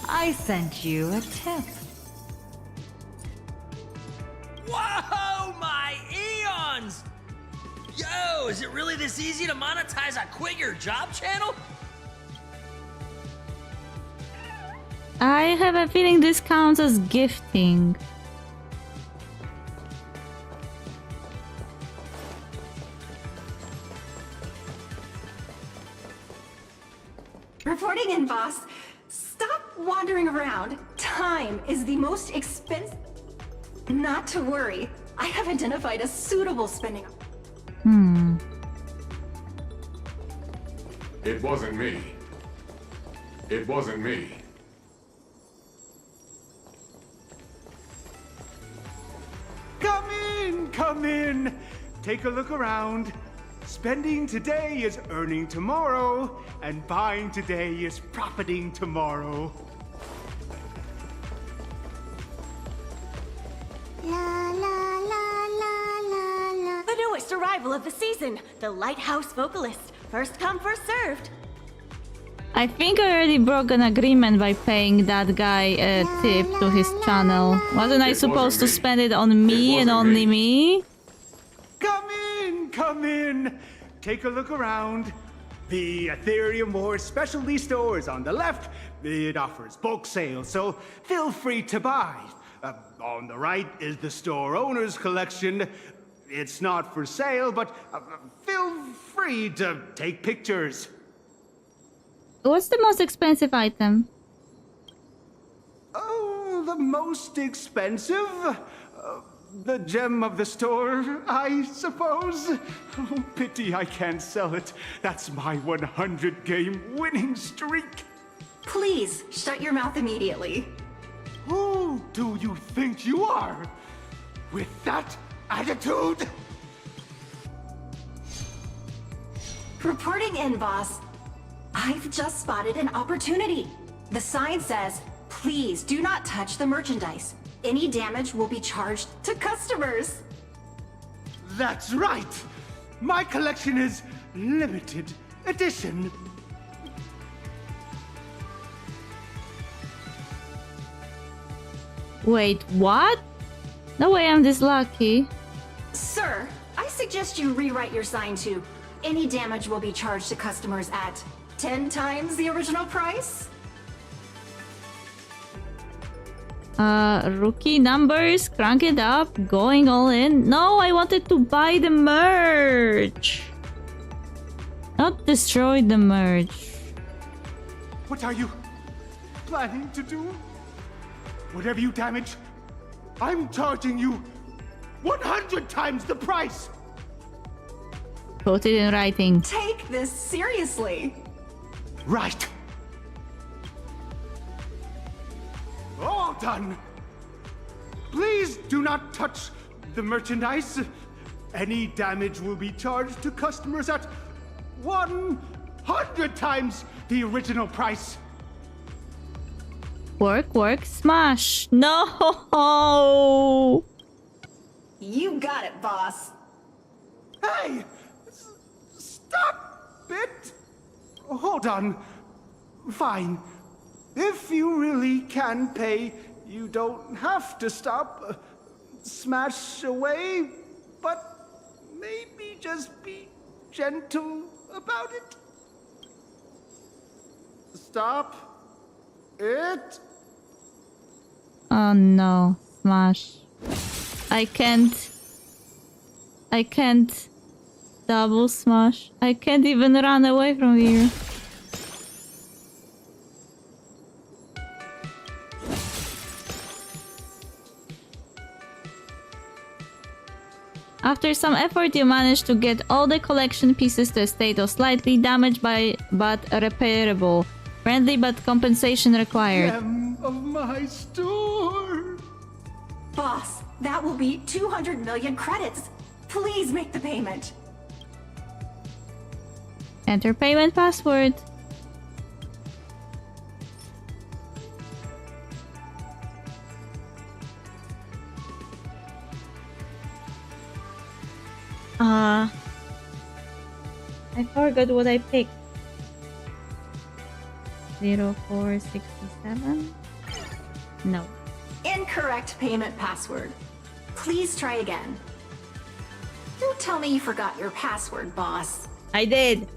I sent you a tip.
Whoa, my eons! Yo, is it really this easy to monetize a Quit Your Job channel?
I have a feeling this counts as gifting.
Reporting in, boss. Stop wandering around. Time is the most expensive... Not to worry. I have identified a suitable spending...
It wasn't me. It wasn't me.
Come in. Take a look around. Spending today is earning tomorrow, and buying today is profiting tomorrow.
The newest arrival of the season, the Lighthouse Vocalist. First come, first served.
I think I already broke an agreement by paying that guy a tip to his channel. Wasn't I supposed to spend it on me and only me?
Come in. Take a look around. The Ethereum War specialty store is on the left. It offers bulk sales, so feel free to buy. On the right is the store owner's collection. It's not for sale, but feel free to take pictures.
What's the most expensive item?
Oh, the most expensive? The gem of the store, I suppose. Oh, pity I can't sell it. That's my 100-game winning streak.
Please, shut your mouth immediately.
Who do you think you are? With that attitude?
Reporting in, boss. I've just spotted an opportunity. The sign says, please do not touch the merchandise. Any damage will be charged to customers.
That's right. My collection is limited edition.
Wait, what? No way I'm this lucky.
Sir, I suggest you rewrite your sign to, any damage will be charged to customers at 10 times the original price?
Rookie numbers, crank it up, going all in. No, I wanted to buy the merch. Not destroy the merch.
What are you planning to do? Whatever you damage, I'm charging you 100 times the price!
Put it in writing.
Take this seriously.
Right. All done. Please do not touch the merchandise. Any damage will be charged to customers at 100 times the original price.
Work, work, smash. No!
You got it, boss.
Hey! Stop it! Hold on. Fine. If you really can pay, you don't have to stop. Smash away, but maybe just be gentle about it. Stop it.
Oh no, smash. I can't double smash. I can't even run away from here. After some effort, you managed to get all the collection pieces to a state of slightly damaged but repairable. Friendly but compensation required.
Gem of my store.
Boss, that will be 200 million credits. Please make the payment.
Enter payment password. I forgot what I picked. 0467? No.
Incorrect payment password. Please try again. Don't tell me you forgot your password, boss.
I did.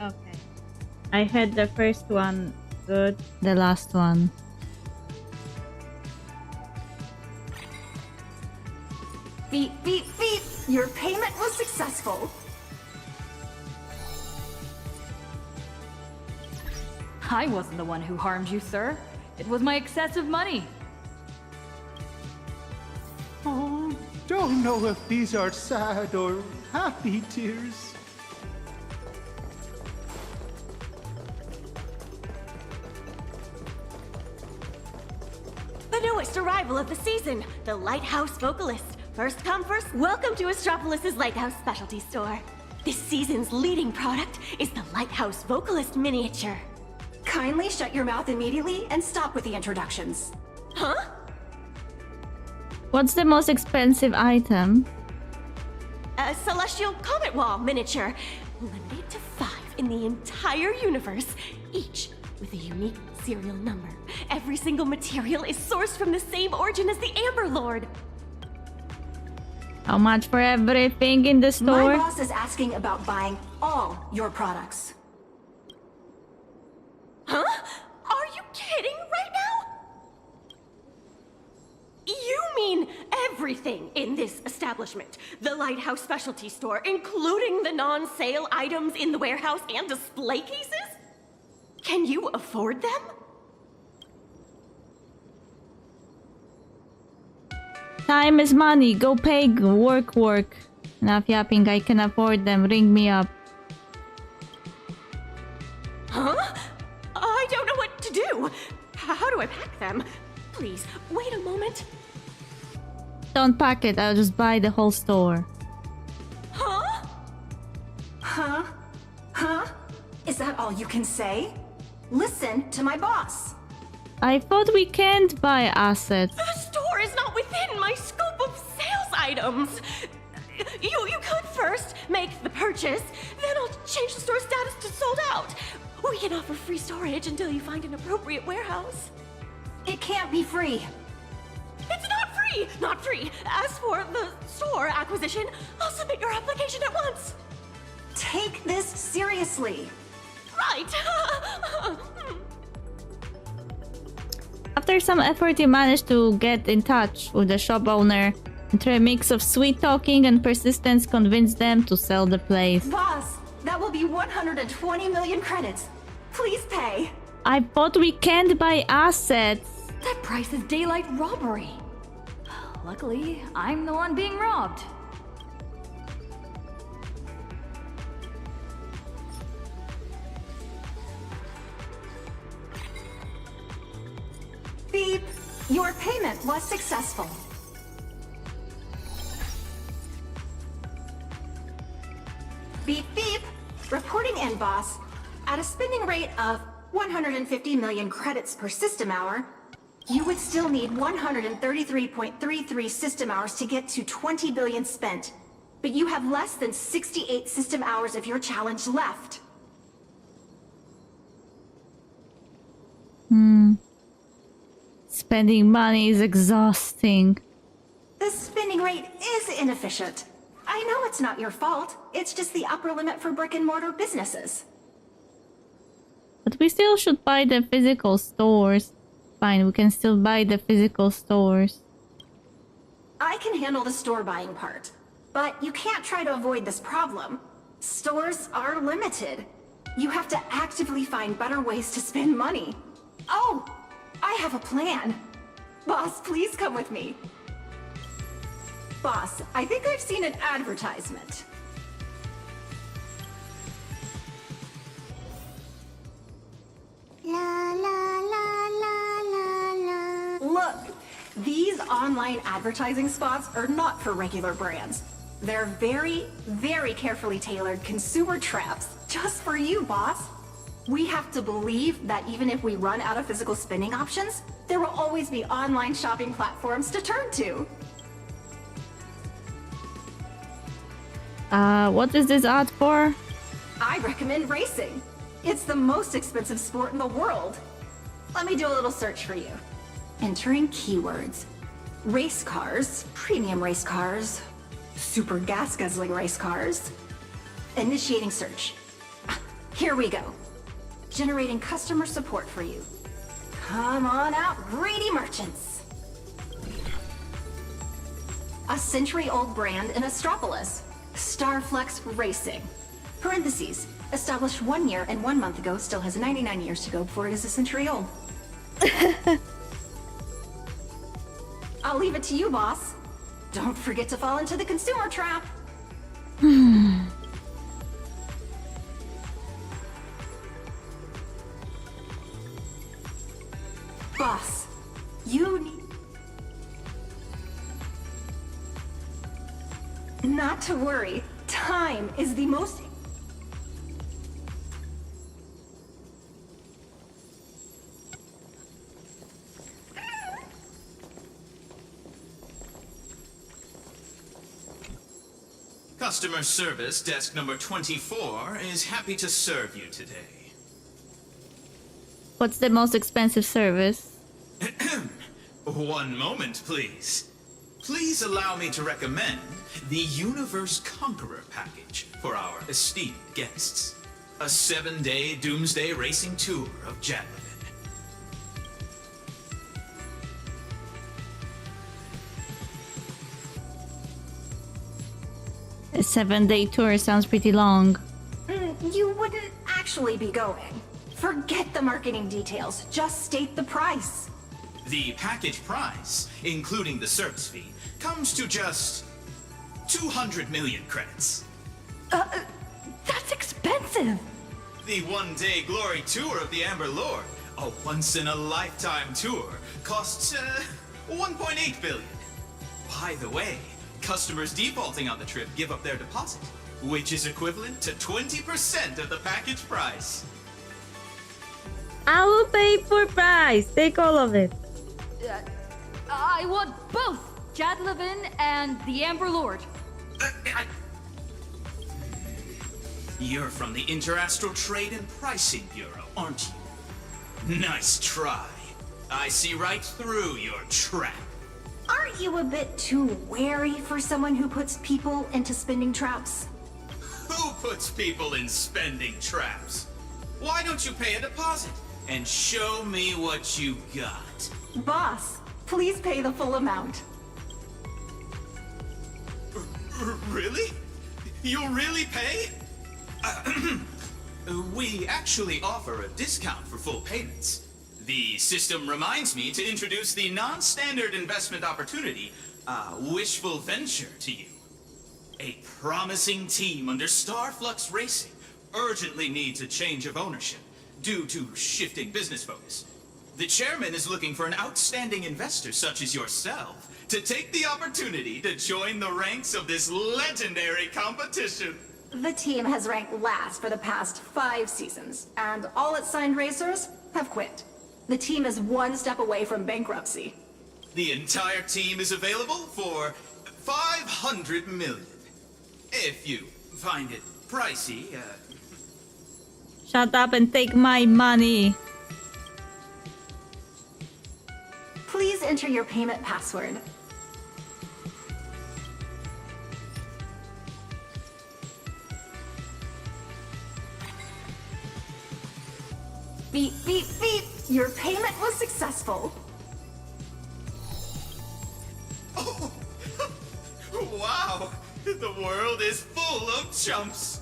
Okay. I had the first one good, the last one.
Beep, beep, beep! Your payment was successful.
I wasn't the one who harmed you, sir. It was my excessive money.
Oh, don't know if these are sad or happy tears.
The newest arrival of the season, the Lighthouse Vocalist. First come, first. Welcome to Astropolis' Lighthouse Specialty Store. This season's leading product is the Lighthouse Vocalist miniature.
Kindly shut your mouth immediately and stop with the introductions.
Huh?
What's the most expensive item?
a celestial comet wall miniature. Limited to 5 in the entire universe, each with a unique serial number. Every single material is sourced from the same origin as the Amber Lord.
How much for everything in the store?
My boss is asking about buying all your products.
Huh? Are you kidding right now? You mean everything in this establishment? The Lighthouse Specialty Store, including the non-sale items in the warehouse and display cases? Can you afford them?
Time is money. Go pay. Work. Enough yapping. I can afford them. Ring me up.
Huh? I don't know what to do. How do I pack them? Please, wait a moment.
Don't pack it. I'll just buy the whole store.
Huh? Huh? Huh? Is that all you can say? Listen to my boss.
I thought we can't buy assets.
The store is not within my scope of sales items. You could first make the purchase, then I'll change the store status to sold out. We can offer free storage until you find an appropriate warehouse.
It can't be free.
It's not free! Not free! As for the store acquisition, I'll submit your application at once.
Take this seriously.
Right!
After some effort, he managed to get in touch with the shop owner. And through a mix of sweet talking and persistence, convinced them to sell the place.
Boss, that will be 120 million credits. Please pay.
I thought we can't buy assets.
That price is daylight robbery. Luckily, I'm the one being robbed.
Beep. Your payment was successful. Beep beep. Reporting in, boss. At a spending rate of 150 million credits per system hour, you would still need 133.33 system hours to get to 20 billion spent. But you have less than 68 system hours of your challenge left.
Spending money is exhausting.
The spending rate is inefficient. I know it's not your fault. It's just the upper limit for brick-and-mortar businesses.
But we still should buy the physical stores. Fine, we can still buy the physical stores.
I can handle the store buying part, but you can't try to avoid this problem. Stores are limited. You have to actively find better ways to spend money. Oh, I have a plan. Boss, please come with me. Boss, I think I've seen an advertisement.
La la la la la la.
Look, these online advertising spots are not for regular brands. They're very, very carefully tailored consumer traps just for you, boss. We have to believe that even if we run out of physical spending options, there will always be online shopping platforms to turn to.
What is this ad for?
I recommend racing. It's the most expensive sport in the world. Let me do a little search for you. Entering keywords. Race cars, premium race cars, super gas-guzzling race cars. Initiating search. Here we go. Generating customer support for you. Come on out, greedy merchants. A century-old brand in Astropolis. Starflex Racing. Parentheses. Established 1 year and 1 month ago, still has 99 years to go before it is a century old. I'll leave it to you, boss. Don't forget to fall into the consumer trap. Boss, you need... Not to worry. Time is the most...
Customer service desk number 24 is happy to serve you today.
What's the most expensive service?
One moment, please. Please allow me to recommend the Universe Conqueror package for our esteemed guests. A 7-day doomsday racing tour of Jadlevin.
A 7-day tour sounds pretty long.
You wouldn't actually be going. Forget the marketing details. Just state the price.
The package price, including the service fee, comes to just 200 million credits.
That's expensive!
The one-day glory tour of the Amber Lord, a once-in-a-lifetime tour, costs 1.8 billion. By the way, customers defaulting on the trip give up their deposit, which is equivalent to 20% of the package price.
I will pay full price. Take all of it.
I want both Jadlevin and the Amber Lord.
You're from the Interastral Trade and Pricing Bureau, aren't you? Nice try. I see right through your trap.
Aren't you a bit too wary for someone who puts people into spending traps?
Who puts people in spending traps? Why don't you pay a deposit and show me what you got?
Boss, please pay the full amount.
Really? You'll really pay? We actually offer a discount for full payments. The system reminds me to introduce the non-standard investment opportunity, Wishful Venture, to you. A promising team under Starflux Racing urgently needs a change of ownership due to shifting business focus. The chairman is looking for an outstanding investor such as yourself to take the opportunity to join the ranks of this legendary competition.
The team has ranked last for the past 5 seasons, and all its signed racers have quit. The team is one step away from bankruptcy.
The entire team is available for 500 million. If you find it pricey,
Shut up and take my money.
Please enter your payment password. Beep, beep, beep. Your payment was successful.
Oh, wow, the world is full of chumps.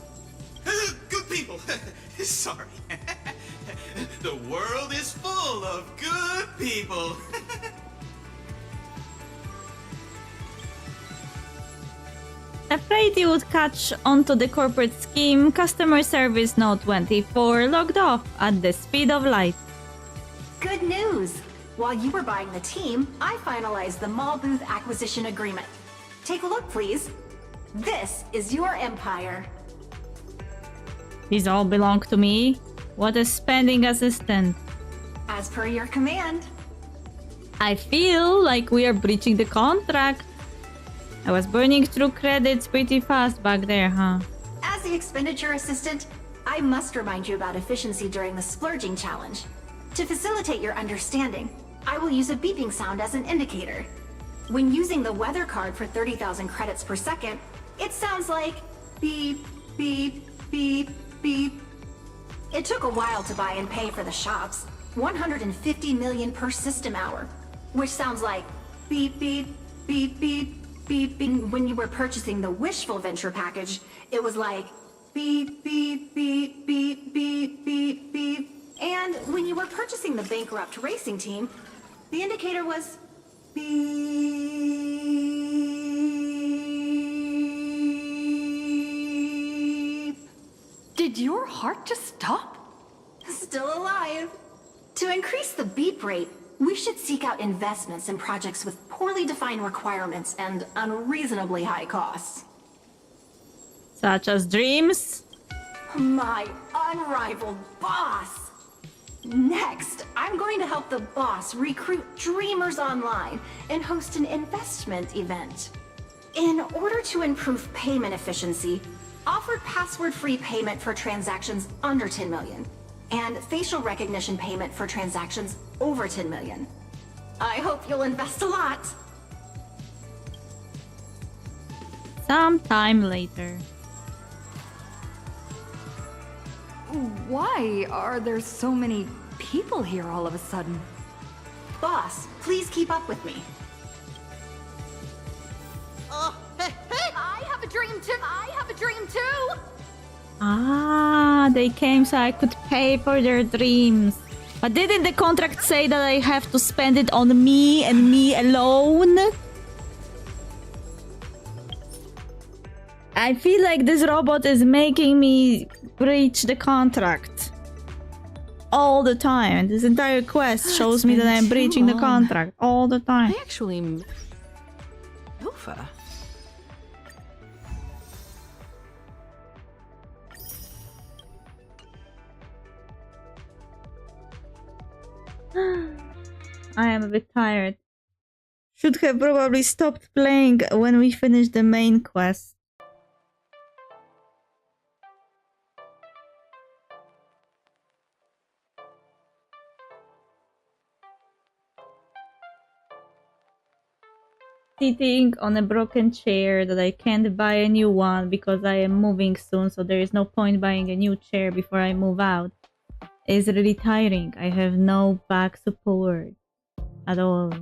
Good people. Sorry. The world is full of good people.
Afraid you would catch onto the corporate scheme, customer service note 24 logged off at the speed of light.
Good news! While you were buying the team, I finalized the mall booth acquisition agreement. Take a look, please. This is your empire.
These all belong to me. What a spending assistant.
As per your command.
I feel like we are breaching the contract. I was burning through credits pretty fast back there, huh?
As the expenditure assistant, I must remind you about efficiency during the splurging challenge. To facilitate your understanding, I will use a beeping sound as an indicator. When using the weather card for 30,000 credits per second, it sounds like beep, beep, beep, beep. It took a while to buy and pay for the shops. 150 million per system hour, which sounds like beep, beep, beep, beep, beep, beep. When you were purchasing the Wishful Venture package, it was like beep, beep, beep, beep, beep, beep, beep. And when you were purchasing the bankrupt racing team, the indicator was beep.
Did your heart just stop?
Still alive. To increase the beep rate, we should seek out investments in projects with poorly defined requirements and unreasonably high costs.
Such as dreams?
My unrivaled boss! Next, I'm going to help the boss recruit dreamers online and host an investment event. In order to improve payment efficiency, offered password-free payment for transactions under 10 million, and facial recognition payment for transactions over 10 million. I hope you'll invest a lot.
Sometime later.
Why are there so many people here all of a sudden?
Boss, please keep up with me.
I have a dream too! I have a dream too!
Ah, they came so I could pay for their dreams. But didn't the contract say that I have to spend it on me and me alone? I feel like this robot is making me breach the contract. All the time. And this entire quest shows me that I'm breaching the contract. All the time.
I actually... Alpha.
I am a bit tired. Should have probably stopped playing when we finished the main quest. Sitting on a broken chair that I can't buy a new one because I am moving soon, so there is no point buying a new chair before I move out. It's really tiring. I have no back support at all.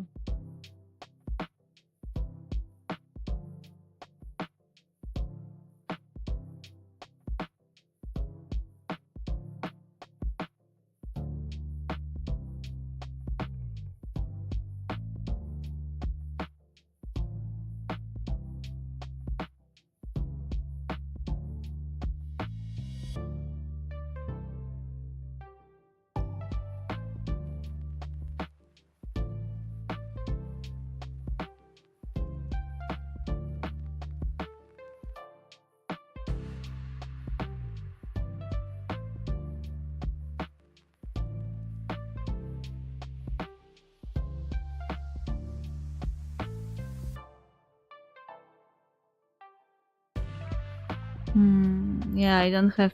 Yeah, I don't have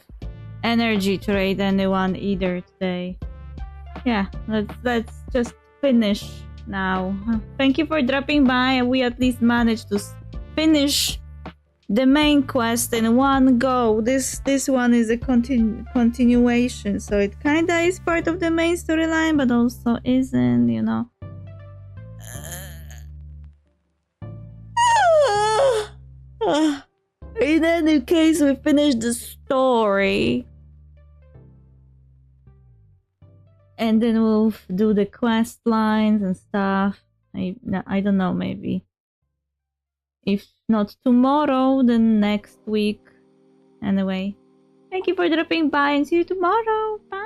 energy to raid anyone either today. Yeah, let's just finish now. Thank you for dropping by. We at least managed to finish the main quest in one go. This one is a continuation, so it kinda is part of the main storyline, but also isn't, you know. In any case, we finished the story. And then we'll do the quest lines and stuff. I don't know, maybe. If not tomorrow, then next week. Anyway, thank you for dropping by and see you tomorrow. Bye!